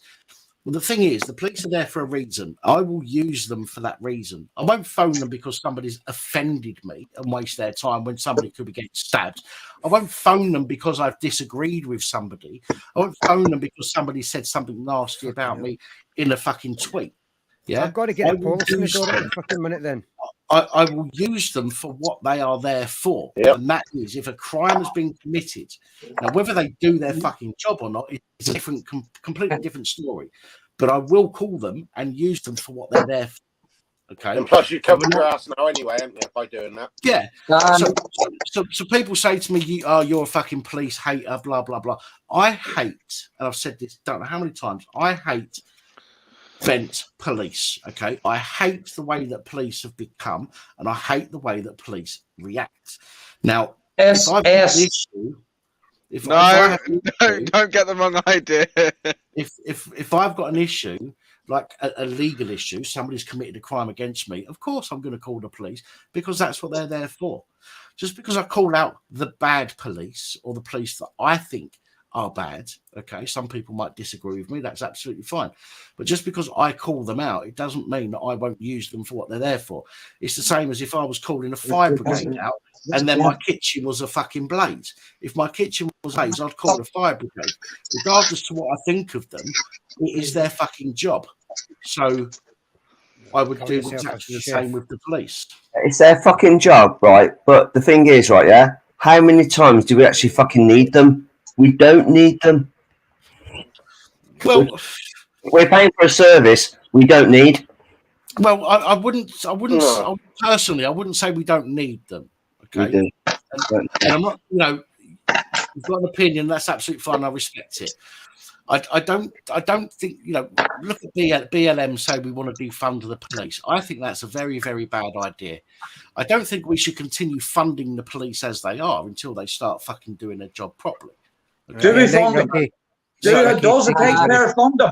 Well, the thing is, the police are there for a reason. I will use them for that reason. I won't phone them because somebody's offended me and waste their time when somebody could be getting stabbed. I won't phone them because I've disagreed with somebody. I won't phone them because somebody said something nasty about me in a fucking tweet. Yeah, I've got to get a policy in the door in a fucking minute then. I will use them for what they are there for. And that is if a crime has been committed. Now, whether they do their fucking job or not is a different, completely different story. But I will call them and use them for what they're there for. Okay. And plus, you covered your ass now anyway, haven't you, by doing that? Yeah. So people say to me, you're a fucking police hater, blah, blah, blah. I hate, and I've said this, don't know how many times, I hate vent police. Okay. I hate the way that police have become, and I hate the way that police react. Now, if I've got an issue, don't get the wrong idea. if I've got an issue, like a legal issue, somebody's committed a crime against me, of course I'm going to call the police because that's what they're there for. Just because I call out the bad police or the police that I think are bad, okay, some people might disagree with me, that's absolutely fine. But just because I call them out, it doesn't mean that I won't use them for what they're there for. It's the same as if I was calling a fire brigade out and then my kitchen was a fucking blaze. If my kitchen was a blaze, I'd call the fire brigade. Regardless to what I think of them, it is their fucking job. So I would do exactly the same with the police. It's their fucking job, right? But the thing is, right, yeah, how many times do we actually fucking need them? We don't need them. Well, we're paying for a service we don't need. Well, I wouldn't personally, I wouldn't say we don't need them. Okay. And I'm not, you've got an opinion, that's absolutely fine. I respect it. I don't think, look at BLM say we want to defund the police. I think that's a very, very bad idea. I don't think we should continue funding the police as they are until they start fucking doing their job properly. Okay? Do we fund them? Does it take care of fund them?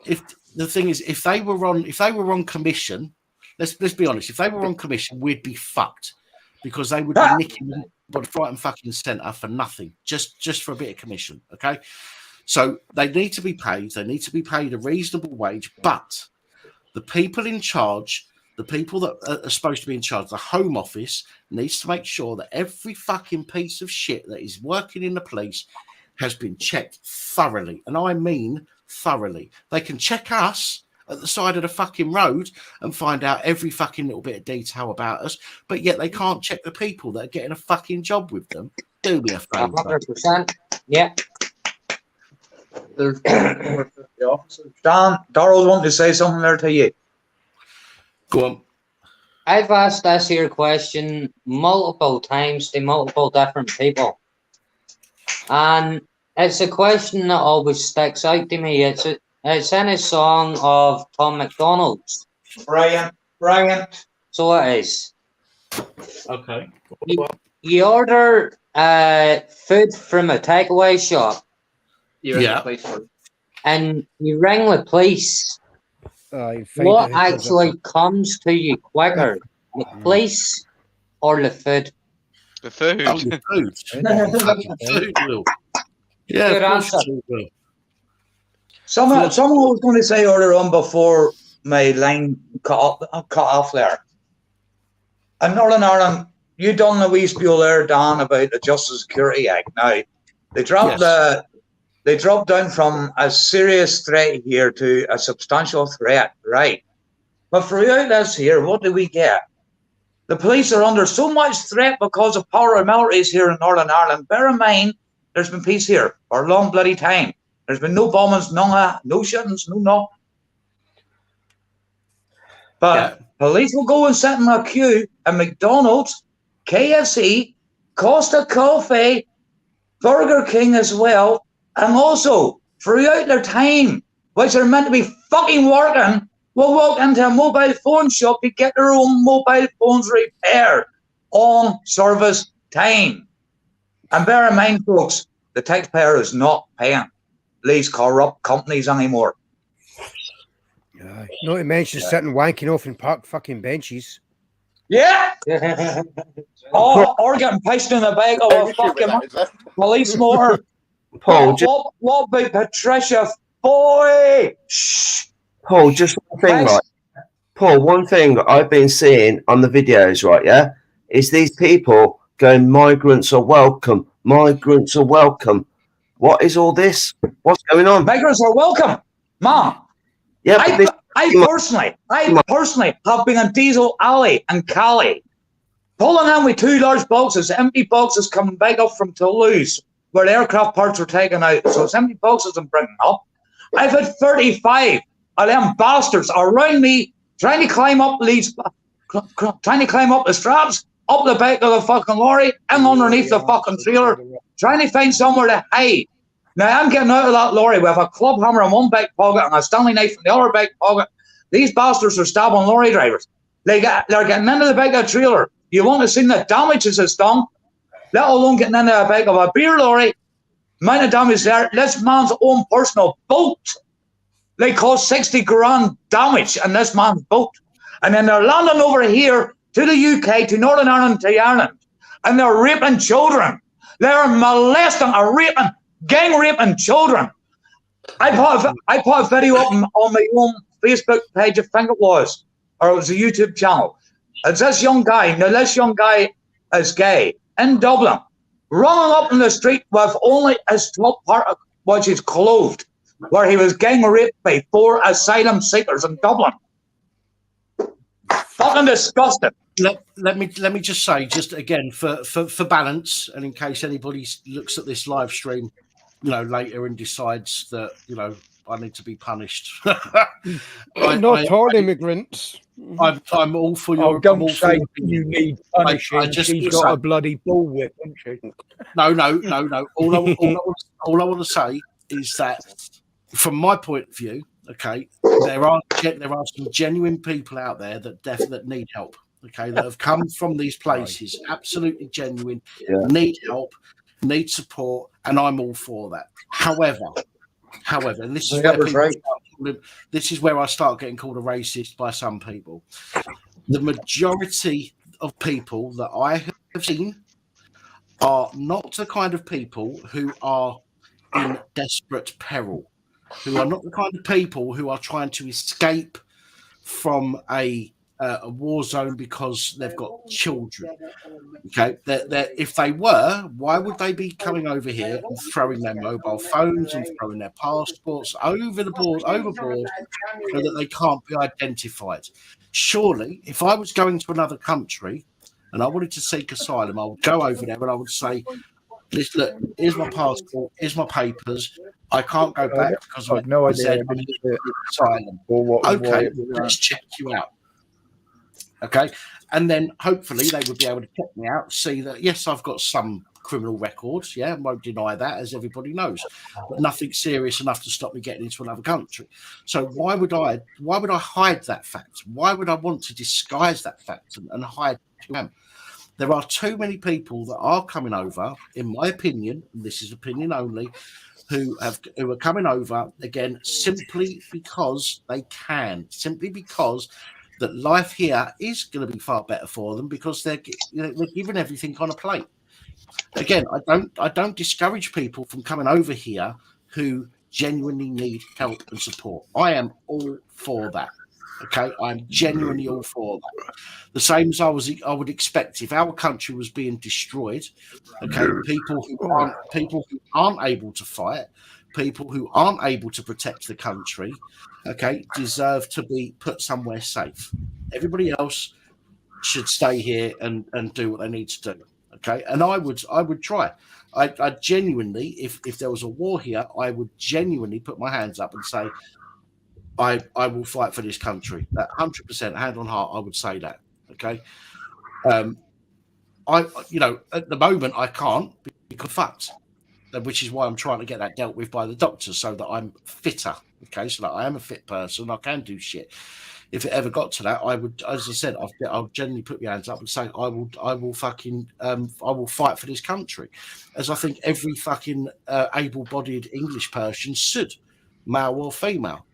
If the thing is, if they were on commission, let's be honest, if they were on commission, we'd be fucked because they would be nicking them right and fucking centre for nothing, just for a bit of commission. Okay. So they need to be paid. They need to be paid a reasonable wage. But the people in charge, the people that are supposed to be in charge, the Home Office needs to make sure that every fucking piece of shit that is working in the police has been checked thoroughly. And I mean thoroughly. They can check us at the side of the fucking road and find out every fucking little bit of detail about us, but yet they can't check the people that are getting a fucking job with them. Do me a favour. 100%. Yeah. Dan, Darrell wanted to say something there to you. Go on. I've asked this here question multiple times to multiple different people. And it's a question that always sticks out to me. It's in a song of Tom McDonald's. Brilliant. So it is. Okay. You order food from a takeaway shop. And you ring the police. What actually comes to you quicker, the police or the food? The food. Oh, the food. Food will. Yeah, good answer. Someone was going to say earlier on before my line cut off there. In Northern Ireland, you done the wee spiel there, Dan, about the Justice Security Act. Now, they dropped they dropped down from a serious threat here to a substantial threat, right? But throughout this here, what do we get? The police are under so much threat because of paramilitaries here in Northern Ireland. Bear in mind, there's been peace here for a long bloody time. There's been no bombings, no shootings, no. But police will go and sit in a queue at McDonald's, KFC, Costa Coffee, Burger King as well, and also throughout their time, which they're meant to be fucking working, will walk into a mobile phone shop to get their own mobile phones repaired on service time. And bear in mind, folks, the taxpayer is not paying these corrupt companies anymore. Not to mention sitting wanking off in park fucking benches. Yeah. or getting pissed in the back of a fucking police motor. Paul, what about Patricia boy. Shh. Paul, just one thing, right? Paul, one thing I've been seeing on the videos, right, yeah, is these people going, migrants are welcome. Migrants are welcome. What is all this? What's going on? Migrants are welcome, Mom. Yeah, I personally have been in Diesel Alley and Cali, pulling in with 2 large boxes, empty boxes coming back up from Toulouse, where the aircraft parts were taken out. So it's empty boxes I'm bringing up. I've had 35 of them bastards around me trying to climb up the straps, up the back of the fucking lorry, and underneath the fucking trailer, trying to find somewhere to hide. Now I'm getting out of that lorry with a club hammer in one back pocket and a Stanley knife in the other back pocket. These bastards are stabbing lorry drivers. They're getting into the back of a trailer. You want to see the damages it's done, let alone getting into the back of a beer lorry. Amount of damage there. This man's own personal boat. They caused 60 grand damage in this man's boat. And then they're landing over here to the UK, to Northern Ireland, to Ireland. And they're raping children. They're molesting and raping, gang raping children. I put a video up on my own Facebook page, I think it was, or it was a YouTube channel. It's this young guy. Now, this young guy is gay in Dublin, running up in the street with only his top part, which is clothed, where he was gang raped by 4 asylum seekers in Dublin. Fucking disgusting. Let me just say, just again for balance, and in case anybody looks at this live stream, later and decides that I need to be punished. Not all immigrants. I'm all for your. Don't say you need punishing. She's got a bloody bullwhip, hasn't she? No. All I want to say is that, from my point of view, okay, there are some genuine people out there that need help. Okay, that have come from these places, absolutely genuine, need help, need support, and I'm all for that. However, and this is where I start getting called a racist by some people. The majority of people that I have seen are not the kind of people who are in desperate peril, who are not the kind of people who are trying to escape from a war zone because they've got children. Okay, if they were, why would they be coming over here and throwing their mobile phones and throwing their passports overboard so that they can't be identified? Surely, if I was going to another country and I wanted to seek asylum, I would go over there and I would say, look, here's my passport, here's my papers. I can't go back because I've no idea. Asylum. Okay, let's check you out. Okay, and then hopefully they would be able to check me out, see that yes, I've got some criminal records. Yeah, won't deny that, as everybody knows, but nothing serious enough to stop me getting into another country. So why would I hide that fact? Why would I want to disguise that fact and hide who I am? There are too many people that are coming over, in my opinion, and this is opinion only, who are coming over again simply because they can, simply because that life here is going to be far better for them because they're given everything on a plate. Again, I don't discourage people from coming over here who genuinely need help and support. I am all for that. Okay, I'm genuinely all for that. The same as I would expect if our country was being destroyed. Okay, people who aren't able to fight, people who aren't able to protect the country, okay, deserve to be put somewhere safe. Everybody else should stay here and do what they need to do. Okay, and I would try. I genuinely, if there was a war here, I would genuinely put my hands up and say, I will fight for this country. 100%, hand on heart, I would say that. Okay, at the moment I can't because fucked, which is why I'm trying to get that dealt with by the doctors so that I'm fitter. Okay, so that I am a fit person, I can do shit. If it ever got to that, I would, as I said, I'll generally put my hands up and say I will fight for this country, as I think every fucking able-bodied English person should, male or female.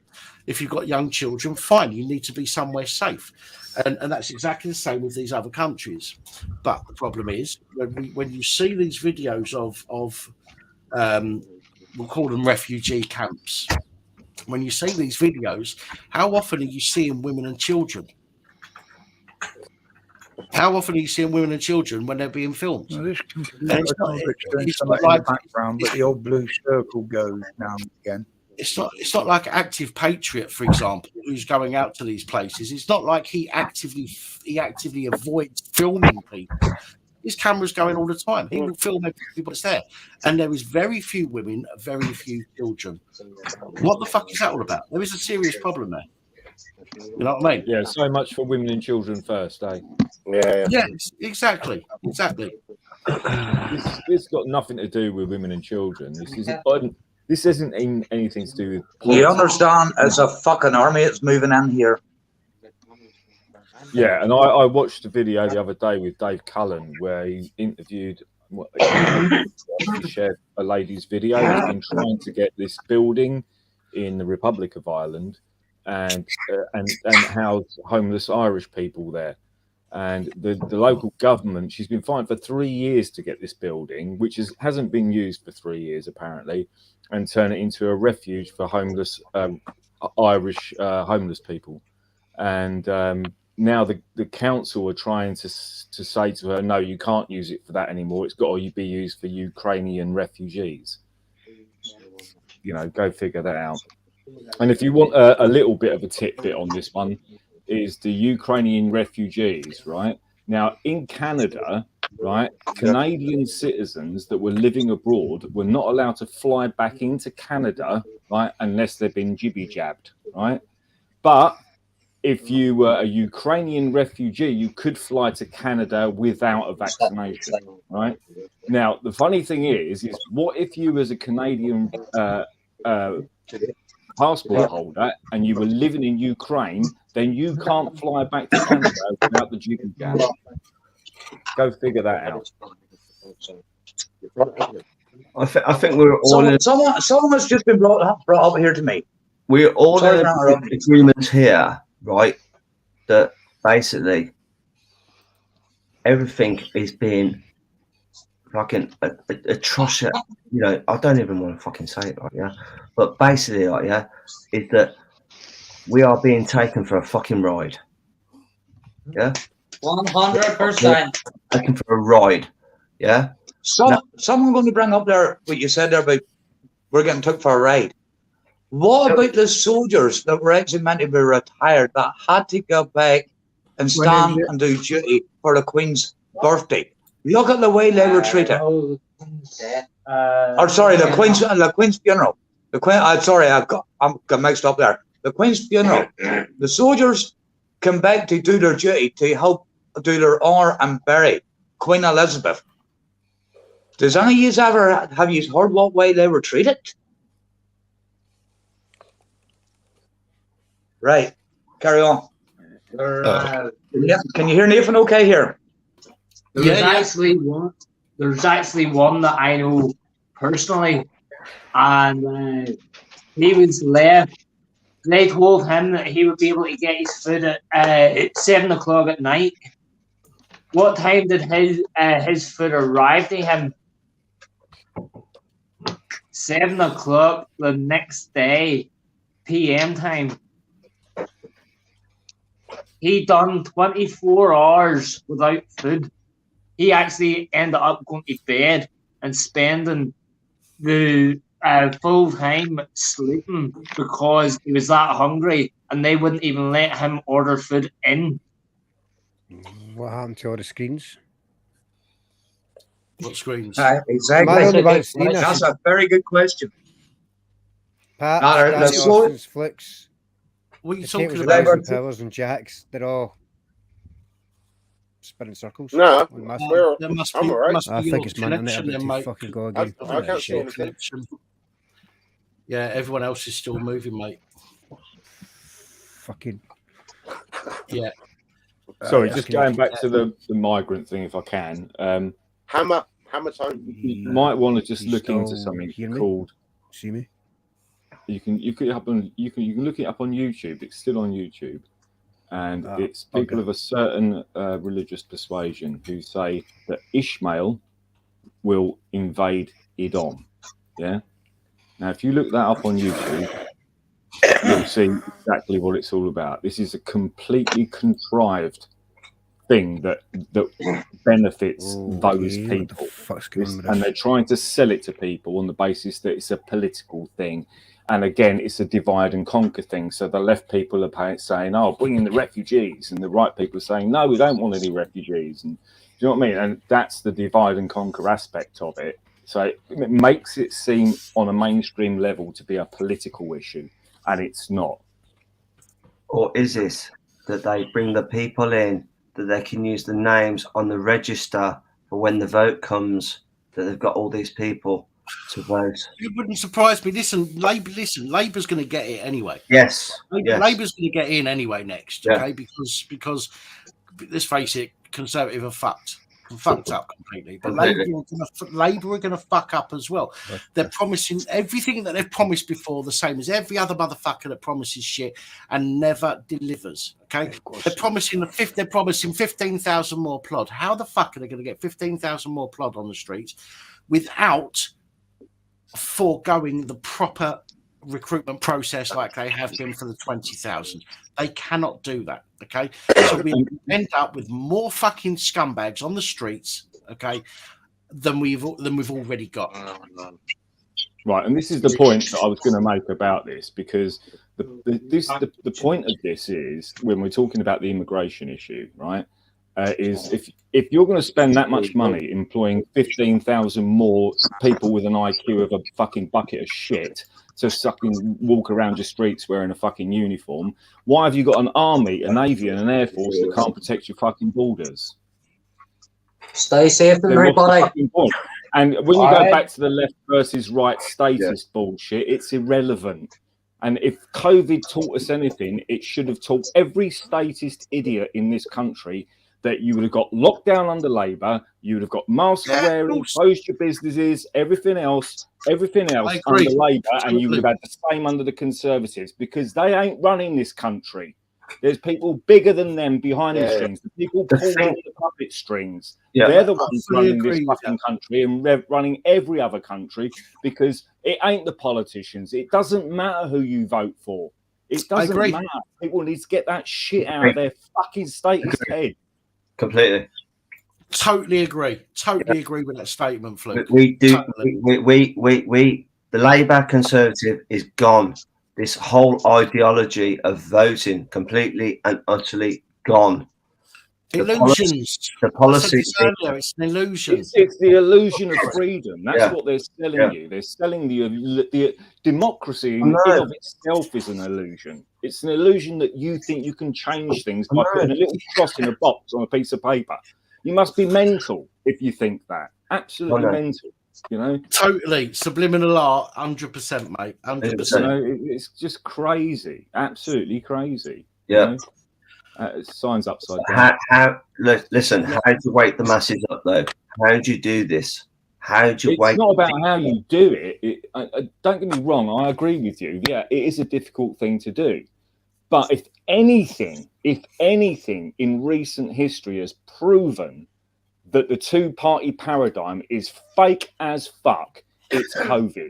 If you've got young children, fine, you need to be somewhere safe, and that's exactly the same with these other countries. But the problem is when you see these videos of we'll call them refugee camps. when you see these videos, how often are you seeing women and children? How often are you seeing women and children when they're being filmed? Well, this And it's not, it's it's not in like the background, but the old blue circle goes now and again. it's not like Active Patriot, for example, who's going out to these places. It's not like he actively avoids filming people. His camera's going all the time. He will film everybody that's there. And there is very few women, very few children. What the fuck is that all about? There is a serious problem there. You know what I mean? Yeah, so much for women and children first, eh? Yeah, exactly. It's got nothing to do with women and children. This isn't anything to do with You politics. understand? It's a fucking army. It's moving in here. Yeah, and I watched a video the other day with Dave Cullen where he interviewed, he shared a lady's video who's been trying to get this building in the Republic of Ireland and house homeless Irish people there. And the local government, she's been fighting for 3 years to get this building, which hasn't been used for 3 years apparently, and turn it into a refuge for homeless Irish homeless people. And now the council are trying to say to her, no, you can't use it for that anymore. It's got to be used for Ukrainian refugees. You know, go figure that out. And if you want a little bit of a tidbit on this one, is the Ukrainian refugees, right? Now, in Canada, right, Canadian citizens that were living abroad were not allowed to fly back into Canada, right, unless they've been jibby-jabbed, right? But if you were a Ukrainian refugee, you could fly to Canada without a vaccination, right? Now, the funny thing is what if you was a Canadian passport holder and you were living in Ukraine, then you can't fly back to Canada without the jibby jab. Go figure that out. I think we're all someone has just been brought up here to me. We're all in agreement here, right? That basically everything is being fucking atrocious. You know, I don't even want to fucking say it, like, yeah. But basically, like, yeah, is that we are being taken for a fucking ride. Yeah. 100%. Taken for a ride. Yeah. Someone going to bring up there what you said there about we're getting took for a ride. What about the soldiers that were actually meant to be retired that had to go back and stand and do duty for the Queen's birthday? Look at the way they were treated. Or sorry, the Queen's funeral. The Queen. I'm got mixed up there. The Queen's funeral. The soldiers come back to do their duty to help do their honour and bury Queen Elizabeth. Does any of you ever have you heard what way they were treated? Right, carry on. Can you hear Nathan okay here? There's actually one that I know personally, and he was left. They told him that he would be able to get his food at 7 o'clock at night. What time did his food arrive to him? 7 o'clock the next day, PM time. He done 24 hours without food. He actually ended up going to bed and spending the full time sleeping because he was that hungry and they wouldn't even let him order food in. What happened to all the screens? What screens? Exactly. That's a very good question. Pat, Danny Austin's Flicks. What are you the talking Tables, about? Powers, Powers and Jacks, they're all spinning circles. No, I'm all right. I think it's my internet connection, to mate. fucking go again. I can't see anything. Connection. Yeah, everyone else is still moving, mate. Fucking. Yeah. Sorry, just going back to the migrant thing, if I can. Hammer time. You might want to just look into something called. See me? You can look it up on YouTube. It's still on YouTube, and it's people of a certain religious persuasion who say that Ishmael will invade Edom. Yeah. Now, if you look that up on YouTube, you'll see exactly what it's all about. This is a completely contrived thing that benefits those people, and they're trying to sell it to people on the basis that it's a political thing. And again, it's a divide and conquer thing. So the left people are saying, "Oh, bring in the refugees," and the right people are saying, "No, we don't want any refugees." And do you know what I mean? And that's the divide and conquer aspect of it. So it makes it seem on a mainstream level to be a political issue, and it's not. Or is it that they bring the people in that they can use the names on the register for when the vote comes, that they've got all these people to vote? It wouldn't surprise me. Labour's going to get it anyway. Yes. Labour's going to get in anyway next, Yeah. okay? Because let's face it, Conservative are fucked up completely. But Labour are going to fuck up as well. They're promising everything that they've promised before, the same as every other motherfucker that promises shit and never delivers. Okay, they're promising 15,000 more plod. How the fuck are they going to get 15,000 more plod on the streets without foregoing the proper recruitment process like they have been for the 20,000? They cannot do that. Okay, so we end up with more fucking scumbags on the streets, okay, than we've already got. Right, and this is the point that I was going to make about this, because the point of this is, when we're talking about the immigration issue, right, is if you're going to spend that much money employing 15,000 more people with an IQ of a fucking bucket of shit to fucking walk around your streets wearing a fucking uniform, why have you got an army, a navy, and an air force that can't protect your fucking borders? Stay safe, everybody. And when you go back to the left versus right status bullshit, it's irrelevant. And if COVID taught us anything, it should have taught every statist idiot in this country that you would have got locked down under Labour, you would have got mask wearing, closed your businesses, everything else under Labour, and you would have had the same under the Conservatives, because they ain't running this country. There's people bigger than them behind the strings. The people pulling the puppet strings. They're the ones running this fucking country and running every other country, because it ain't the politicians. It doesn't matter who you vote for. It doesn't matter. People need to get that shit out of their fucking statist head. Completely. Totally agree. Totally agree with that statement, Fluke. We do. The Labour Conservative is gone. This whole ideology of voting completely and utterly gone. Illusions. The policy. It's an illusion. It's the illusion of freedom. That's what they're selling you. They're selling the democracy in of itself is an illusion. It's an illusion that you think you can change things by putting a little cross in a box on a piece of paper. You must be mental if you think that. Absolutely mental. You know, totally subliminal art, 100%, mate, 100%. You know, it's just crazy, absolutely crazy. Yeah, you know? Signs upside down. Listen, how do you wake the masses up, though? How do you do this? How do you wake? It's not about how you do it. Don't get me wrong. I agree with you. Yeah, it is a difficult thing to do. But if anything in recent history has proven that the two-party paradigm is fake as fuck, it's COVID.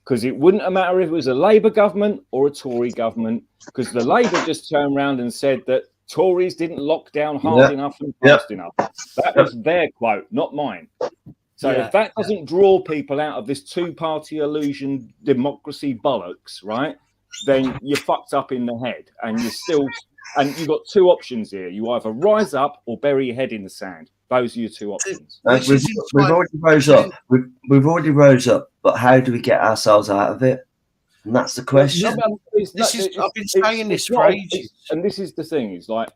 Because it wouldn't have mattered if it was a Labour government or a Tory government, because the Labour just turned around and said that Tories didn't lock down hard enough and fast enough. That was their quote, not mine. So if that doesn't draw people out of this two-party illusion democracy bollocks, right, then you're fucked up in the head, and and you've got two options here. You either rise up or bury your head in the sand. Those are your two options. We've already rose up. We've already rose up, but how do we get ourselves out of it? And that's the question. I've been saying this for ages. And this is the thing: is like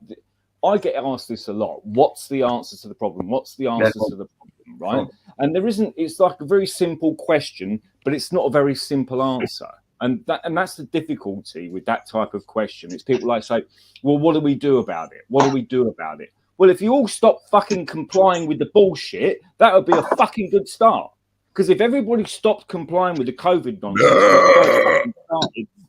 I get asked this a lot. What's the answer to the problem? What's the answer to the problem? Right? And there isn't. It's like a very simple question, but it's not a very simple answer. And that's the difficulty with that type of question. It's people like say, well, what do we do about it? What do we do about it? Well, if you all stop fucking complying with the bullshit, that would be a fucking good start. Because if everybody stopped complying with the COVID nonsense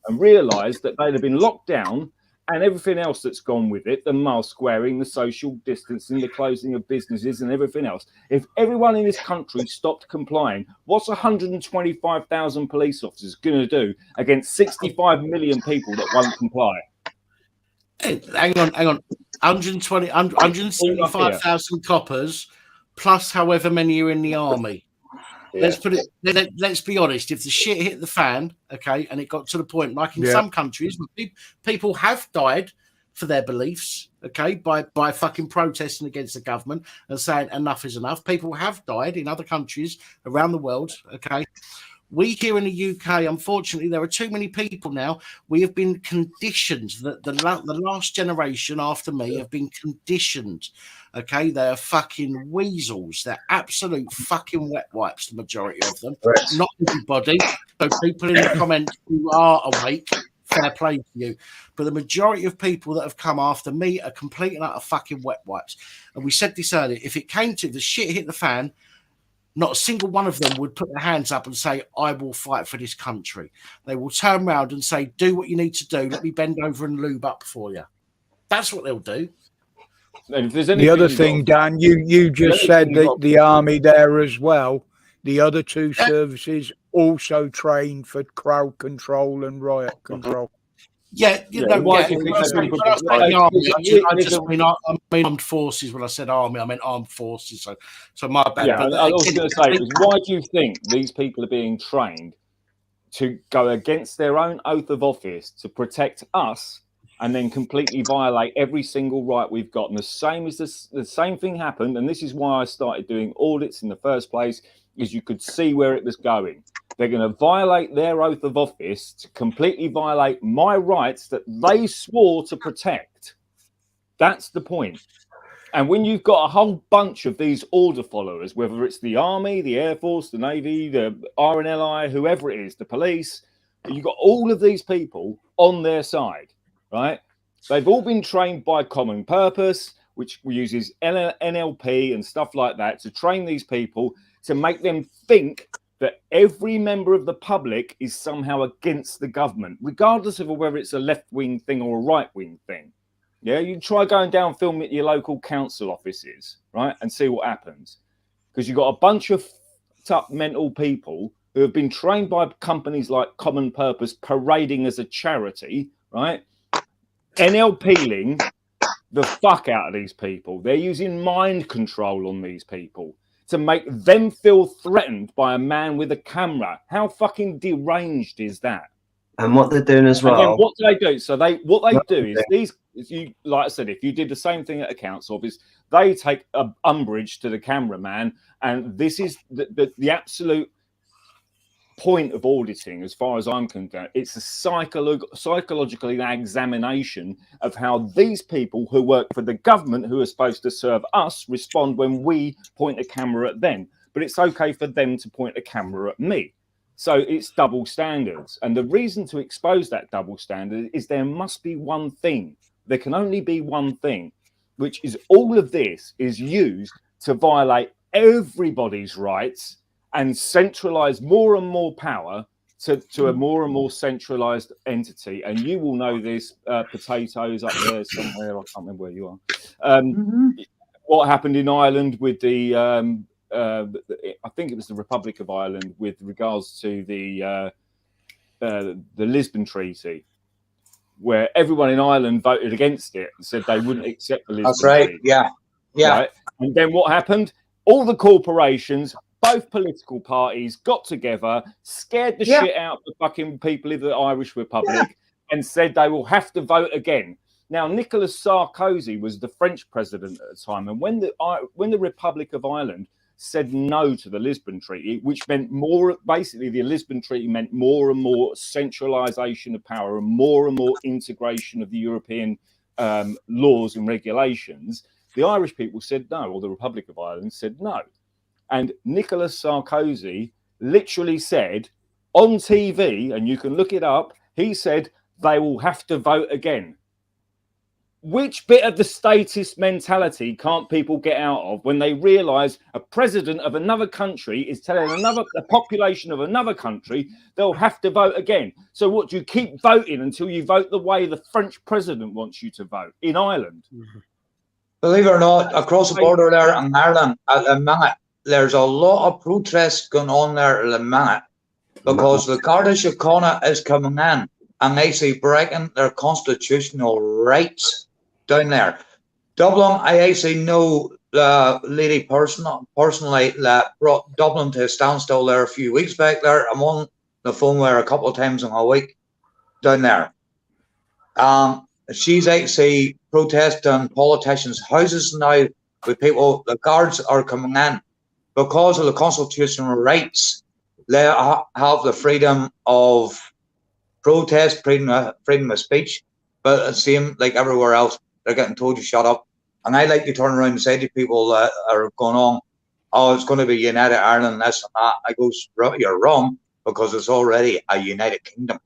and realised that they'd have been locked down and everything else that's gone with it, the mask wearing, the social distancing, the closing of businesses and everything else. If everyone in this country stopped complying, what's 125,000 police officers going to do against 65 million people that won't comply? Hang on. 175,000 coppers, plus however many are in the army. Yeah. Let's be honest. If the shit hit the fan, okay, and it got to the point, like in some countries, people have died for their beliefs, okay, by fucking protesting against the government and saying enough is enough. People have died in other countries around the world, okay. We here in the UK, unfortunately, there are too many people now. We have been conditioned. The last generation after me have been conditioned. Okay, they're fucking weasels. They're absolute fucking wet wipes, the majority of them. Correct. Not everybody. So people in the comments who are awake, fair play to you. But the majority of people that have come after me are complete and utter fucking wet wipes. And we said this earlier. If it came to the shit hit the fan, not a single one of them would put their hands up and say, I will fight for this country. They will turn around and say, do what you need to do. Let me bend over and lube up for you. That's what they'll do. And if there's the other thing, Dan, you just said that the army there as well. The other two services also train for crowd control and riot control. I mean armed forces. When I said army, I meant armed forces. So my bad. Yeah, I was going to say, why do you think these people are being trained to go against their own oath of office to protect us, and then completely violate every single right we've got? And the same thing happened, and this is why I started doing audits in the first place, is you could see where it was going. They're going to violate their oath of office to completely violate my rights that they swore to protect. That's the point. And when you've got a whole bunch of these order followers, whether it's the army, the air force, the navy, the RNLI, whoever it is, the police, you've got all of these people on their side, right? They've all been trained by Common Purpose, which uses NLP and stuff like that to train these people to make them think that every member of the public is somehow against the government, regardless of whether it's a left-wing thing or a right-wing thing. Yeah, you try going down film at your local council offices, right, and see what happens. Because you've got a bunch of up mental people who have been trained by companies like Common Purpose parading as a charity, right, NLPing the fuck out of these people. They're using mind control on these people to make them feel threatened by a man with a camera. How fucking deranged is that? And what they're doing as well. And then what do they do? So what they do is you, like I said, if you did the same thing at a council office, they take umbrage to the cameraman, and this is the absolute point of auditing, as far as I'm concerned. It's a psychological examination of how these people who work for the government, who are supposed to serve us, respond when we point a camera at them. But it's okay for them to point a camera at me. So it's double standards. And the reason to expose that double standard is there must be one thing. There can only be one thing, which is all of this is used to violate everybody's rights and centralize more and more power to a more and more centralized entity. And you will know this, potatoes up there somewhere. I can't remember where you are. What happened in Ireland with the, I think it was the Republic of Ireland, with regards to the Lisbon Treaty, where everyone in Ireland voted against it and said they wouldn't accept the Lisbon Treaty. Yeah. Right? And then what happened? All the corporations, both political parties, got together, scared the shit out of the fucking people of the Irish Republic, and said they will have to vote again. Now, Nicolas Sarkozy was the French president at the time, and when the Republic of Ireland said no to the Lisbon Treaty, which meant more, basically the Lisbon Treaty meant more and more centralisation of power and more integration of the European laws and regulations, the Irish people said no, or the Republic of Ireland said no. And Nicolas Sarkozy literally said on TV, and you can look it up, he said they will have to vote again. which bit of the statist mentality can't people get out of when they realise a president of another country is telling the population of another country they'll have to vote again? So what, do you keep voting until you vote the way the French president wants you to vote in Ireland? Believe it or not, across the border there in Ireland at the minute, there's a lot of protests going on there at the minute because the Garda Síochána is coming in and they say breaking their constitutional rights down there. Dublin, I actually know the lady personally that brought Dublin to a standstill there a few weeks back there. I'm on the phone with her a couple of times in a week down there. She's actually protesting politicians' houses now with people. The guards are coming in because of the constitutional rights. They have the freedom of protest, freedom of speech, but the same like everywhere else, they're getting told to shut up. And I like to turn around and say to people that are going on, oh, it's going to be United Ireland, this and that. I go, you're wrong, because it's already a United Kingdom.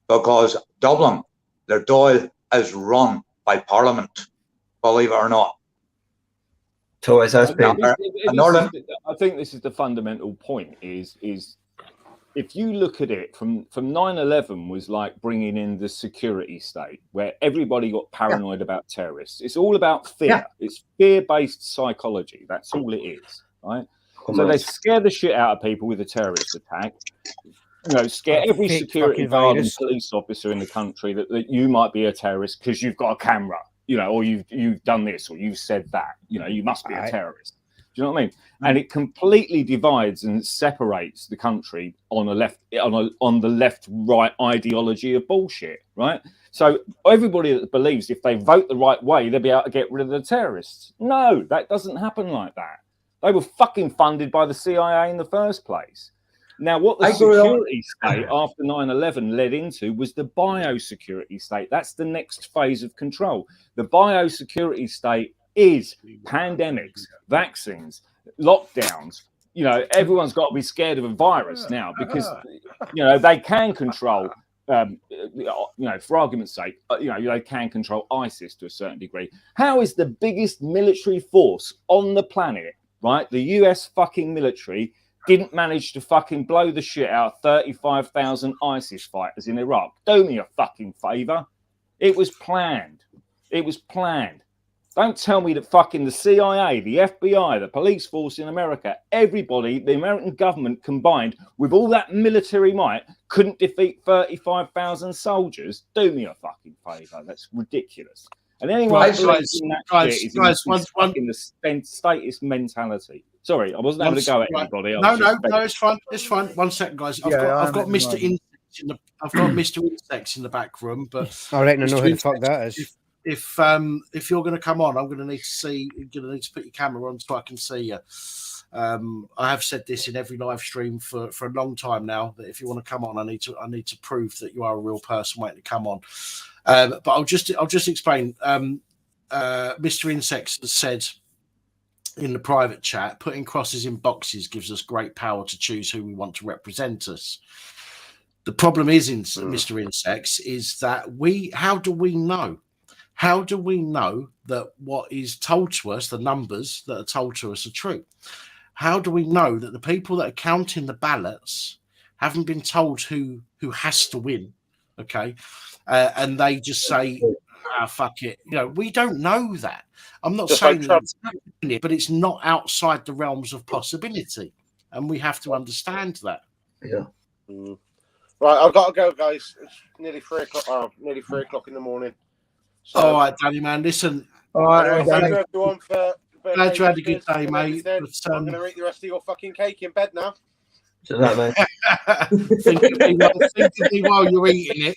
Because Dublin, their Dáil is run by Parliament, believe it or not. So as has been. I think this is the fundamental point is if you look at it from 9/11 was like bringing in the security state where everybody got paranoid about terrorists. It's all about fear. Yeah. It's fear-based psychology. That's all it is, right? So they scare the shit out of people with a terrorist attack. You know, scare every security guard and police officer in the country that you might be a terrorist because you've got a camera, you know, or you've done this or you've said that. You know, you must be a terrorist. Do you know what I mean? And it completely divides and separates the country on the left-right ideology of bullshit, right? So everybody that believes if they vote the right way, they'll be able to get rid of the terrorists. No, that doesn't happen like that. They were fucking funded by the CIA in the first place. Now, what the security state after 9/11 led into was the biosecurity state. That's the next phase of control. The biosecurity state is pandemics, vaccines, lockdowns. You know, everyone's got to be scared of a virus now because, you know, they can control, you know, for argument's sake, you know, they can control ISIS to a certain degree. How is the biggest military force on the planet, right? The US fucking military didn't manage to fucking blow the shit out of 35,000 ISIS fighters in Iraq. Do me a fucking favour. It was planned. It was planned. Don't tell me that fucking the CIA, the FBI, the police force in America, everybody, the American government combined with all that military might couldn't defeat 35,000 soldiers. Do me a fucking favour. That's ridiculous. And anyone who believes in that shit is fucking the statist mentality. Sorry, I wasn't able to go at anybody. No, it's fine. It's fine. 1 second, guys. I've got Mr. Insects in the. I've got Mr. Insects in the back room, but I reckon I know who the fuck that is. If you're going to come on, I'm going to need to see. You're going to need to put your camera on so I can see you. I have said this in every live stream for a long time now that if you want to come on, I need to prove that you are a real person waiting to come on. But I'll just explain. Mr. Insects has said in the private chat, putting crosses in boxes gives us great power to choose who we want to represent us. The problem is, Mr. Insects, is that how do we know? How do we know that what is told to us, the numbers that are told to us, are true? How do we know that the people that are counting the ballots haven't been told who has to win? Okay. And they just say, fuck it. You know, we don't know that. I'm not saying that it's happening, but it's not outside the realms of possibility. And we have to understand that. Yeah. Right, I've got to go, guys. It's nearly 3 o'clock. Oh, nearly 3 o'clock in the morning. So, all right, Danny, man. Listen. All right, thank you everyone for glad you had a good day, mate. But, I'm going to eat the rest of your fucking cake in bed now. So that, mate. think of me while you're eating it.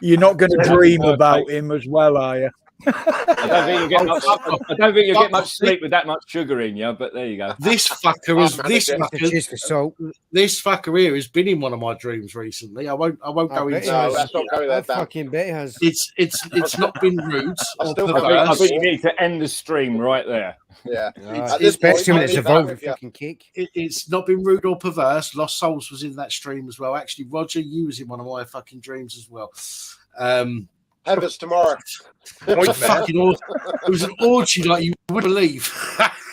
You're not going to dream about him as well, are you? I don't think you get much sleep with that much sugar in you, but there you go. This fucker here has been in one of my dreams recently. I won't go into it. I fucking bet he has. It's not been rude. I think you need to end the stream right there. Yeah. Especially when it's evolving fucking kick. It's not been rude or perverse. Lost Souls was in that stream as well. Actually, Roger, you was in one of my fucking dreams as well. Heather's tomorrow. It was, it was an orgy like you wouldn't believe.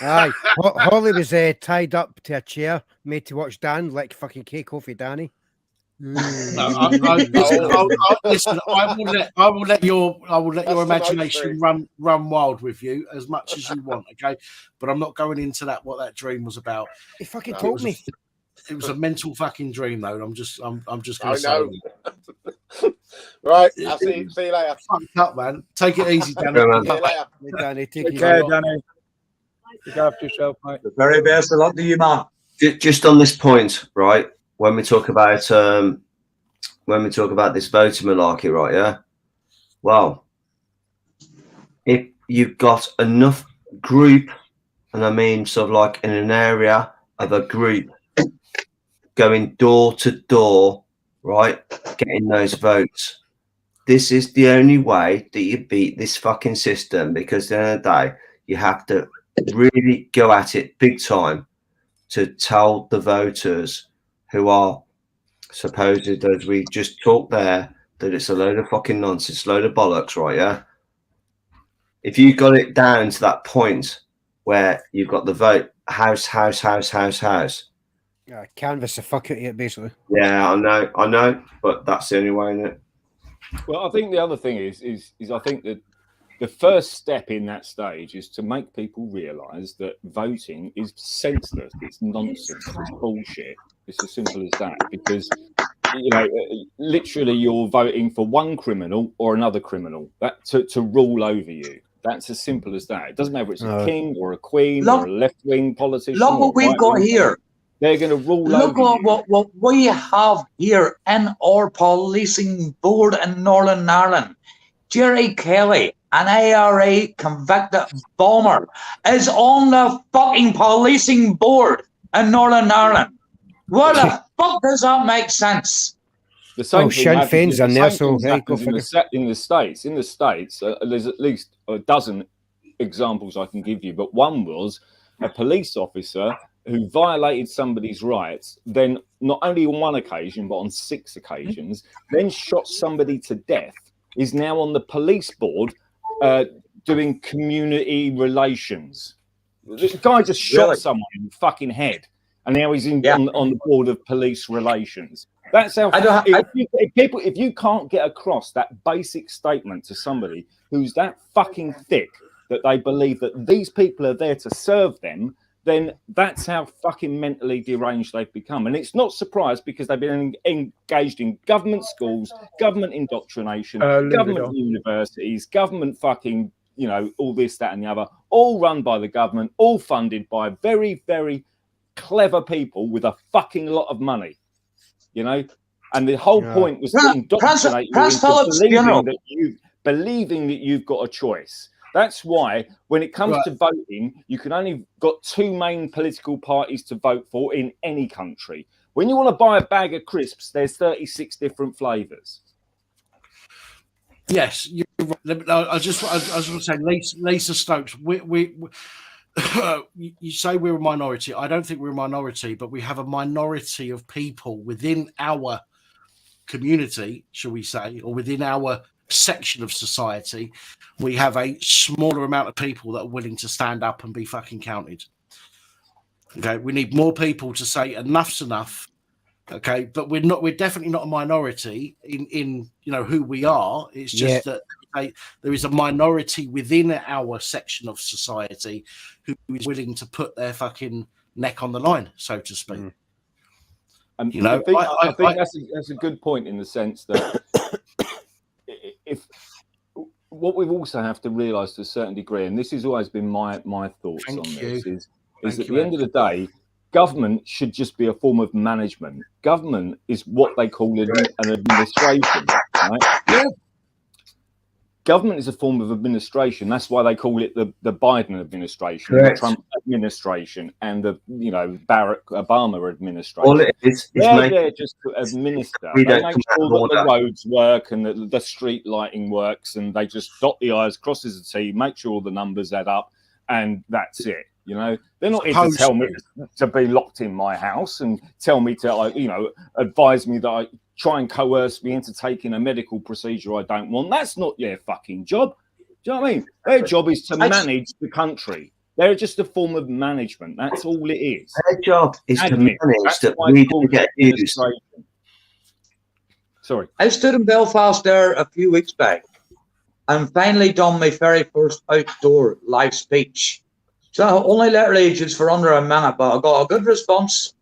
Aye, Holly was tied up to a chair, made to watch Dan lick fucking cake off of Danny. No, listen, I will let your imagination run wild with you as much as you want, okay? But I'm not going into what that dream was about. He fucking told me. It was a mental fucking dream, though. I'm just going to say. Know. Right, I'll see you later. Fucked up, man. Take it easy, Danny. See you later. Danny, take care, Danny. Look after yourself, mate. The very best of luck to you, man. Just on this point, right? When we talk about this voting malarkey, right? Yeah. Well, if you've got enough group, and I mean sort of like in an area of a group going door to door, right, getting those votes. This is the only way that you beat this fucking system, because at the end of the day, you have to really go at it big time to tell the voters who are supposed, as we just talked there, that it's a load of fucking nonsense, load of bollocks, right? Yeah. If you got it down to that point where you've got the vote, house. Canvas the fuck out of it, basically. Yeah, I know, but that's the only way, isn't it? Well, I think the other thing is I think that the first step in that stage is to make people realise that voting is senseless. It's nonsense. It's bullshit. It's as simple as that. Because, you know, literally you're voting for one criminal or another criminal to rule over you. That's as simple as that. It doesn't matter if it's a king or a queen or a left-wing politician. Look what we've got here. They're going to rule Look over you. at what we have here in our policing board in Northern Ireland. Jerry Kelly, an IRA convicted bomber, is on the fucking policing board in Northern Ireland. What the fuck does that make sense? The same Sinn Féin's in there, so hey, go in the States. In the States, there's at least a dozen examples I can give you, but one was a police officer who violated somebody's rights, then not only on one occasion, but on 6 occasions, then shot somebody to death, is now on the police board doing community relations. This guy just shot someone in the fucking head, and now he's on the board of police relations. That's how. If you can't get across that basic statement to somebody who's that fucking thick that they believe that these people are there to serve them, then that's how fucking mentally deranged they've become. And it's not surprised, because they've been engaged in government schools, government indoctrination, government universities, government fucking, you know, all this, that, and the other, all run by the government, all funded by very, very clever people with a fucking lot of money, you know? And the whole point was to indoctrinate you into believing that you've got a choice. That's why when it comes to voting, you can only got 2 main political parties to vote for in any country. When you want to buy a bag of crisps, there's 36 different flavours. Yes, you're right. I just want to say, Lisa Stokes, you say we're a minority. I don't think we're a minority, but we have a minority of people within our community, shall we say, or within our section of society. We have a smaller amount of people that are willing to stand up and be fucking counted. Okay, we need more people to say enough's enough. Okay, but we're definitely not a minority in you know who we are. It's just that there is a minority within our section of society who is willing to put their fucking neck on the line, so to speak. And you know, I think that's a good point, in the sense that if what we've also have to realise to a certain degree, and this has always been my thoughts on this, is at the end of the day, government should just be a form of management. Government is what they call an administration, right? Yeah. Government is a form of administration. That's why they call it the Biden administration, Correct. the Trump administration, and the Barack Obama administration. All it is they're there just to administer. We They don't make come sure out of that the order. roads work and the street lighting works, and they just dot the I's, crosses the T, make sure all the numbers add up, and that's it. You know, they're not here to tell me to be locked in my house and tell me to, advise me that try and coerce me into taking a medical procedure I don't want. That's not their fucking job. Do you know what I mean? Their job is to manage the country. They're just a form of management. That's all it is. Their job is to Admin. manage That's that why we it's called don't get used. administration. Sorry. I stood in Belfast there a few weeks back and finally done my very first outdoor live speech. So only literally just for under a minute, but I got a good response.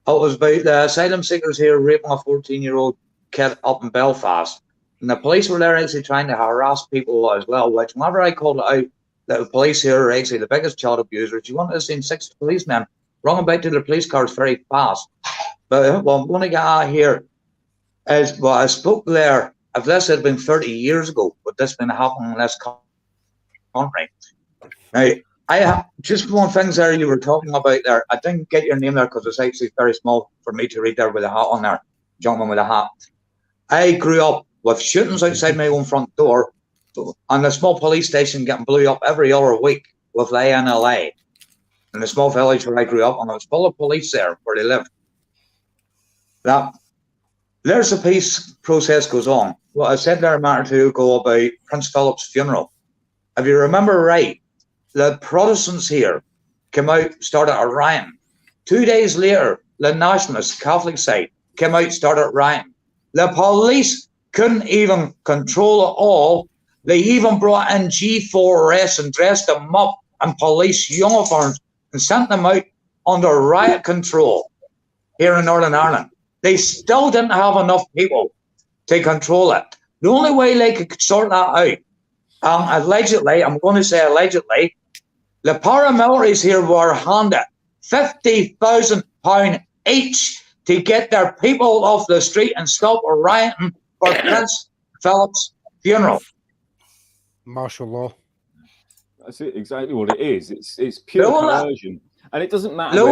It was about the asylum seekers here raping a 14-year-old kid up in Belfast. And the police were there actually trying to harass people as well, which whenever I called it out, that the police here are actually the biggest child abusers. You want to have seen 6 policemen run about to the police cars very fast. But what I'm going to get at here is, well, I spoke there, if this had been 30 years ago, would this been happening in this country? Now, I have just one thing there you were talking about there. I didn't get your name there because it's actually very small for me to read there with a hat on there. Gentleman with a hat. I grew up with shootings outside my own front door and a small police station getting blew up every other week with the NLA in the small village where I grew up, and it was full of police there where they lived. Now, there's a peace process goes on. What I said there a minute or two ago about Prince Philip's funeral. If you remember right, the Protestants here came out, started a riot. 2 days later, the nationalists, Catholic side, came out, started rioting. The police couldn't even control it all. They even brought in G4S and dressed them up in police uniforms and sent them out under riot control here in Northern Ireland. They still didn't have enough people to control it. The only way they could sort that out, allegedly, I'm going to say allegedly, the paramilitaries here were handed £50,000 each to get their people off the street and stop rioting for Prince Philip's funeral. Martial law. That's it, exactly what it is. It's pure coercion. And it doesn't matter. The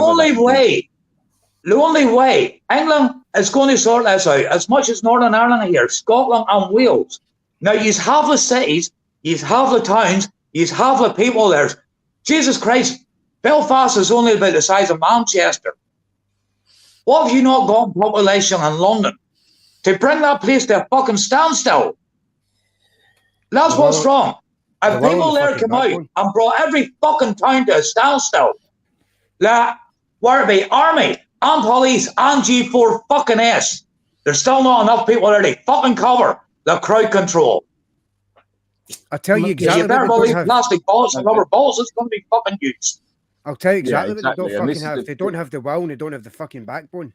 only way England is going to sort this out, as much as Northern Ireland here, Scotland and Wales. Now, you have the cities, you have the towns, you have the people there. Jesus Christ, Belfast is only about the size of Manchester. What have you not got in population in London to bring that place to a fucking standstill? That's what's wrong. If people there come out and brought every fucking town to a standstill, that where it be army and police and G4 fucking S, there's still not enough people there to fucking cover the crowd control. I'll tell you exactly. You better believe plastic bullets and rubber bullets is going to be fucking used. I'll tell you exactly, Yeah, exactly. what they don't fucking have. They don't have the will and they don't have the fucking backbone.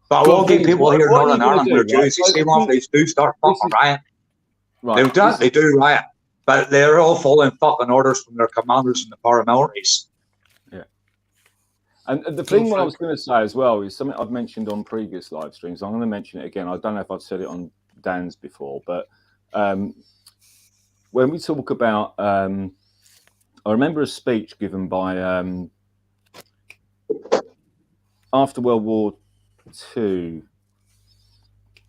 But I will get people here in Northern Ireland who are Jews. You see one they do start fucking riot. Right. They do riot. But they're all following fucking orders from their commanders and the paramilitaries. Yeah. And the thing what I was going to say as well is something I've mentioned on previous live streams. I'm going to mention it again. I don't know if I've said it on Dan's before, but when we talk about, I remember a speech given by, after World War II,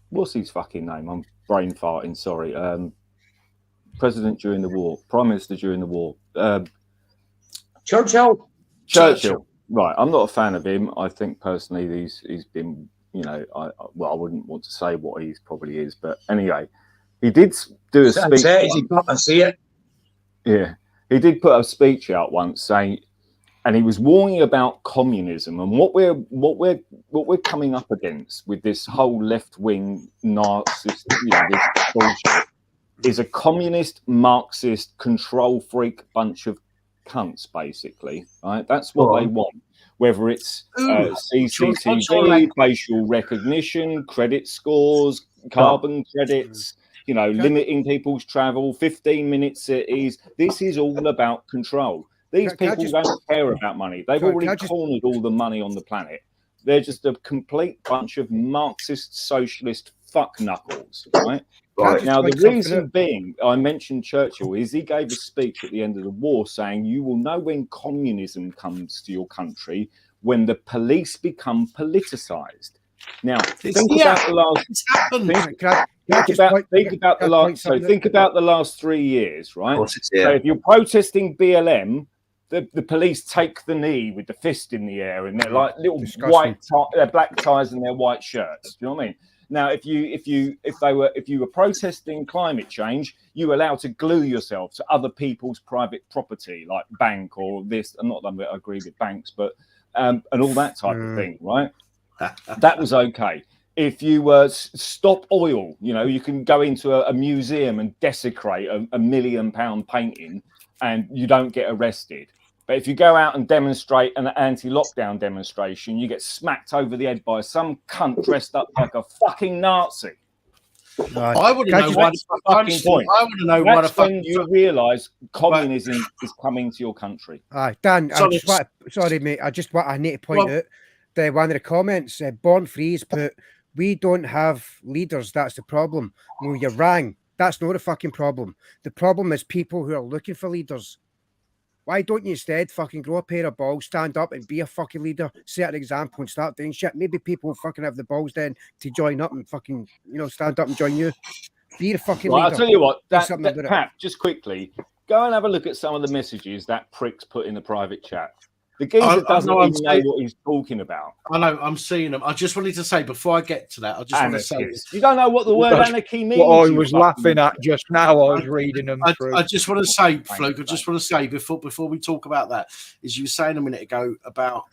what's his fucking name? I'm brain farting, sorry. President during the war, Prime Minister during the war. Churchill. Right. I'm not a fan of him. I think personally he's been, you know, I wouldn't want to say what he probably is, but anyway, he did do a speech. See it. Yeah, he did put a speech out once saying, and he was warning about communism and what we're coming up against with this whole left wing Marxist, you know, this bullshit, is a communist, Marxist, control freak bunch of cunts, basically. Right? That's what they want. Whether it's CCTV, facial recognition, credit scores, carbon credits, you know, limiting people's travel, 15-minute cities. This is all about control. These people don't care about money. They've already cornered all the money on the planet. They're just a complete bunch of Marxist, socialist fuck knuckles, right? Right. Now, the reason being, I mentioned Churchill, is he gave a speech at the end of the war saying, you will know when communism comes to your country when the police become politicized. Now, think about the last 3 years, right? So if you're protesting BLM, the police take the knee with the fist in the air, and they're like little Disgusting. they're black ties and their white shirts. Do you know what I mean? Now, if you were protesting climate change, you were allowed to glue yourself to other people's private property, like bank or this. And not that I agree with banks, but and all that type of thing, right? That was okay. If you were stop oil, you know, you can go into a museum and desecrate a £1 million painting, and you don't get arrested. But if you go out and demonstrate an anti-lockdown demonstration, you get smacked over the head by some cunt dressed up like a fucking Nazi. I want to know why. Fucking point. I want to know why. That's when you realise communism is coming to your country. Aye, Dan. Sorry, mate. I need to point out that one of the comments. Born Freeze put, "We don't have leaders. That's the problem." Well, you're wrong. That's not a fucking problem. The problem is people who are looking for leaders. Why don't you instead fucking grow a pair of balls, stand up and be a fucking leader, set an example and start doing shit? Maybe people will fucking have the balls then to join up and fucking, you know, stand up and join you. Be the fucking leader. I'll tell you what, Do Pat, just quickly, go and have a look at some of the messages that prick's put in the private chat. The geezer doesn't even know what he's talking about. I know, I'm seeing them. I just wanted to say, before I get to that, I just want to say this. You don't know what the word anarchy means. What I was laughing at just now, I was reading them through. I just want to say, Fluke, I just want to say, before we talk about that, is you were saying a minute ago about,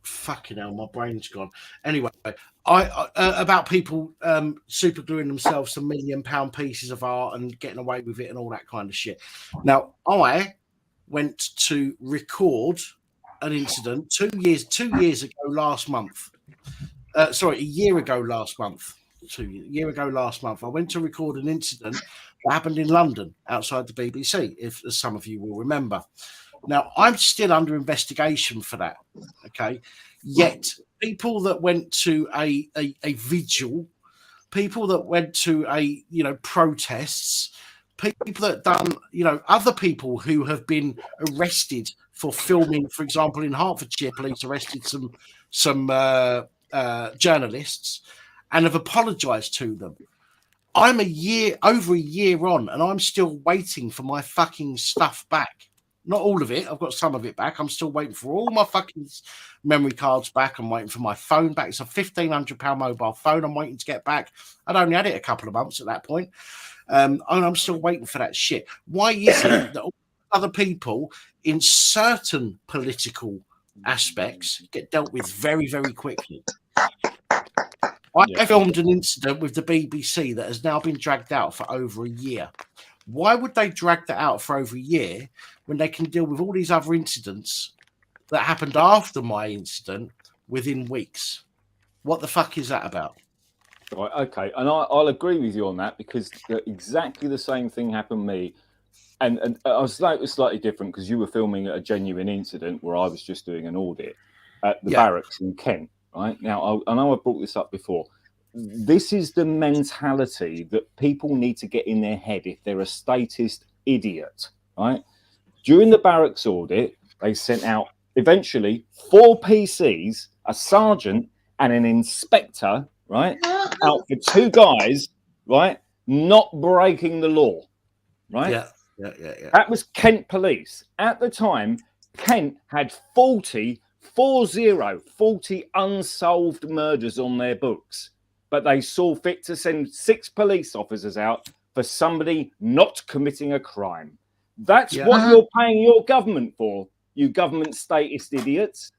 fucking hell, my brain's gone. Anyway, about people super gluing themselves to £1 million pieces of art and getting away with it and all that kind of shit. Now, I went to record an incident 2 years ago last month. A year ago last month. A year ago last month, I went to record an incident that happened in London outside the BBC, as some of you will remember. Now, I'm still under investigation for that. Okay. Yet people that went to a vigil, people that went to protests, people that done, other people who have been arrested for filming, for example, in Hertfordshire, police arrested some journalists and have apologized to them. I'm over a year on, and I'm still waiting for my fucking stuff back. Not all of it. I've got some of it back. I'm still waiting for all my fucking memory cards back. I'm waiting for my phone back. It's a £1,500 mobile phone I'm waiting to get back. I'd only had it a couple of months at that point. And I'm still waiting for that shit. Why is it that other people in certain political aspects get dealt with very, very quickly? I filmed an incident with the BBC that has now been dragged out for over a year. Why would they drag that out for over a year when they can deal with all these other incidents that happened after my incident within weeks? What the fuck is that about? Right, okay, and I'll agree with you on that, because exactly the same thing happened to me, and I was slightly different because you were filming a genuine incident where I was just doing an audit at the barracks in Kent. Right now, I know I brought this up before. This is the mentality that people need to get in their head if they're a statist idiot. Right? During the barracks audit, they sent out eventually 4 PCs, a sergeant, and an inspector. Right, out for 2 guys, right, not breaking the law, right? Yeah. That was Kent Police. At the time, Kent had 40 unsolved murders on their books, but they saw fit to send 6 police officers out for somebody not committing a crime. That's what you're paying your government for, you government statist idiots.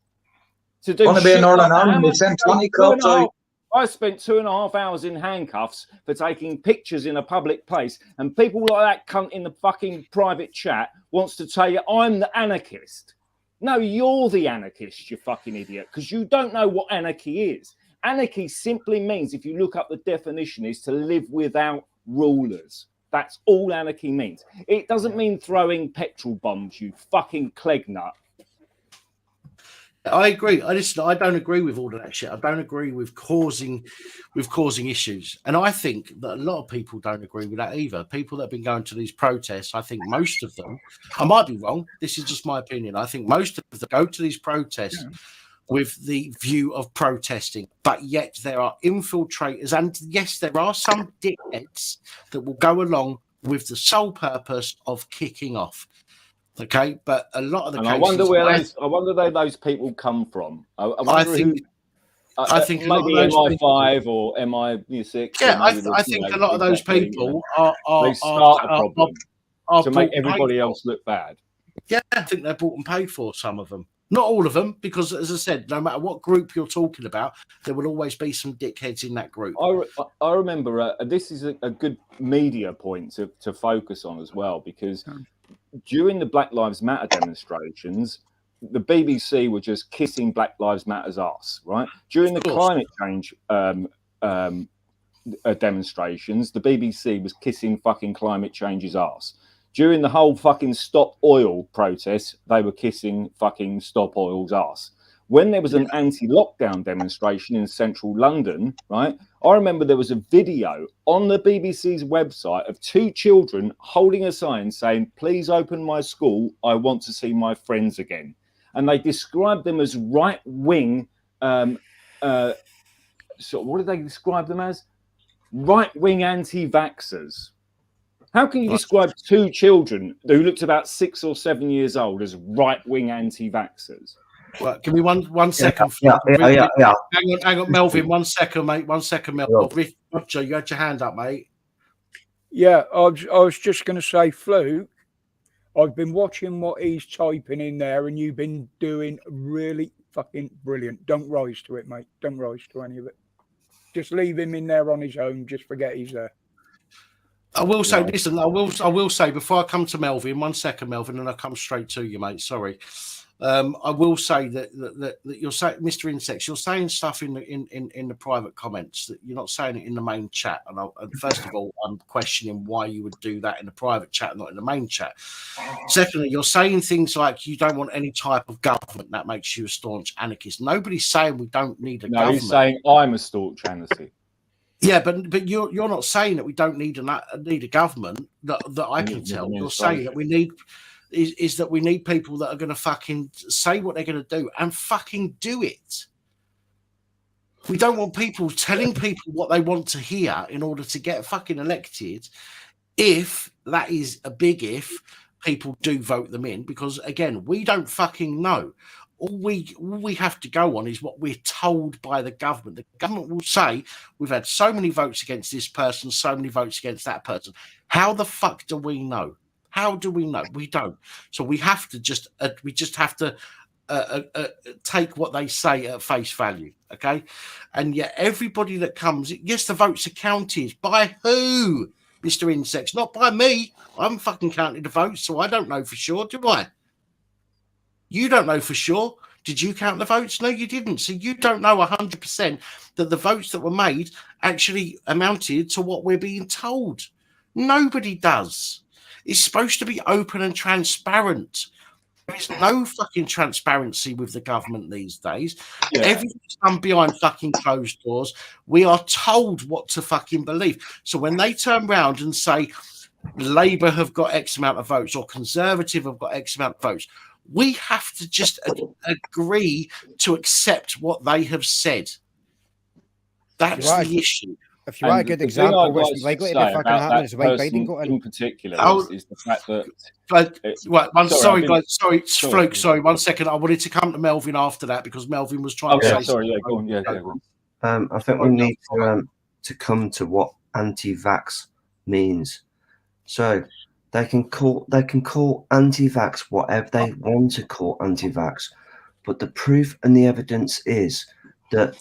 To do Want to be in Northern Ireland? They sent 20 cops out. I spent 2.5 hours in handcuffs for taking pictures in a public place, and people like that cunt in the fucking private chat wants to tell you I'm the anarchist. No, you're the anarchist, you fucking idiot, because you don't know what anarchy is. Anarchy simply means, if you look up the definition, is to live without rulers. That's all anarchy means. It doesn't mean throwing petrol bombs, you fucking cleg nut. I agree. I don't agree with all of that shit. I don't agree with causing issues. And I think that a lot of people don't agree with that either. People that have been going to these protests, I think most of them, I might be wrong, this is just my opinion, I think most of them go to these protests with the view of protesting, but yet there are infiltrators, and yes, there are some dickheads that will go along with the sole purpose of kicking off. Okay, but a lot of the And cases, I wonder where those people come from. I wonder who. I think a lot of maybe those MI5 or MI6. Yeah, or maybe I think a lot of those people they start a are problem to make bought and paid everybody for. else look bad. Yeah, I think they're bought and paid for, some of them. Not all of them, because as I said, no matter what group you're talking about, there will always be some dickheads in that group. I remember this is a good media point to focus on as well, because during the Black Lives Matter demonstrations, the BBC were just kissing Black Lives Matter's ass, right? During the climate change demonstrations, the BBC was kissing fucking climate change's ass. During the whole fucking Stop Oil protests, they were kissing fucking Stop Oil's ass. When there was an anti-lockdown demonstration in central London, right, I remember there was a video on the BBC's website of 2 children holding a sign saying, "Please open my school, I want to see my friends again." And they described them as right-wing, so what did they describe them as? Right-wing anti-vaxxers. How can you describe 2 children who looked about 6 or 7 years old as right-wing anti-vaxxers? Well, give me one second. Yeah. Hang on, Melvin. 1 second, mate. 1 second, Melvin. Roger, you had your hand up, mate. Yeah, I was just going to say, Fluke, I've been watching what he's typing in there, and you've been doing really fucking brilliant. Don't rise to it, mate. Don't rise to any of it. Just leave him in there on his own. Just forget he's there. I will say, listen, I will say before I come to Melvin, 1 second, Melvin, and I'll come straight to you, mate. Sorry. I will say that you're saying, Mr. Insects, you're saying stuff in the private comments that you're not saying it in the main chat. And first of all, I'm questioning why you would do that in the private chat, not in the main chat. Secondly, you're saying things like you don't want any type of government. That makes you a staunch anarchist. Nobody's saying we don't need a government. No, he's saying I'm a staunch anarchist. Yeah, but you're not saying that we don't need a government that I can tell. You're saying that we need is that we need people that are going to fucking say what they're going to do and fucking do it. We don't want people telling people what they want to hear in order to get fucking elected. If that is a big if, people do vote them in, because again, we don't fucking know. All we have to go on is what we're told by the government. The government will say, we've had so many votes against this person, so many votes against that person. How the fuck do we know? How do we know? We don't. So we have to just take what they say at face value, okay? And yet everybody that comes, yes, the votes are counted. By who, Mr. Insects? Not by me. I haven't fucking counted the votes, so I don't know for sure, do I? You don't know for sure. Did you count the votes? No, you didn't. So you don't know 100% that the votes that were made actually amounted to what we're being told. Nobody does. It's supposed to be open and transparent. There is no fucking transparency with the government these days. Yeah. Everything's done behind fucking closed doors. We are told what to fucking believe. So when they turn around and say Labour have got X amount of votes or Conservative have got X amount of votes, we have to just agree to accept what they have said. That's the issue. If you want a good example, what's likely to be fucking happening is when Biden got in particular is the fact that. Sorry, Fluke. Sorry, 1 second. I wanted to come to Melvin after that because Melvin was trying to say. Sorry, yeah, go on. Yeah, go on. I think we need to come to what anti-vax means. So they can call anti-vax whatever they want to call anti-vax, but the proof and the evidence is that.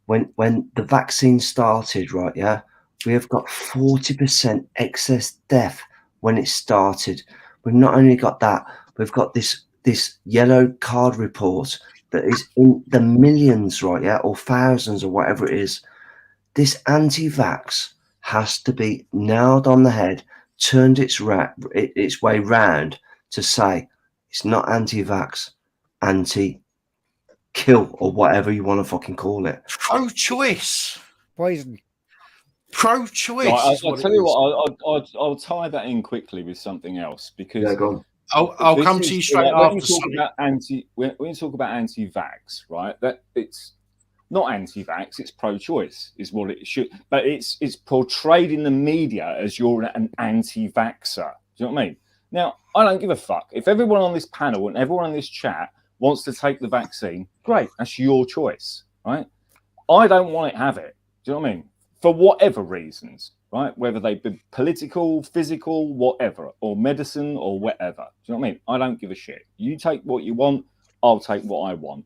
When the vaccine started, right, yeah, we have got 40% excess death when it started. We've not only got that, we've got this yellow card report that is in the millions, right, yeah, or thousands or whatever it is. This anti-vax has to be nailed on the head, turned its way round to say it's not anti-vax, anti-kill or whatever you want to fucking call it. Pro-choice. Poison. Pro-choice. Right, I'll tell you what. I'll tie that in quickly with something else because I'll come to you straight after. When you talk about anti-vax, right? That it's not anti-vax. It's pro-choice, is what it should. But it's portrayed in the media as you're an anti-vaxxer. Do you know what I mean? Now, I don't give a fuck. If everyone on this panel and everyone on this chat wants to take the vaccine, great. That's your choice, right? I don't want to have it. Do you know what I mean? For whatever reasons, right? Whether they be political, physical, whatever, or medicine or whatever. Do you know what I mean? I don't give a shit. You take what you want, I'll take what I want.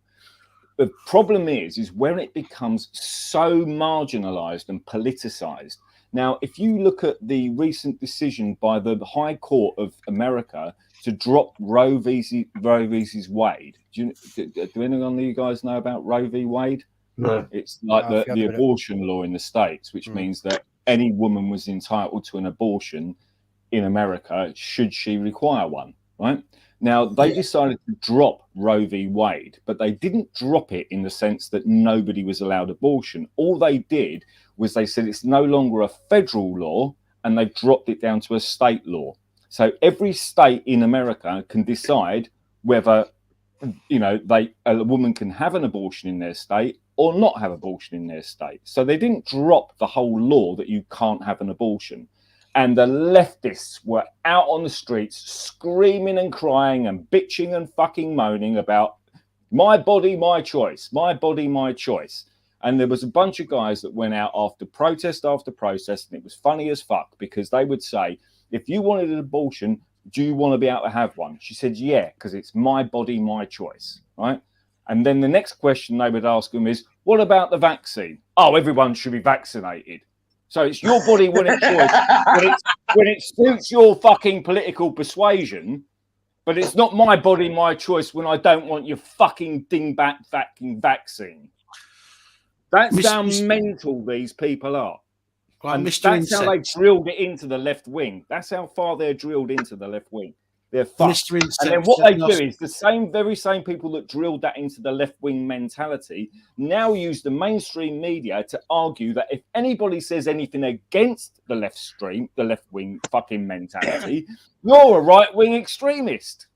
The problem is when it becomes so marginalized and politicized. Now, if you look at the recent decision by the High Court of America to drop Roe v. Wade, do anyone of you guys know about Roe v. Wade? No. It's like the abortion law in the States, which means that any woman was entitled to an abortion in America should she require one, right? Now, they decided to drop Roe v. Wade, but they didn't drop it in the sense that nobody was allowed abortion. All they did was they said it's no longer a federal law, and they dropped it down to a state law. So every state in America can decide whether, you know, a woman can have an abortion in their state or not have abortion in their state. So they didn't drop the whole law that you can't have an abortion. And the leftists were out on the streets screaming and crying and bitching and fucking moaning about my body, my choice, my body, my choice. And there was a bunch of guys that went out after protest, and it was funny as fuck, because they would say, if you wanted an abortion, do you want to be able to have one? She said, yeah, because it's my body, my choice, right? And then the next question they would ask them is, what about the vaccine? Oh, everyone should be vaccinated. So it's your body when it's choice, when it suits your fucking political persuasion, but it's not my body, my choice when I don't want your fucking dingbat fucking vaccine. That's how mental these people are. Right, and Mr. that's how they Insect. drilled it into the left wing. That's how far they're drilled into the left wing. They're fucked. Mr. Insect, And then what they do is the very same people that drilled that into the left wing mentality now use the mainstream media to argue that if anybody says anything against the left wing fucking mentality, you're a right wing extremist.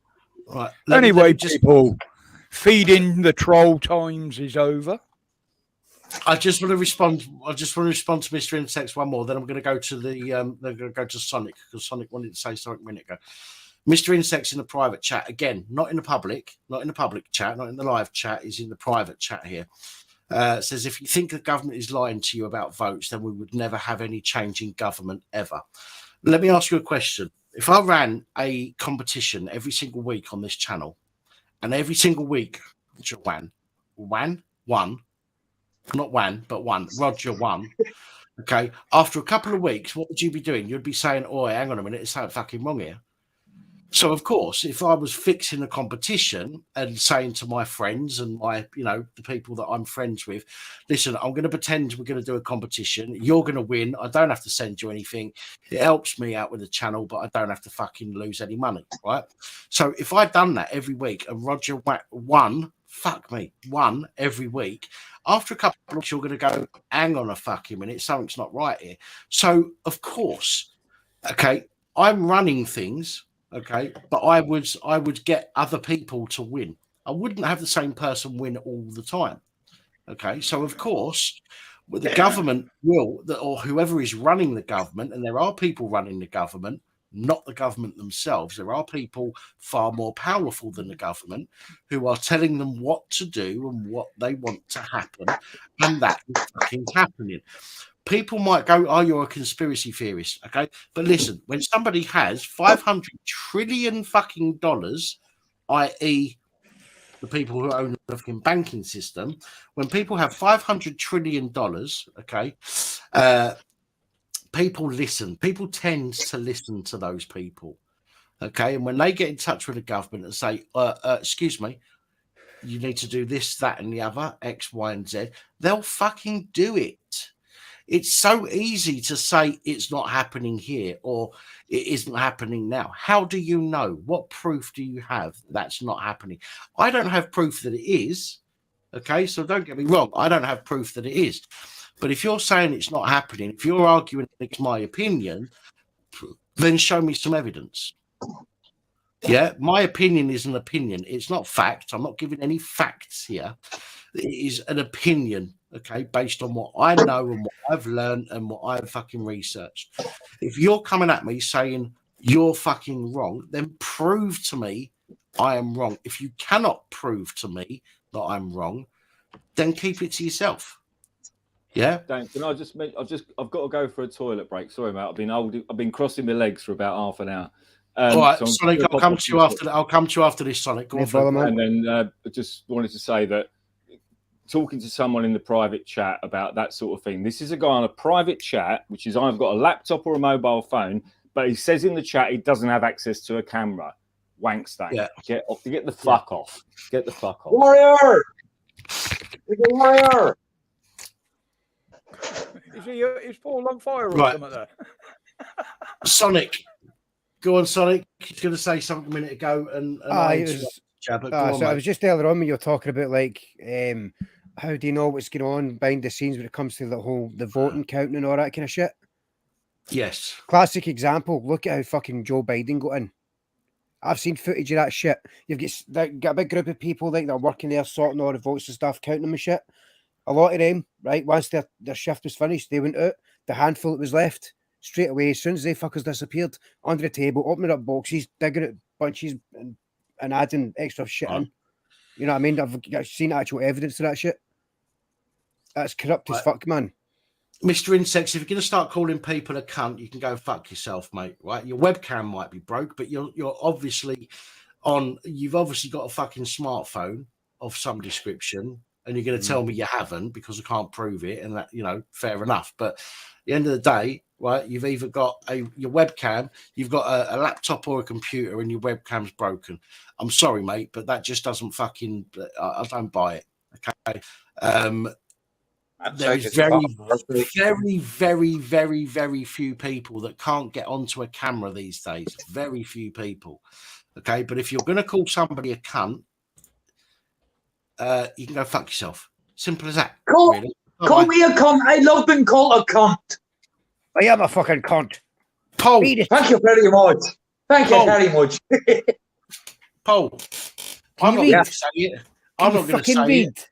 Right. Anyway, people, feeding the troll times is over. I just want to respond to Mr. Insects one more. Then I'm going to go to Sonic, because Sonic wanted to say something a minute ago. Mr. Insects in the private chat, again, not in the public chat, not in the live chat, is in the private chat here. Says, if you think the government is lying to you about votes, then we would never have any change in government ever. Let me ask you a question. If I ran a competition every single week on this channel, and every single week, Roger won, okay, after a couple of weeks, what would you be doing? You'd be saying, oh, hang on a minute, it's something fucking wrong here. So, of course, if I was fixing a competition and saying to my friends and the people that I'm friends with, listen, I'm going to pretend we're going to do a competition. You're going to win. I don't have to send you anything. It helps me out with the channel, but I don't have to fucking lose any money, right? So if I'd done that every week and Roger won every week, after a couple of weeks, you're going to go, hang on a fucking minute, something's not right here. So, of course, okay, I'm running things. Okay, but I would get other people to win. I wouldn't have the same person win all the time. Okay, so of course, the government or whoever is running the government, and there are people running the government, not the government themselves. There are people far more powerful than the government who are telling them what to do and what they want to happen, and that is fucking happening. People might go, oh, you're a conspiracy theorist, okay? But listen, when somebody has $500 trillion fucking dollars, i.e. the people who own the fucking banking system, when people have $500 trillion, okay, people listen. People tend to listen to those people, okay? And when they get in touch with the government and say, excuse me, you need to do this, that, and the other, X, Y, and Z, they'll fucking do it. It's so easy to say it's not happening here or it isn't happening now. How do you know? What proof do you have that's not happening? I don't have proof that it is. Okay, so don't get me wrong. I don't have proof that it is. But if you're saying it's not happening, if you're arguing it's my opinion, then show me some evidence. Yeah, my opinion is an opinion. It's not fact. I'm not giving any facts here. It is an opinion, okay, based on what I know and what I've learned and what I've fucking researched. If you're coming at me saying you're fucking wrong, then prove to me I am wrong. If you cannot prove to me that I'm wrong, then keep it to yourself. Yeah. Dan, can I just I've got to go for a toilet break. Sorry, mate. I've been crossing my legs for about half an hour. All right, so Sonic, I'll come to you after that. I'll come to you after this, Sonic. Go on, and then I just wanted to say that talking to someone in the private chat about that sort of thing. This is a guy on a private chat, which is either got a laptop or a mobile phone, but he says in the chat he doesn't have access to a camera. Wankstank. Yeah. Get the fuck off. Get the fuck off. Warrior! He's a warrior! Is Paul on fire or Right. something there? Sonic. Go on, Sonic. He's going to say something a minute ago. And I was just earlier on when you were talking about like how do you know what's going on behind the scenes when it comes to the voting counting and all that kind of shit. Yes. Classic example. Look at how fucking Joe Biden got in. I've seen footage of that shit. You've got a big group of people like they're working there, sorting all the votes and stuff, counting them and shit. A lot of them, right, once their shift was finished, they went out. The handful that was left, straight away, as soon as they fuckers disappeared, under the table, opening up boxes, digging out bunches and adding extra shit in. You know what I mean? I've seen actual evidence of that shit. That's corrupt as fuck, man. Mr. Insects, if you're going to start calling people a cunt, you can go fuck yourself, mate. Right? Your webcam might be broke, but you're obviously on. You've obviously got a fucking smartphone of some description, and you're going to tell me you haven't because I can't prove it, and that, you know, fair enough. But at the end of the day, right? You've either got your webcam, you've got a laptop or a computer, and your webcam's broken. I'm sorry, mate, but that just doesn't fucking. I don't buy it. Okay. There is very few people that can't get onto a camera these days. Very few people. Okay, but if you're going to call somebody a cunt, you can go fuck yourself. Simple as that. Call really. me a cunt. I love being called a cunt. I am a fucking cunt. Paul. Thank you very much. Thank you very much. Paul. I'm not going to say it. I'm not going to say it.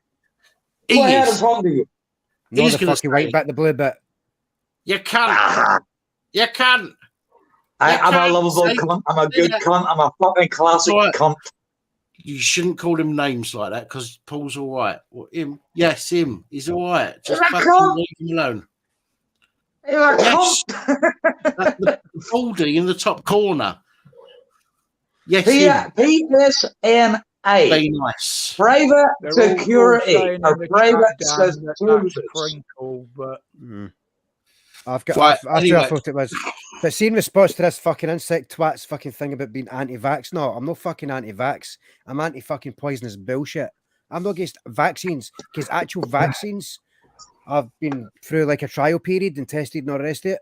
Go ahead and talk to you. Not the fucking right back the blue bit. You can't. You can't. I'm a lovable cunt. I'm a good cunt. I'm a fucking classic cunt. You shouldn't call him names like that because Paul's all right. Well, him. Yes, him. He's all right. Just fucking leave him alone. Yes. The foldy in the top corner. Yes, PSNA. Be nice. Private security or private crinkle, but I thought it was. But see, in response to this fucking insect twat's fucking thing about being anti-vax, no, I'm not fucking anti-vax. I'm anti-fucking poisonous bullshit. I'm not against vaccines because actual vaccines have been through like a trial period and tested and all the rest of it.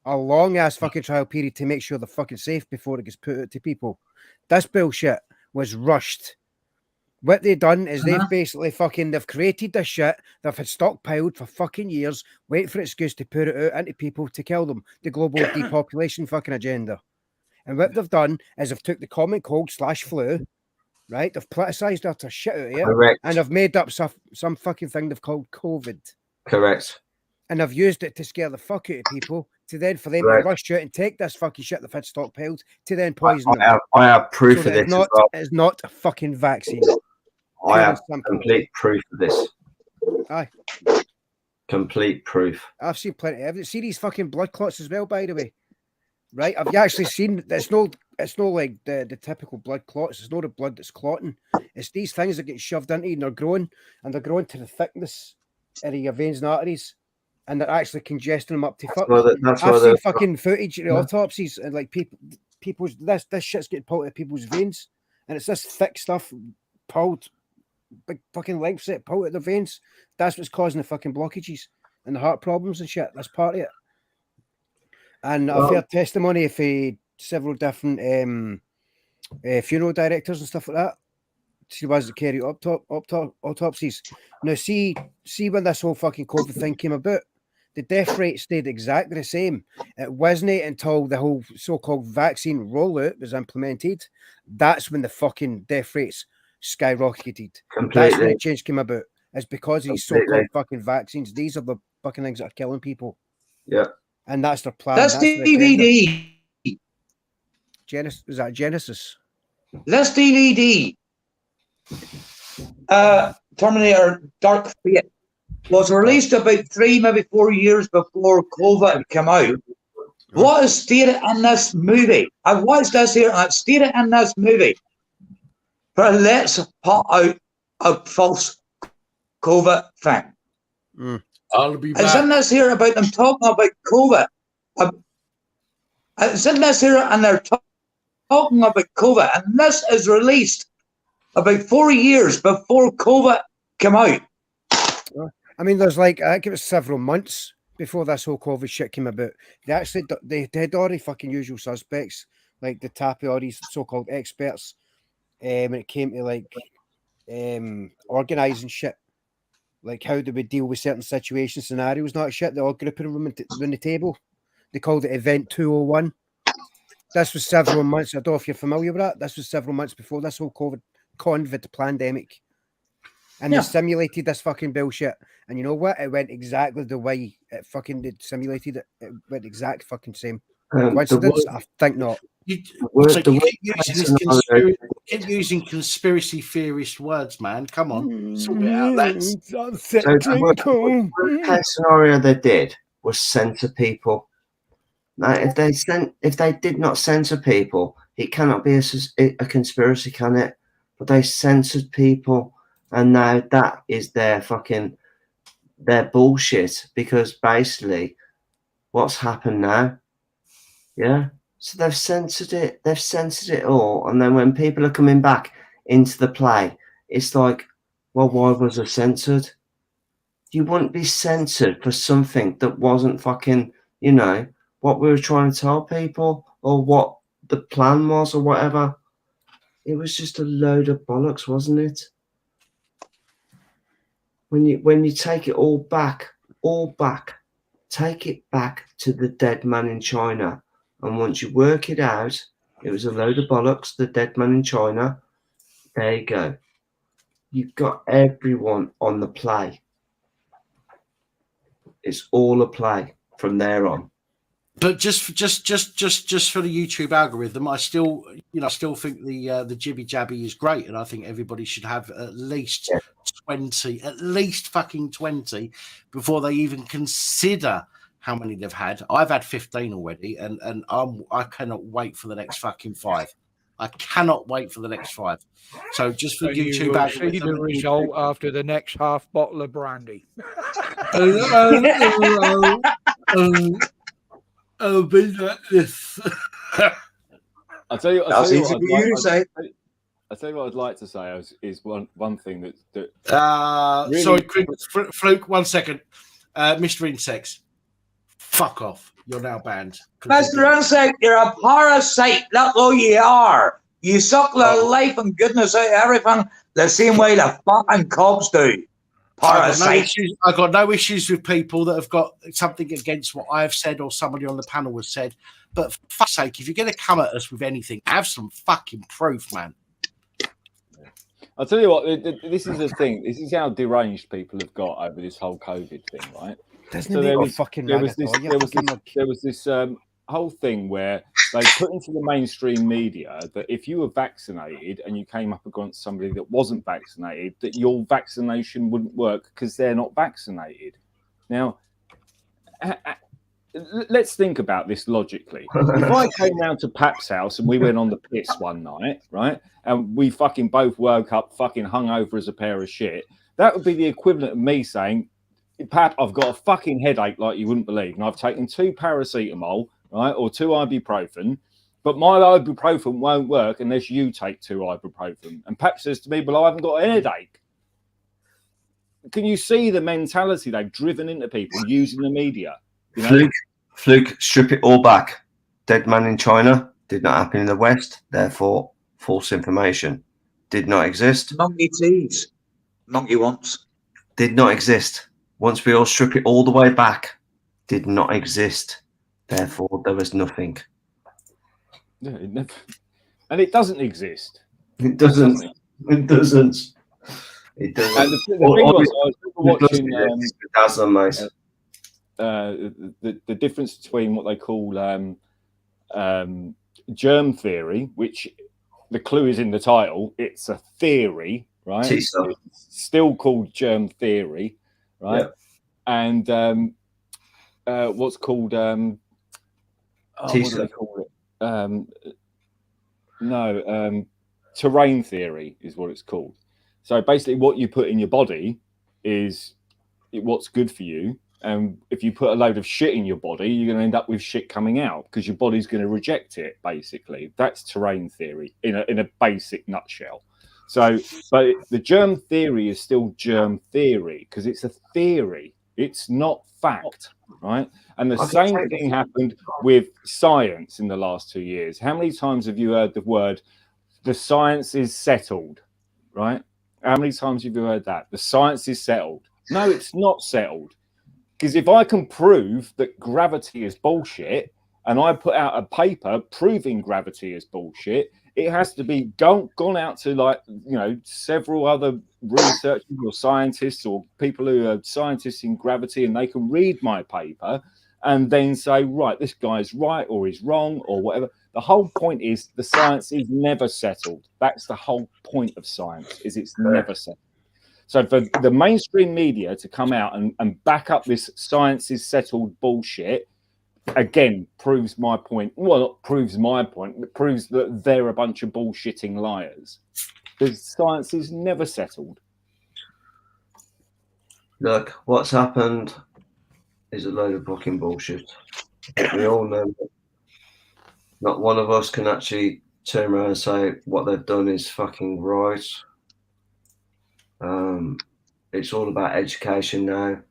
A long ass fucking trial period to make sure they're fucking safe before it gets put out to people. This bullshit was rushed. What they've done is they've basically they've created this shit. They've had stockpiled for fucking years, waiting for an excuse to put it out into people to kill them. The global depopulation fucking agenda. And what they've done is they've took the common cold / flu, right? They've politicized it to shit out of it. Correct. And they've made up some fucking thing they've called COVID. Correct. And they've used it to scare the fuck out of people to then for them to rush out and take this fucking shit they've had stockpiled to then poison them. I have proof of this. It's not a fucking vaccine. I have complete proof of this. Aye. Complete proof. I've seen plenty of evidence. See these fucking blood clots as well, by the way. Right? Have you actually seen it's no like the typical blood clots. It's not the blood that's clotting. It's these things that get shoved into you and they're growing to the thickness of your veins and arteries. And they're actually congesting them up to fuck. I've seen fucking footage of the autopsies and like people's this shit's getting pulled out of people's veins, and it's this thick stuff pulled, big fucking lengths it pulled out of their veins. That's what's causing the fucking blockages and the heart problems and shit. That's part of it. And I've heard testimony of several different funeral directors and stuff like that. See the ones that carry autopsies. Now, see when this whole fucking COVID thing came about, the death rate stayed exactly the same. It wasn't until the whole so-called vaccine rollout was implemented. That's when the fucking death rates skyrocketed. Completely. That's when the change came about. It's because of these so-called fucking vaccines. These are the fucking things that are killing people. Yeah. And that's their plan. That's DVD. Genesis, is that Genesis? This DVD, Terminator Dark Fate, was released about 3, maybe 4 years before COVID came out. What is stated in this movie? I've watched this here, and it's stated in this movie. But let's put out a false COVID thing. I'll be It's back. in this here about them talking about COVID. It's in this here, and they're talking about COVID, and this is released about 4 years before COVID came out. I mean, there's like, I think it was several months before this whole COVID shit came about. They had already fucking usual suspects, like the tappy, all these so-called experts, when it came to like organising shit, like how they would deal with certain situations, scenarios, not shit. They all group of them on the table. They called it Event 201. This was several months. I don't know if you're familiar with that. This was several months before this whole COVID pandemic. And they simulated this fucking bullshit. And you know what? It went exactly the way it fucking did simulated it. It went exact fucking same. Coincidence? I think not. You keep using conspiracy theorist words, man. Come on, sort it out, lads. So the worst case scenario they did was censor people. Now, if they did not censor people, it cannot be a conspiracy, can it? But they censored people, and now that is their bullshit. Because basically, what's happened now? Yeah. So they've censored it. They've censored it all, and then when people are coming back into the play, it's like, well, why was it censored? You wouldn't be censored for something that wasn't fucking, what we were trying to tell people, or what the plan was, or whatever. It was just a load of bollocks, wasn't it? When you take it all back, take it back to the dead man in China. And once you work it out, it was a load of bollocks, the dead man in China. There you go. You've got everyone on the play. It's all a play from there on. But just for the YouTube algorithm, I still think the jibby jabby is great, and I think everybody should have at least 20, at least fucking 20, before they even consider how many they've had. I've had 15 already, and I cannot wait for the next fucking 5. I cannot wait for the next 5. So just for YouTube, you will see the result after the next half bottle of brandy. I'll be like this. I'll tell you what I'd like to say is one thing that really... Sorry, Fluke, 1 second. Mr. Insects, fuck off. You're now banned. Mr. Insect, you're a parasite. That's all you are. You suck the life and goodness out of everything the same way the fucking cops do. Parasite. I've got no issues with people that have got something against what I've said or somebody on the panel has said. But for fuck's sake, if you're going to come at us with anything, have some fucking proof, man. I'll tell you what, this is the thing. This is how deranged people have got over this whole COVID thing, right? There was this whole thing where they put into the mainstream media that if you were vaccinated and you came up against somebody that wasn't vaccinated, that your vaccination wouldn't work because they're not vaccinated. Now, let's think about this logically. If I came round to Pap's house and we went on the piss one night, right, and we fucking both woke up fucking hungover as a pair of shit, that would be the equivalent of me saying, Pap, I've got a fucking headache like you wouldn't believe, and I've taken 2 paracetamol, right, or 2 ibuprofen, but my ibuprofen won't work unless you take 2 ibuprofen. And Pap says to me, well, I haven't got a headache. Can you see the mentality they've driven into people using the media? Fluke, strip it all back. Dead man in China did not happen in the West, therefore false information. Did not exist. Monkey teas. Monkey wants. Did not exist. Once we all strip it all the way back, did not exist. Therefore, there was nothing. Yeah, and it doesn't exist. It doesn't. It doesn't. It doesn't. And the thing was, I was watching the difference between what they call germ theory, which the clue is in the title. It's a theory, right? It's still called germ theory, right? And what's called what do they call it? Terrain theory is what it's called. So basically, what you put in your body is what's good for you. And if you put a load of shit in your body, you're going to end up with shit coming out because your body's going to reject it, basically. That's terrain theory in a basic nutshell. So, but the germ theory is still germ theory because it's a theory. It's not fact, right? And the same thing happened with science in the last 2 years. How many times have you heard the word, the science is settled, right? How many times have you heard that? The science is settled. No, it's not settled. Because if I can prove that gravity is bullshit and I put out a paper proving gravity is bullshit, it has to be gone out to, like, you know, several other researchers or scientists or people who are scientists in gravity, and they can read my paper and then say, right, this guy's right or he's wrong or whatever. The whole point is the science is never settled. That's the whole point of science, is it's never settled. So for the mainstream media to come out and back up this science is settled bullshit, again, proves my point. Well, not proves my point, but proves that they're a bunch of bullshitting liars. Because science is never settled. Look, what's happened is a load of fucking bullshit. We all know that not one of us can actually turn around and say what they've done is fucking right. It's all about education now.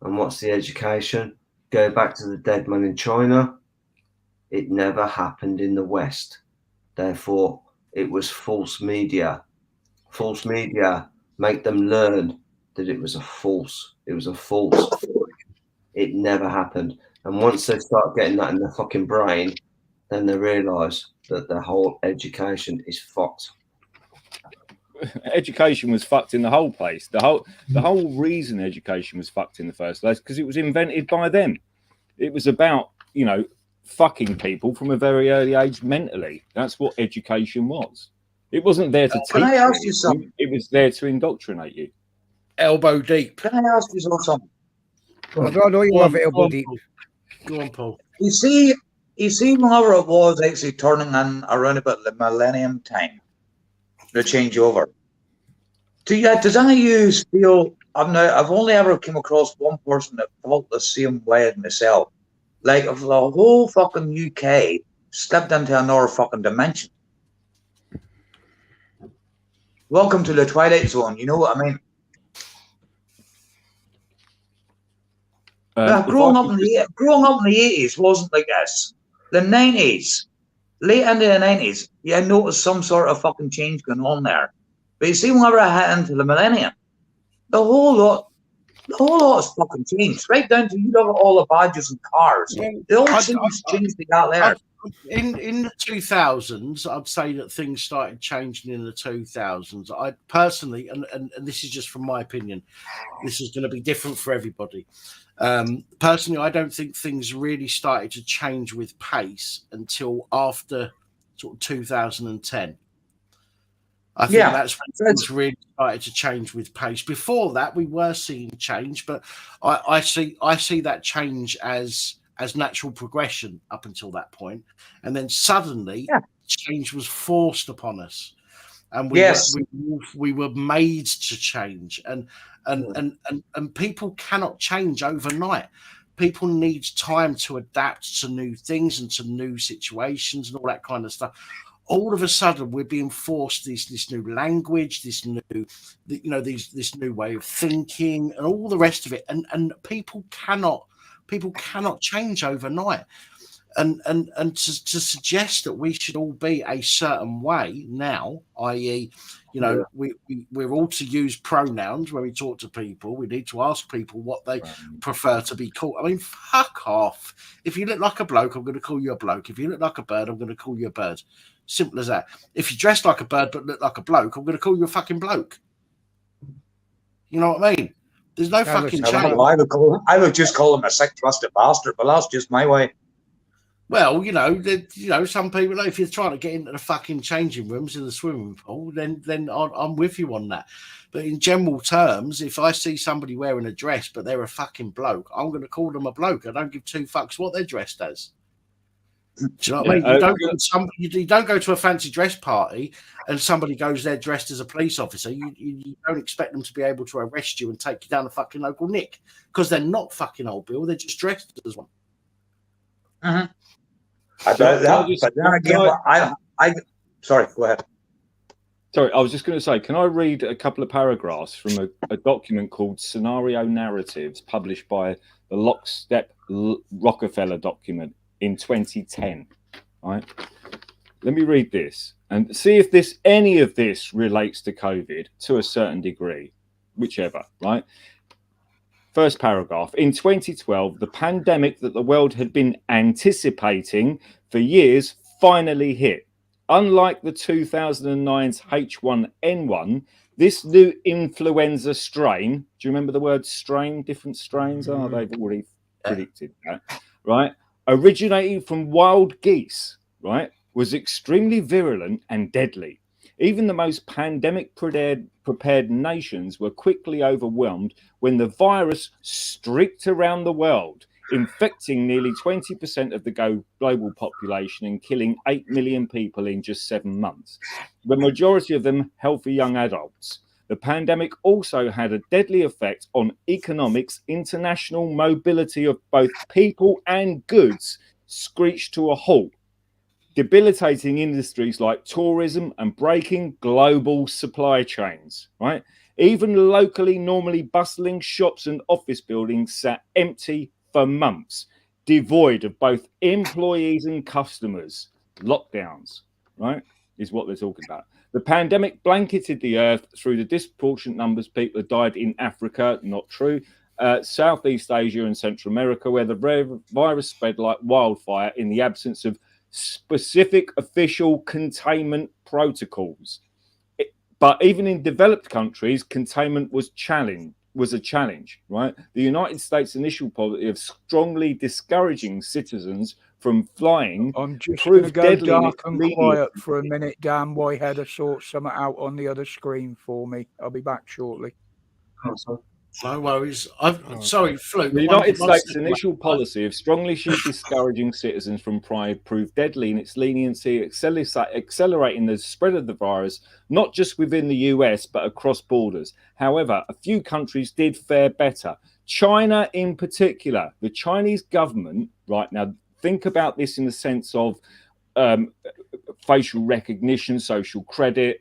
And what's the education? Go back to the dead man in China. It never happened in the West. Therefore, it was false media. False media make them learn that it was a false. It never happened. And once they start getting that in their fucking brain, then they realise that their whole education is fucked. Education was fucked in the whole place. The whole reason education was fucked in the first place because it was invented by them. It was about, you know, fucking people from a very early age mentally. That's what education was. It wasn't there to teach. Can I ask you something? It was there to indoctrinate you. Elbow deep. Can I ask you something? I don't know you love it, elbow deep. Go on, Paul. You see, whenever it was actually turning in around about the millennium time, the changeover. Does any of you feel? I've only ever come across one person that felt the same way as myself. Like if the whole fucking UK stepped into another fucking dimension. Welcome to the Twilight Zone. You know what I mean? Growing up in the 80s wasn't like this. The 90s, late into the 90s, you noticed some sort of fucking change going on there. But you see, whenever I hit into the millennium, the whole lot has fucking changed. Right down to you look at all the badges and cars. They all changed they got there. In the 2000s, I'd say that things started changing in the 2000s. I personally, and this is just from my opinion, this is going to be different for everybody. Personally, I don't think things really started to change with pace until after sort of 2010. I think that's when things really started to change with pace. Before that, we were seeing change, but I see that change as natural progression up until that point, and then suddenly change was forced upon us, and we were made to change, and people cannot change overnight. People need time to adapt to new things and to new situations and all that kind of stuff. All of a sudden, we're being forced this new language, this new way of thinking, and all the rest of it. And people cannot change overnight. And to suggest that we should all be a certain way now, i.e., we're all to use pronouns when we talk to people. We need to ask people what they prefer to be called. I mean, fuck off. If you look like a bloke, I'm going to call you a bloke. If you look like a bird, I'm going to call you a bird. Simple as that. If you dress like a bird but look like a bloke, I'm going to call you a fucking bloke. You know what I mean? There's no fucking change. I would just call him a sick, twisted bastard, but that's just my way. Well, some people, if you're trying to get into the fucking changing rooms in the swimming pool, then I'm with you on that. But in general terms, if I see somebody wearing a dress but they're a fucking bloke, I'm going to call them a bloke. I don't give two fucks what they're dressed as. Do you know what I mean? You don't go to a fancy dress party and somebody goes there dressed as a police officer. You don't expect them to be able to arrest you and take you down the fucking local nick, because they're not fucking Old Bill. They're just dressed as one. About that, but then again, sorry, go ahead. Sorry, I was just going to say, can I read a couple of paragraphs from a document called Scenario Narratives, published by the Lockstep Rockefeller document in 2010? Right? Let me read this and see if any of this relates to COVID to a certain degree, whichever, right? First paragraph. In 2012, the pandemic that the world had been anticipating for years finally hit. Unlike the 2009's H1N1, this new influenza strain, do you remember the word strain? Different strains? Oh, they've already predicted that, right? Originating from wild geese, right, was extremely virulent and deadly. Even the most pandemic prepared nations were quickly overwhelmed when the virus streaked around the world, infecting nearly 20% of the global population and killing 8 million people in just 7 months, the majority of them healthy young adults. The pandemic also had a deadly effect on economics. International mobility of both people and goods screeched to a halt, debilitating industries like tourism and breaking global supply chains, right? Even locally normally bustling shops and office buildings sat empty for months, devoid of both employees and customers. Lockdowns, right, is what they're talking about. The pandemic blanketed the earth through the disproportionate numbers of people that died in Africa, not true, Southeast Asia and Central America, where the virus spread like wildfire in the absence of specific official containment protocols. But even in developed countries, containment was a challenge, right? The United States' initial policy of strongly discouraging citizens from flying. I'm just going to go dark and quiet for a minute. Dan Whitehead to sort something out on the other screen for me. I'll be back shortly. No worries. Sorry, Fluke. The United States' initial policy of strongly discouraging citizens from flying proved deadly in its leniency, accelerating the spread of the virus, not just within the US, but across borders. However, a few countries did fare better. China in particular. The Chinese government, right now, think about this in the sense of facial recognition, social credit,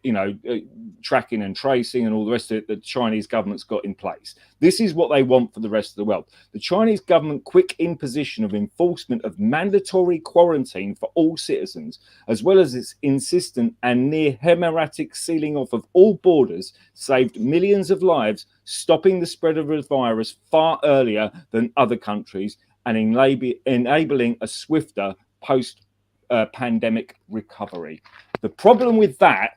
tracking and tracing and all the rest of it that the Chinese government's got in place. This is what they want for the rest of the world. The Chinese government quick imposition of enforcement of mandatory quarantine for all citizens, as well as its insistent and near hemorrhagic sealing off of all borders, saved millions of lives, stopping the spread of the virus far earlier than other countries and enabling a swifter post-pandemic recovery. The problem with that,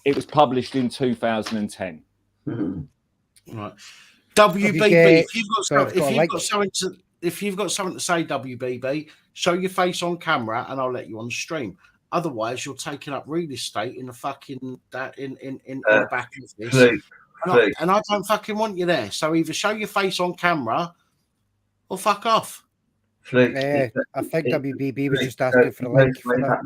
it was published in 2010. Right. WBB, if you've got something to say, WBB, show your face on camera and I'll let you on stream. Otherwise, you're taking up real estate in the fucking in the back of this. And I don't fucking want you there. So either show your face on camera or fuck off. I think WBB was just asking for a link for that.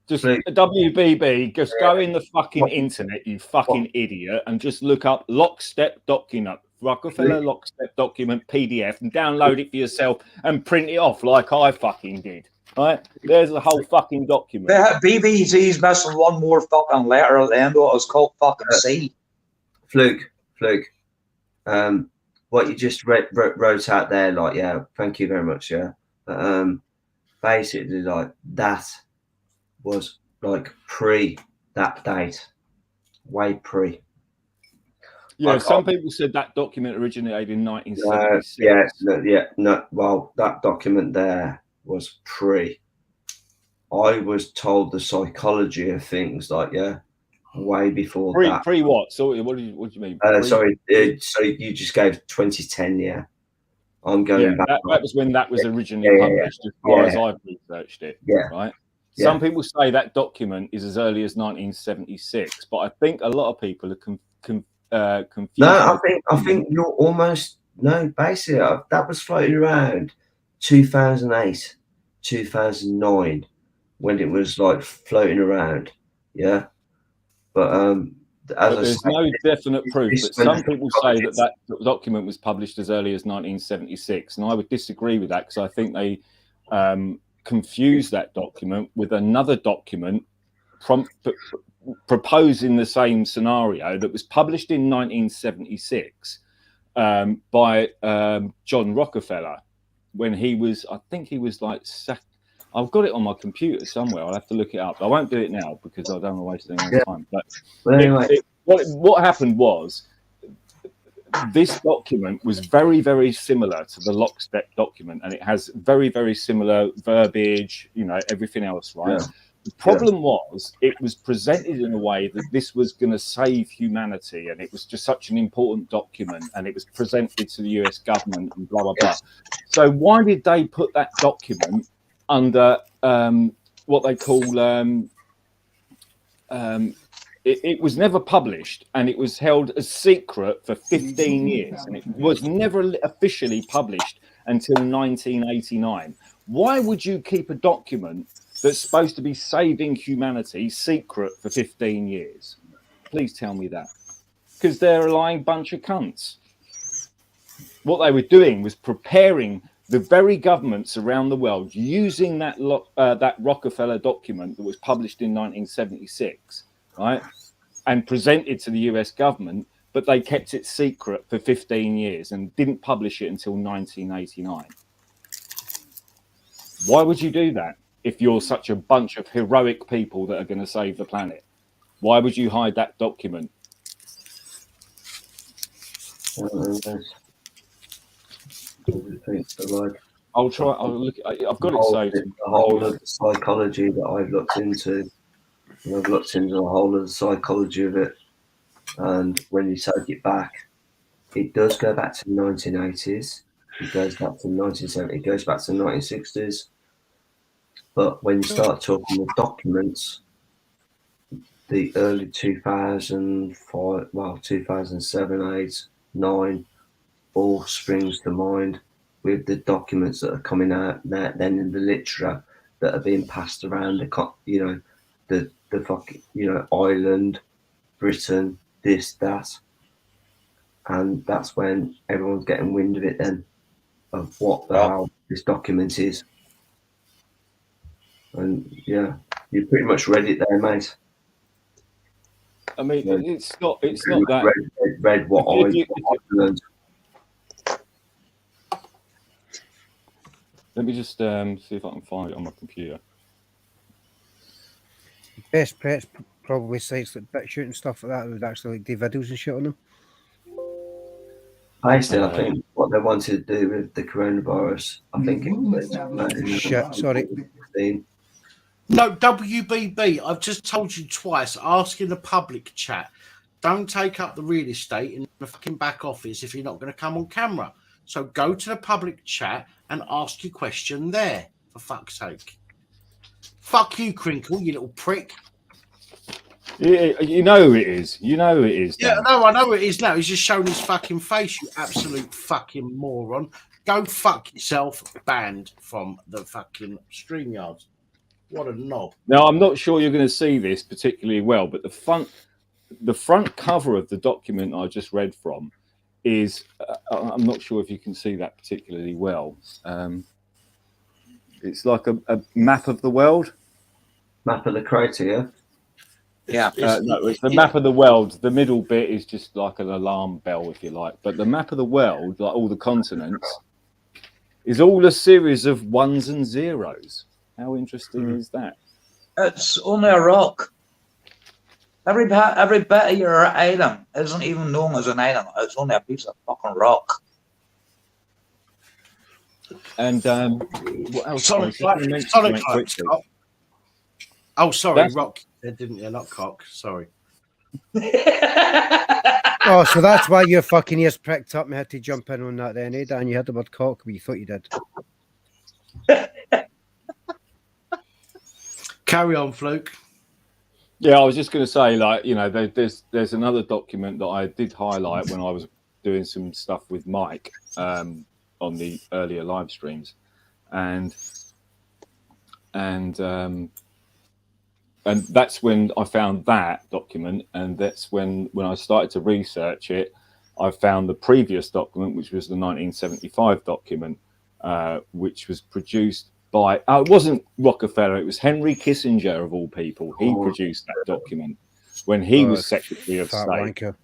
Just WBB, just go in the fucking internet, you fucking idiot, and just look up Lockstep document, Rockefeller Lockstep document PDF, and download it for yourself and print it off like I fucking did. Right? There's the whole fucking document. BBC's missing one more fucking letter at the end of what was called fucking C. Fluke. What you just wrote out there, like, yeah, thank you very much, yeah. Basically, like, that was like pre that date, way pre. Yeah, like, some people said that document originated in 1976. Well, that document there was pre. I was told the psychology of things, like, yeah, way before that. Pre what? So what do you mean? So you just gave 2010, yeah. I'm going back. That was when that was originally published, as far as I've researched it. Right. Some people say that document is as early as 1976, but I think a lot of people are confused. No, I think you're almost Basically, that was floating around 2008, 2009, when it was like floating around. Yeah, but there's no definite proof. But some people say that document was published as early as 1976, and I would disagree with that because I think they confused that document with another document proposing the same scenario that was published in 1976 by John Rockefeller when he was, I think he was like, I've got it on my computer somewhere. I'll have to look it up. I won't do it now because I don't want to waste any more time. But anyway, what happened was this document was very, very similar to the lockstep document, and it has very, very similar verbiage, everything else, right? Yeah. The problem was it was presented in a way that this was going to save humanity, and it was just such an important document, and it was presented to the US government and blah, blah, blah. So why did they put that document under what they call it was never published, and it was held as secret for 15 years, and it was never officially published until 1989. Why would you keep a document that's supposed to be saving humanity secret for 15 years? Please tell me that. Because they're a lying bunch of cunts. What they were doing was preparing the very governments around the world using that Rockefeller document that was published in 1976, right, and presented to the US government, but they kept it secret for 15 years and didn't publish it until 1989. Why would you do that if you're such a bunch of heroic people that are going to save the planet? Why would you hide that document? I'll try. I'll look. I've got it saved. The whole of the psychology that I've looked into. And I've looked into the whole of the psychology of it, and when you take it back, it does go back to the 1980s. It goes back to 1970. It goes back to the 1960s. But when you start talking of documents, the early 2005, 2007, 8, 9, all springs to mind with the documents that are coming out there, then in the literature that are being passed around the fucking, Ireland, Britain, this, that. And that's when everyone's getting wind of it then, of what the hell this document is. And yeah, you pretty much read it there, mate. I mean, it's not that. Read what I learned. Let me just see if I can find it on my computer. Best press probably sites like BitChute and stuff like that would actually do videos and shit on them. Basically, I think what they wanted to do with the coronavirus, I think it was shit. Sorry. No, WBB, I've just told you twice, ask in the public chat. Don't take up the real estate in the fucking back office if you're not going to come on camera. So go to the public chat and ask your question there, for fuck's sake. Fuck you, Crinkle, you little prick. Yeah, you know who it is. You know who it is. Yeah, no, I know who it is now. He's just showing his fucking face, you absolute fucking moron. Go fuck yourself, banned from the fucking StreamYard. What a knob. Now, I'm not sure you're going to see this particularly well, but the front cover of the document I just read from is, I'm not sure if you can see that particularly well. It's like a map of the world. Map of the crater, yeah? Yeah. No, it's the map of the world. The middle bit is just like an alarm bell, if you like. But the map of the world, like all the continents, is all a series of ones and zeros. How interesting is that? It's only a rock. Every bit of your item isn't even known as an item. It's only a piece of fucking rock. And what else? Sonic, Oh, sorry, Rock, didn't you? Not cock. Sorry. Oh, so that's why your fucking ears pricked up and had to jump in on that then, eh, Dan? You had the word cock, but you thought you did. Carry on, Fluke. Yeah, I was just going to say, like, you know, there's another document that I did highlight when I was doing some stuff with Mike on the earlier live streams, and that's when I found that document, and that's when I started to research it, I found the previous document, which was the 1975 document, which was produced by, it wasn't Rockefeller, it was Henry Kissinger, of all people. He produced that document when he was Secretary of fat State. wanker.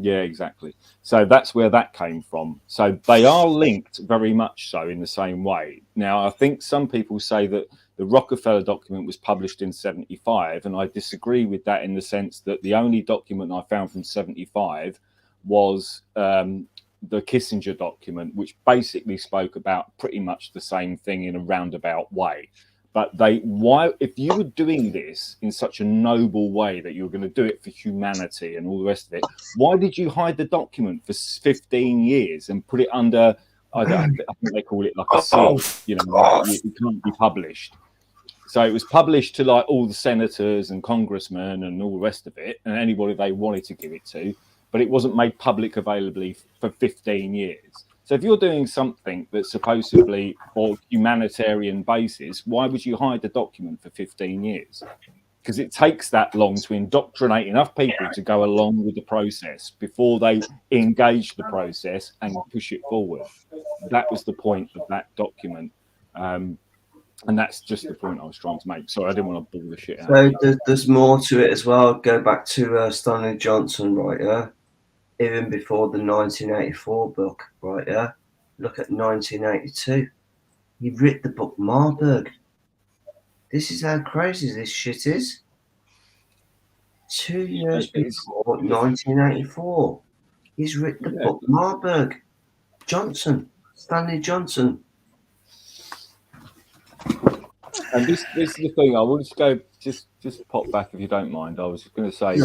Yeah, exactly. So that's where that came from. So they are linked very much so in the same way. Now, I think some people say that the Rockefeller document was published in 75, and I disagree with that in the sense that the only document I found from 75 was the Kissinger document, which basically spoke about pretty much the same thing in a roundabout way. But why, if you were doing this in such a noble way that you were going to do it for humanity and all the rest of it, why did you hide the document for 15 years and put it under, I think they call it like a seal, you know, it can't be published. So it was published to like all the senators and congressmen and all the rest of it, and anybody they wanted to give it to, but it wasn't made public availably for 15 years. So if you're doing something that's supposedly for humanitarian basis, why would you hide the document for 15 years? Because it takes that long to indoctrinate enough people to go along with the process before they engage the process and push it forward. That was the point of that document. And that's just the point I was trying to make. Sorry, I didn't want to bull the shit out. So there's more to it as well. Go back to Stanley Johnson, right? Yeah, even before the 1984 book, right? Yeah, look at 1982. He wrote the book Marburg. This is how crazy this shit is. 2 years before 1984, he's written the book Marburg. Johnson, Stanley Johnson. And this is the thing. I wanted to go just pop back if you don't mind. I was going to say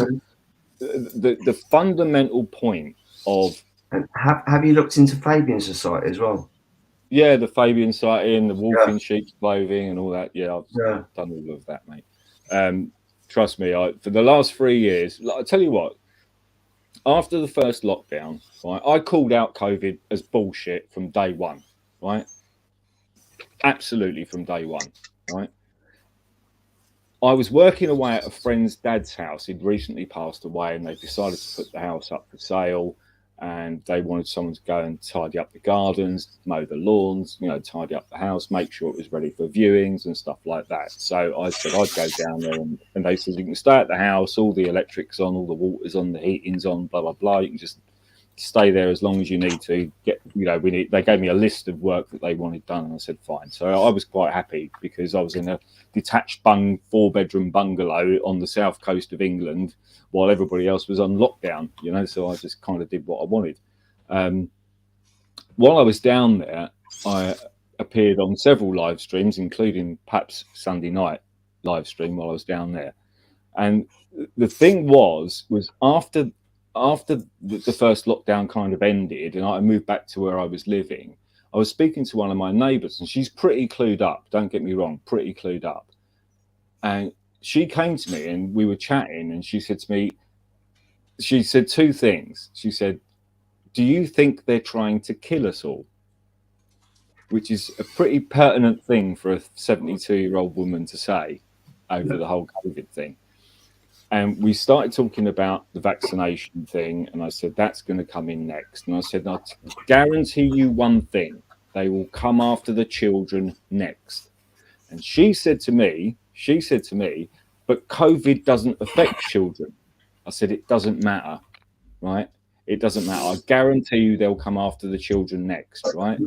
the fundamental point of. Have you looked into Fabian Society as well? Yeah, the Fabian Society and the wolf in sheep's clothing and all that. Yeah, I've done all of that, mate. Trust me, for the last 3 years, I tell you what. After the first lockdown, right, I called out COVID as bullshit from day one, right? Absolutely from day one. Right. I was working away at a friend's dad's house. He'd recently passed away, and they decided to put the house up for sale. And they wanted someone to go and tidy up the gardens, mow the lawns, you know, tidy up the house, make sure it was ready for viewings and stuff like that. So I said I'd go down there, and they said you can stay at the house, all the electric's on, all the water's on, the heating's on, blah blah blah. You can just stay there as long as you need to get, you know, they gave me a list of work that they wanted done, and I said fine. So I was quite happy because I was in a detached 4-bedroom bungalow on the south coast of England while everybody else was on lockdown, you know, so I just kind of did what I wanted. While I was down there, I appeared on several live streams, including perhaps Sunday night live stream while I was down there. And the thing was after the first lockdown kind of ended and I moved back to where I was living, I was speaking to one of my neighbours, and she's pretty clued up, don't get me wrong, pretty clued up. And she came to me and we were chatting, and she said to me, she said two things. She said, do you think they're trying to kill us all? Which is a pretty pertinent thing for a 72-year-old woman to say over the whole COVID thing. And we started talking about the vaccination thing, and I said, that's going to come in next. And I said, I guarantee you one thing, they will come after the children next. And she said to me, but COVID doesn't affect children. I said, it doesn't matter, right? It doesn't matter. I guarantee you they'll come after the children next, right?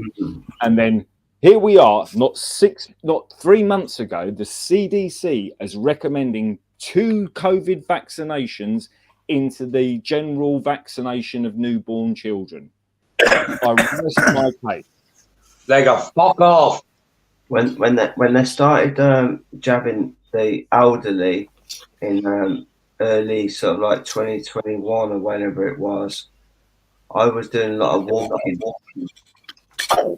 And then here we are, not 3 months ago, the CDC is recommending 2 COVID vaccinations into the general vaccination of newborn children. I rest my case. They go fuck off. When they started jabbing the elderly in early sort of like 2021 or whenever it was, I was doing a lot of walking.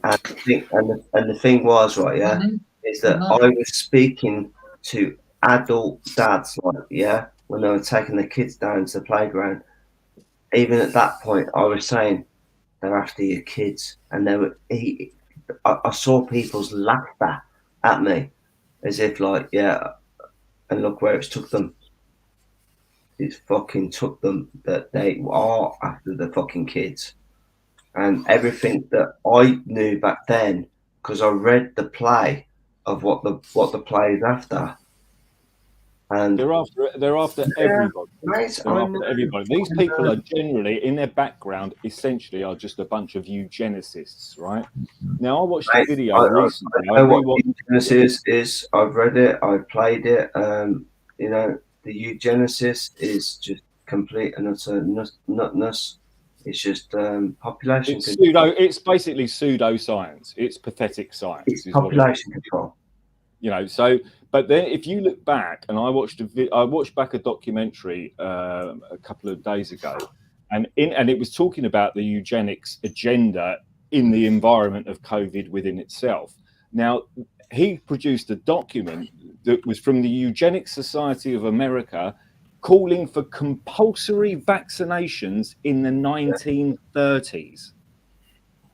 And the thing was, right, yeah, is that I was speaking to adult dads, like, yeah, when they were taking the kids down to the playground. Even at that point, I was saying, they're after your kids. And I saw people's laughter at me as if, like, yeah, and look where it's took them. It's fucking took them that they are after the fucking kids. And everything that I knew back then, because I read the play of what the play is after. And they're after everybody. Mate, They're after everybody. These people are generally, in their background, essentially are just a bunch of eugenicists, right? Now, I watched a video recently. I know what eugenesis is. I've read it. I've played it. You know, the eugenesis is just complete and utter nutness. It's just population It's control. It's basically pseudoscience. It's pathetic science. It's population control. You know, so but then if you look back, and I watched back a documentary a couple of days ago, and it was talking about the eugenics agenda in the environment of COVID within itself. Now, he produced a document that was from the Eugenics Society of America, calling for compulsory vaccinations in the 1930s.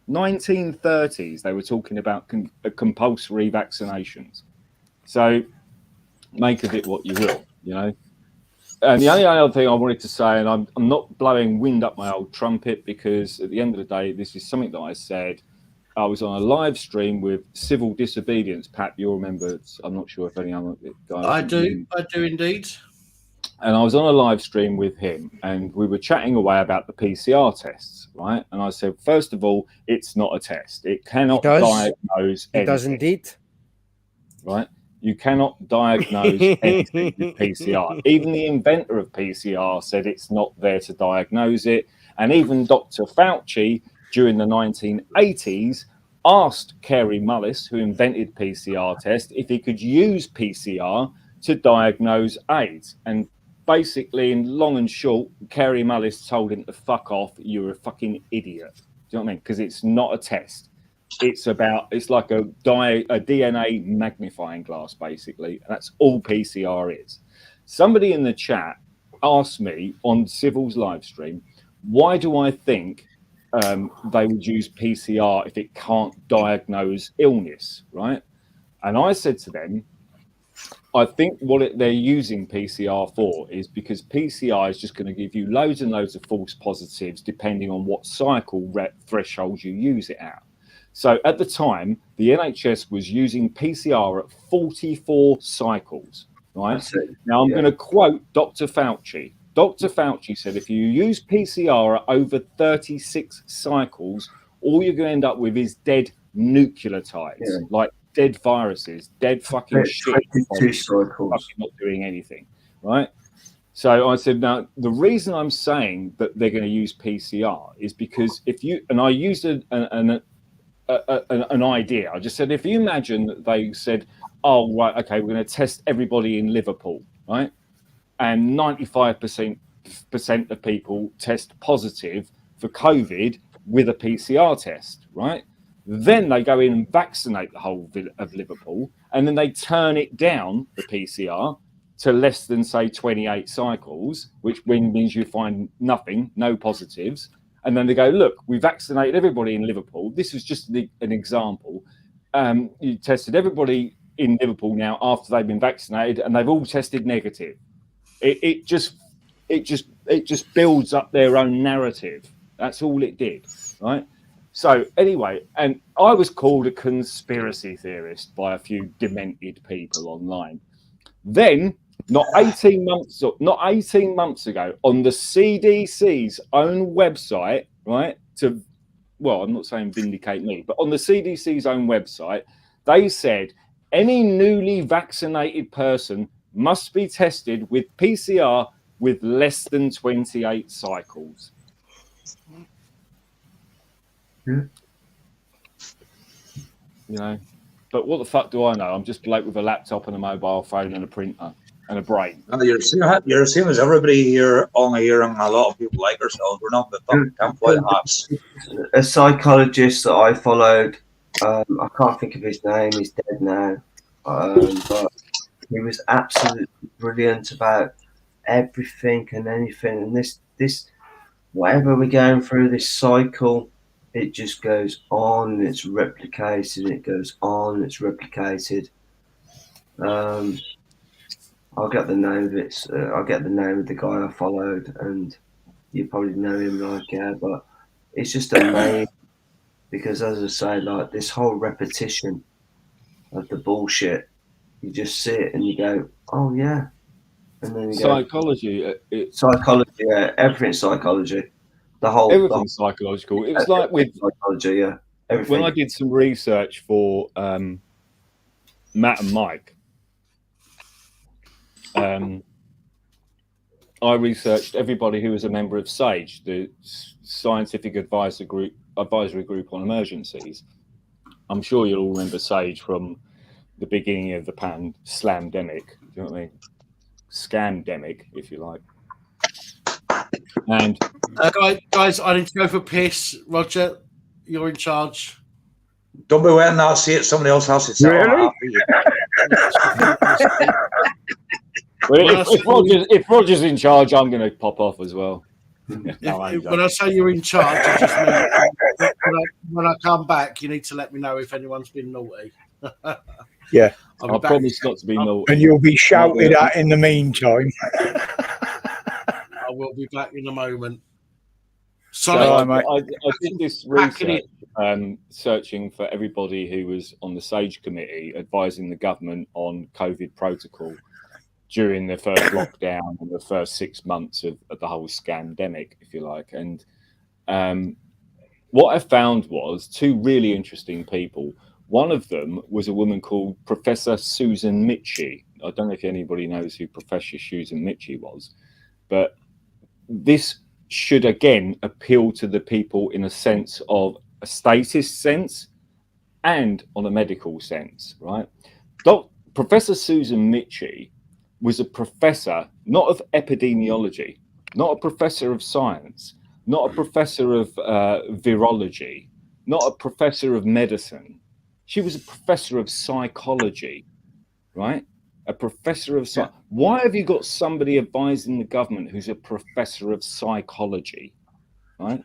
1930s, they were talking about compulsory vaccinations. So make of it what you will, you know. And the only other thing I wanted to say, and I'm not blowing wind up my old trumpet, because at the end of the day, this is something that I said. I was on a live stream with Civil Disobedience. Pat, you'll remember. I'm not sure if any other guys. I do indeed. And I was on a live stream with him, and we were chatting away about the PCR tests, right? And I said, first of all, it's not a test. It cannot diagnose anything. It does indeed. Right? You cannot diagnose anything with PCR. Even the inventor of PCR said it's not there to diagnose it. And even Dr. Fauci, during the 1980s, asked Kerry Mullis, who invented PCR test, if he could use PCR to diagnose AIDS. And basically, in long and short, Kerry Mullis told him to fuck off. You're a fucking idiot. Do you know what I mean? Because it's not a test. It's like a DNA magnifying glass, basically. And that's all PCR is. Somebody in the chat asked me on Civil's live stream, why do I think they would use PCR if it can't diagnose illness, right? And I said to them, I think what they're using PCR for is because PCR is just going to give you loads and loads of false positives depending on what cycle thresholds you use it at. So at the time, the NHS was using PCR at 44 cycles, right? Now I'm going to quote Dr. Fauci. Dr. Fauci said if you use PCR at over 36 cycles, all you're going to end up with is dead nucleotides, like dead viruses, dead fucking shit. 22 cycles. Not doing anything, right? So I said, now, the reason I'm saying that they're going to use PCR is because I used an idea. I just said, if you imagine that they said, oh, right, okay, we're going to test everybody in Liverpool, right? And 95% of people test positive for COVID with a PCR test, right? Then they go in and vaccinate the whole of Liverpool, and then they turn it down, the PCR, to less than, say, 28 cycles, which means you find nothing, no positives. And then they go, look, we vaccinated everybody in Liverpool. This is just an example. You tested everybody in Liverpool now after they've been vaccinated, and they've all tested negative. It just builds up their own narrative. That's all it did, right? So anyway, and I was called a conspiracy theorist by a few demented people online. Then, not 18 months ago, on the CDC's own website, right? I'm not saying vindicate me, but on the CDC's own website, they said any newly vaccinated person must be tested with PCR with less than 28 cycles. You know, but what the fuck do I know? I'm just a bloke with a laptop and a mobile phone and a printer. and a brain. You're the same as everybody here on here, and a lot of people like ourselves. We're not the fucking tinfoil hats. A psychologist that I followed, I can't think of his name, he's dead now, but he was absolutely brilliant about everything and anything. And this whatever we're going through, this cycle, it just goes on, it's replicated, it goes on, it's replicated. I'll get the name of it. I'll get the name of the guy I followed, and you probably know him, like, yeah. But it's just amazing because, as I say, like this whole repetition of the bullshit, you just see it and you go, "Oh yeah," and then you Psychology. psychology, yeah, everything's psychology. Everything's psychological. It was like with psychology, yeah. Everything. When I did some research for Matt and Mike. I researched everybody who was a member of SAGE, the Scientific Advisory Group on Emergencies. I'm sure you'll all remember SAGE from the beginning of the slamdemic. Do you know what I mean? Scamdemic, if you like. And guys, I need to go for piss. Roger, you're in charge. Don't be waiting now. See it. Somebody else has to say. Really? Well, if Roger's in charge, I'm going to pop off as well. When I say you're in charge, I just mean when I come back, you need to let me know if anyone's been naughty. Yeah, I promise not to be naughty. And you'll be shouted at in the meantime. I will be back in a moment. So I did this research searching for everybody who was on the SAGE committee advising the government on COVID protocol during the first lockdown and the first 6 months of the whole scamdemic, if you like. And what I found was two really interesting people. One of them was a woman called Professor Susan Mitchie. I don't know if anybody knows who Professor Susan Mitchie was, but this should again appeal to the people in a sense of a statist sense and on a medical sense, right? Professor Susan Mitchie was a professor, not of epidemiology, not a professor of science, not a professor of virology, not a professor of medicine. She was a professor of psychology, right? A professor of psych. Why have you got somebody advising the government who's a professor of psychology, right?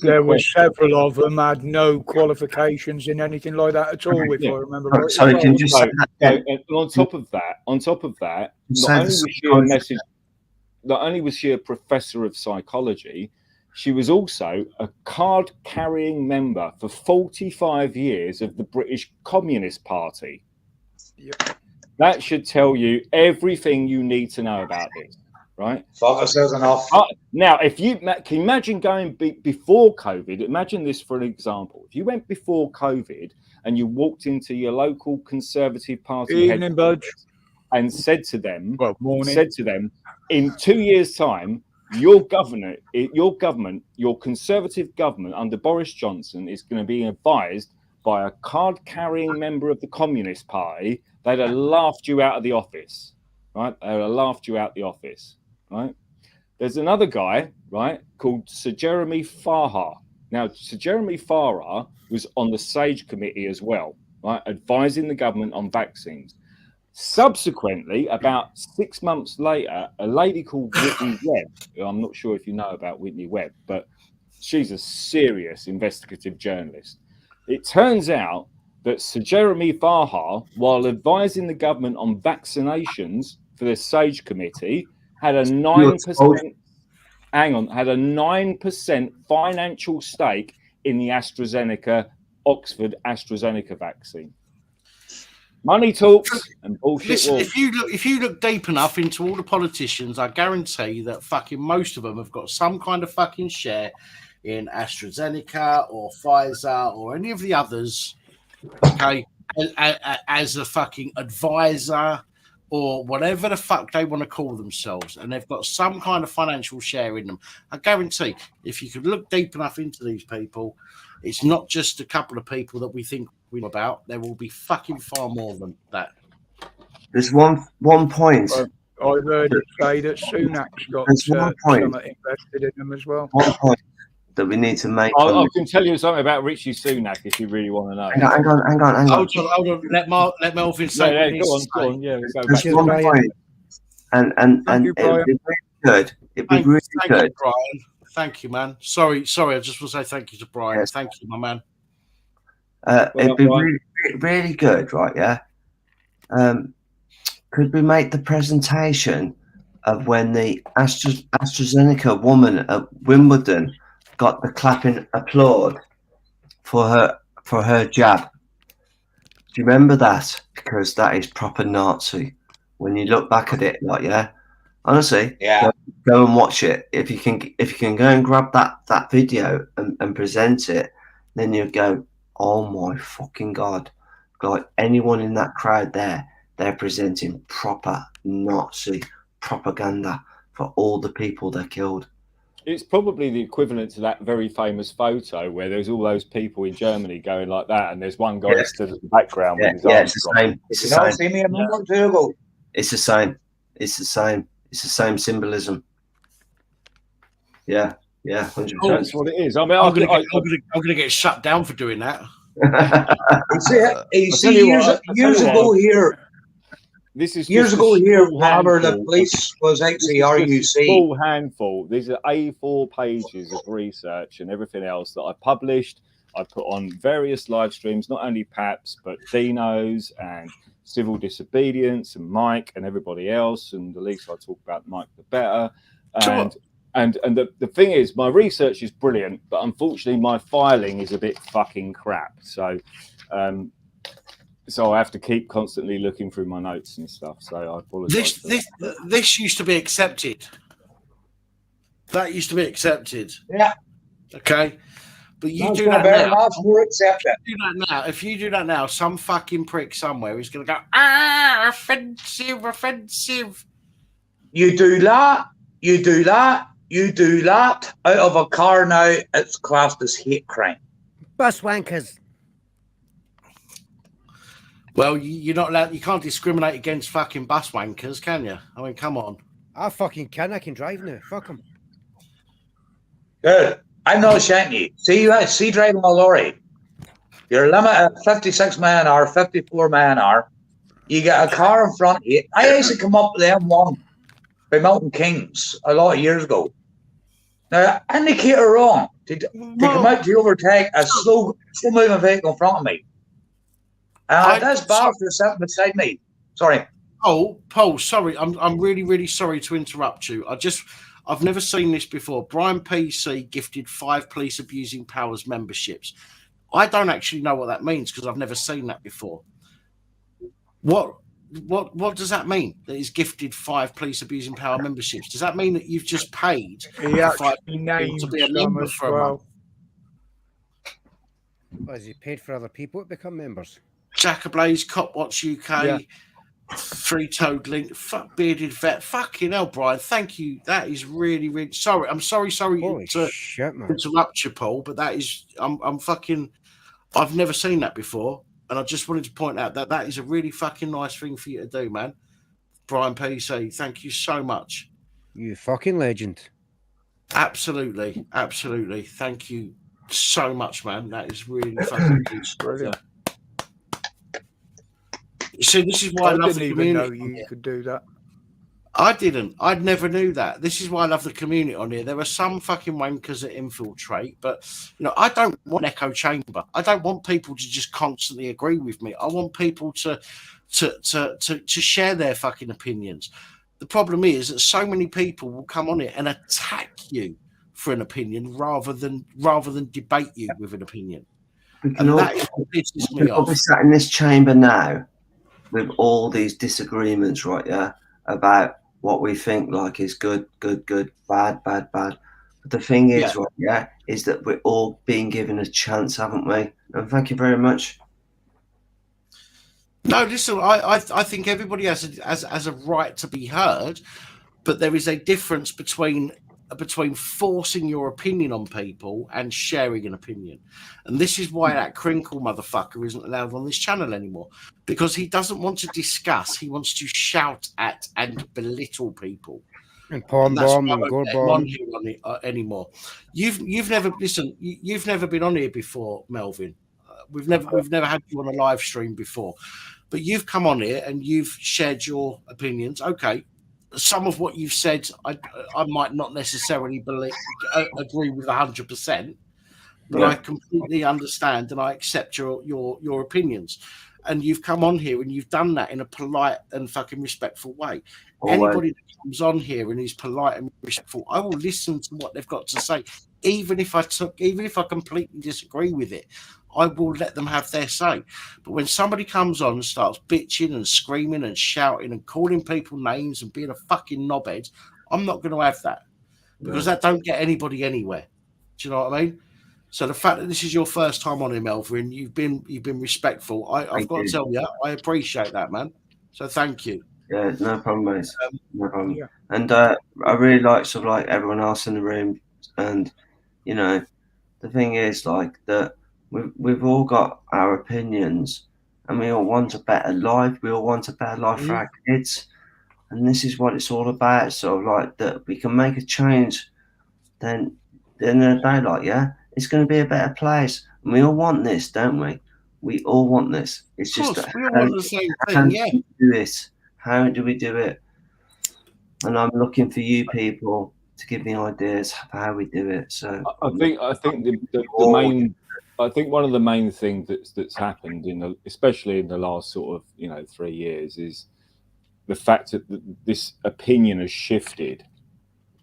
There were several of them had no qualifications in anything like that at all, if I remember right. Sorry, can you just say that? And on top of that, not only was she a professor of psychology, she was also a card-carrying member for 45 years of the British Communist Party. Yep. That should tell you everything you need to know about this, right? Focus says enough. Now, if you can imagine going before COVID, imagine this for an example. If you went before COVID and you walked into your local Conservative Party headquarters and said to them, in 2 years' time, your Conservative government under Boris Johnson is going to be advised by a card-carrying member of the Communist Party. They'd have laughed you out of the office, right? They'd have laughed you out the office, right? There's another guy, right, called Sir Jeremy Farrar. Now, Sir Jeremy Farrar was on the SAGE committee as well, right, advising the government on vaccines. Subsequently, about 6 months later, a lady called Whitney Webb, I'm not sure if you know about Whitney Webb, but she's a serious investigative journalist. It turns out that Sir Jeremy Farrar, while advising the government on vaccinations for the SAGE committee, had a 9% had a 9% financial stake in the Oxford AstraZeneca vaccine. Money talks and bullshit. Listen, if you look deep enough into all the politicians, I guarantee that fucking most of them have got some kind of fucking share in AstraZeneca or Pfizer or any of the others, okay, as a fucking advisor or whatever the fuck they want to call themselves, and they've got some kind of financial share in them. I guarantee if you could look deep enough into these people, it's not just a couple of people that we think we know about. There will be fucking far more than that. There's one point I've heard it say that Sunak's got There's one point. some invested in them as well. One point that we need to make. I can tell you something about Richie Sunak if you really want to know. Hang on. Hold on. Let Melvin say. Yeah, go on. Yeah, we'll go There's back. one point, and you, it'd be really good. It'd be really Thank good. you, Brian. Thank you, man. Sorry. I just want to say thank you to Brian. Yes. Thank you, my man. It'd be really good, right? Yeah. Could we make the presentation of when the AstraZeneca woman at Wimbledon got the clapping applaud for her jab? Do you remember that? Because that is proper Nazi. When you look back at it, like, yeah, honestly, Yeah. go and watch it. If you can go and grab that video and present it, then you go, oh my fucking God. Like anyone in that crowd there, they're presenting proper Nazi propaganda for all the people they killed. It's probably the equivalent to that very famous photo where there's all those people in Germany going like that, and there's one guy that stood in the background with his arms it's the crossed. same. It's the You know, same. see me a month or two ago. It's the same. It's the same. It's the same symbolism. Yeah, 100%. That's what it is. I mean, I'm gonna get shut down for doing that. You see, years ago here, this is years just ago a here, small whenever the handful. police was actually This is just a RUC. small handful. These are A4 pages of research and everything else that I published. I put on various live streams, not only PAPS, but Dino's and Civil Disobedience and Mike and everybody else. And the least I talk about Mike, the better. And the thing is, my research is brilliant, but unfortunately my filing is a bit fucking crap. So I have to keep constantly looking through my notes and stuff. So I apologize. This used to be accepted. That used to be accepted. Yeah. Okay. But you That's do not that very now. much more accepted. If you do that now, some fucking prick somewhere is going to go, offensive. You do that out of a car now, it's classed as hate crime. Bus wankers. Well, you're not allowed. You can't discriminate against fucking bus wankers, can you? I mean, come on. I fucking can. I can drive now. Fuck them. Good. I'm not shouting you. See driving a lorry. Your limit at 56 mile an hour, 54 mile an hour. You get a car in front of you. I used to come up with the M1 by Milton Keynes a lot of years ago. Now, indicator wrong to come out to overtake a slow moving vehicle in front of me. This bastard sitting beside me. Sorry. Oh, Paul, sorry. I'm really, really sorry to interrupt you. I've never seen this before. Brian PC gifted 5 police abusing powers memberships. I don't actually know what that means because I've never seen that before. What does that mean? That he's gifted 5 police abusing power memberships? Does that mean that you've just paid He actually to be a named member some as for a well. month? Well, has he paid for other people to become members? Jack Ablaze, Cop Watch UK, Yeah. Three-Toed Link, Bearded Vet. Fucking hell, Brian. Thank you. That is really, really sorry. I'm sorry Holy to shit, man. interrupt you, Paul, but that is I'm fucking I've never seen that before. And I just wanted to point out that is a really fucking nice thing for you to do, man. Brian PC, thank you so much. You fucking legend. Absolutely. Thank you so much, man. That is really fucking brilliant. You see, this is why I love didn't the even know community. you could do that. I didn't. I never knew that. This is why I love the community on here. There are some fucking wankers that infiltrate, but I don't want an echo chamber. I don't want people to just constantly agree with me. I want people to share their fucking opinions. The problem is that so many people will come on here and attack you for an opinion rather than debate you with an opinion. And that is what pisses me I'll be off. sat in this chamber now with all these disagreements, right? Yeah, about what we think like is good, bad. But the thing is, right, yeah, is that we're all being given a chance, haven't we? And thank you very much. No, listen, I think everybody has a right to be heard, but there is a difference between between forcing your opinion on people and sharing an opinion. And this is why that Crinkle motherfucker isn't allowed on this channel anymore, because he doesn't want to discuss. He wants to shout at and belittle people. And Palm that's Bomb why I and won't Gore get him Bomb. on here anymore. You've never listen. You've never been on here before, Melvin. We've never had you on a live stream before, but you've come on here and you've shared your opinions. Okay, some of what you've said, I might not necessarily agree with 100%, but I completely understand and I accept your opinions. And you've come on here and you've done that in a polite and fucking respectful way. Anybody that comes on here and is polite and respectful, I will listen to what they've got to say, even if I completely disagree with it. I will let them have their say. But when somebody comes on and starts bitching and screaming and shouting and calling people names and being a fucking knobhead, I'm not going to have that, because that don't get anybody anywhere. Do you know what I mean? So the fact that this is your first time on here, Melvin, you've been respectful. I've got to tell you, I appreciate that, man. So thank you. Yeah, no problem, mate. No problem. Yeah. And I really like sort of like everyone else in the room. And you know, the thing is like that we've all got our opinions, and we all want a better life. We all want a better life for our kids, and this is what it's all about. Sort of like that we can make a change. Then in the day, like it's going to be a better place. And we all want this, don't we? We all want this. It's just that we all want the same thing. how Yeah. do we do it? How do we do it? And I'm looking for you people to give me ideas of how we do it. So I think the main, I think one of the main things that's happened especially in the last sort of 3 years is the fact that this opinion has shifted,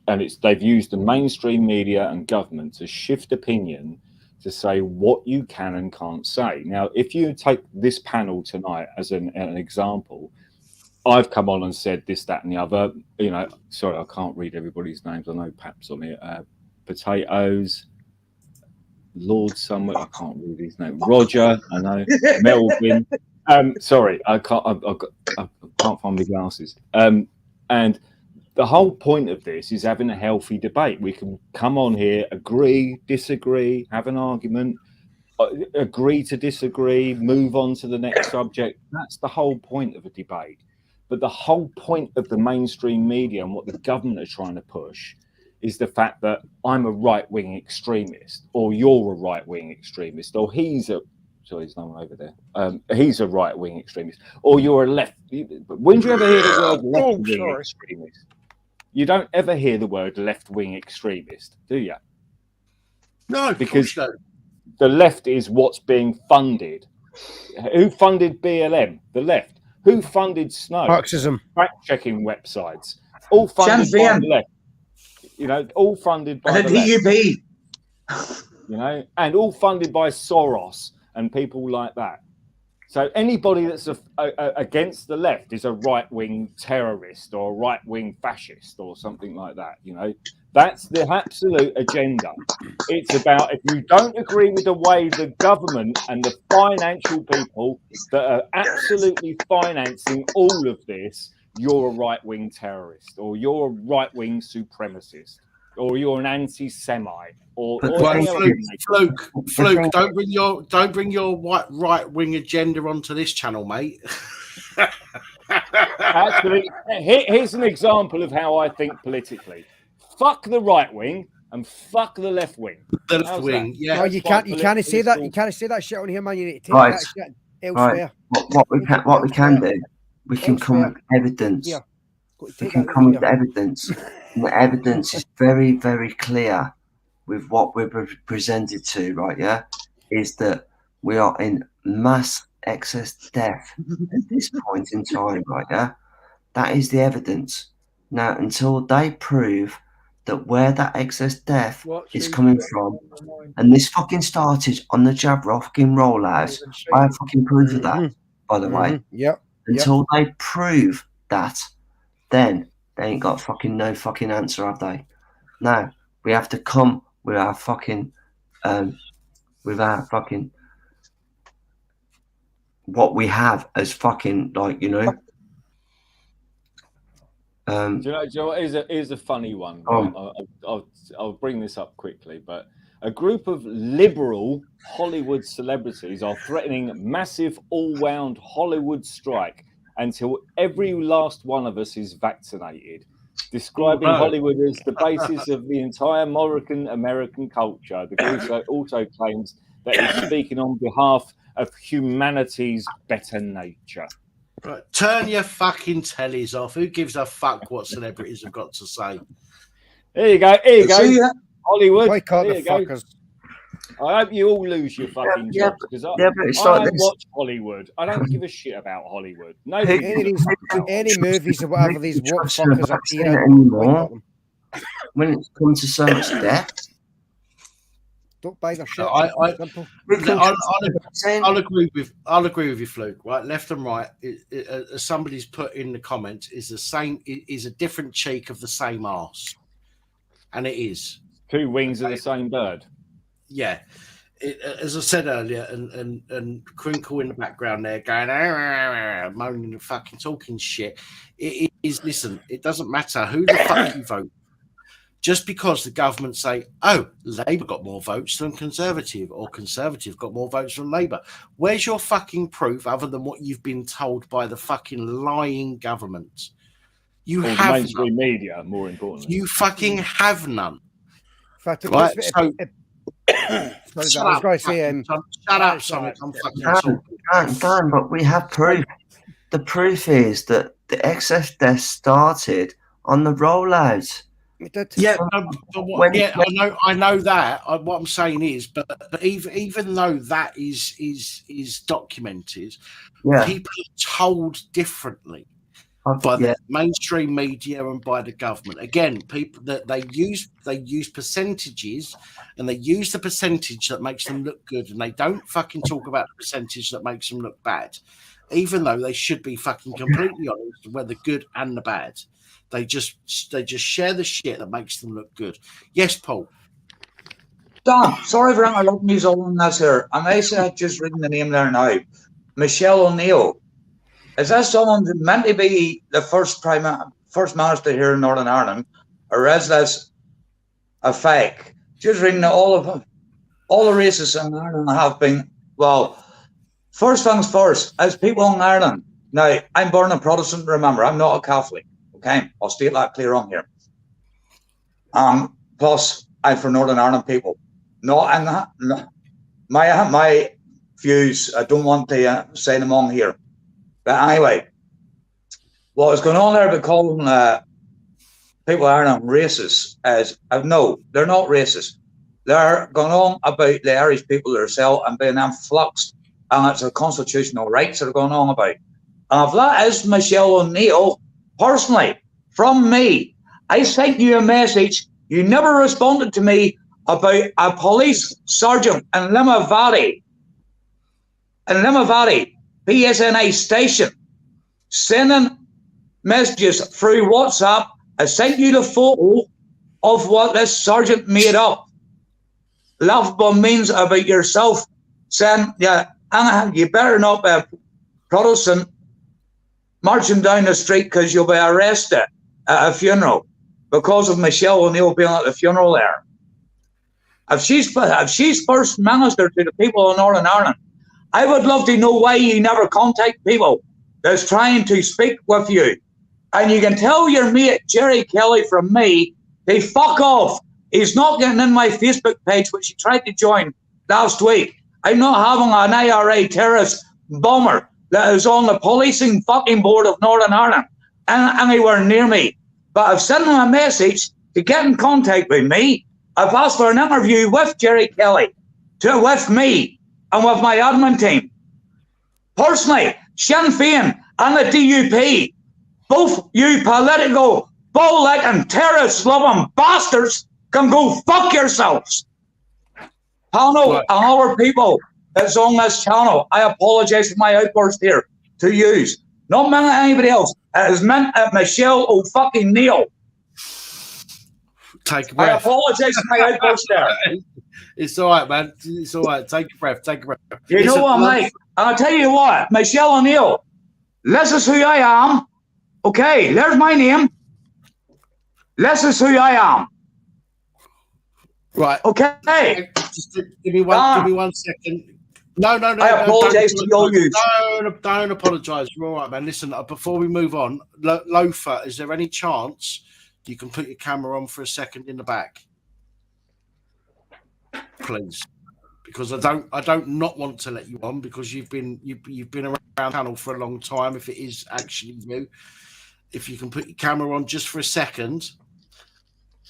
and they've used the mainstream media and government to shift opinion to say what you can and can't say. Now, if you take this panel tonight as an example, I've come on and said this, that, and the other. Sorry, I can't read everybody's names. I know Pap's on it. Potatoes, Lord somewhere. I can't read his name. Roger, I know. Melvin. Sorry, I can't find my glasses. And the whole point of this is having a healthy debate. We can come on here, agree, disagree, have an argument, agree to disagree, move on to the next subject. That's the whole point of a debate. But the whole point of the mainstream media and what the government are trying to push is the fact that I'm a right-wing extremist, or you're a right-wing extremist, or he's a... Sorry, there's no one over there. He's a right-wing extremist, or you're a left... When do you ever hear the word left-wing extremist? You don't ever hear the word left-wing extremist, do you? No, because the left is what's being funded. Who funded BLM? The left. Who funded Snow? Marxism. Fact-checking websites. All funded by the left. All funded by the left. And all funded by Soros and people like that. So anybody that's against the left is a right-wing terrorist or a right-wing fascist or something like that. That's the absolute agenda. It's about, if you don't agree with the way the government and the financial people that are absolutely financing all of this, you're a right-wing terrorist, or you're a right-wing supremacist, or you're an anti-Semite, or Fluke, don't bring your right-wing agenda onto this channel, mate. Actually, here's an example of how I think politically. Fuck the right wing and fuck the left wing. The left wing, yeah. No, you can't say that. You can't say that shit on here, man. You need to take that shit elsewhere. What we can do, we can come with evidence. Yeah. We can come with evidence. And the evidence is very, very clear with what we're presented to, right? Yeah, is that we are in mass excess death at this point in time, right? Yeah, that is the evidence. Now, until they prove that where that excess death is coming from, and this fucking started on the jab fucking rollout, I have fucking proof of that, by the way. Yep. Until they prove that, then they ain't got fucking no fucking answer, have they? Now, we have to come with our fucking, what we have as fucking, Do you know what? Here's a funny one. Right? I'll bring this up quickly, but a group of liberal Hollywood celebrities are threatening massive all-round Hollywood strike until every last one of us is vaccinated, describing Hollywood as the basis of the entire American culture. The group also claims that it's speaking on behalf of humanity's better nature. Right, turn your fucking tellies off. Who gives a fuck what celebrities have got to say? Here you go. Here you go. See ya. Hollywood. Boycott Here the you go. fuckers. I hope you all lose your fucking jobs because I don't watch Hollywood. I don't give a shit about Hollywood. Any movies or whatever these woke fuckers up here anymore. When it comes to so much death. Don't buy their shit. I'll agree with you, Fluke. Right, left and right. As somebody's put in the comments, is the same. Is a different cheek of the same arse, and it is 2 wings of the same bird. Yeah, as I said earlier, and Crinkle in the background there going moaning and fucking talking shit. It is. Listen, it doesn't matter who the fuck you vote. Just because the government say, oh, Labour got more votes than Conservative or Conservative got more votes than Labour. Where's your fucking proof other than what you've been told by the fucking lying government? You or have mainstream none. media, more importantly. You fucking have none. Fact, right? So, shut up, Sonic. I'm fucking Dan, but we have proof. The proof is that the excess deaths started on the rollout. Yeah, I know that. What I'm saying is, but even though that is documented, people are told differently by the mainstream media and by the government. Again, people that they use percentages, and they use the percentage that makes them look good, and they don't fucking talk about the percentage that makes them look bad, even though they should be fucking completely honest where the good and the bad. They just share the shit that makes them look good. Yes, Paul. Dan, sorry for interrupting you all on this here. I may say I've just written the name there now. Michelle O'Neill. Is that someone meant to be the first minister here in Northern Ireland, or is this a fake? Just reading all the races in Ireland have been, well, first things first, as people in Ireland. Now, I'm born a Protestant, remember, I'm not a Catholic. Okay, I'll state that clear on here. Plus, I'm for Northern Ireland people. My views, I don't want to say them on here. But anyway, what is going on there about calling people in Ireland racist is, no, they're not racist. They're going on about the Irish people themselves and being influxed, and it's a constitutional rights that are going on about. And if that is Michelle O'Neill, personally, from me, I sent you a message. You never responded to me about a police sergeant in Limavady, PSNI station, sending messages through WhatsApp. I sent you the photo of what this sergeant made up. Laughable means about yourself, saying, you better not be a Protestant marching down the street because you'll be arrested at a funeral because of Michelle O'Neill being at the funeral there. If she's first minister to the people of Northern Ireland, I would love to know why you never contact people that's trying to speak with you. And you can tell your mate Jerry Kelly from me, they fuck off. He's not getting in my Facebook page, which he tried to join last week. I'm not having an IRA terrorist bomber that is on the policing fucking board of Northern Ireland anywhere near me. But I've sent him a message to get in contact with me. I've asked for an interview with Jerry Kelly, with me, and with my admin team. Personally, Sinn Féin and the DUP, both you political, bull-licking, terrorist-loving bastards can go fuck yourselves. Panel and other people that's on this channel, I apologize for my outburst here to use. Not meant at anybody else. It is meant at Michelle O'Neil. Take a breath. I apologize for my outburst there. It's all right, man. It's all right. Take a breath. Take a breath. You know what, mate? I'll tell you what, Michelle O'Neill, this is who I am. Okay, there's my name. This is who I am. Right. Okay. Just give me one second. No. I apologise to all you. Don't apologise. You're all right, man. Listen, before we move on, Loafer, is there any chance you can put your camera on for a second in the back, please? Because I don't not want to let you on because you've been around the panel for a long time. If it is actually you, if you can put your camera on just for a second.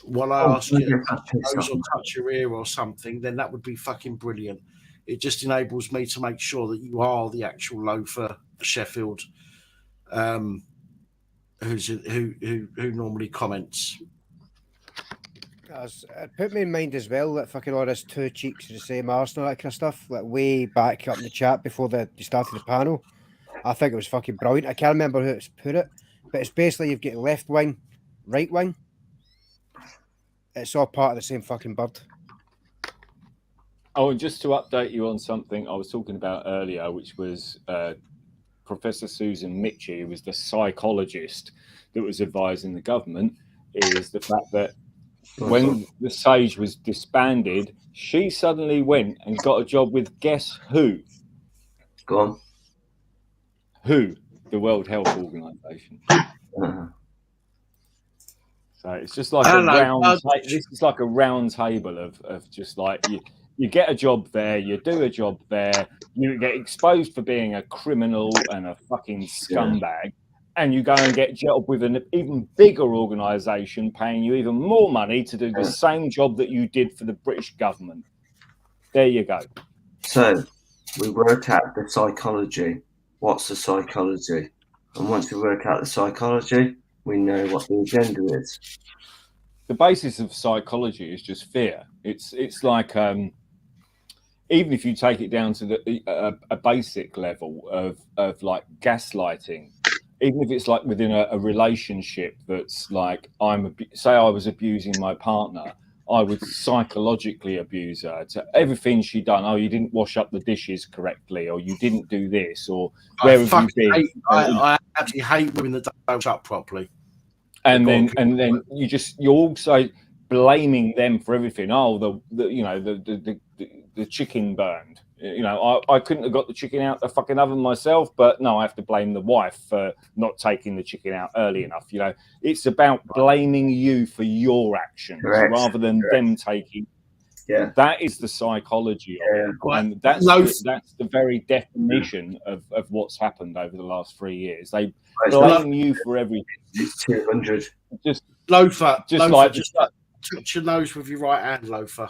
While I ask you to touch your nose or touch your ear or something, then that would be fucking brilliant. It just enables me to make sure that you are the actual Loafer Sheffield, who normally comments. It put me in mind as well that fucking all this two cheeks of the same arse and all that kind of stuff, like way back up in the chat before they started the panel. I think it was fucking brilliant. I can't remember who it's put it, but it's basically you've got left wing, right wing. It's all part of the same fucking bird. Oh, and just to update you on something I was talking about earlier, which was Professor Susan Mitchell, who was the psychologist that was advising the government, is the fact that when the SAGE was disbanded, she suddenly went and got a job with guess who? Go on. Who? The World Health Organization. So it's just like a round. This is like a round table of just like you get a job there, you do a job there, you get exposed for being a criminal and a fucking scumbag, and you go and get a job with an even bigger organisation paying you even more money to do the same job that you did for the British government. There you go. So we work out the psychology. What's the psychology? And once we work out the psychology, we know what the agenda is. The basis of psychology is just fear. It's like even if you take it down to a basic level of like gaslighting, even if it's like within a relationship that's like say I was abusing my partner, I would psychologically abuse her to everything she'd done. Oh, you didn't wash up the dishes correctly, or you didn't do this, or where have you been? I actually hate women that don't wash up properly. And then you're also blaming them for everything. Oh, the chicken burned. You know, I couldn't have got the chicken out the fucking oven myself, but no, I have to blame the wife for not taking the chicken out early enough. You know, it's about blaming you for your actions rather than them taking. Yeah, that is the psychology of it, and that's the very definition of what's happened over the last 3 years. They blame you for everything. It's 200. Just Loafer, like touch your nose with your right hand, Loafer.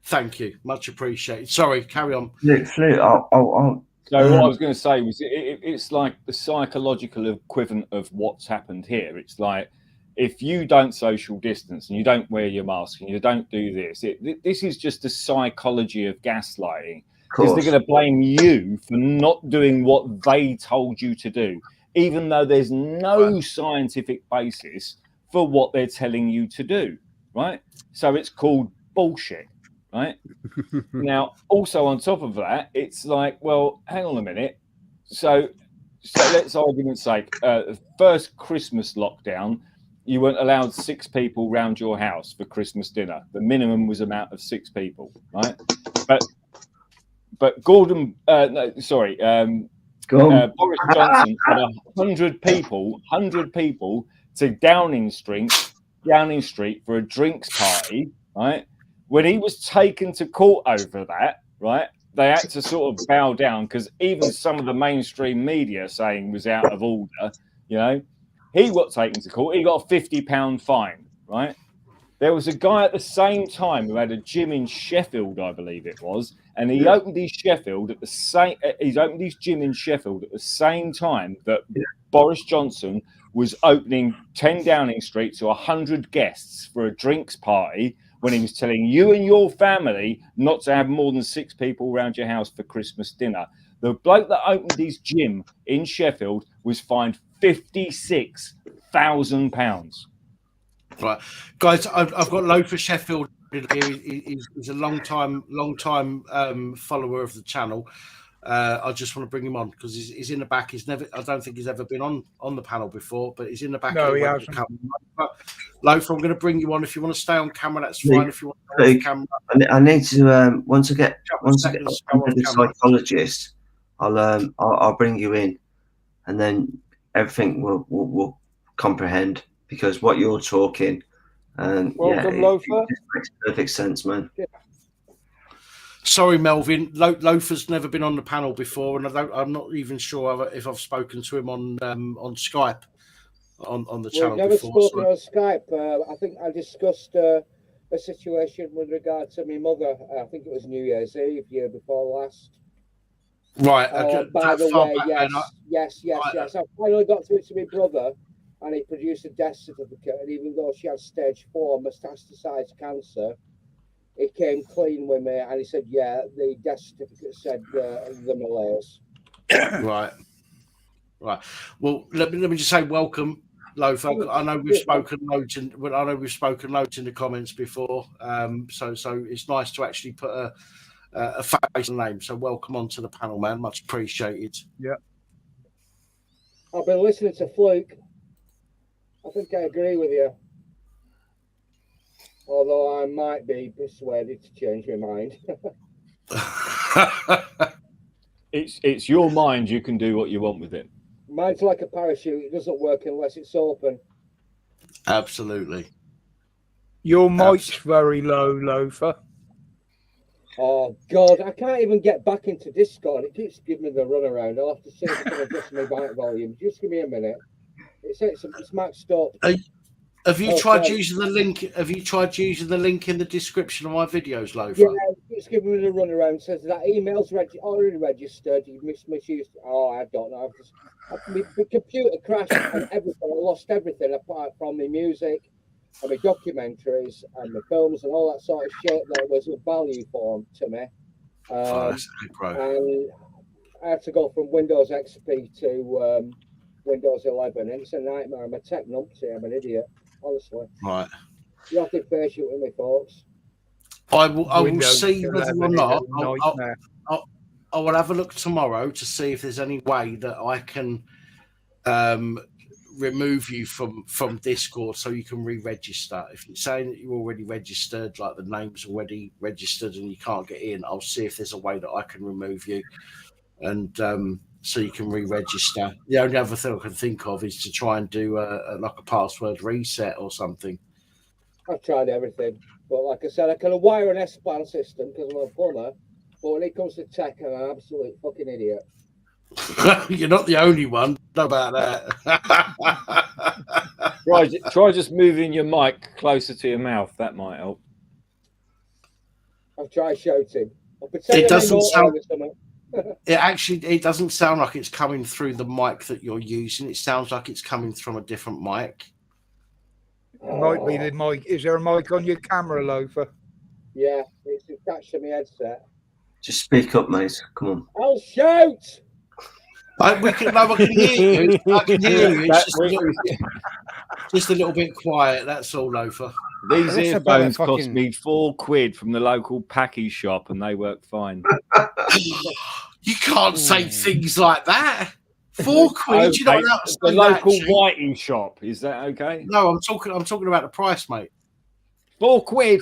Thank you, much appreciated. Sorry, carry on. Flute. So what I was going to say was it's like the psychological equivalent of what's happened here. It's like if you don't social distance and you don't wear your mask and you don't do this, this is just the psychology of gaslighting. Because they're going to blame you for not doing what they told you to do, even though there's no scientific basis for what they're telling you to do, right? So it's called bullshit. Right now, also on top of that, it's like, well, hang on a minute. So let's argument's sake, first Christmas lockdown, you weren't allowed 6 people round your house for Christmas dinner. The minimum was amount of 6 people, right? But Boris Johnson had 100 people to Downing Street for a drinks party, right? When he was taken to court over that, right, they had to sort of bow down because even some of the mainstream media saying was out of order, you know. He got taken to court. He got a £50 fine, right? There was a guy at the same time who had a gym in Sheffield, I believe it was, and he opened his gym in Sheffield at the same time that Boris Johnson was opening 10 Downing Street to 100 guests for a drinks party, when he was telling you and your family not to have more than 6 people around your house for Christmas dinner. The bloke that opened his gym in Sheffield was fined £56,000. Right, guys, I've got Loafer Sheffield here. He's a long time follower of the channel. I just want to bring him on because he's in the back. He's never. I don't think he's ever been on the panel before, but he's in the back. No, he anyway hasn't. Loaf, I'm going to bring you on. If you want to stay on camera, that's fine. If you want to stay on camera, I need to once I get onto the psychologist, I'll bring you in, and then everything will comprehend because what you're talking. Welcome, it Loafer. makes perfect sense, man. sorry, Melvin. Loafer's never been on the panel before, and I'm not even sure if I've spoken to him on Skype on the channel We've never before. spoken on Skype. I think I discussed a situation with regard to my mother. I think it was New Year's Eve, year before last. Right. By the way, yes. I finally got through to my brother, and he produced a death certificate. And even though she had stage 4 metastasized cancer, he came clean with me, and he said, "Yeah, the death certificate said the malaise." Right. Well, let me just say welcome, Loafer. I know we've spoken loads in the comments before. So it's nice to actually put a face and name. So welcome onto the panel, man. Much appreciated. Yeah. I've been listening to Fluke. I think I agree with you. Although I might be persuaded to change my mind. It's your mind. You can do what you want with it. Mine's like a parachute. It doesn't work unless it's open. Absolutely. Your mic's very low, Loafer. Oh, God. I can't even get back into Discord. It keeps giving me the runaround. I'll have to see if I can adjust my mic volume. Just give me a minute. It's maxed up. Have you tried using the link? Have you tried using the link in the description of my videos, Loafer? Yeah, it's giving me the runaround. Says that email's already registered. You've misused. Oh, I don't know. My computer crashed and everything. I lost everything apart from my music and my documentaries and my films and all that sort of shit that was of value to me. And I had to go from Windows XP to Windows 11. And it's a nightmare. I'm a tech numpty. I'm an idiot. Honestly. Right. You have to be patient with me, folks. I will see whether or not. Nightmare. I will have a look tomorrow to see if there's any way that I can remove you from Discord so you can re-register. If it's saying that you're already registered, like the name's already registered and you can't get in, I'll see if there's a way that I can remove you and so you can re-register. The only other thing I can think of is to try and do like a password reset or something. I've tried everything, but like I said, I can wire an S-plan system because I'm a plumber. But when it comes to tech, I'm an absolute fucking idiot. You're not the only one. Know about that. Try just moving your mic closer to your mouth. That might help. I've tried shouting. It doesn't sound. It doesn't sound like it's coming through the mic that you're using. It sounds like it's coming from a different mic. It might be the mic. Is there a mic on your camera, Loafer? Yeah, it's attached to my headset. Just speak up, mate. Come on. I'll shout. I can hear you. I can hear you. It's just a little bit quiet. That's all, Loafer. These earphones cost me £4 from the local packy shop, and they work fine. You can't say things like that. £4. Okay. You're not allowed to say the local that, whiting shop. Is that okay? No, I'm talking about the price, mate. £4.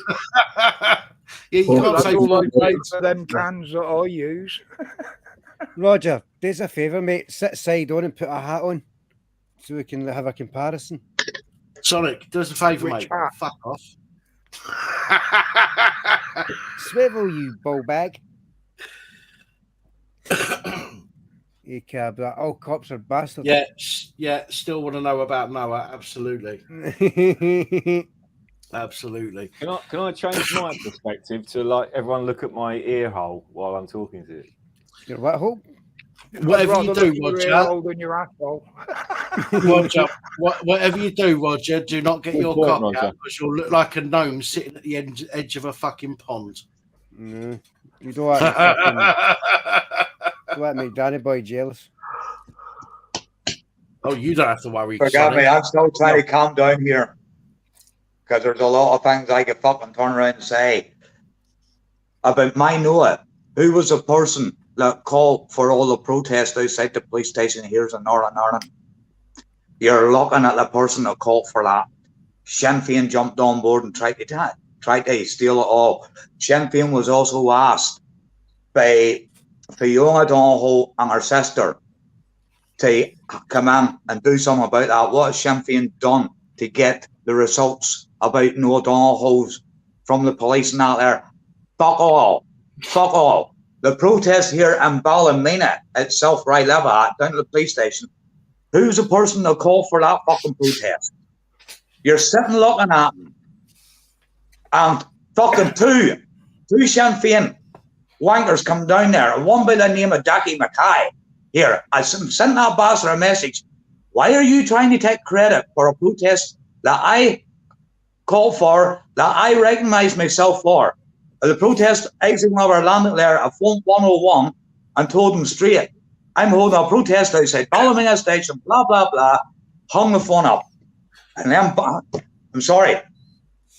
Yeah, you can't say for them cans that I use. Roger, do us a favour, mate. Sit side on and put a hat on so we can have a comparison. Sonic, do us a favour, mate. Hat? Fuck off. Swivel, you ball bag. You can't be like, all cops are bastards. Yeah. Still want to know about Noah? Absolutely. Absolutely. Can I change my perspective to like everyone look at my ear hole while I'm talking to you? Your what hole? Whatever you do, Roger. Than your asshole. Roger, whatever you do, Roger, do not get your cock out because you'll look like a gnome sitting at the edge of a fucking pond. No, you don't want to make Danny Boy jealous. Oh, you don't have to worry. Forgive me, I'm still trying to calm down here because there's a lot of things I could fucking turn around and say about my Noah, who was a person that call for all the protests outside the police station here in Northern Ireland, you're looking at the person that called for that. Sinn Féin jumped on board and tried to steal it all. Sinn Féin was also asked by Fiona Donohoe and her sister to come in and do something about that. What has Sinn Féin done to get the results about no Donohoes from the police and that there? Fuck all. Fuck all. The protest here in Ballymena itself, right level at, down to the police station, who's the person that called for that fucking protest? You're sitting looking at them, and fucking two Sinn Féin wankers come down there, and one by the name of Jackie Mackay. Here, I sent that bastard a message. Why are you trying to take credit for a protest that I called for, that I recognise myself for? The protest exiting over landed there at phone 101 and told them straight, I'm holding a protest outside Ballymena Station, blah, blah, blah, hung the phone up. And then, I'm sorry, you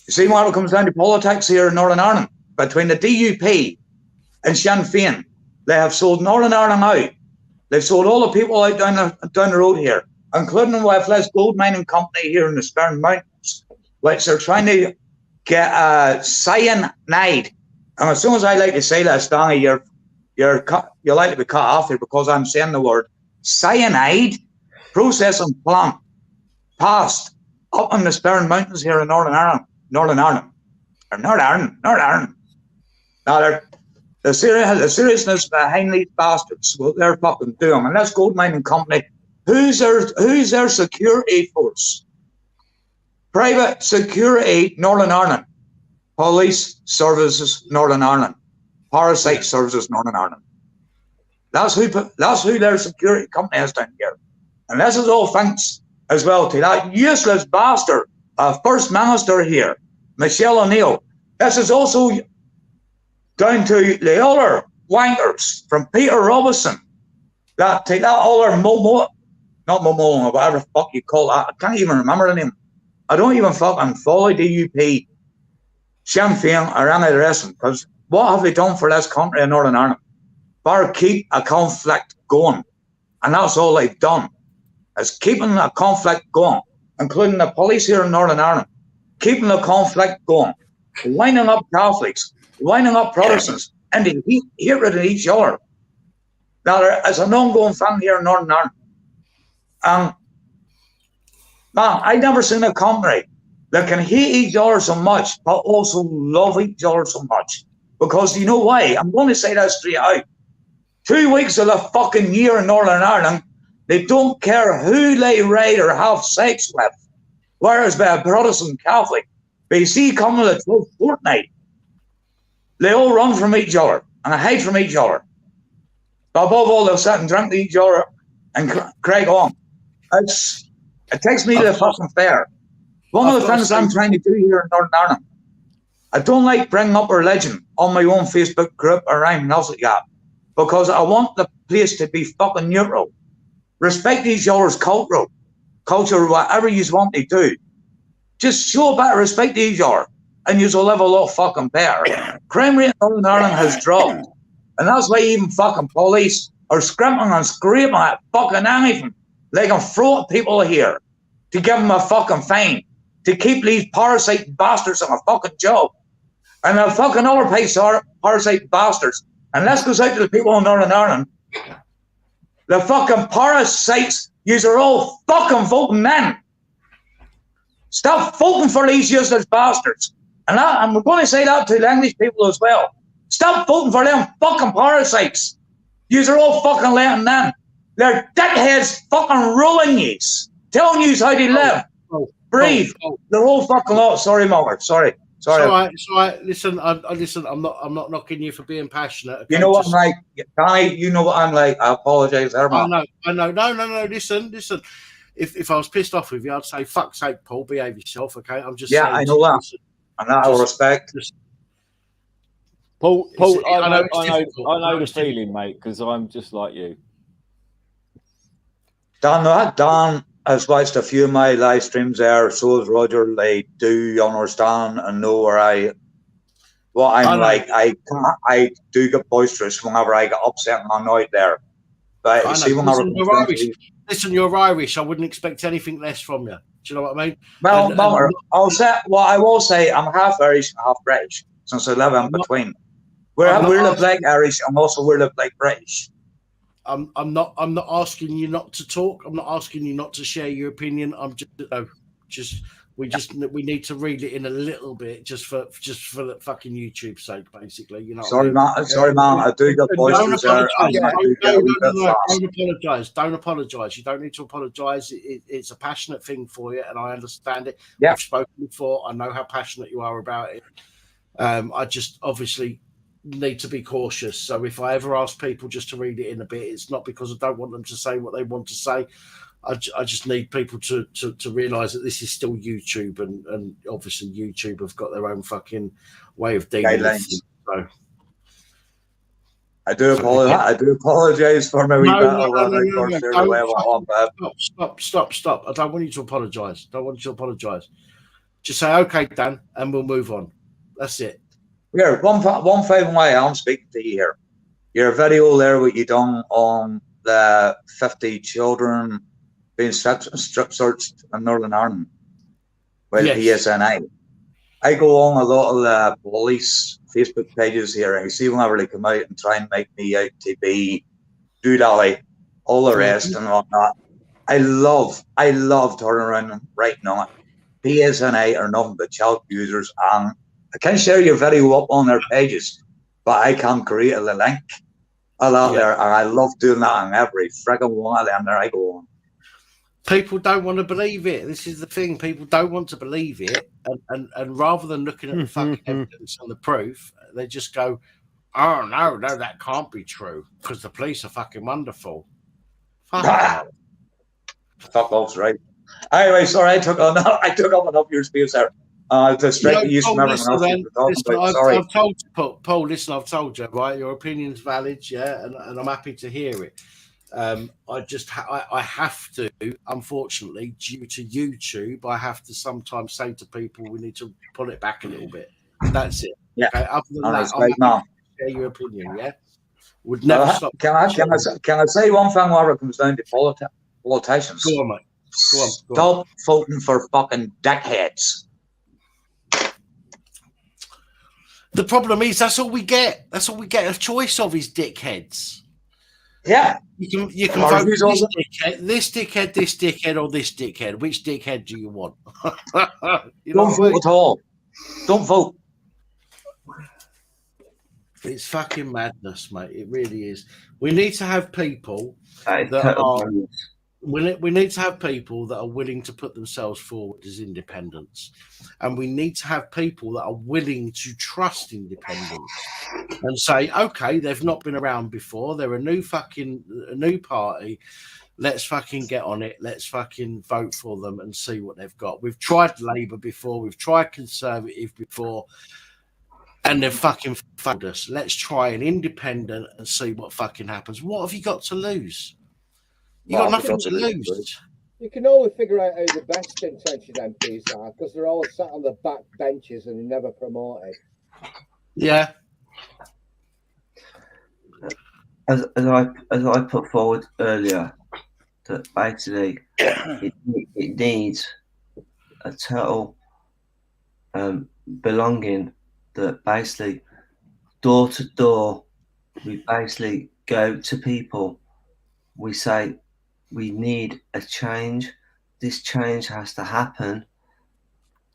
see what it comes down to politics here in Northern Ireland? Between the DUP and Sinn Féin, they have sold Northern Ireland out. They've sold all the people out down the road here, including the West gold mining company here in the Spurn Mountains, which they're trying to get cyanide. And as soon as I like to say that, Stanley, you're like to be cut off here because I'm saying the word cyanide processing plant passed up in the Spurn Mountains here in Northern Ireland. Now, the seriousness behind these bastards, what they're fucking doing, and this gold mining company, who's their security force? Private Security Northern Ireland, Police Services Northern Ireland, Parasite Services Northern Ireland. That's who their security company is down here. And this is all thanks as well to that useless bastard, First Minister here, Michelle O'Neill. This is also down to the other wankers from Peter Robinson that take that other not Momo, or whatever the fuck you call that. I can't even remember the name. I don't even fucking follow DUP, Sinn Féin, or any of the rest of them, because what have they done for this country in Northern Ireland? Bar keep a conflict going. And that's all they've done, is keeping a conflict going, including the police here in Northern Ireland, keeping the conflict going, winding up Catholics, winding up Protestants, and they hatred of each other. Now, there is an ongoing thing here in Northern Ireland. And man, I've never seen a country that can hate each other so much, but also love each other so much. Because you know why? I'm going to say that straight out. 2 weeks of the fucking year in Northern Ireland, they don't care who they ride or have sex with. Whereas by a Protestant Catholic, they see coming the 12th fortnight, they all run from each other and hide from each other. But above all, they'll sit and drink to each other and crack on. It takes me to the fucking fair. One of the things I'm trying to do here in Northern Ireland, I don't like bringing up religion on my own Facebook group or anything else like that, because I want the place to be fucking neutral. Respect each other's culture, whatever you want to do. Just show a bit of respect to each other, and you'll live a lot fucking better. Crime rate in Northern Ireland has dropped, and that's why even fucking police are scrimping and scraping at fucking anything. They can throw at people here to give them a fucking fine, to keep these parasite bastards on a fucking job. And the fucking other place are parasite bastards. And this goes out to the people in Northern Ireland. The fucking parasites, yous are all fucking voting men. Stop voting for these useless bastards. And I'm going to say that to the English people as well. Stop voting for them fucking parasites. Yous are all fucking letting them. They're dickheads fucking ruling yous, telling yous how to live. Breathe. The whole fucking lot. Sorry, Mother. Sorry. It's all right. Listen, I'm not knocking you for being passionate. Okay? You know what I'm like, Danny. You know what I'm like. I apologise, I know. No. Listen. If I was pissed off with you, I'd say, "Fuck's sake, Paul, behave yourself." Okay, I'm just saying, I know that. And that I respect. Paul, I know the feeling, mate, because I'm just like you. Dan has watched a few of my live streams there, so has Roger. They do understand and know where Well, I I'm know. like, I do get boisterous whenever I get upset and annoyed there. But you I know. see, whenever Listen, it comes you're down to Irish. Listen, you're Irish. I wouldn't expect anything less from you. Do you know what I mean? well, And I'm I will say I'm half Irish and half British, since I live in between. We're the Black Irish and also we're the Black British. I'm not asking you not to talk. I'm not asking you not to share your opinion. I'm just we need to read it in a little bit just for the fucking YouTube sake, basically. You know. Sorry, what I mean? man. I do get boisterous there. I do get a wee bit fast. Don't apologise. Don't apologise. You don't need to apologise. It's a passionate thing for you, and I understand it. Yeah. We've spoken before. I know how passionate you are about it. I just obviously need to be cautious. So if I ever ask people just to read it in a bit, it's not because I don't want them to say what they want to say. I just need people to realise that this is still YouTube, and obviously YouTube have got their own fucking way of dealing with things. So I do apologise for my wee bit of Stop. I don't want you to apologise. Just say, okay, Dan, and we'll move on. That's it. Here, one thing why I'm speaking to you here. Your video there, what you done on the 50 children being strip searched in Northern Ireland by the PSNI. I go on a lot of the police Facebook pages here, and I see whenever they come out and try and make me out to be doodally, all the rest and whatnot. I love turning around and writing on it. PSNI are nothing but child abusers, and I can share your video up on their pages, but I can't create a link a lot there, and I love doing that on every friggin' one of them there I go on. People don't want to believe it. This is the thing. People don't want to believe it, and rather than looking at the fucking evidence and the proof, they just go, "Oh no, that can't be true because the police are fucking wonderful." Fuck off's right. Anyway, sorry, I took up enough your space there. To distract you from everyone else you're talking about. Sorry. I've told you, Paul. Listen, I've told you, right? Your opinion's valid, yeah, and I'm happy to hear it. I have to, unfortunately, due to YouTube, I have to sometimes say to people, we need to pull it back a little bit. That's it. Yeah. Okay? Other than that, Right, I'm happy no. to share your opinion. Yeah. Would never stop. Can I say one thing while it comes down to politicians? Go on, mate. Go on. Stop voting for fucking dickheads. The problem is that's all we get. That's all we get a choice of is dickheads. Yeah. You can vote this dickhead, or this dickhead. Which dickhead do you want? Don't vote at all. Don't vote. It's fucking madness, mate. It really is. We need to have people that are. We need to have people that are willing to put themselves forward as independents, and we need to have people that are willing to trust independence and say, okay, they've not been around before. They're a new party. Let's fucking get on it. Let's fucking vote for them and see what they've got. We've tried Labour before. We've tried Conservative before. And they've fucking failed us. Let's try an independent and see what fucking happens. What have you got to lose? You got nothing to lose. You can always figure out who the best intentioned MPs are because they're all sat on the back benches and never promoted. Yeah. As I put forward earlier, that basically it needs a total belonging. That basically door to door, we basically go to people. We say we need a change. This change has to happen,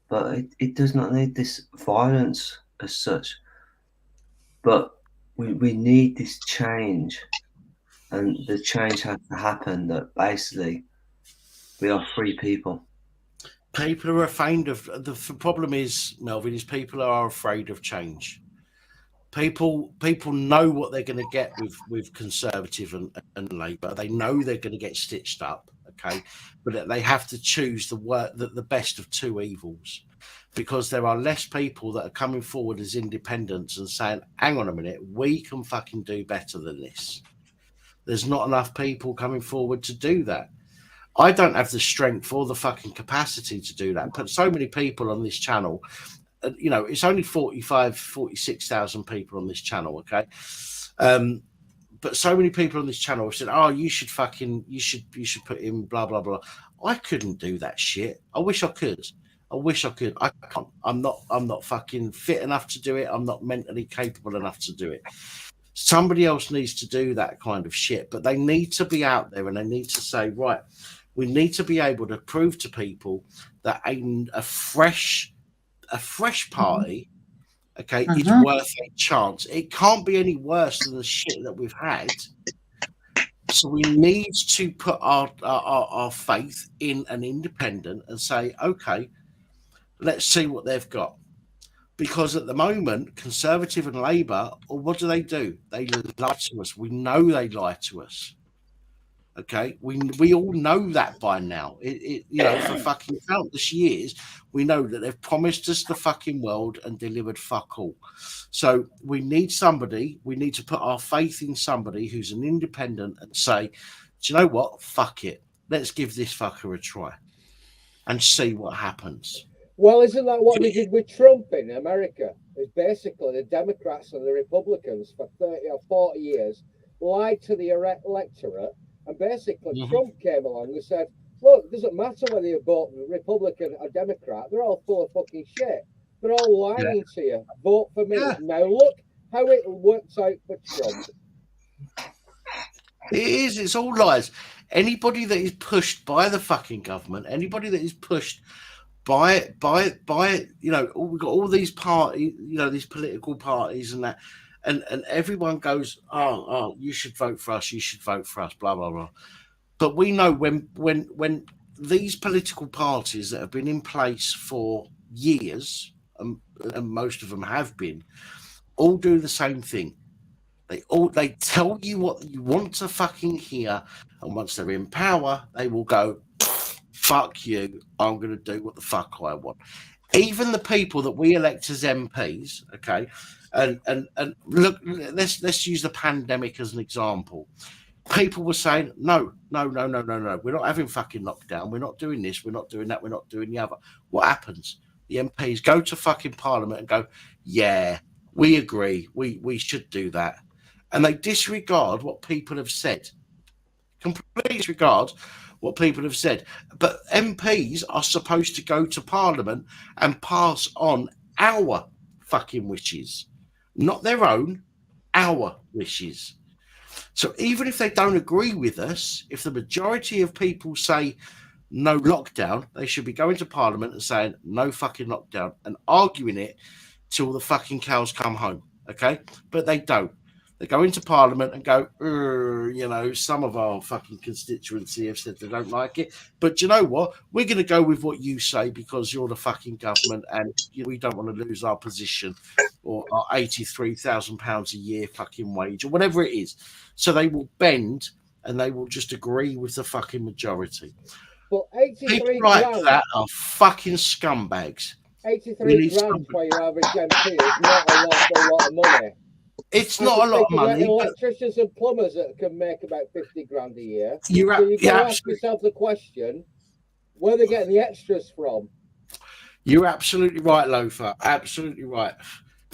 but it does not need this violence as such. But we need this change, and the change has to happen. That basically we are free people. People are afraid of the problem is, Melvin, is people are afraid of change. People know what they're going to get with Conservative and Labour. They know they're going to get stitched up, okay, but they have to choose the best of two evils, because there are less people that are coming forward as independents and saying, hang on a minute, we can fucking do better than this. There's not enough people coming forward to do that. I don't have the strength or the fucking capacity to do that. But so many people on this channel you know, it's only 46,000 people on this channel, okay? But so many people on this channel have said, "Oh, you should put in blah blah blah." I couldn't do that shit. I wish I could. I can't. I'm not fucking fit enough to do it. I'm not mentally capable enough to do it. Somebody else needs to do that kind of shit. But they need to be out there and they need to say, right, we need to be able to prove to people that a fresh party, okay, is worth a chance. It can't be any worse than the shit that we've had. So we need to put our faith in an independent and say, okay, let's see what they've got. Because at the moment, Conservative and Labour, or what do? They lie to us. We know they lie to us. Okay, we all know that by now. You know, for fucking countless years, we know that they've promised us the fucking world and delivered fuck all. So we need somebody. We need to put our faith in somebody who's an independent and say, do you know what? Fuck it. Let's give this fucker a try and see what happens. Well, isn't that what they did with Trump in America? It's basically the Democrats and the Republicans for 30 or 40 years lied to the electorate. And basically, Trump came along and said, look, it doesn't matter whether you vote Republican or Democrat. They're all full of fucking shit. They're all lying to you. Vote for me. Now look how it works out for Trump. It is. It's all lies. Anybody that is pushed by the fucking government, anybody that is pushed by you know, we've got all these parties, you know, these political parties and that. And everyone goes, oh, you should vote for us, blah, blah, blah. But we know when these political parties that have been in place for years, and most of them have been, all do the same thing. They tell you what you want to fucking hear, and once they're in power, they will go, fuck you, I'm going to do what the fuck I want. Even the people that we elect as MPs, okay, and look, let's use the pandemic as an example. People were saying, no, we're not having fucking lockdown, we're not doing this, we're not doing that, we're not doing the other. What happens? The MPs go to fucking Parliament and go, yeah, we agree, we should do that. And they disregard what people have said. Completely disregard what people have said. But MPs are supposed to go to Parliament and pass on our fucking wishes, not their own, our wishes. So even if they don't agree with us, if the majority of people say no lockdown, they should be going to Parliament and saying no fucking lockdown and arguing it till the fucking cows come home. Okay? But they don't. They go into Parliament and go, you know, some of our fucking constituency have said they don't like it. But you know what? We're going to go with what you say because you're the fucking government and we don't want to lose our position or our £83,000 a year fucking wage or whatever it is. So they will bend and they will just agree with the fucking majority. But 83 people like grand, that are fucking scumbags. 83 grand for your average MP is not an awful lot of money. It's not a lot of money. Electricians and plumbers that can make about 50 grand a year. You've got to ask yourself the question, where are they getting the extras from? You're absolutely right, Loafer. Absolutely right.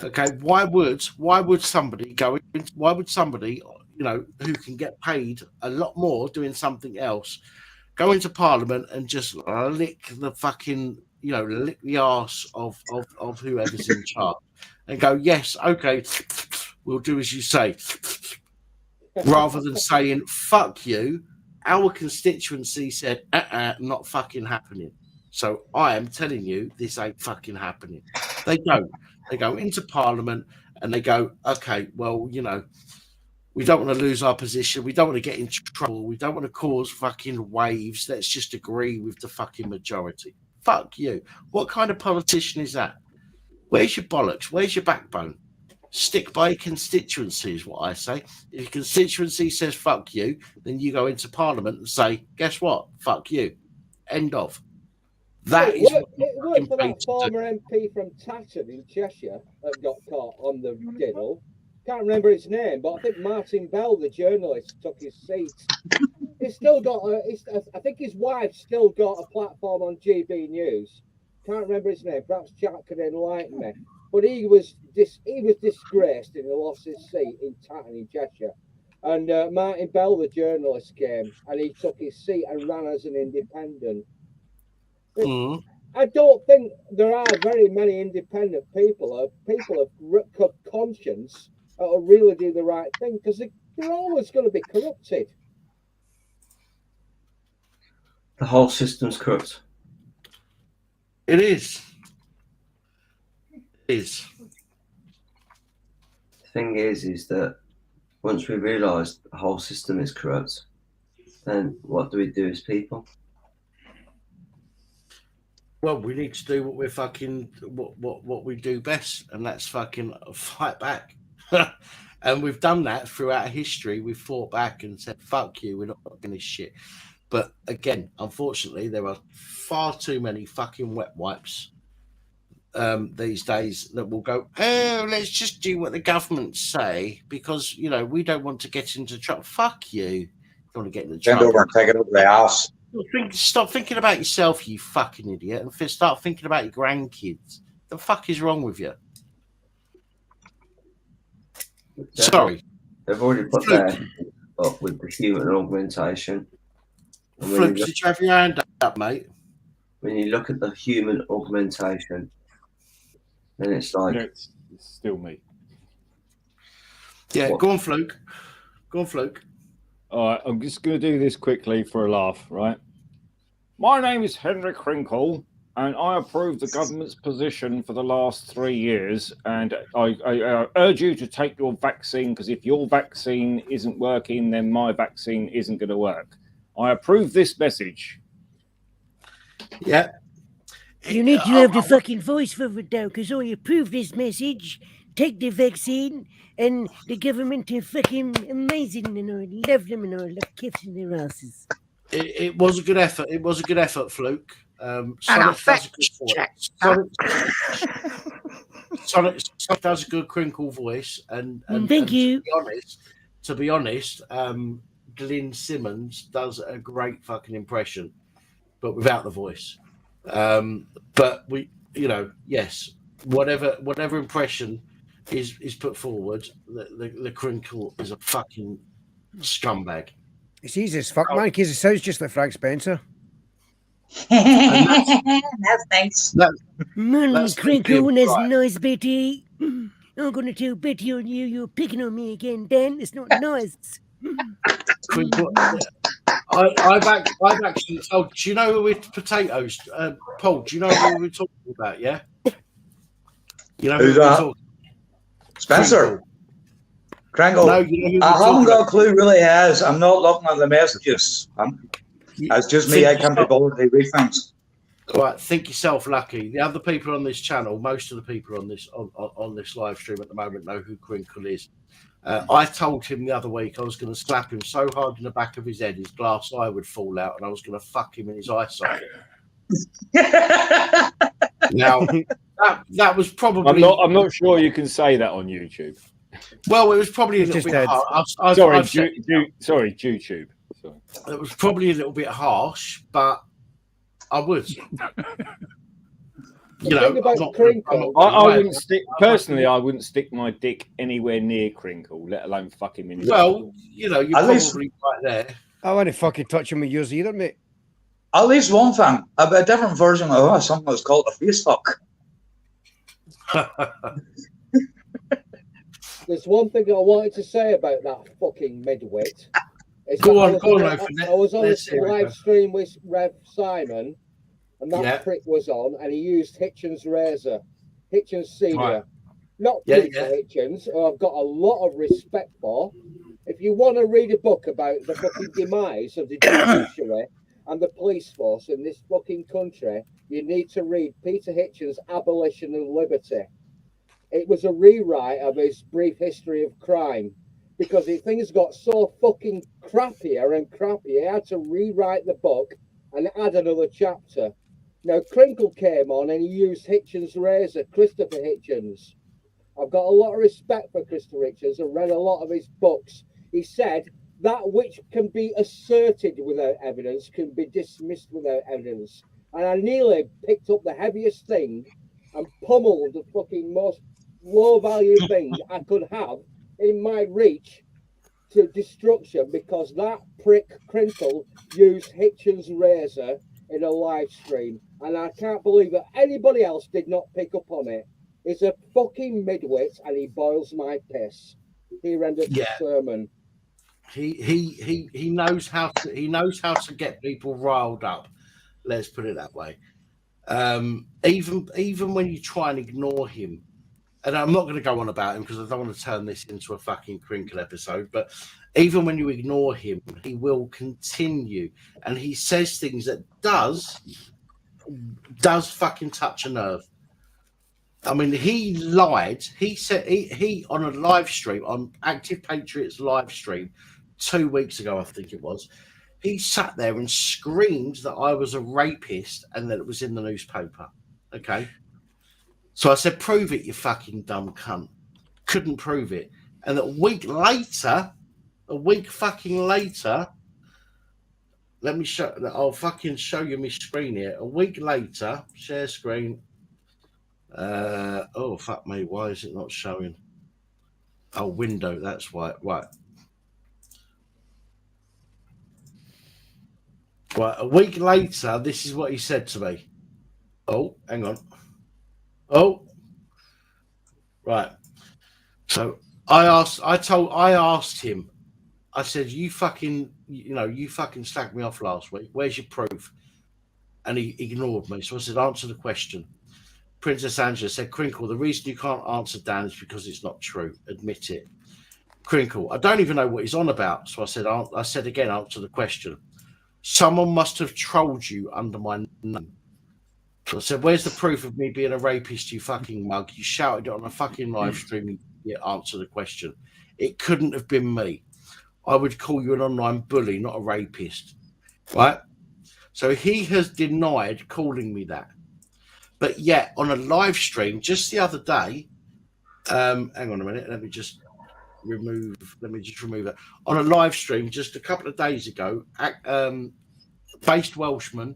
Okay, why would somebody, you know, who can get paid a lot more doing something else, go into Parliament and just lick the fucking, you know, lick the arse of whoever's in charge and go, yes, okay, we'll do as you say, rather than saying, fuck you, our constituency said, not fucking happening. So I am telling you, this ain't fucking happening. They don't. They go into Parliament and they go, okay, well, you know, we don't want to lose our position. We don't want to get into trouble. We don't want to cause fucking waves. Let's just agree with the fucking majority. Fuck you. What kind of politician is that? Where's your bollocks? Where's your backbone? Stick by your constituency is what I say. If your constituency says fuck you, then you go into Parliament and say, guess what? Fuck you. End of. It worked for that former MP from Tatton in Cheshire that got caught on the diddle. Can't remember his name, but I think Martin Bell, the journalist, took his seat. He's still got I think his wife still got a platform on GB News. can't remember his name. Perhaps Jack can enlighten me. But he was disgraced and he lost his seat in Tatton in Cheshire. And Martin Bell, the journalist, came and he took his seat and ran as an independent. I don't think there are very many independent people of conscience that will really do the right thing, because they're always going to be corrupted. The whole system's corrupt. It is. It is. The thing is that once we realise the whole system is corrupt, then what do we do as people? Well, we need to do what we're fucking what we do best, and that's fucking fight back. And we've done that throughout history. We've fought back and said, "Fuck you, we're not doing this shit." But again, unfortunately, there are far too many fucking wet wipes these days that will go, "Oh, let's just do what the government say because we don't want to get into trouble." Fuck you! You don't want to get into trouble. Bend over and take it up the ass. Stop thinking about yourself, you fucking idiot, and start thinking about your grandkids. The fuck is wrong with you? Sorry. They've already put that up with the human augmentation. Fluke, did you have your hand up, mate? When you look at the human augmentation, then it's like... No, it's still me. Yeah, go on, Fluke. Go on, Fluke. All right, I'm just going to do this quickly for a laugh, right? My name is Henry Crinkle, and I approve the government's position for the last 3 years, and I urge you to take your vaccine, because if your vaccine isn't working, then my vaccine isn't going to work. I approve this message. Yeah. You need to have the fucking voice for it, though, because I approve this message, take the vaccine, and the government are fucking amazing, and I love them, and I love kissing their asses. It was a good effort. It was a good effort, Fluke. Sonic does a good crinkle voice, and thank you. To be honest, Glyn Simmons does a great fucking impression, but without the voice. But we, yes, whatever impression is put forward, the crinkle is a fucking scumbag. It's easy as fuck, man, because it sounds just like Frank Spencer. That's thanks. Morning, Crinkle, that's nice, Betty. I'm gonna tell Betty on you. You're picking on me again, Dan. It's not nice. Crinkle, I've actually told. Do you know with potatoes, Paul? Do you know who we're talking about? Yeah. You know who's who we're that? talking? Spencer. Kringle. No, you know who I we're haven't talking got a about. clue really has. I'm not looking at the messages. It's just me. I can't be bothered to read things. Right, think yourself lucky. The other people on this channel, most of the people on this live stream at the moment know who Crinkle is. I told him the other week I was going to slap him so hard in the back of his head his glass eye would fall out, and I was going to fuck him in his eye socket. Now that was probably. I'm not sure you can say that on YouTube. Well, it was probably a little bit harsh. Sorry, YouTube. Sorry. It was probably a little bit harsh, but I would. I wouldn't stick personally. I wouldn't stick my dick anywhere near Crinkle, let alone fuck him in his. Well, you're probably right there. I want to fucking touch him with yours either, mate. At least one thing, a different version of something that's called a face fuck. There's one thing I wanted to say about that fucking midwit. Go on, I was on a live stream with Rev Simon, and that prick was on, and he used Hitchens razor, Hitchens Senior, Right. not Peter Hitchens, who I've got a lot of respect for. If you want to read a book about the fucking demise of the judiciary and the police force in this fucking country, you need to read Peter Hitchens' Abolition of Liberty. It was a rewrite of his Brief History of Crime, because things got so fucking crappier and crappier, he had to rewrite the book and add another chapter. Now, Crinkle came on and he used Hitchens' razor, Christopher Hitchens. I've got a lot of respect for Christopher Hitchens. I've read a lot of his books. He said that which can be asserted without evidence can be dismissed without evidence. and I nearly picked up the heaviest thing and pummeled the fucking most low-value thing I could have in my reach to destruction because that prick Crinkle used Hitchens' razor in a live stream, and I can't believe that anybody else did not pick up on it. He's a fucking midwit, and he boils my piss. He renders the sermon. He knows how to get people riled up. Let's put it that way. Even when you try and ignore him, and I'm not going to go on about him because I don't want to turn this into a fucking Crinkle episode, but even when you ignore him, he will continue, and he says things that does fucking touch a nerve. I mean, he lied. He said he on a live stream, on Active Patriots live stream 2 weeks ago, I think it was, he sat there and screamed that I was a rapist and that it was in the newspaper. Okay. So I said, prove it, you fucking dumb cunt. Couldn't prove it. And a week fucking later, let me show, I'll fucking show you my screen here. A week later, share screen. Oh, fuck me. Why is it not showing? Oh, window. That's why. Right. Right. A week later, this is what he said to me. Oh, hang on. Oh, right. So I asked him, I said, you fucking slagged me off last week. Where's your proof? And he ignored me. So I said, answer the question. Princess Angela said, Crinkle, the reason you can't answer, Dan, is because it's not true. Admit it. Crinkle, I don't even know what he's on about. So I said again, answer the question. Someone must have trolled you under my name. So I said, where's the proof of me being a rapist, you fucking mug? You shouted it on a fucking live stream. You answer the question. It couldn't have been me. I would call you an online bully, not a rapist. Right? So he has denied calling me that. But yet, on a live stream just the other day, hang on a minute, let me just remove that. On a live stream just a couple of days ago, Based Welshman,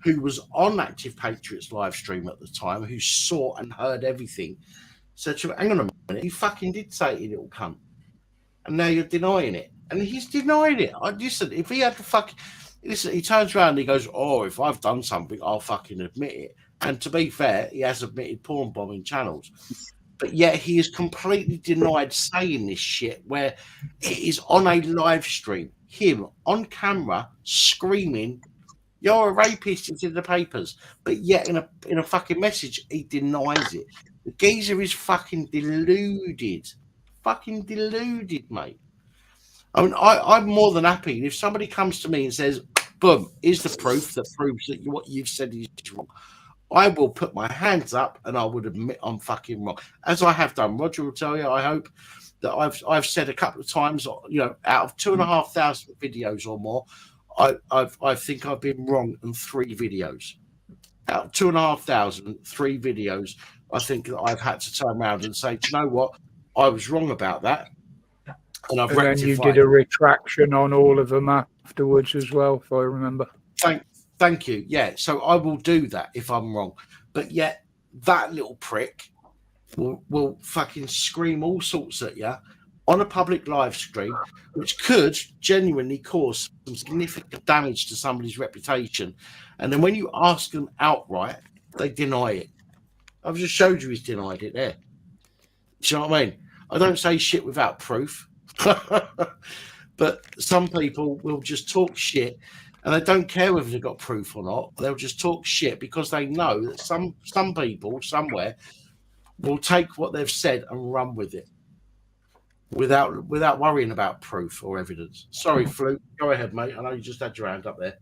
who was on Active Patriots live stream at the time, who saw and heard everything, said to him, hang on a minute, you fucking did say it, you little cunt. And now you're denying it. And he's denied it. I listen, if he had to listen, he turns around and he goes, oh, if I've done something, I'll fucking admit it. And to be fair, he has admitted porn bombing channels. But yet he has completely denied saying this shit where it is on a live stream. Him on camera screaming, you're a rapist, it's in the papers. But yet in a fucking message, he denies it. The geezer is fucking deluded. Fucking deluded, mate. I mean, I'm more than happy. If somebody comes to me and says, boom, here's the proof that proves that what you've said is wrong, I will put my hands up and I would admit I'm fucking wrong, as I have done. Roger will tell you, I hope, that I've said a couple of times, you know, out of 2,500 videos or more, I think I've been wrong in 3 videos. Out of 2,500, 3 videos, I think that I've had to turn around and say, do you know what? I was wrong about that. And I've rectified. Then you did a retraction on all of them afterwards as well, if I remember. Thank you. Yeah, so I will do that if I'm wrong. But yet that little prick will fucking scream all sorts at you on a public live stream, which could genuinely cause some significant damage to somebody's reputation. And then when you ask them outright, they deny it. I've just showed you he's denied it there. Do you know what I mean? I don't say shit without proof. But some people will just talk shit and they don't care whether they've got proof or not. They'll just talk shit because they know that some people somewhere will take what they've said and run with it without worrying about proof or evidence. Sorry, Fluke. Go ahead, mate. I know you just had your hand up there.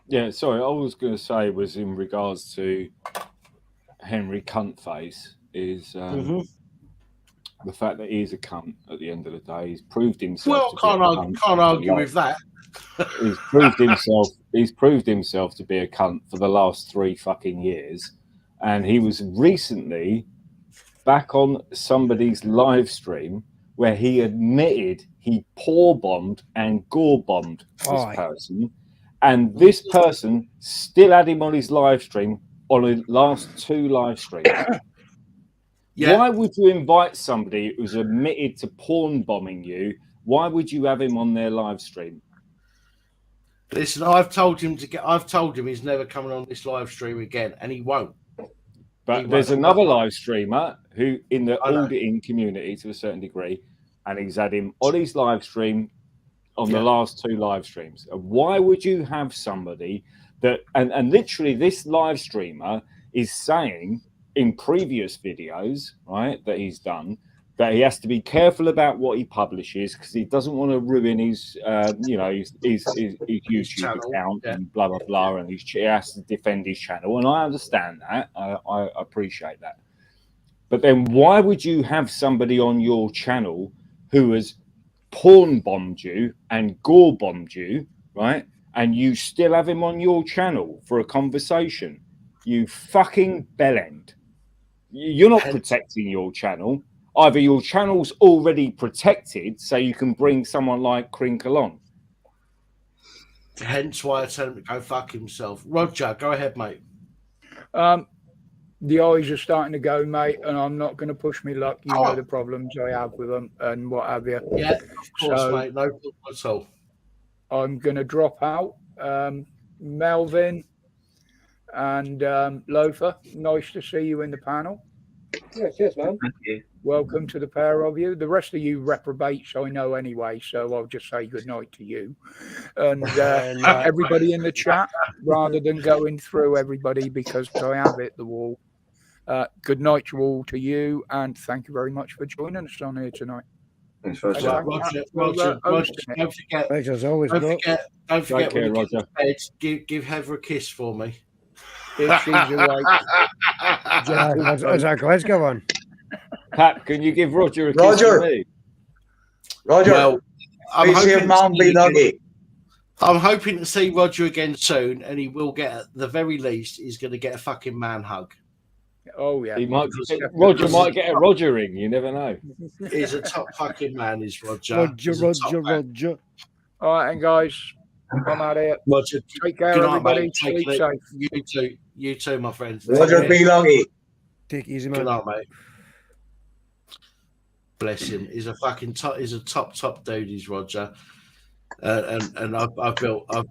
Yeah, sorry. All I was going to say was in regards to Henry Cuntface is the fact that he's a cunt at the end of the day. He's proved himself. Well, can't argue with that. He's proved himself to be a cunt for the last 3 fucking years, and he was recently back on somebody's live stream where he admitted he pour bombed and gore bombed this person, And this person still had him on his live stream on his last 2 live streams. Yeah. Why would you invite somebody who's admitted to porn bombing you? Why would you have him on their live stream? Listen, I've told him he's never coming on this live stream again, and he won't. But there's another live streamer who, in the auditing community to a certain degree, and he's had him on his live stream on the last 2 live streams. Why would you have somebody that, and literally this live streamer is saying in previous videos, right, that he's done, that he has to be careful about what he publishes because he doesn't want to ruin his, his YouTube account and blah, blah, blah, and he has to defend his channel. And I understand that. I appreciate that. But then why would you have somebody on your channel who has porn bombed you and gore bombed you, right? And you still have him on your channel for a conversation? You fucking bellend. You're not protecting your channel. Either your channel's already protected so you can bring someone like Crinkle on. Hence why I tell him to go fuck himself. Roger, go ahead, mate. The eyes are starting to go, mate, and I'm not going to push me luck. You know the problems I have with them and what have you. Yeah, of course, mate. No problem at all. I'm going to drop out. Melvin and Loafer, nice to see you in the panel. Yeah, cheers, man. Thank you. Welcome to the pair of you. The rest of you reprobates I know anyway, so I'll just say good night to you. And everybody in the chat, rather than going through everybody because I have hit the wall. Good night to all to you, and thank you very much for joining us on here tonight. Thanks for Roger, don't forget. Pleasure's always Don't forget when you Roger. get to bed, give Heather a kiss for me. If she's awake. Is that Glasgow one? Pat, can you give Roger a kiss Roger. for me? Roger, Well, I'm please hoping, mom be lucky. I'm hoping to see Roger again soon, and he will get, at the very least, he's going to get a fucking man hug. Oh, yeah. He might, Roger might get a Rogering, you never know. He's a top fucking man, is Roger. Roger. All right, and guys, I'm out of here. Roger, take care, good night, everybody. mate. Sleep Take it. safe. You too, my friend. Roger, be lucky. Take it easy, man. Good night, mate. Bless him. He's a fucking top. He's a top dude. He's Roger, and I've built a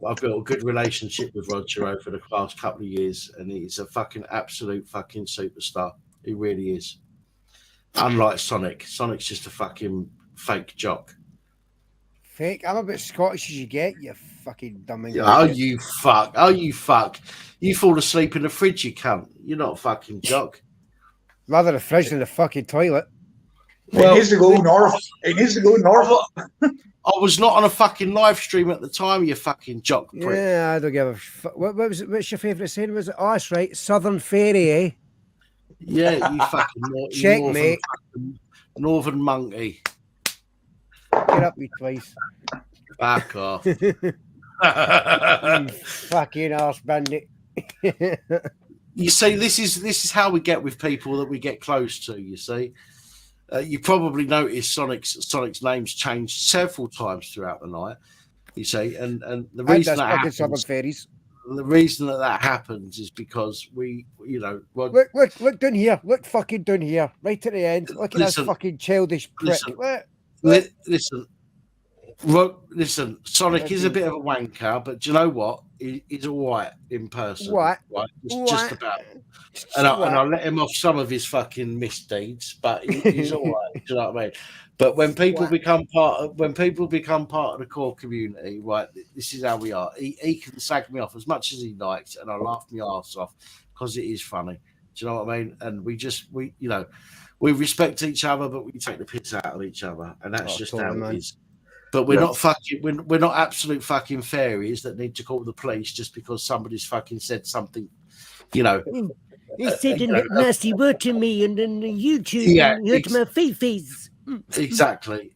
good relationship with Roger over the past couple of years, and he's a fucking absolute fucking superstar. He really is. Unlike Sonic, Sonic's just a fucking fake jock. Fake? I'm about Scottish as you get, you fucking dumb English. Oh, you fuck. Oh, you fuck. You fall asleep in the fridge, you cunt. You're not a fucking jock. Rather the fridge than the fucking toilet. Well, he needs to go north. He needs to go north. I was not on a fucking live stream at the time, you fucking jock prick. Yeah, I don't give a fuck. What was it? What's your favourite saying? Was it? Oh, that's right. Southern Fairy, eh? Yeah, you fucking Checkmate. Northern monkey. Get up, you twice. Back off. You fucking arse bandit. You see, this is how we get with people that we get close to. You see, you probably noticed Sonic's name's changed several times throughout the night. You see, and the reason that happens, the reason that happens is because we, you know, look down here, look fucking down here, right at the end. Look at this fucking childish prick. Listen, Sonic is a bit of a wanker, but do you know what? He's all right in person. What? Right? Just about. And I'll let him off some of his fucking misdeeds, but he's all right. Do you know what I mean? But when people become part of the core community, right? This is how we are. He can slag me off as much as he likes, and I laugh my ass off because it is funny. Do you know what I mean? And we respect each other, but we take the piss out of each other, and that's just how it is. But we're not fucking. We're not absolute fucking fairies that need to call the police just because somebody's fucking said something. You know, he said a nasty word to me, and then YouTube hurt my face. Exactly.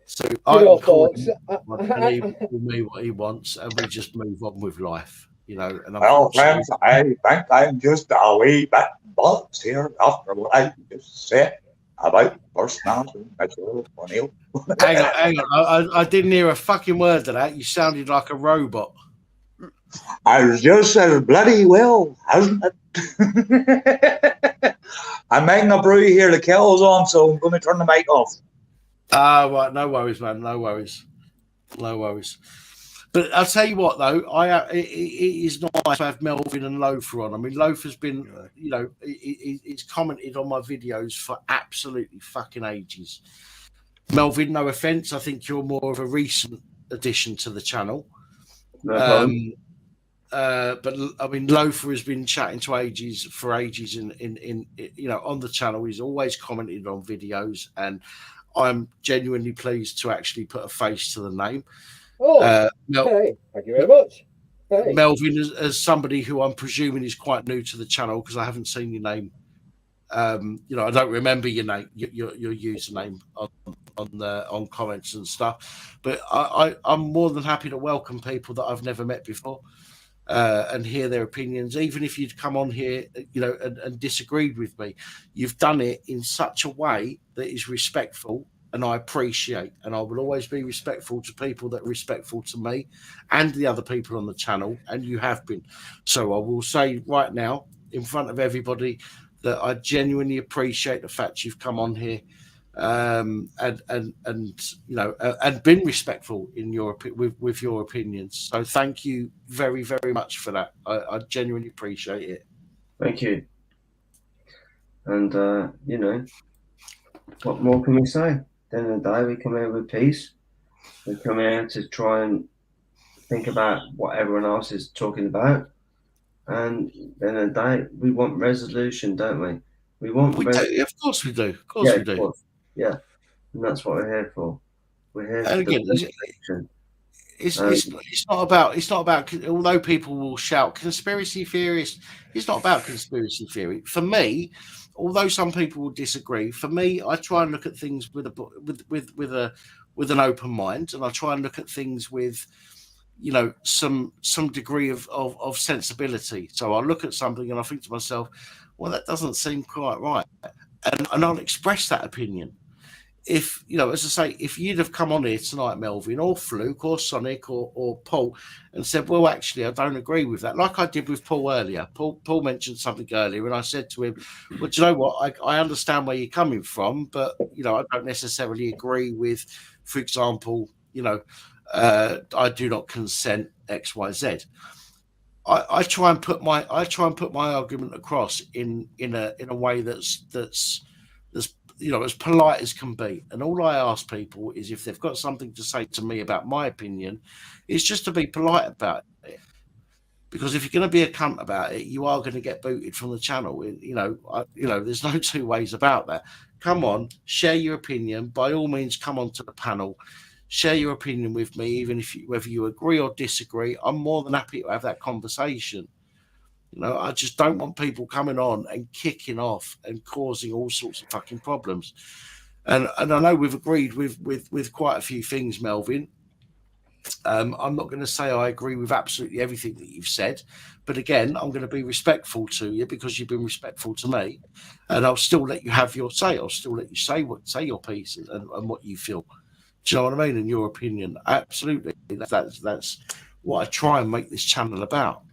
So You know, folks, and he will call me what he wants, and we just move on with life. You know. And well, friends, I think I'm just a wee bit buzzed here after what I just said. about personality. That's all, O'Neill. Hang on. I didn't hear a fucking word of that. You sounded like a robot. I was just said bloody well, hasn't it? I'm making a brew here. The kettle's on, so I'm going to turn the mic off. Right. No worries, man. No worries. But I'll tell you what, though, it is nice to have Melvin and Loafer on. I mean, Loafer's been, he's commented on my videos for absolutely fucking ages. Melvin, no offense, I think you're more of a recent addition to the channel. No problem. But I mean, Loafer has been chatting for ages in on the channel. He's always commented on videos, and I'm genuinely pleased to actually put a face to the name. Hey, thank you very much. Hey. Melvin, as somebody who I'm presuming is quite new to the channel, because I haven't seen your name. I don't remember your name, your username on comments and stuff. But I'm more than happy to welcome people that I've never met before and hear their opinions. Even if you'd come on here, and disagreed with me, you've done it in such a way that is respectful. And I appreciate, and I will always be respectful to people that are respectful to me and the other people on the channel, and you have been. So I will say right now, in front of everybody, that I genuinely appreciate the fact you've come on here, and been respectful in with your opinions. So thank you very, very much for that. I genuinely appreciate it. Thank you. And what more can we say? At the end of the day, we come here with peace. We come here to try and think about what everyone else is talking about. And at the end of the day, we want resolution, don't we? Of course we do. Of course we do. Course. Yeah. And that's what we're here for. We're here for again, resolution. It's not about, although people will shout conspiracy theorist, it's not about conspiracy theory. For me, although some people will disagree, for me, I try and look at things with an open mind, and I try and look at things with some degree of sensibility. So I look at something and I think to myself, well, that doesn't seem quite right, and I'll express that opinion. If as I say, if you'd have come on here tonight, Melvin or Fluke or Sonic or Paul, and said, well, actually, I don't agree with that, like I did with Paul earlier. Paul mentioned something earlier, and I said to him, well, do you know what? I understand where you're coming from, but I don't necessarily agree with, for example, I do not consent XYZ. I try and put my argument across in a way that's as polite as can be. And all I ask people is, if they've got something to say to me about my opinion, is just to be polite about it. Because if you're going to be a cunt about it, you are going to get booted from the channel. There's no two ways about that. Come on, share your opinion. By all means, come onto the panel. Share your opinion with me, even if whether you agree or disagree. I'm more than happy to have that conversation. I just don't want people coming on and kicking off and causing all sorts of fucking problems. And I know we've agreed with quite a few things, Melvin. I'm not going to say I agree with absolutely everything that you've said, but again, I'm going to be respectful to you because you've been respectful to me, and I'll still let you have your say. I'll still let you say your piece and what you feel. Do you know what I mean? In your opinion, absolutely. That's what I try and make this channel about.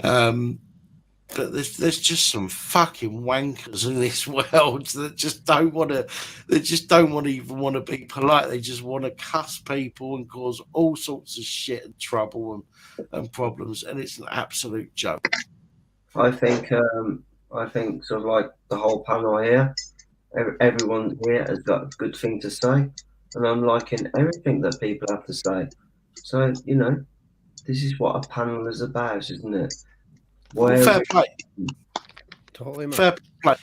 But there's just some fucking wankers in this world that just don't want to. They just don't even want to be polite. They just want to cuss people and cause all sorts of shit and trouble and problems. And it's an absolute joke. I think sort of like the whole panel here, everyone here has got a good thing to say, and I'm liking everything that people have to say. So this is what a panel is about, isn't it? Fair play. Totally, man. Fair play.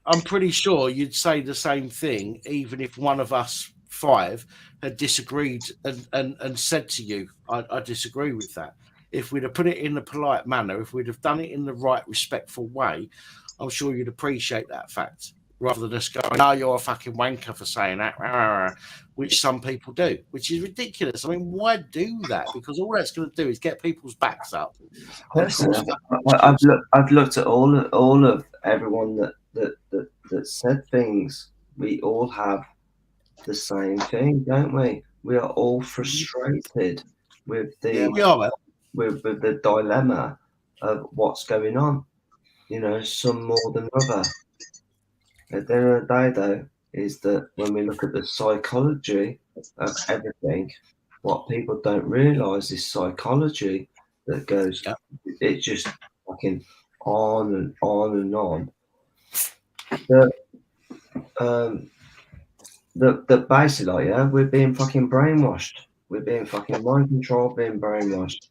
I'm pretty sure you'd say the same thing, even if one of us five had disagreed and said to you, I disagree with that. If we'd have put it in a polite manner, if we'd have done it in the right, respectful way, I'm sure you'd appreciate that fact, rather than just going, oh, you're a fucking wanker for saying that, which some people do, which is ridiculous. I mean, why do that? Because all that's going to do is get people's backs up. I've looked at all of everyone that said things, we all have the same thing, don't we? We are all frustrated with the with the dilemma of what's going on. You know, some more than other. At the end of the day, though, is that when we look at the psychology of everything, what people don't realise is psychology that goes, it just fucking on and on and on. That basically, like, yeah, we're being fucking brainwashed. We're being fucking mind controlled, being brainwashed.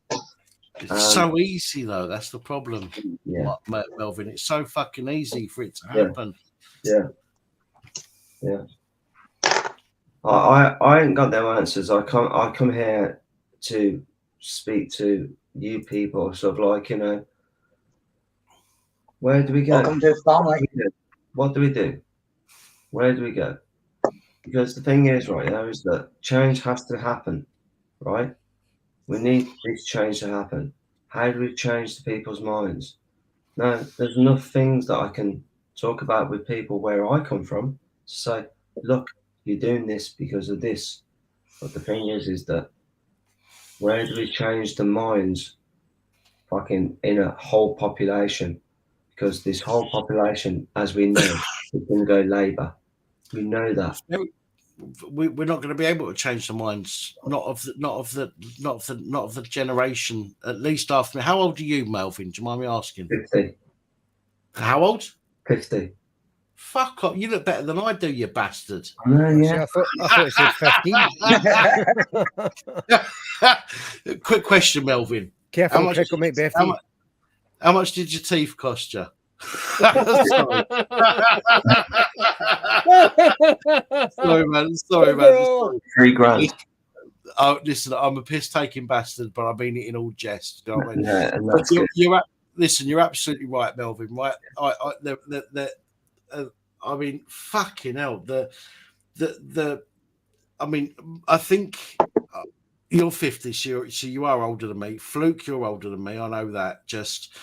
It's so easy, though. That's the problem, Yeah. Melvin. It's so fucking easy for it to happen. Yeah. I ain't got no answers. I come here to speak to you people. Sort of like, you know, where do we go? Welcome to family. What do we do? Where do we go? Because the thing is, right now, is that change has to happen, right? We need this change to happen. How do we change the people's minds? Now, there's enough things that I can talk about with people where I come from to say, look, you're doing this because of this. But the thing is that where do we change the minds fucking in a whole population? Because this whole population, as we know, is going to go Labour. We know that. We're not going to be able to change the minds, not of the generation. At least after me. How old are you, Melvin? Do you mind me asking? 50. How old? 50. Fuck off! You look better than I do, you bastard. Yeah, I thought it said 15. Quick question, Melvin. Careful, trickle make Beffy. How much did your teeth cost you? Sorry, man. Sorry, man. 3 grand. Oh, listen, I'm a piss-taking bastard, but I mean it in all jest. You know what I mean? Yeah, and that's good. Listen, you're absolutely right, Melvin. Right? I mean, fucking hell. I mean, I think you're 50, so you are older than me. Fluke, you're older than me. I know that. Just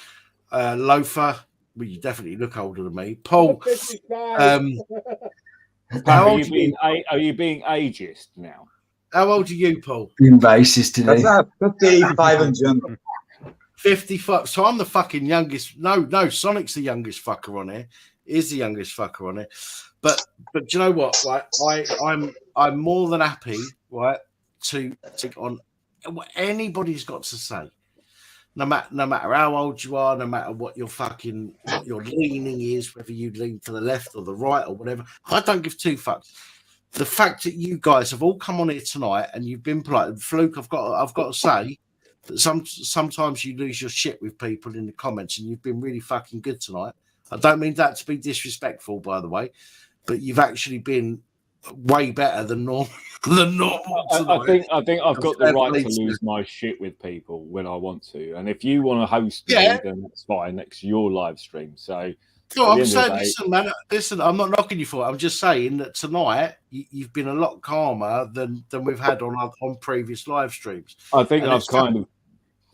Loafer, well, you definitely look older than me. Paul, are you being ageist now? How old are you, Paul? Being racist today. That's 55 and younger. 55. So I'm the fucking youngest. No, Sonic's the youngest fucker on here. Is the youngest fucker on it. But do you know what? Right, I'm more than happy, right, to take on what anybody's got to say. No matter how old you are, no matter what your leaning is, whether you lean to the left or the right or whatever. I don't give two fucks. The fact that you guys have all come on here tonight and you've been polite, Fluke, I've got to say that sometimes you lose your shit with people in the comments, and you've been really fucking good tonight. I don't mean that to be disrespectful, by the way, but you've actually been way better than normal. I think I've got the right to lose my shit with people when I want to, and if you want to host me, then that's fine. That's your live stream. So, I'm saying, listen, man. Listen, I'm not knocking you for it. I'm just saying that tonight you've been a lot calmer than we've had on previous live streams. I think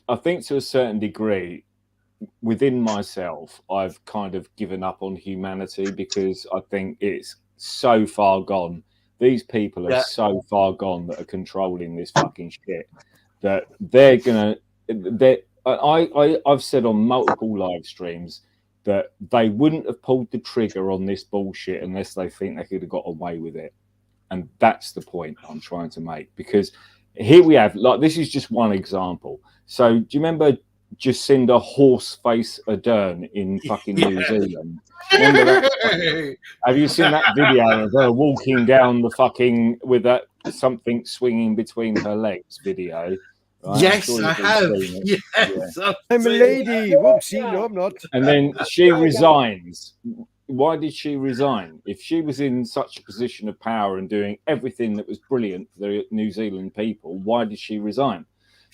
I think to a certain degree, within myself, I've kind of given up on humanity because I think it's so far gone. These people are so far gone that are controlling this fucking shit that I've said on multiple live streams that they wouldn't have pulled the trigger on this bullshit unless they think they could have got away with it. And that's the point I'm trying to make, because here we have, like, this is just one example. So do you remember Jacinda Horseface Ardern in fucking New Zealand? Remember that? Have you seen that video of her walking down the fucking with that something swinging between her legs video? Right? Yes, I have. Yes, I'm a lady. Whoopsie, no, I'm not. And then she resigns. Why did she resign? If she was in such a position of power and doing everything that was brilliant for the New Zealand people, why did she resign?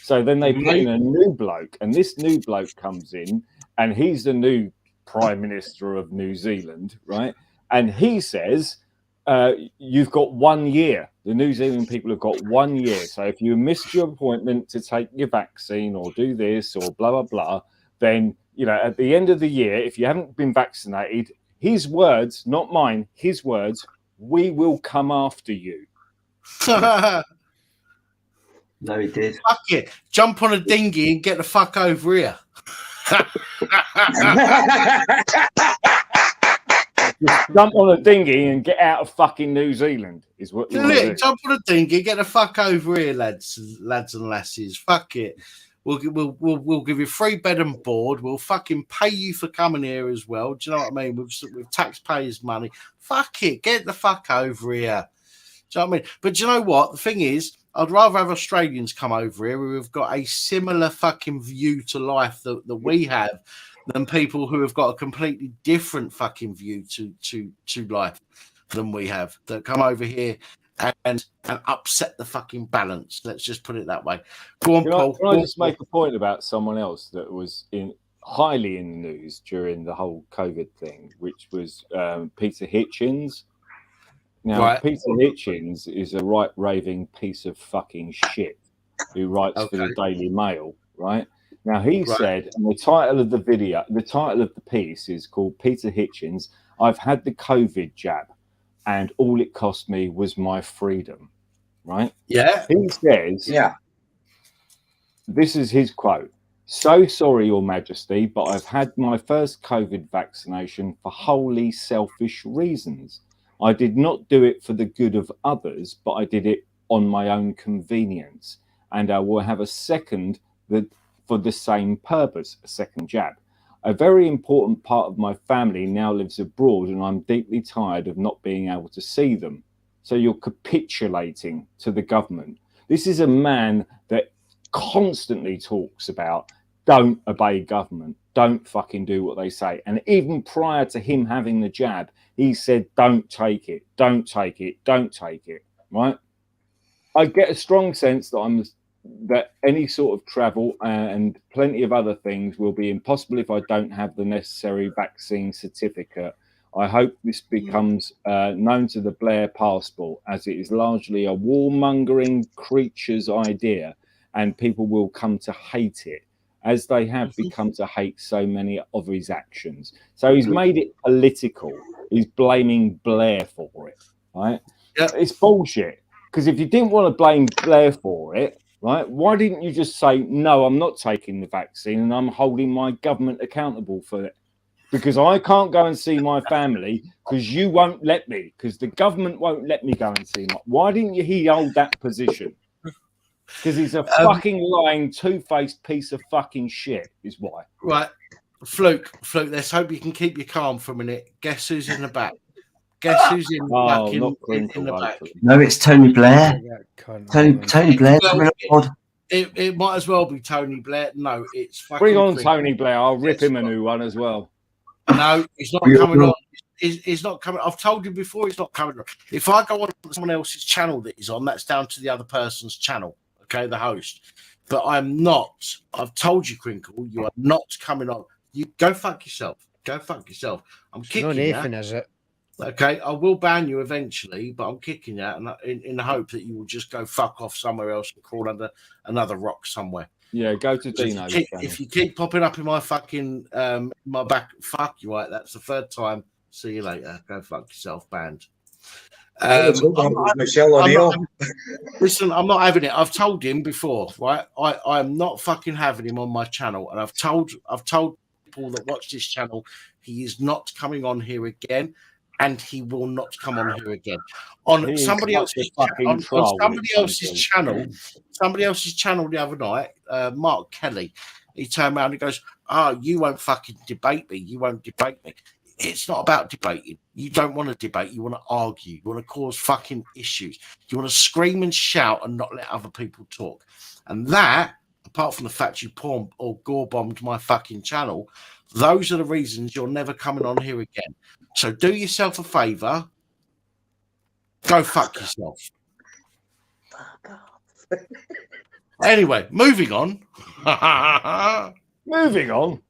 So then they put in a new bloke, and this new bloke comes in, and he's the new Prime Minister of New Zealand, right? And he says, you've got 1 year. The New Zealand people have got 1 year. So if you missed your appointment to take your vaccine or do this or blah, blah, blah, then you know, at the end of the year, if you haven't been vaccinated, his words, not mine, his words, we will come after you. No, he did. Fuck it. Jump on a dinghy and get the fuck over here. Just jump on a dinghy and get out of fucking New Zealand is what you want to do. Jump on a dinghy, get the fuck over here, lads and lasses. Fuck it. We'll give you free bed and board. We'll fucking pay you for coming here as well. Do you know what I mean? With taxpayers' money. Fuck it. Get the fuck over here. Do you know what I mean? But do you know what? The thing is, I'd rather have Australians come over here who have got a similar fucking view to life that we have than people who have got a completely different fucking view to life than we have, that come over here and upset the fucking balance. Let's just put it that way. Go on, Paul. Can I just make a point about someone else that was highly in the news during the whole COVID thing, which was Peter Hitchens. Now, Right. Peter Hitchens is a right raving piece of fucking shit who writes for the Daily Mail, right? Now, he said, and the title of the video, the title of the piece is called Peter Hitchens, I've had the COVID jab and all it cost me was my freedom, right? Yeah. He says, this is his quote. So sorry, Your Majesty, but I've had my first COVID vaccination for wholly selfish reasons. I did not do it for the good of others, but I did it on my own convenience. And I will have a second for the same purpose, a second jab. A very important part of my family now lives abroad, and I'm deeply tired of not being able to see them. So you're capitulating to the government. This is a man that constantly talks about don't obey government, don't fucking do what they say. And even prior to him having the jab, he said, don't take it, don't take it, don't take it, right? I get a strong sense that any sort of travel and plenty of other things will be impossible if I don't have the necessary vaccine certificate. I hope this becomes known to the Blair passport, as it is largely a warmongering creature's idea, and people will come to hate it, as they have become to hate so many of his actions. So he's made it political. He's blaming Blair for it, right? Yep. It's bullshit. Because if you didn't want to blame Blair for it, right, why didn't you just say, no, I'm not taking the vaccine and I'm holding my government accountable for it? Because I can't go and see my family because you won't let me, because the government won't let me go and see my... Why didn't he hold that position? Because he's a fucking lying, two-faced piece of fucking shit, is why. Right. Fluke, let's hope you can keep you calm for a minute. Guess who's in the back? Guess who's in the back? In the back? No, it's Tony Blair. Tony Blair coming on. It might as well be Tony Blair. No, it's fucking... Bring on Tony Blair. I'll rip him a new one as well. No, he's not coming on. He's not coming. I've told you before, he's not coming on. If I go on someone else's channel that he's on, that's down to the other person's channel, okay, the host. But I'm not. I've told you, Crinkle, you are not coming on. You go fuck yourself. Go fuck yourself. I'm kicking Not you. Nathan, is it? Okay, I will ban you eventually, but I'm kicking you out in the hope that you will just go fuck off somewhere else and crawl under another rock somewhere. Yeah, go to Dino. If you keep popping up in my fucking my back, fuck you, right? That's the third time. See you later. Go fuck yourself, banned. Michelle O'Neill. Listen, I'm not having it. I've told him before, right? I'm not fucking having him on my channel, and I've told people that watch this channel he is not coming on here again, and he will not come on here again. On somebody else's channel, somebody else's channel the other night, Mark Kelly, he turned around and goes, "Oh, you won't fucking debate me. You won't debate me." It's not about debating. You don't want to debate. You want to argue. You want to cause fucking issues. You want to scream and shout and not let other people talk. And that, apart from the fact you gore bombed my fucking channel, those are the reasons you're never coming on here again. So do yourself a favor. Go fuck yourself. Anyway, moving on. Moving on.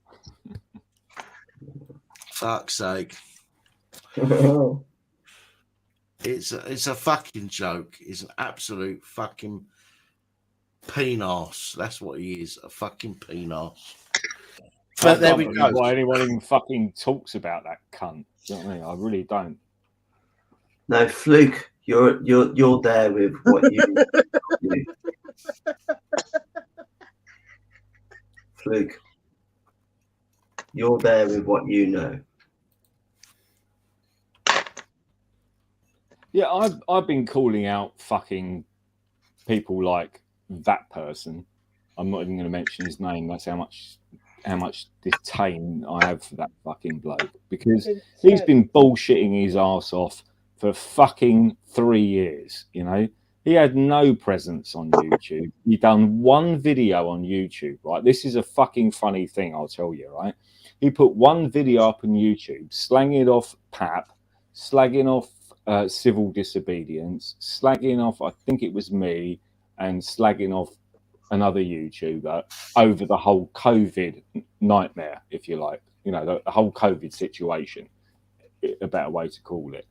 Fuck's sake. It's a fucking joke. It's an absolute fucking penis. That's what he is, a fucking penis. I there can't we believe go. why anyone even fucking talks about that cunt. Do you know what I mean? I really don't. No, Fluke, you're there with what you. Fluke, you're there with what you know. Yeah, I've been calling out fucking people like that person. I'm not even going to mention his name. That's how much disdain I have for that fucking bloke, because he's been bullshitting his ass off for fucking 3 years. You know, he had no presence on YouTube. He done one video on YouTube, right? This is a fucking funny thing, I'll tell you, right? He put one video up on YouTube, slanging off PAP, slagging off civil disobedience, slagging off, I think it was me, and slagging off another YouTuber over the whole COVID nightmare, if you like, you know, the whole COVID situation, a better way to call it.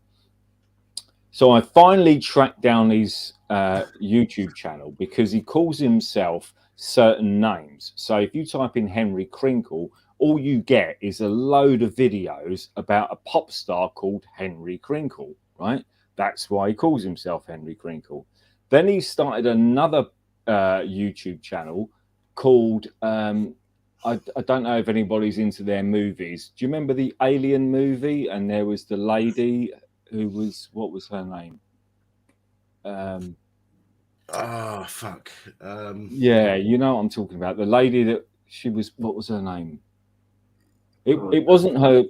So I finally tracked down his YouTube channel, because he calls himself certain names. So if you type in Henry Crinkle, all you get is a load of videos about a pop star called Henry Crinkle, right? That's why he calls himself Henry Crinkle. Then he started another YouTube channel called, I don't know if anybody's into their movies. Do you remember the Alien movie? And there was the lady who was, what was her name? Oh, fuck. Yeah, you know what I'm talking about. The lady that she was, what was her name? It wasn't her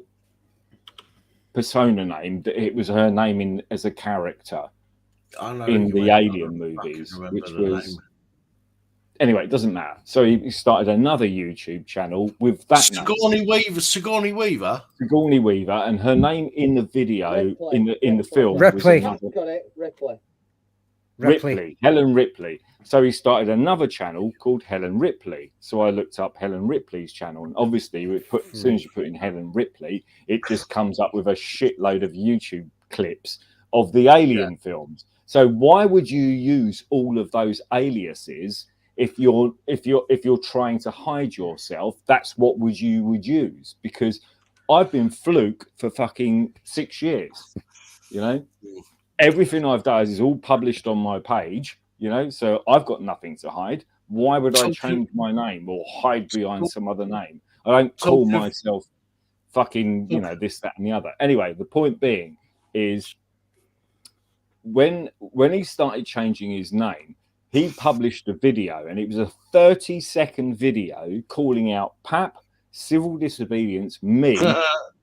persona name. It was her name as a character in the Alien movies, which was... Anyway, it doesn't matter. So he started another YouTube channel with that Sigourney Weaver. Sigourney Weaver, and her name in the video, in the film, Ripley. was Got it, Ripley. Ripley, Helen Ripley. So he started another channel called Helen Ripley. So I looked up Helen Ripley's channel, and obviously, as soon as you put in Helen Ripley, it just comes up with a shitload of YouTube clips of the Alien films. So why would you use all of those aliases if you're trying to hide yourself? That's what you would use, because I've been Fluke for fucking 6 years, you know. Everything I've done is all published on my page, you know, so I've got nothing to hide. Why would I change my name or hide behind some other name? I don't call myself fucking, you know, this, that, and the other. Anyway, the point being is when he started changing his name, he published a video, and it was a 30-second video calling out PAP, civil disobedience, me,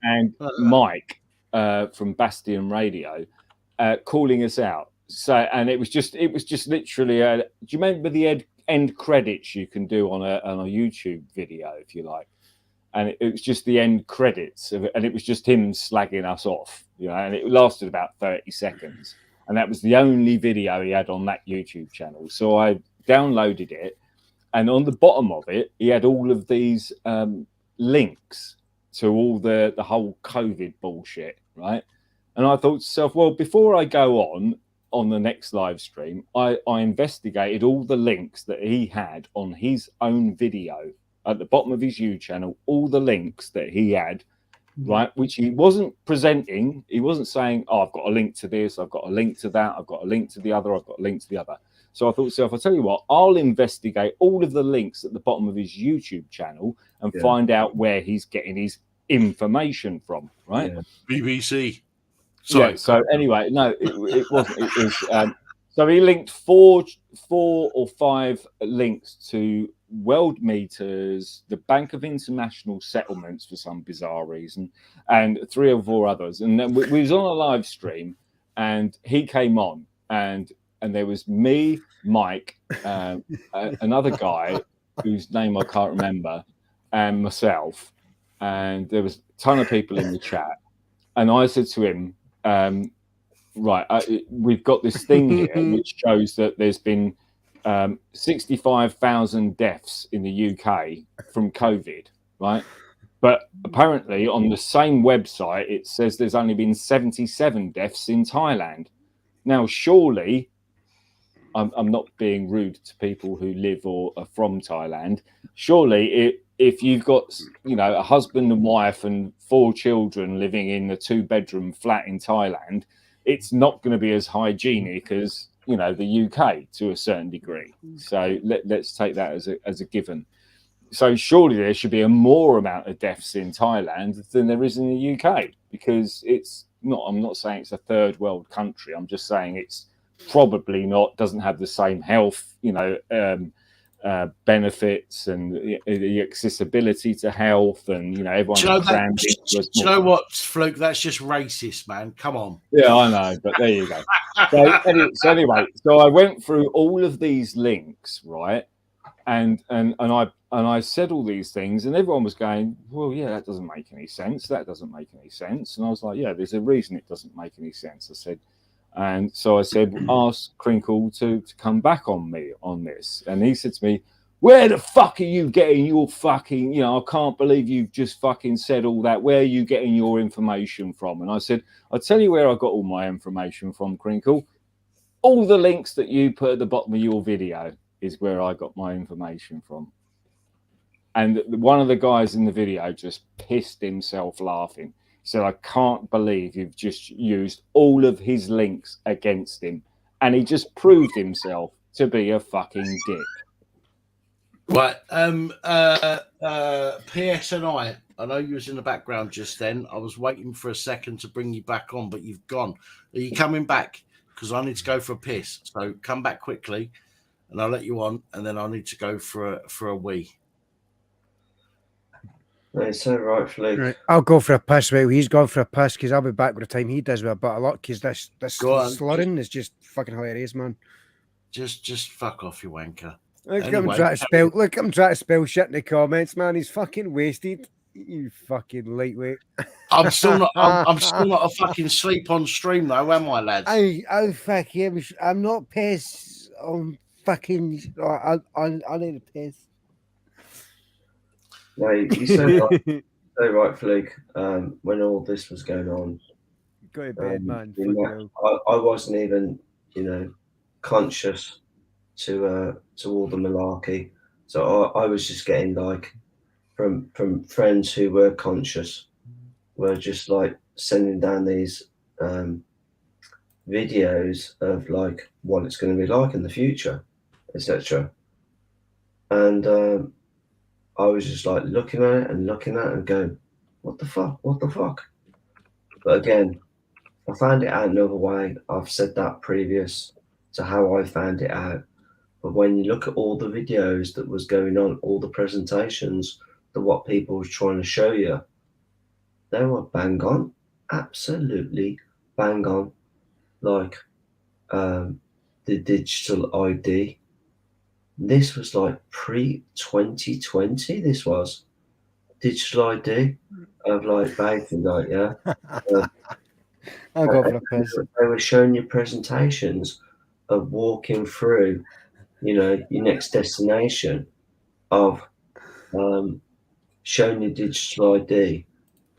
and Mike from Bastion Radio, calling us out. So, and it was just literally do you remember the end credits you can do on a YouTube video, if you like? And it was just the end credits of it, and it was just him slagging us off, you know, and it lasted about 30 seconds, and that was the only video he had on that YouTube channel. So I downloaded it, and on the bottom of it he had all of these links to all the whole COVID bullshit, right? And I thought to myself, well, before I go on the next live stream, I investigated all the links that he had on his own video at the bottom of his YouTube channel, all the links that he had, right, which he wasn't presenting. He wasn't saying, oh, I've got a link to this, I've got a link to that, I've got a link to the other, I've got a link to the other. So I thought to myself, I'll tell you what, I'll investigate all of the links at the bottom of his YouTube channel and find out where he's getting his information from, right? BBC. Sorry. Yeah, so anyway, no, it wasn't. It was so he linked four or five links to world meters, the Bank of International Settlements for some bizarre reason, and 3 or 4 others. And then we was on a live stream, and he came on, and there was me, Mike, another guy whose name I can't remember, and myself, and there was a ton of people in the chat. And I said to him, we've got this thing here which shows that there's been 65,000 deaths in the UK from COVID, right? But apparently on the same website, it says there's only been 77 deaths in Thailand. Now, surely, I'm not being rude to people who live or are from Thailand, surely if you've got, you know, a husband and wife and 4 children living in a 2-bedroom flat in Thailand, it's not going to be as hygienic as, you know, the UK to a certain degree. So let's take that as a given. So surely there should be a more amount of deaths in Thailand than there is in the UK, because it's not, I'm not saying it's a third world country. I'm just saying it's probably not, doesn't have the same health, you know, benefits and the accessibility to health, and, you know, everyone's crammed into a Do you know what, Fluke? That's just racist, man. Come on. Yeah, I know, but there you go. So anyway, so I went through all of these links, right? And I said all these things, and everyone was going, well, yeah, that doesn't make any sense. That doesn't make any sense. And I was like, yeah, there's a reason it doesn't make any sense. I said, and so I said, ask Crinkle to come back on me on this. And he said to me, where the fuck are you getting your fucking, you know, I can't believe you've just fucking said all that. Where are you getting your information from? And I said, I'll tell you where I got all my information from, Crinkle. All the links that you put at the bottom of your video is where I got my information from. And one of the guys in the video just pissed himself laughing. He said, I can't believe you've just used all of his links against him. And he just proved himself to be a fucking dick. Right. PSNI, I know you was in the background just then. I was waiting for a second to bring you back on, but you've gone. Are you coming back? Because I need to go for a piss. So come back quickly, and I'll let you on, and then I need to go for a wee. It's so right, Fluke. Right. I'll go for a piss. Right, he's gone for a piss because I'll be back by the time he does with a bit of luck. Because this slurring is just fucking hilarious, man. Just fuck off, you wanker. Look, I'm trying to spell shit in the comments, man. He's fucking wasted. You fucking lightweight. I'm still not. I'm still not a fucking sleep on stream though, am I, lads? Oh fuck him. I'm not pissed. I'm fucking. I need a piss. No, you said so right, Fluke. When all this was going on, go to bed, man. I wasn't even, you know, conscious to all the malarkey. So I was just getting like from friends who were conscious, were just like sending down these videos of like what it's going to be like in the future, etc. And I was just like looking at it and going, what the fuck? But again, I found it out another way. I've said that previous to how I found it out. But when you look at all the videos that was going on, all the presentations, what people were trying to show you, they were bang on, absolutely bang on. Like the digital ID. This was like pre-2020. This was digital ID of like basically like I'll go for a piss. They were showing you presentations of walking through, you know, your next destination, of showing you digital ID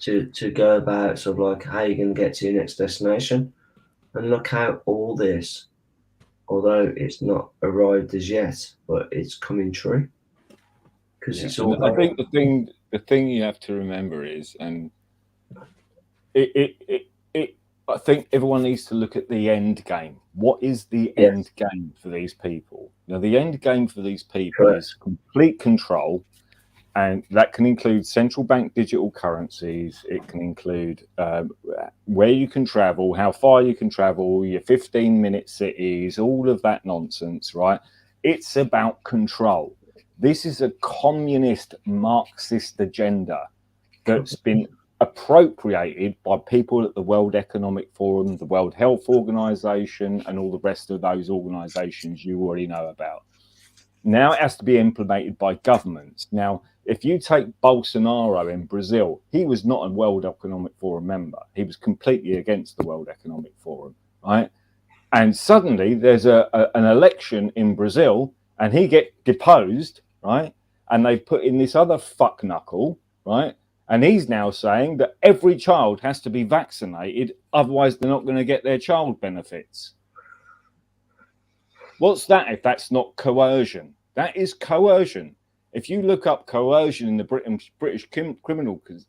to go about sort of like how you're going to get to your next destination. And look how all this, although it's not arrived as yet, but it's coming true. Because it's all. I think the thing you have to remember is, and I think everyone needs to look at the end game. What is the end game for these people? Now, the end game for these people is complete control, and that can include central bank digital currencies. It can include where you can travel, how far you can travel, your 15-minute cities, all of that nonsense, right? It's about control. This is a communist Marxist agenda that's been appropriated by people at the World Economic Forum, the World Health Organization, and all the rest of those organizations you already know about. Now it has to be implemented by governments. Now, if you take Bolsonaro in Brazil, he was not a World Economic Forum member. He was completely against the World Economic Forum, right? And suddenly there's an election in Brazil and he gets deposed, right? And they've put in this other fuck knuckle, right? And he's now saying that every child has to be vaccinated, otherwise they're not going to get their child benefits. What's that if that's not coercion? That is coercion. If you look up coercion in the British criminal, because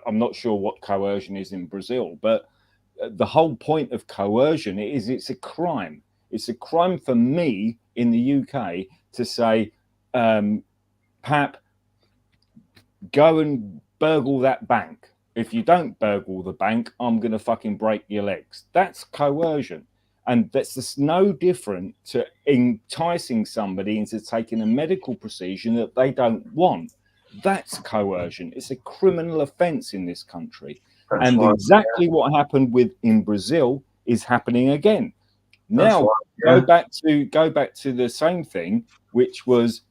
I'm not sure what coercion is in Brazil, but the whole point of coercion is it's a crime. It's a crime for me in the UK to say, Pap, go and burgle that bank. If you don't burgle the bank, I'm going to fucking break your legs. That's coercion. And that's just no different to enticing somebody into taking a medical procedure that they don't want. That's coercion. It's a criminal offence in this country. That's and right, exactly what happened in Brazil is happening again. Now, right, go back to the same thing, which was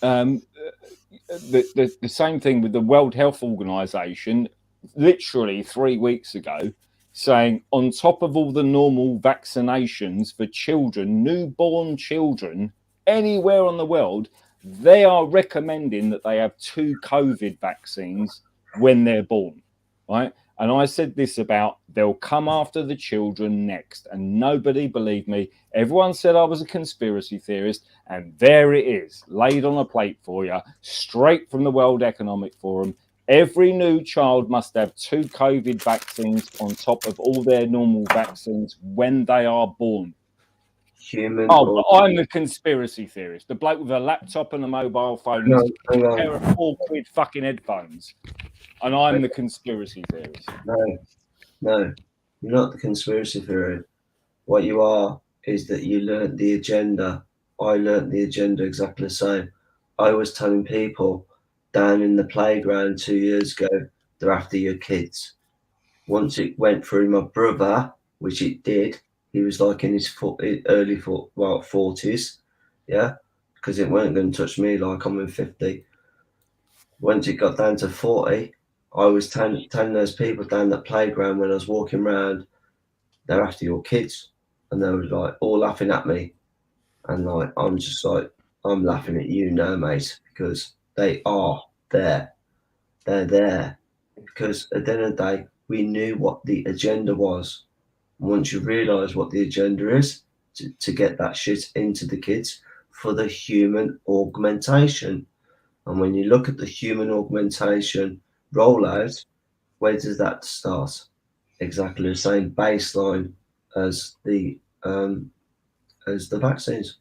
the same thing with the World Health Organization literally 3 weeks ago, saying on top of all the normal vaccinations for children, newborn children, anywhere on the world, they are recommending that they have 2 COVID vaccines when they're born, right? And I said this about they'll come after the children next, and nobody believed me. Everyone said I was a conspiracy theorist, and there it is, laid on a plate for you, straight from the World Economic Forum. Every new child must have 2 COVID vaccines on top of all their normal vaccines when they are born. But I'm the conspiracy theorist, the bloke with a laptop and a mobile phone, and a pair of £4 fucking headphones, and I'm the conspiracy theorist. No, you're not the conspiracy theory. What you are is that you learnt the agenda. I learnt the agenda exactly the same. I was telling people down in the playground 2 years ago, they're after your kids. Once it went through my brother, which it did, he was like in his early 40s, yeah, because it weren't going to touch me like I'm in 50. Once it got down to 40, I was telling those people down that playground when I was walking around, they're after your kids. And they were like all laughing at me. And like, I'm just like, I'm laughing at you now, mate, because they are there. They're there. Because at the end of the day, we knew what the agenda was. And once you realise what the agenda is, to get that shit into the kids for the human augmentation. And when you look at the human augmentation rollout, where does that start? Exactly the same baseline as the vaccines.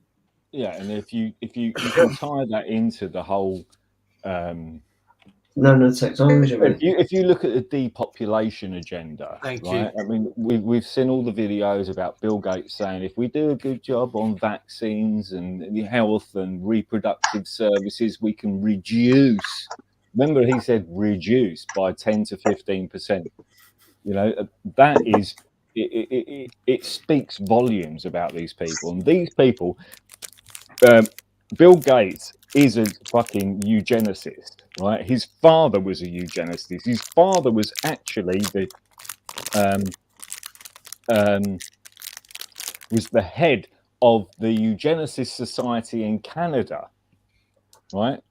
Yeah, and if you can tie that into the whole technology. If you look at the depopulation agenda, Thank right? you. I mean, we've seen all the videos about Bill Gates saying if we do a good job on vaccines and health and reproductive services, we can reduce. Remember, he said reduce by 10 to 15%. You know, that is it speaks volumes about these people, and these people. Bill Gates is a fucking eugenicist, right? His father was a eugenicist. His father was actually the head of the Eugenicist Society in Canada, right?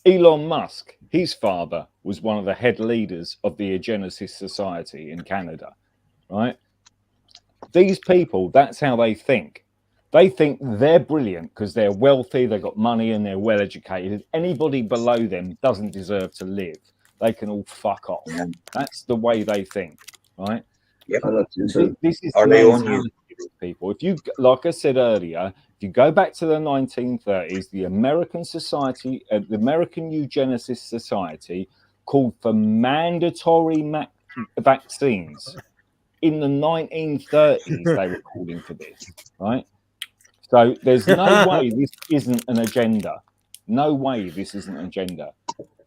Elon Musk, his father was one of the head leaders of the Eugenicist Society in Canada, right? These people, that's how they think. They think they're brilliant because they're wealthy, they've got money, and they're well educated. Anybody below them doesn't deserve to live. They can all fuck off. That's the way they think, right? Yep. This is Are the they on mentality you? of people. If you, like I said earlier, if you go back to the 1930s, the American Society, the American Eugenicist Society, called for mandatory vaccines. In the 1930s, they were calling for this, right? So there's no way this isn't an agenda. No way this isn't an agenda.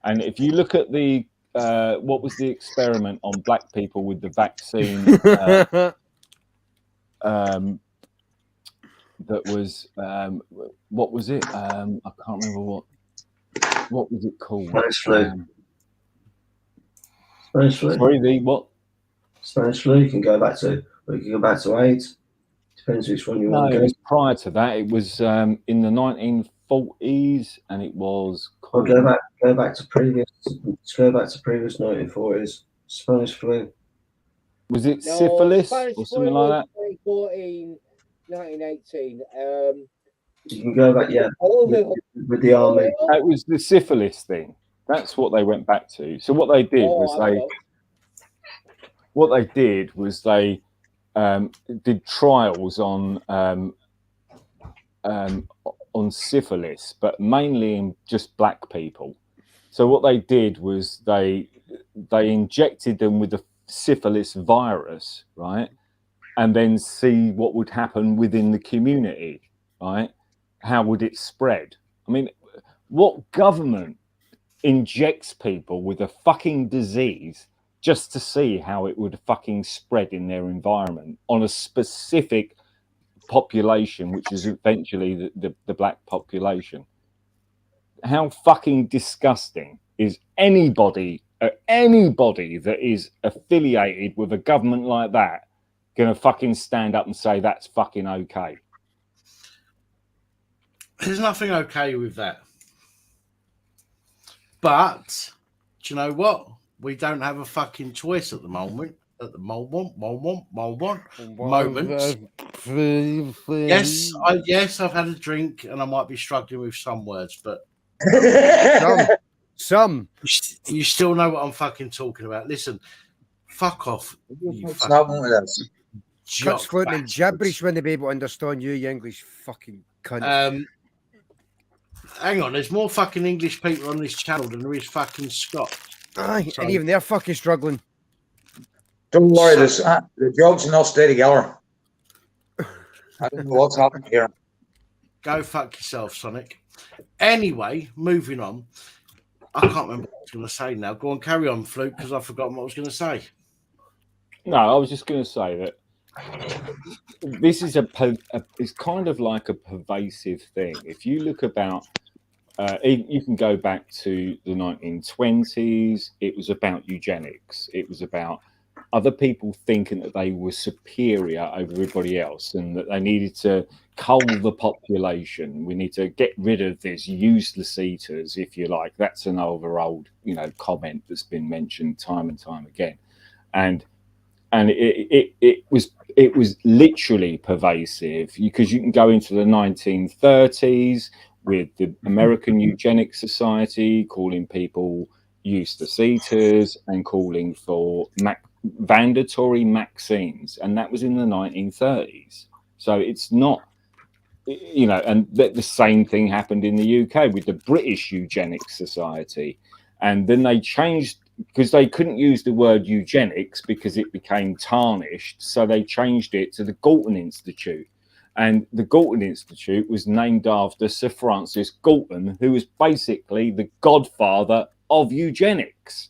And if you look at the what was the experiment on black people with the vaccine that was what was it? I can't remember what was it called? Spanish flu. Sorry, the what? Spanish flu. You can go back to AIDS. Depends which one you want No, to it go. was prior to that. It was in the 1940s, and it was called. Go back to previous 1940s. Spanish flu. Was it No, syphilis Spanish or flu something like was that? 2014, 1918. You can go back, yeah, with the army. It was the syphilis thing. That's what they went back to. So what they did was they did trials on syphilis, but mainly in just black people. So what they did was they injected them with the syphilis virus, right, and then see what would happen within the community, right? How would it spread? I mean, what government injects people with a fucking disease just to see how it would fucking spread in their environment on a specific population, which is eventually the black population? How fucking disgusting is anybody that is affiliated with a government like that gonna fucking stand up and say that's fucking okay? There's nothing okay with that. But do you know what? We don't have a fucking choice at the moment. Yes, I've had a drink and I might be struggling with some words, but some. You still know what I'm fucking talking about. Listen, fuck off. Stop with us. Cuts floating in gibberish when they be able to understand you English fucking cunt. Hang on, there's more fucking English people on this channel than there is fucking Scots. Aye, and even they're fucking struggling. Don't worry, the jobs are not stay together. I don't know what's happening here. Go fuck yourself, Sonic. Anyway, moving on. I can't remember what I was going to say now. Go on, carry on, Fluke, because I've forgotten what I was going to say. No, I was just going to say that this is it's kind of like a pervasive thing. If you look about, you can go back to the 1920s. It was about eugenics. It was about other people thinking that they were superior over everybody else and that they needed to cull the population. We need to get rid of these useless eaters, if you like. That's another old, comment that's been mentioned time and time again. And it was literally pervasive, because you can go into the 1930s with the American Eugenics Society calling people useless eaters and calling for mandatory vaccines, and that was in the 1930s. So it's not, and the same thing happened in the UK with the British Eugenics Society, and then they changed because they couldn't use the word eugenics because it became tarnished, so they changed it to the Galton Institute. And the Galton Institute was named after Sir Francis Galton, who was basically the godfather of eugenics.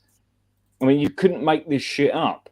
I mean, you couldn't make this shit up.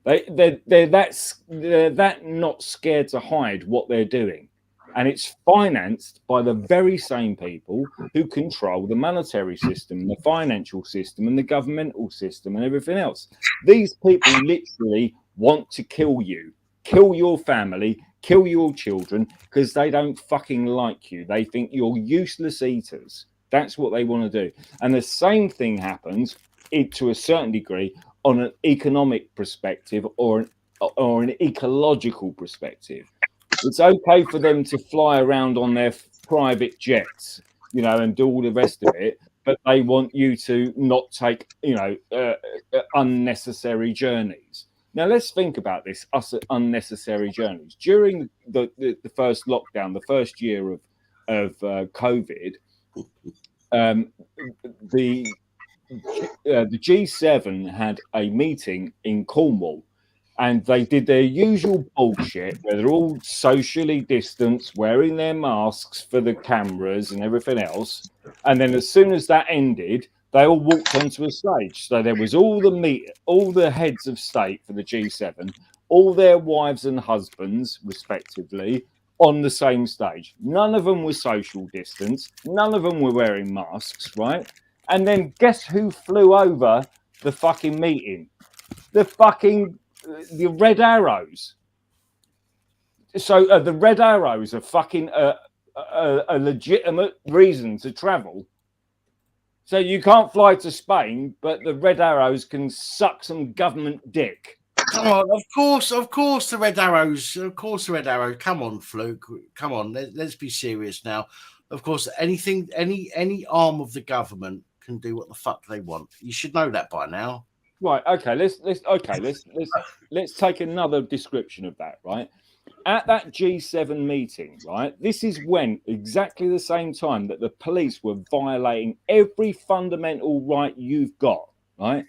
They're that not scared to hide what they're doing. And it's financed by the very same people who control the monetary system, the financial system, and the governmental system, and everything else. These people literally want to kill you, kill your family, kill your children, because they don't fucking like you. They think you're useless eaters. That's what they want to do. And the same thing happens, to a certain degree, on an economic perspective or an ecological perspective. It's okay for them to fly around on their private jets, and do all the rest of it, but they want you to not take, unnecessary journeys. Now, let's think about this, unnecessary journeys. During the first lockdown, the first year of COVID, the G7 had a meeting in Cornwall, and they did their usual bullshit where they're all socially distanced, wearing their masks for the cameras and everything else. And then as soon as that ended, they all walked onto a stage. So there was all the heads of state for the G7, all their wives and husbands, respectively, on the same stage. None of them were social distance. None of them were wearing masks, right? And then guess who flew over the fucking meeting? The Red Arrows. So the Red Arrows are fucking a legitimate reason to travel. So you can't fly to Spain, but the Red Arrows can suck some government dick. Come on, of course, the Red Arrows. Of course, the Red Arrow. Come on, Fluke. Come on, let's be serious now. Of course, any arm of the government can do what the fuck they want. You should know that by now. Right. Okay. Let's take another description of that. Right. At that G7 meeting, right, this is when exactly the same time that the police were violating every fundamental right you've got, right?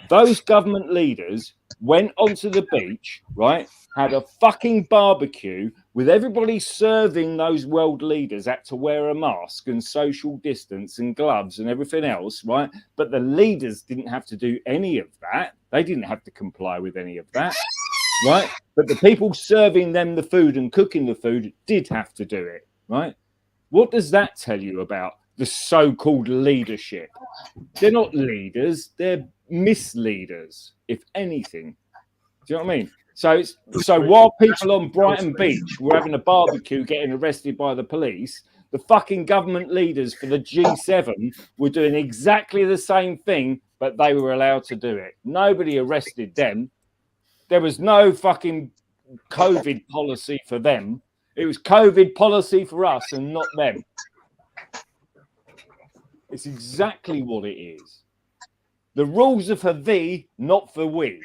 Those government leaders went onto the beach, right, had a fucking barbecue with everybody serving those world leaders had to wear a mask and social distance and gloves and everything else, right? But the leaders didn't have to do any of that. They didn't have to comply with any of that. Right, but the people serving them the food and cooking the food did have to do it, right? What does that tell you about the so-called leadership? They're not leaders; they're misleaders, if anything. Do you know what I mean? So while people on Brighton Beach were having a barbecue, getting arrested by the police, the fucking government leaders for the G7 were doing exactly the same thing, but they were allowed to do it. Nobody arrested them. There was no fucking COVID policy for them. It was COVID policy for us and not them. It's exactly what it is. The rules are for thee, not for we.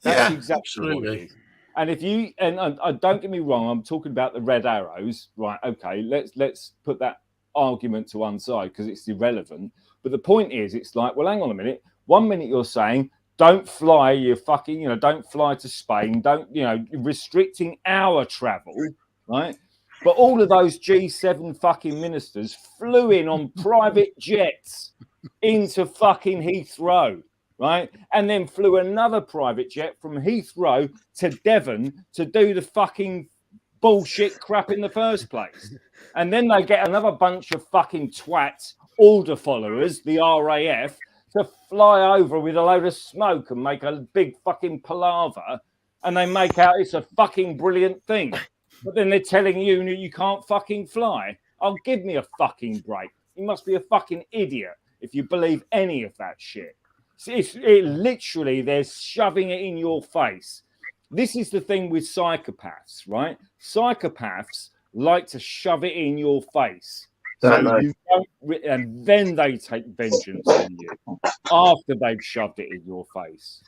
That's exactly what it is. And if you and don't get me wrong, I'm talking about the Red Arrows, right? Okay, let's put that argument to one side because it's irrelevant. But the point is, it's like, well, hang on a minute. 1 minute you're saying, don't fly, you fucking, don't fly to Spain. Don't, restricting our travel, right? But all of those G7 fucking ministers flew in on private jets into fucking Heathrow, right? And then flew another private jet from Heathrow to Devon to do the fucking bullshit crap in the first place. And then they get another bunch of fucking twats, order followers, the RAF, to fly over with a load of smoke and make a big fucking palaver, and they make out it's a fucking brilliant thing. But then they're telling you that you can't fucking fly. Oh, give me a fucking break. You must be a fucking idiot if you believe any of that shit. It literally, they're shoving it in your face. This is the thing with psychopaths, right? Psychopaths like to shove it in your face. And then they take vengeance on you after they've shoved it in your face.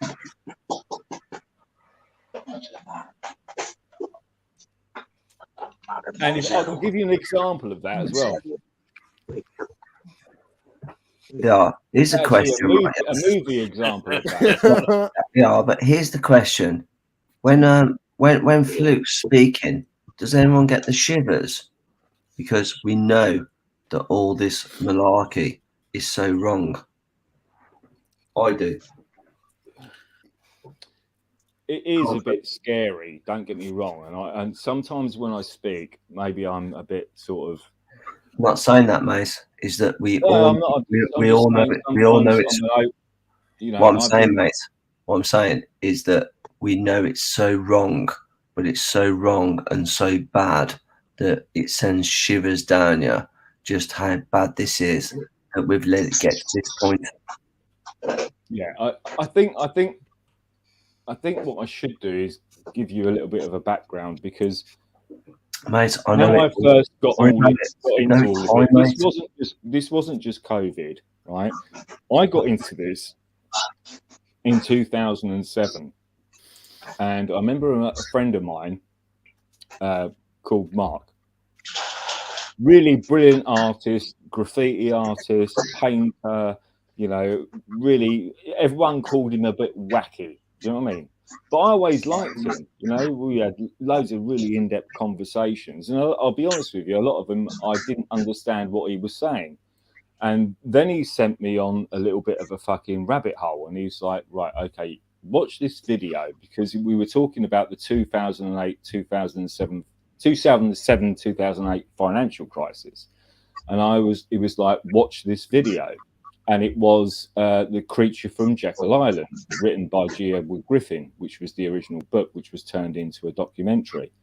And if I can give you an example of that as well. Yeah, here's a question. A movie example of that. Yeah, but here's the question: when Fluke's speaking, does anyone get the shivers? Because we know that all this malarkey is so wrong. I do. It is a bit scary, don't get me wrong. And sometimes when I speak, maybe I'm a bit sort of. I'm not saying that, mate. Is that we all know it's. What I'm saying, mate. What I'm saying is that we know it's so wrong, but it's so wrong and so bad that it sends shivers down you. Just how bad this is that we've let it get to this point. Yeah, I think what I should do is give you a little bit of a background because, mate, I know when I first got into all of it, this wasn't just COVID, right? I got into this in 2007, and I remember a friend of mine called Mark. Really brilliant artist, graffiti artist, painter, really everyone called him a bit wacky. Do you know what I mean? But I always liked him. We had loads of really in-depth conversations. And I'll be honest with you, a lot of them, I didn't understand what he was saying. And then he sent me on a little bit of a fucking rabbit hole. And he's like, right, okay, watch this video. Because we were talking about the 2007-2008 financial crisis. And it was like, watch this video. And it was The Creature from Jekyll Island, written by G. Edward Griffin, which was the original book, which was turned into a documentary.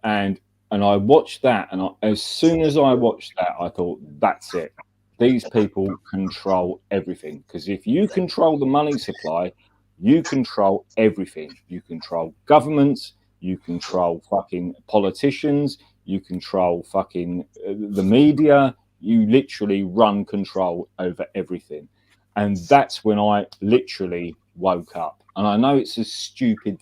And I watched that, and as soon as I watched that, I thought, that's it. These people control everything. Because if you control the money supply, You control everything. You control governments. You control fucking politicians. You control fucking the media. You literally run control over everything. And that's when I literally woke up. And I know it's a stupid,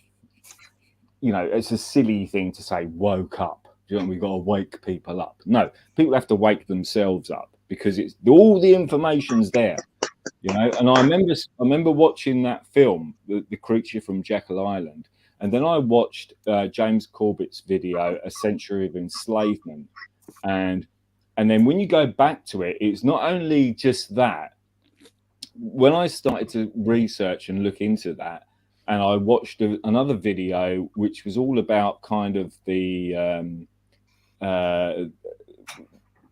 you know, it's a silly thing to say, woke up. You know, we've got to wake people up. No, people have to wake themselves up because it's all the information's there, you know. And I remember watching that film, the Creature from Jekyll Island, and then I watched James Corbett's video, A Century of Enslavement, and then when you go back to it, it's not only just that. When I started to research and look into that, and I watched another video which was all about kind of the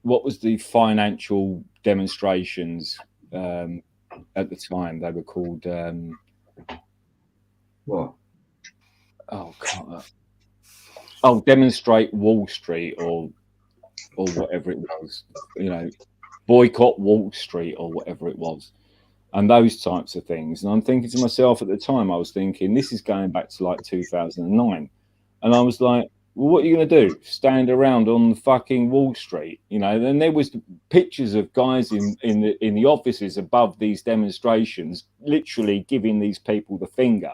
what was the financial demonstrations at the time? They were called what? Oh God! Oh, Demonstrate Wall Street or whatever it was. You know, Boycott Wall Street or whatever it was. And those types of things. And I'm thinking to myself at the time, I was thinking, this is going back to like 2009. And I was like, well, what are you going to do? Stand around on the fucking Wall Street? You know, then there was pictures of guys in the offices above these demonstrations, literally giving these people the finger,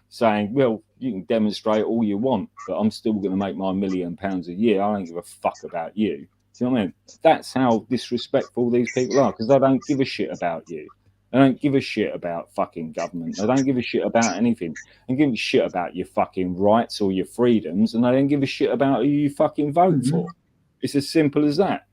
saying, well, you can demonstrate all you want, but I'm still going to make my £1 million a year. I don't give a fuck about you. Do you know what I mean? That's how disrespectful these people are, because they don't give a shit about you. They don't give a shit about fucking government. They don't give a shit about anything. They don't give a shit about your fucking rights or your freedoms, and they don't give a shit about who you fucking vote for. It's as simple as that.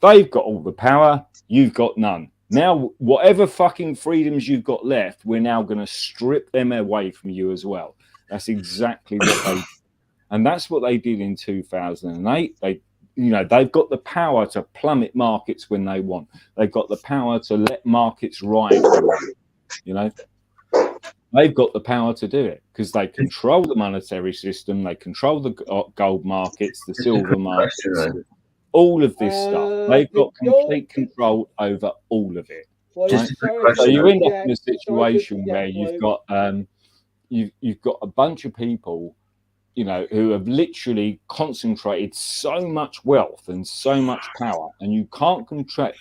They've got all the power. You've got none. Now, whatever fucking freedoms you've got left, we're now going to strip them away from you as well. That's exactly what they did. And that's what they did in 2008. They've got the power to plummet markets when they want. They've got the power to let markets rise. You know, they've got the power to do it because they control the monetary system. They control the gold markets, the silver markets, all of this stuff. They've got complete control over all of it. Right? So you end up in a situation where you've got a bunch of people, you know, who have literally concentrated so much wealth and so much power, and you can concentrate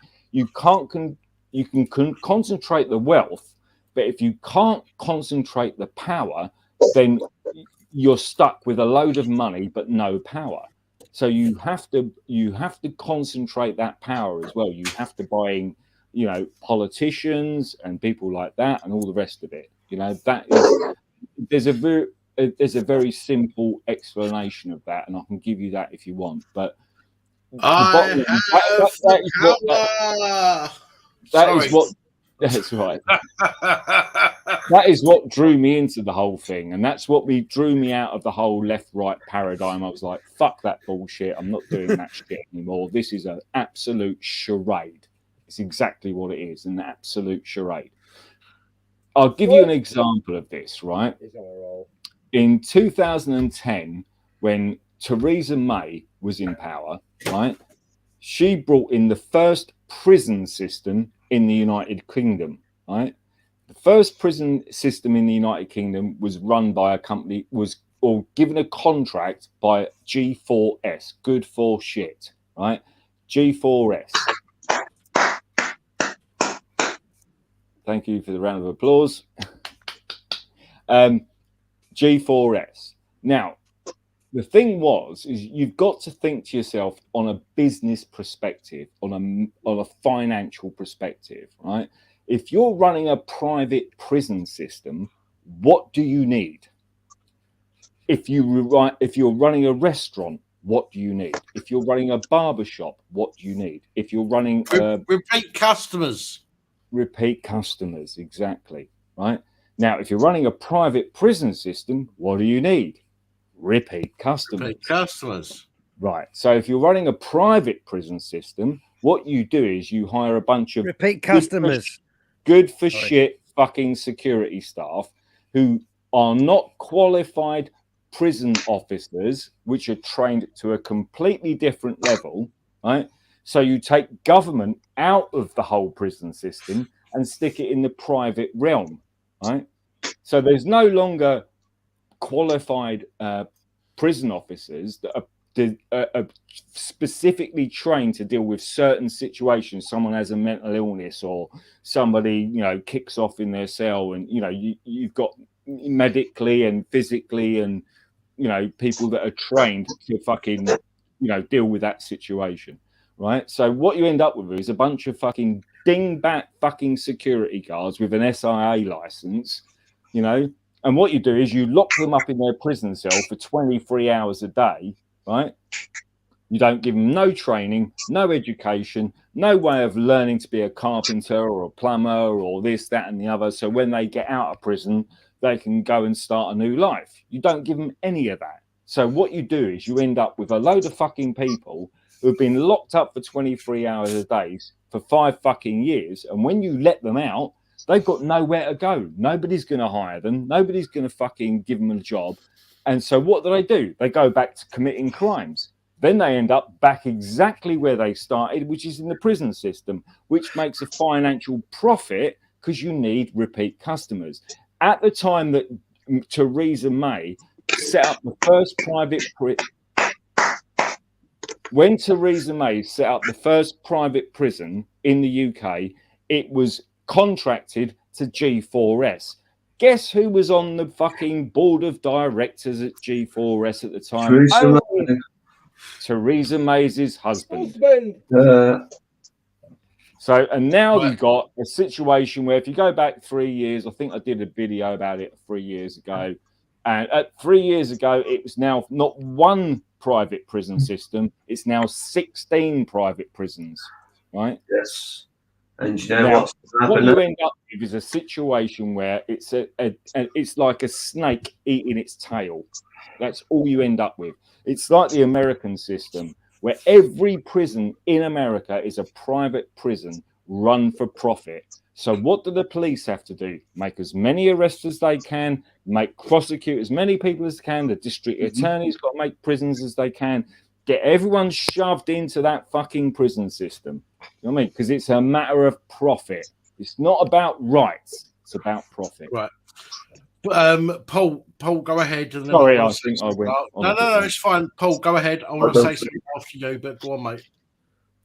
the wealth, but if you can't concentrate the power, then you're stuck with a load of money but no power. So you have to concentrate that power as well. You have to buy in, you know, politicians and people like that and all the rest of it. You know, that is there's a very simple explanation of that, and I can give you that if you want. But that's right. That is what drew me into the whole thing, and that's what drew me out of the whole left-right paradigm. I was like, "Fuck that bullshit! I'm not doing that shit anymore. This is an absolute charade. It's exactly what it is, an absolute charade." I'll give you an example of this, right? In 2010, when Theresa May was in power, right, she brought in the first prison system in the United Kingdom, right? The first prison system in the United Kingdom was run by a company, or given a contract by G4S, good for shit, right? G4S. Thank you for the round of applause. G4S. Now, the thing is you've got to think to yourself on a business perspective, on a financial perspective, right? If you're running a private prison system, what do you need? If you're running a restaurant, what do you need? If you're running a barber shop, what do you need? If you're running repeat customers. Repeat customers, exactly, right? Now, if you're running a private prison system, what do you need? Repeat customers. Repeat customers. Right. So if you're running a private prison system, what you do is you hire a bunch of repeat customers, good for shit fucking security staff who are not qualified prison officers, which are trained to a completely different level, right? So you take government out of the whole prison system and stick it in the private realm, right? So there's no longer qualified prison officers that are specifically trained to deal with certain situations. Someone has a mental illness, or somebody, you know, kicks off in their cell, and you know, you've got medically and physically, and you know, people that are trained to fucking, you know, deal with that situation, right? So what you end up with is a bunch of fucking dingbat fucking security guards with an SIA license, you know. And what you do is you lock them up in their prison cell for 23 hours a day, right? You don't give them no training, no education, no way of learning to be a carpenter or a plumber or this, that, and the other. So when they get out of prison, they can go and start a new life. You don't give them any of that. So what you do is you end up with a load of fucking people who've been locked up for 23 hours a day for 5 fucking years. And when you let them out, they've got nowhere to go. Nobody's going to hire them. Nobody's going to fucking give them a job. And so what do? They go back to committing crimes. Then they end up back exactly where they started, which is in the prison system, which makes a financial profit because you need repeat customers. At the time that Theresa May set up the first private when Theresa May set up the first private prison in the UK, it was contracted to G4S. Guess who was on the fucking board of directors at G4S at the time? Theresa May's husband. So, and now you've got a situation where if you go back 3 years, I think I did a video about it 3 years ago. And at 3 years ago, it was now not one private prison system. It's now 16 private prisons, right? Yes. And you know Now, what what you end up with is a situation where it's it's like a snake eating its tail. That's all you end up with. It's like the American system, where every prison in America is a private prison run for profit. So what do the police have to do? Make as many arrests as they can, prosecute as many people as they can. The district attorney's got to make prisons as they can. Get everyone shoved into that fucking prison system. You know what I mean? Because it's a matter of profit. It's not about rights. It's about profit. Right. Paul, go ahead. And then Sorry, I think I went. No, it's fine. Paul, go ahead. I want to say something after you, but go on, mate.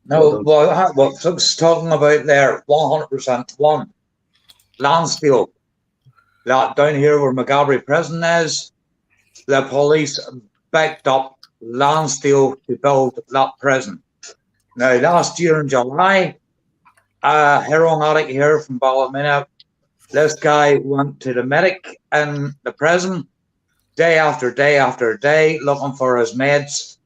No, what Doug's talking about there, 100%. One, Lansdale, that down here where McGabry Prison is, the police backed up Lansdale to build that prison. Now, last year in July, a heroin addict here from Ballymena, this guy went to the medic in the prison day after day after day looking for his meds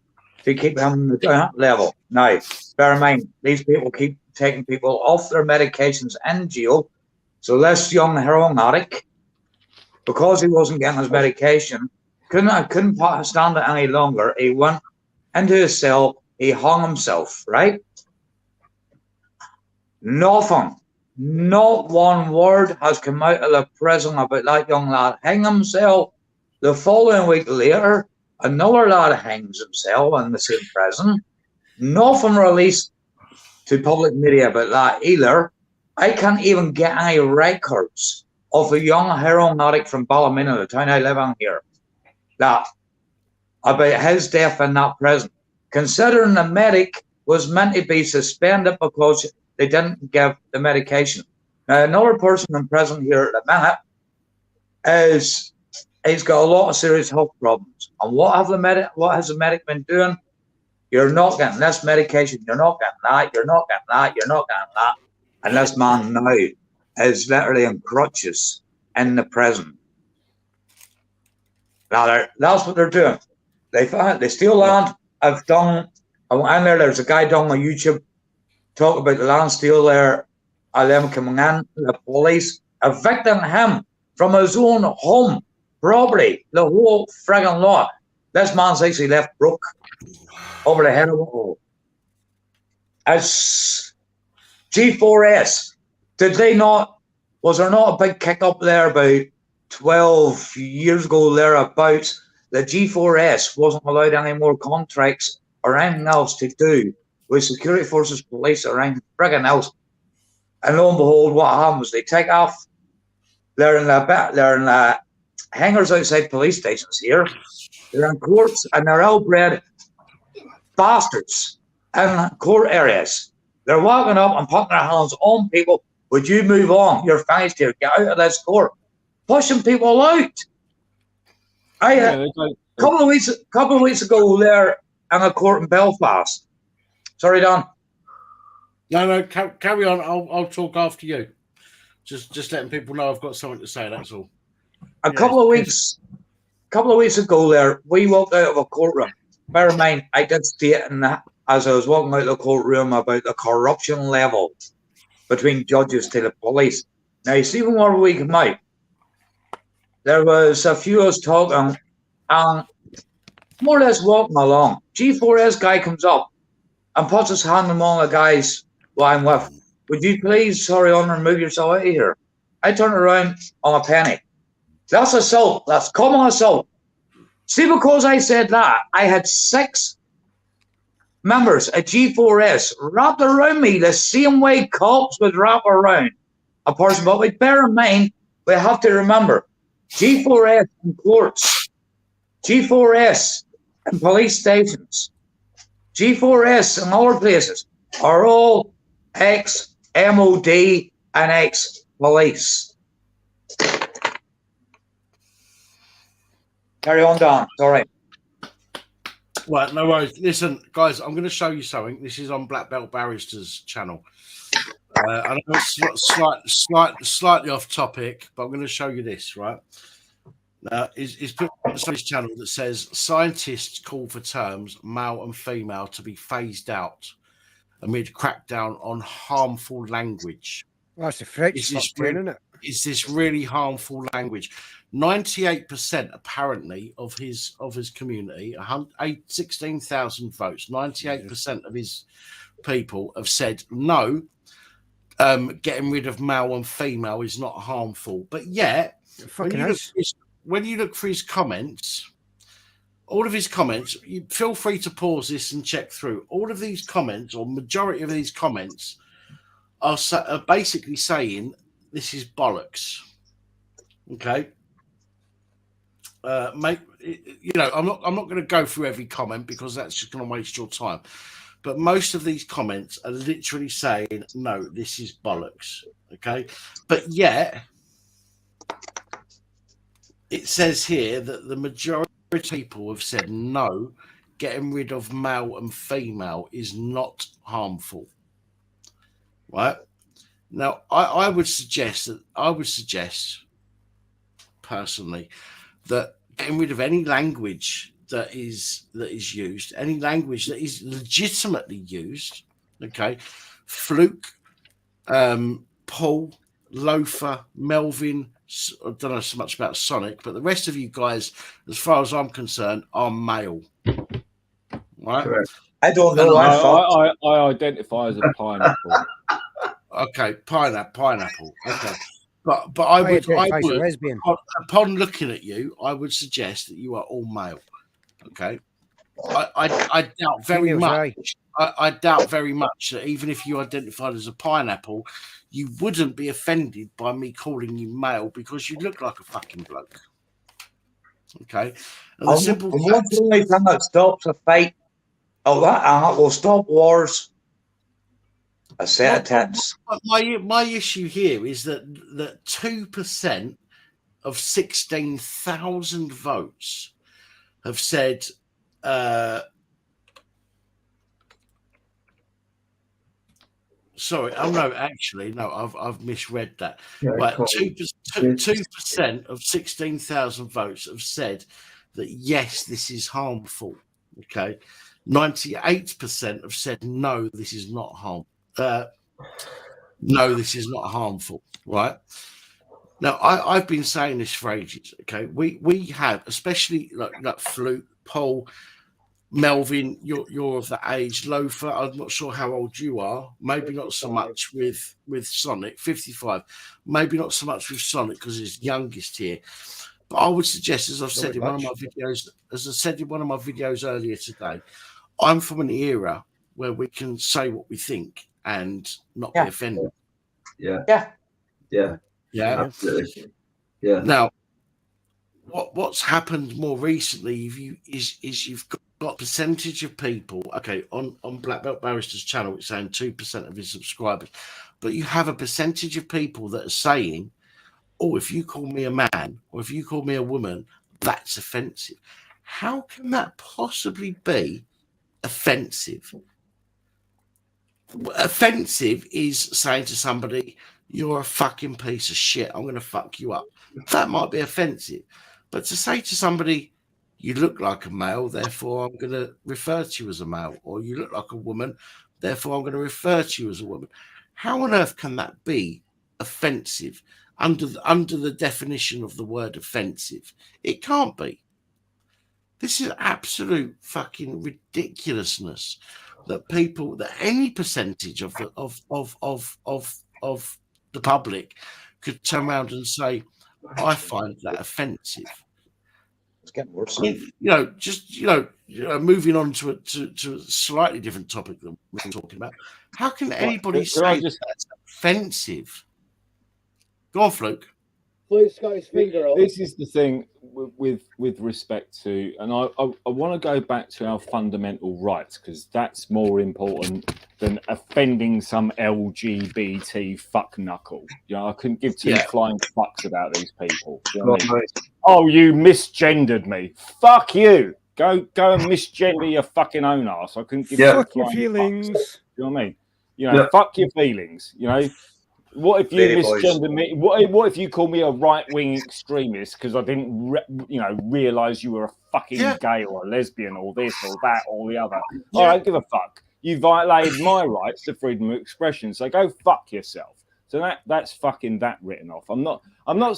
to keep him at that level. Now, bear in mind, these people keep taking people off their medications in jail. So this young heroin addict, because he wasn't getting his medication, couldn't stand it any longer. He went into his cell, he hung himself, right? Nothing, not one word has come out of the prison about that young lad hanging himself. The following week later, another lad hangs himself in the same prison. Nothing released to public media about that either. I can't even get any records of a young heroin addict from Ballymena, the town I live in here, that about his death in that prison. Considering the medic was meant to be suspended because they didn't give the medication. Now, another person in prison here at the minute is he's got a lot of serious health problems. And what has the medic been doing? You're not getting this medication. You're not getting that. You're not getting that. You're not getting that. And this man now is literally in crutches in the prison. Now, that's what they're doing. They steal land. I've done, and there's a guy done on YouTube talk about the land steal there. Them coming in, the police evicting him from his own home property, the whole friggin' lot. This man's actually left broke over the head of it all. As G4S, was there not a big kick up there about 12 years ago thereabouts? The G4S wasn't allowed any more contracts or anything else to do with security forces, police, or anything friggin' else. And lo and behold, what happened was they take off They're in hangars outside police stations here. They're in courts, and they're outbred bastards in court areas. They're walking up and putting their hands on people. Would you move on? You're finished here. Get out of this court. Pushing people out. A couple of weeks ago there in a court in Belfast. Sorry, Don. No, carry on. I'll talk after you. Just letting people know I've got something to say. That's all. A couple of weeks ago there, we walked out of a courtroom. Bear in mind, I did state in that as I was walking out of the courtroom about the corruption level between judges to the police. Now, you see, when we came out, there was a few of us talking, and more or less walking along. G4S guy comes up and puts his hand among the guys who I'm with. Would you please hurry on and move yourself out of here? I turned around on a penny. That's assault. That's common assault. See, because I said that, I had 6 members at G4S wrapped around me the same way cops would wrap around a person. But we bear in mind, we have to remember, G4S in courts, G4S in police stations, G4S in other places are all ex-MOD and ex-police. Carry on, Don. All right. Right, no worries. Listen, guys, I'm going to show you something. This is on Black Belt Barrister's channel. I know it's slightly off topic, but I'm going to show you this, right? He's put on his channel that says scientists call for terms male and female to be phased out amid crackdown on harmful language. Well, that's the French isn't it? Is this really harmful language? 98% apparently of his community, 16,000 votes, 98% of his people have said no. Getting rid of male and female is not harmful, but yet when you look for his comments, all of his comments, you feel free to pause this and check through. All of these comments, or majority of these comments, are basically saying this is bollocks. Okay. Mate, you know, I'm not going to go through every comment because that's just going to waste your time. But most of these comments are literally saying, no, this is bollocks. Okay. But yet, it says here that the majority of people have said no, getting rid of male and female is not harmful. Right? Now, I would suggest personally that getting rid of any language that is used, any language that is legitimately used, okay, Fluke, Paul, Loafer, Melvin, I don't know so much about Sonic, but the rest of you guys, as far as I'm concerned, are male. Right? Correct. I don't know. I identify as a pineapple. Okay, pineapple. Okay. But I would upon looking at you, I would suggest that you are all male. Okay. I doubt very much. I doubt very much that even if you identified as a pineapple, you wouldn't be offended by me calling you male because you look like a fucking bloke. Okay. And the simple thing that stops a fight, that will stop wars. A set of tents. My issue here is that 2% of 16,000 votes have said sorry, oh no, actually, no, I've misread that. Yeah, right, 2% of 16,000 votes have said that yes, this is harmful. Okay, 98% have said no, this is not harmful. No, this is not harmful, right? Now, I've been saying this for ages, okay? We have, especially like Fluke, Paul, Melvin, you're of that age, Loafer, I'm not sure how old you are, maybe not so much with Sonic, 55, maybe not so much with Sonic because he's youngest here. But I would suggest, as I've said in one of my videos, earlier today, I'm from an era where we can say what we think and not be offended. Yeah. Absolutely. Yeah. Now, what's happened more recently is you've got percentage of people. Okay, on Black Belt Barrister's channel, it's saying 2% of his subscribers, but you have a percentage of people that are saying, "Oh, if you call me a man or if you call me a woman, that's offensive." How can that possibly be offensive? Offensive is saying to somebody, "You're a fucking piece of shit. I'm going to fuck you up." That might be offensive. But to say to somebody, "You look like a male, therefore I'm going to refer to you as a male," or "You look like a woman, therefore I'm going to refer to you as a woman," how on earth can that be offensive under the definition of the word offensive? It can't be. This is absolute fucking ridiculousness that people, that any percentage of the of the public could turn around and say, "I find that offensive." It's getting worse. I mean, moving on to a slightly different topic than we're talking about. How can anybody Can I say just that's offensive? Go on, Fluke. Fluke's got his finger up. This is the thing with respect to, and I want to go back to our fundamental rights, because that's more important than offending some LGBT fuck knuckle. You know, I couldn't give two flying fucks about these people. You know what I mean? Oh, you misgendered me. Fuck you. Go and misgender your fucking own ass. I couldn't give Fuck two your flying feelings. fucks. You know what I mean? You know, fuck your feelings. You know. What if you misgender me? What if you call me a right-wing extremist because I didn't, realize you were a fucking gay or a lesbian or this or that or the other? I don't give a fuck. You violated my rights to freedom of expression, so go fuck yourself. So that's fucking that written off. I'm not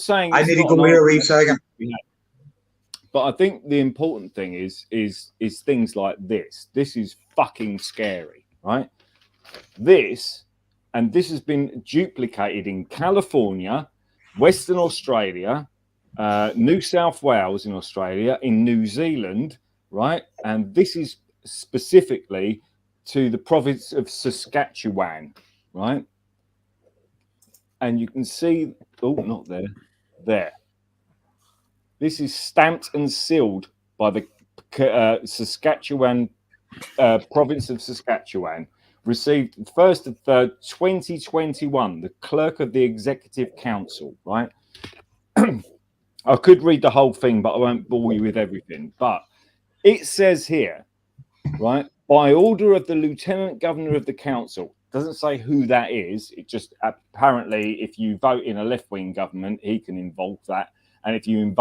saying I it's need to not go an here a argument, second. but I think the important thing is things like this. This is fucking scary, right? This has been duplicated in California, Western Australia, New South Wales in Australia, in New Zealand, right? And this is specifically to the province of Saskatchewan, right? And you can see, oh, not there, there. This is stamped and sealed by the Saskatchewan province of Saskatchewan. Received 1st of 3rd, 2021, the clerk of the Executive Council, right? I could read the whole thing, but I won't bore you with everything. But it says here, right, by order of the Lieutenant Governor of the Council. Doesn't say who that is. It just apparently, if you vote in a left-wing government, he can involve that. And if you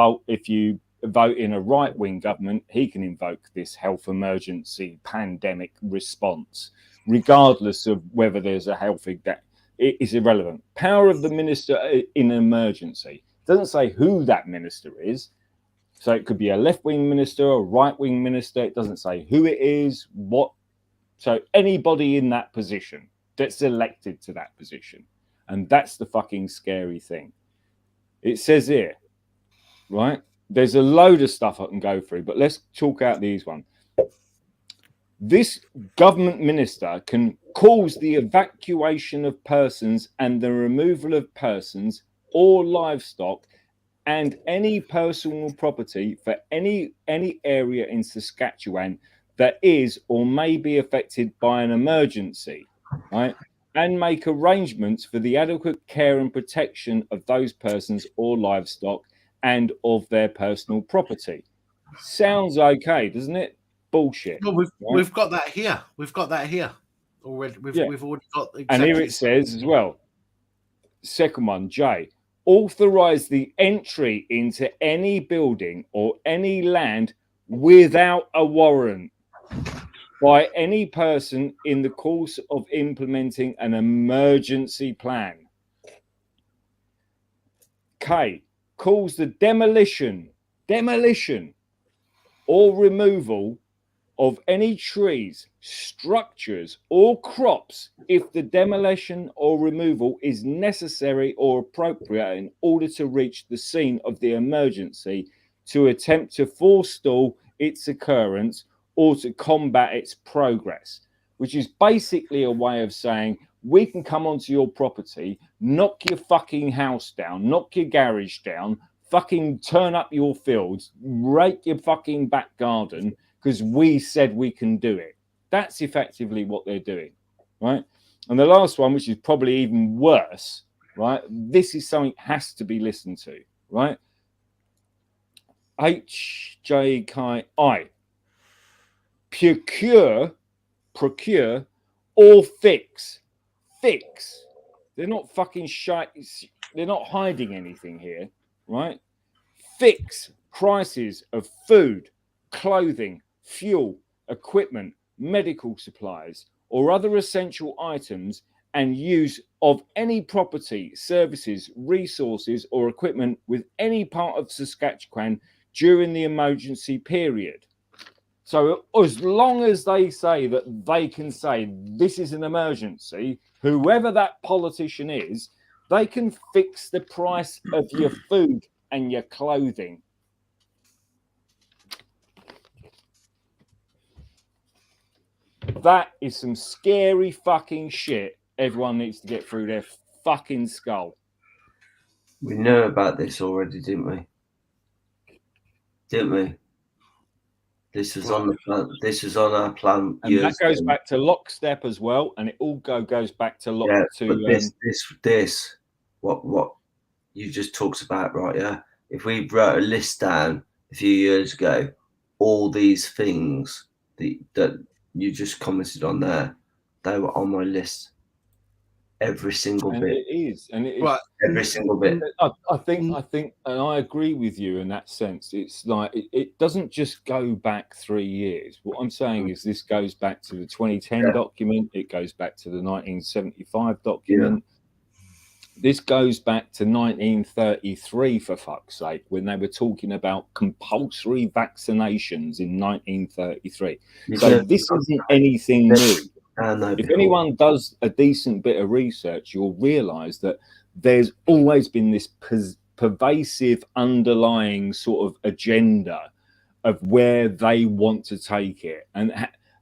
vote in a right-wing government, he can invoke this health emergency pandemic response, regardless of whether there's a health that it is irrelevant. Power of the minister in an emergency. Doesn't say who that minister is. So it could be a left-wing minister or a right-wing minister. It doesn't say who it is, what. So anybody in that position that's elected to that position. And that's the fucking scary thing. It says here, right? There's a load of stuff I can go through, but let's talk out these ones. This government minister can cause the evacuation of persons and the removal of persons or livestock and any personal property for any area in Saskatchewan that is or may be affected by an emergency, right? And make arrangements for the adequate care and protection of those persons or livestock and of their personal property. Sounds okay, doesn't it? Bullshit. Well, we've got that here. We've got that here already. We've already got exactly. And here it says as well. Second one, J. Authorize the entry into any building or any land without a warrant by any person in the course of implementing an emergency plan. K. Calls the demolition or removal of any trees, structures, or crops if the demolition or removal is necessary or appropriate in order to reach the scene of the emergency, to attempt to forestall its occurrence or to combat its progress, which is basically a way of saying we can come onto your property, knock your fucking house down, knock your garage down, fucking turn up your fields, rake your fucking back garden because we said we can do it. That's effectively what they're doing, right? And the last one, which is probably even worse, right? This is something has to be listened to, right? HJKI. Procure, or fix. Fix. They're not fucking shy. They're not hiding anything here, right? Fix prices of food, clothing, fuel, equipment, medical supplies, or other essential items, and use of any property, services, resources, or equipment with any part of Saskatchewan during the emergency period. So as long as they say that they can say this is an emergency, whoever that politician is, they can fix the price of your food and your clothing. That is some scary fucking shit everyone needs to get through their fucking skull. We know about this already, didn't we? Didn't we? This was on the plan. This was on our plan. And that goes back to lockstep as well, and it all goes back to lock but this what you just talked about, right? Yeah. If we wrote a list down a few years ago, all these things that you just commented on there, they were on my list. Every single and bit. It is, and it is Right. Every single bit. I think, and I agree with you in that sense. It's like it doesn't just go back 3 years. What I'm saying is this goes back to the 2010 document. It goes back to the 1975 document. This goes back to 1933, for fuck's sake, when they were talking about compulsory vaccinations in 1933. So this isn't anything new. If anyone does a decent bit of research, you'll realize that there's always been this pervasive underlying sort of agenda of where they want to take it.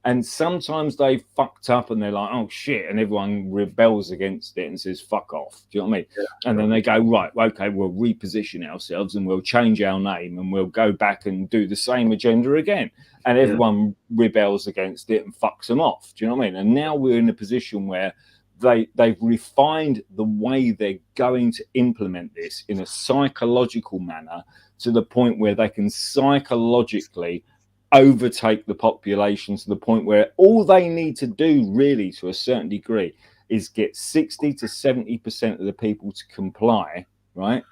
And sometimes they fucked up and they're like, oh shit, and everyone rebels against it and says, fuck off. Do you know what I mean? And then they go, right, okay, we'll reposition ourselves and we'll change our name and we'll go back and do the same agenda again. And everyone rebels against it and fucks them off. Do you know what I mean? And now we're in a position where they've refined the way they're going to implement this in a psychological manner to the point where they can psychologically overtake the population to the point where all they need to do really to a certain degree is get 60 to 70% of the people to comply, right?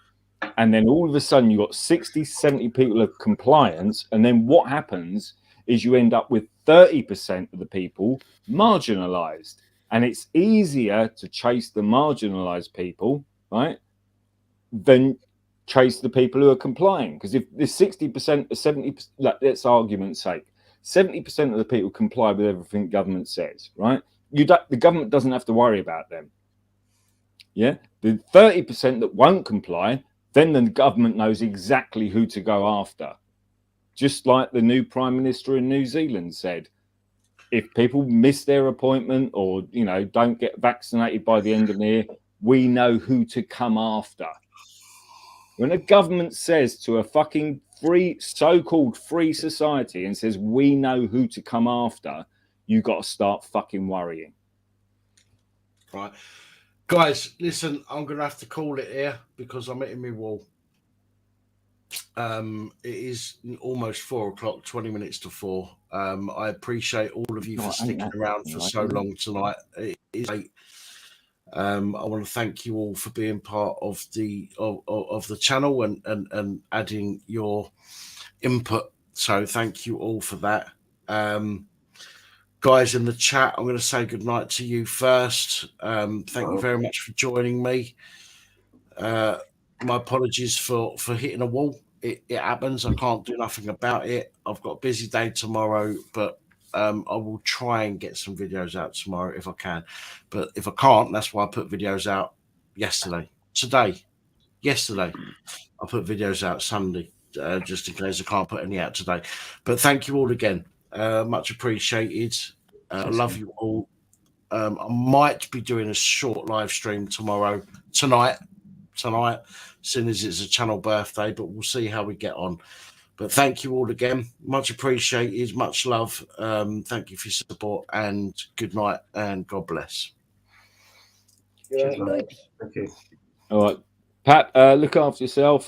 And then all of a sudden you've got 60, 70 people of compliance. And then what happens is you end up with 30% of the people marginalized. And it's easier to chase the marginalized people, right, than chase the people who are complying. Because if there's 60% or 70%, let's argument's sake, 70% of the people comply with everything government says, right? The government doesn't have to worry about them. Yeah, the 30% that won't comply, then the government knows exactly who to go after. Just like the new Prime Minister in New Zealand said, if people miss their appointment or, don't get vaccinated by the end of the year, we know who to come after. When a government says to a fucking so-called free society and says, we know who to come after, you got to start fucking worrying. Right. Guys, listen, I'm going to have to call it here because I'm hitting my wall. It is almost 4 o'clock, 20 minutes to 4. I appreciate all of you for sticking around for so long tonight. It is late. I want to thank you all for being part of the channel and adding your input. So thank you all for that. Guys in the chat, I'm going to say goodnight to you first. Thank you very much for joining me. My apologies for hitting a wall. It happens. I can't do nothing about it. I've got a busy day tomorrow, but I will try and get some videos out tomorrow if I can. But if I can't, that's why I put videos out yesterday. I put videos out Sunday, just in case I can't put any out today. But thank you all again. Much appreciated. I love you all. I might be doing a short live stream tonight, tonight, seeing as it's a channel birthday, but we'll see how we get on. But thank you all again. Much appreciated. Much love. Thank you for your support, and good night and God bless. Thank you. All right. Pat, look after yourself.